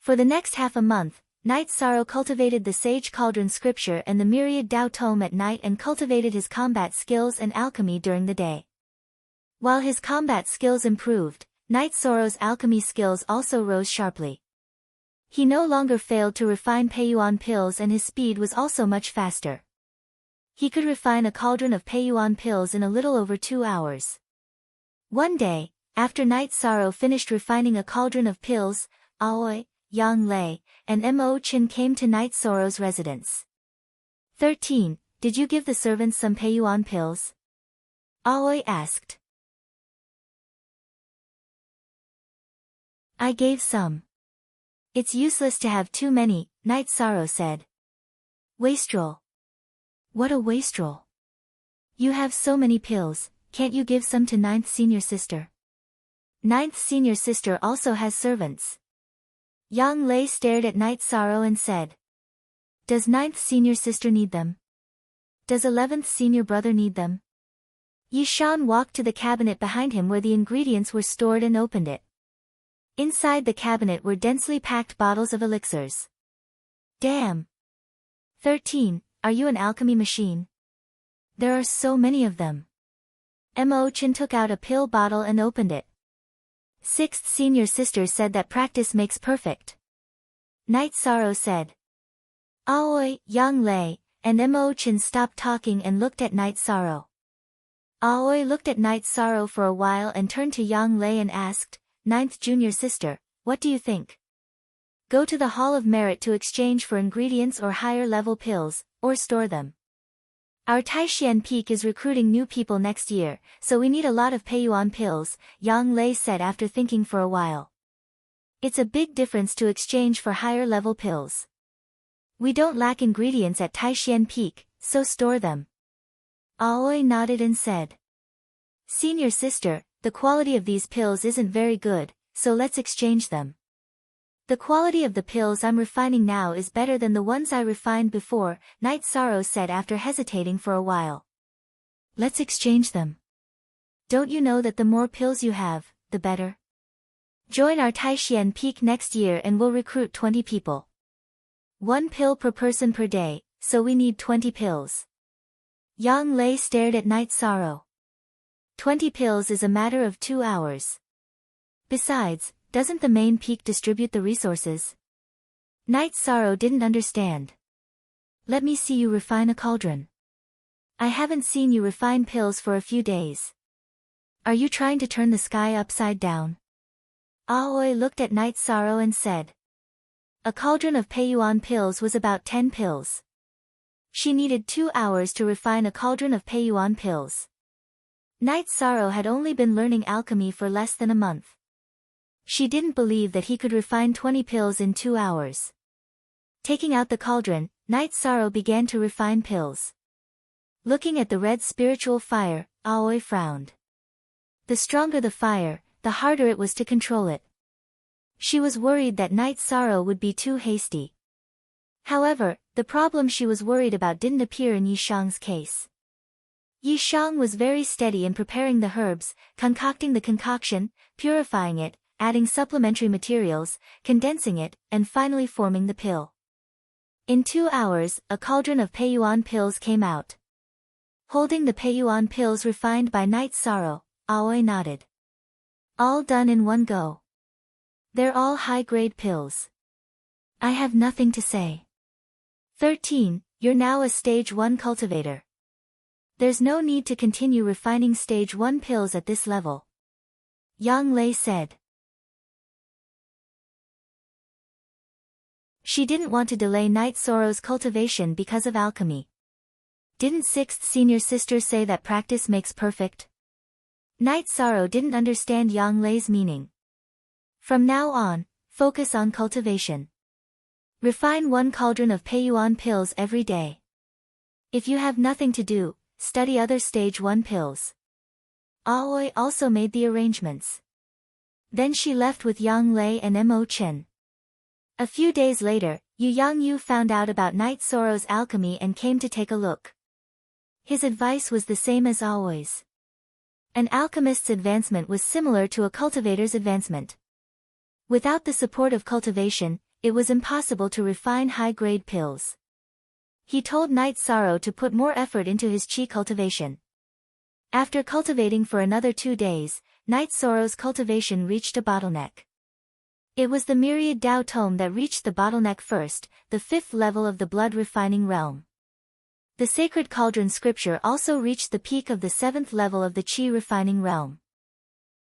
For the next half a month, Night Sorrow cultivated the Sage Cauldron scripture and the Myriad Tao tome at night and cultivated his combat skills and alchemy during the day. While his combat skills improved, Night Sorrow's alchemy skills also rose sharply. He no longer failed to refine Peiyuan pills and his speed was also much faster. He could refine a cauldron of Peiyuan pills in a little over 2 hours. One day, after Night Sorrow finished refining a cauldron of pills, Aoi, Yang Lei, and Mo Chin came to Night Sorrow's residence. 13. Did you give the servants some Peiyuan pills? Aoi asked. I gave some. It's useless to have too many, Night Sorrow said. Wastrel. What a wastrel. You have so many pills, can't you give some to ninth senior sister? Ninth senior sister also has servants. Yang Lei stared at Night Sorrow and said. Does ninth senior sister need them? Does 11th senior brother need them? Yi Shan walked to the cabinet behind him where the ingredients were stored and opened it. Inside the cabinet were densely packed bottles of elixirs. Damn! 13, are you an alchemy machine? There are so many of them. Mo Chin took out a pill bottle and opened it. 6th senior sister said that practice makes perfect. Night Sorrow said. Aoi, Yang Lei, and Mo Chin stopped talking and looked at Night Sorrow. Aoi looked at Night Sorrow for a while and turned to Yang Lei and asked, Ninth junior sister, what do you think? Go to the Hall of Merit to exchange for ingredients or higher level pills, or store them. Our Taishian Peak is recruiting new people next year, so we need a lot of Peiyuan pills, Yang Lei said after thinking for a while. It's a big difference to exchange for higher level pills. We don't lack ingredients at Taishian Peak, so store them. Aoi nodded and said. Senior sister, the quality of these pills isn't very good, so let's exchange them. The quality of the pills I'm refining now is better than the ones I refined before, Night Sorrow said after hesitating for a while. Let's exchange them. Don't you know that the more pills you have, the better? Join our Taishian Peak next year and we'll recruit 20 people. 1 pill per person per day, so we need 20 pills. Yang Lei stared at Night Sorrow. 20 pills is a matter of 2 hours. Besides, doesn't the main peak distribute the resources? Night Sorrow didn't understand. Let me see you refine a cauldron. I haven't seen you refine pills for a few days. Are you trying to turn the sky upside down? Aoi looked at Night Sorrow and said. A cauldron of Peiyuan pills was about 10 pills. She needed 2 hours to refine a cauldron of Peiyuan pills. Night Sorrow had only been learning alchemy for less than a month. She didn't believe that he could refine 20 pills in 2 hours. Taking out the cauldron, Night Sorrow began to refine pills. Looking at the red spiritual fire, Aoi frowned. The stronger the fire, the harder it was to control it. She was worried that Night Sorrow would be too hasty. However, the problem she was worried about didn't appear in Yishang's case. Yishang was very steady in preparing the herbs, concocting the concoction, purifying it, adding supplementary materials, condensing it, and finally forming the pill. In 2 hours, a cauldron of Peiyuan pills came out. Holding the Peiyuan pills refined by Night Sorrow, Aoi nodded. All done in one go. They're all high-grade pills. I have nothing to say. 13. You're now a Stage 1 cultivator. There's no need to continue refining Stage 1 pills at this level. Yang Lei said. She didn't want to delay Night Sorrow's cultivation because of alchemy. Didn't 6th senior sister say that practice makes perfect? Night Sorrow didn't understand Yang Lei's meaning. From now on, focus on cultivation. Refine 1 cauldron of Peiyuan pills every day. If you have nothing to do, study other Stage 1 pills. Aoi also made the arrangements. Then she left with Yang Lei and Mo Chen. A few days later, Yu Yangyu found out about Night Sorrow's alchemy and came to take a look. His advice was the same as always. An alchemist's advancement was similar to a cultivator's advancement. Without the support of cultivation, it was impossible to refine high-grade pills. He told Night Sorrow to put more effort into his qi cultivation. After cultivating for another 2 days, Night Sorrow's cultivation reached a bottleneck. It was the myriad Dao tome that reached the bottleneck first, the 5th level of the blood refining realm. The sacred cauldron scripture also reached the peak of the 7th level of the qi refining realm.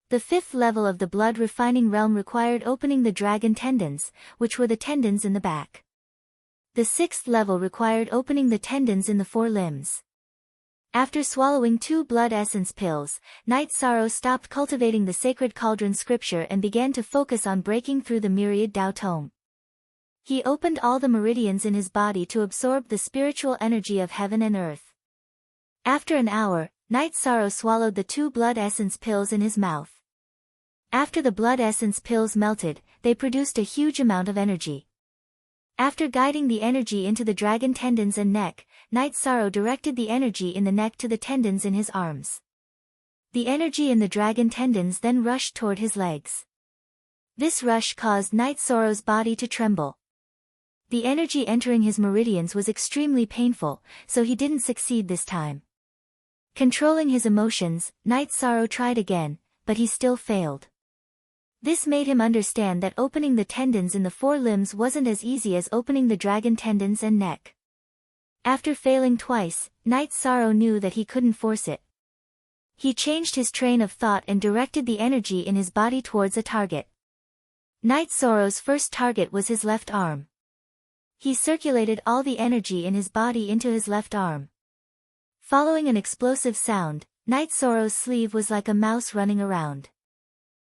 The 5th level of the blood refining realm required opening the dragon tendons, which were the tendons in the back. The 6th level required opening the tendons in the 4 limbs. After swallowing 2 blood essence pills, Night Sorrow stopped cultivating the sacred cauldron scripture and began to focus on breaking through the myriad Dao tome. He opened all the meridians in his body to absorb the spiritual energy of heaven and earth. After an hour, Night Sorrow swallowed the 2 blood essence pills in his mouth. After the blood essence pills melted, they produced a huge amount of energy. After guiding the energy into the dragon tendons and neck, Night Sorrow directed the energy in the neck to the tendons in his arms. The energy in the dragon tendons then rushed toward his legs. This rush caused Night Sorrow's body to tremble. The energy entering his meridians was extremely painful, so he didn't succeed this time. Controlling his emotions, Night Sorrow tried again, but he still failed. This made him understand that opening the tendons in the 4 limbs wasn't as easy as opening the dragon tendons and neck. After failing twice, Night Sorrow knew that he couldn't force it. He changed his train of thought and directed the energy in his body towards a target. Night Sorrow's first target was his left arm. He circulated all the energy in his body into his left arm. Following an explosive sound, Night Sorrow's sleeve was like a mouse running around.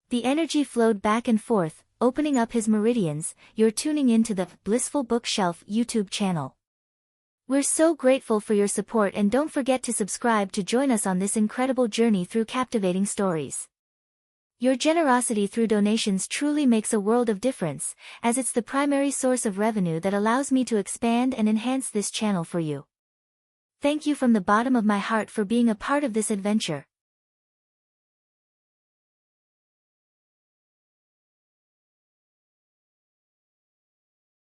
The energy flowed back and forth, opening up his meridians. You're tuning into the Blissful Bookshelf YouTube channel. We're so grateful for your support, and don't forget to subscribe to join us on this incredible journey through captivating stories. Your generosity through donations truly makes a world of difference, as it's the primary source of revenue that allows me to expand and enhance this channel for you. Thank you from the bottom of my heart for being a part of this adventure.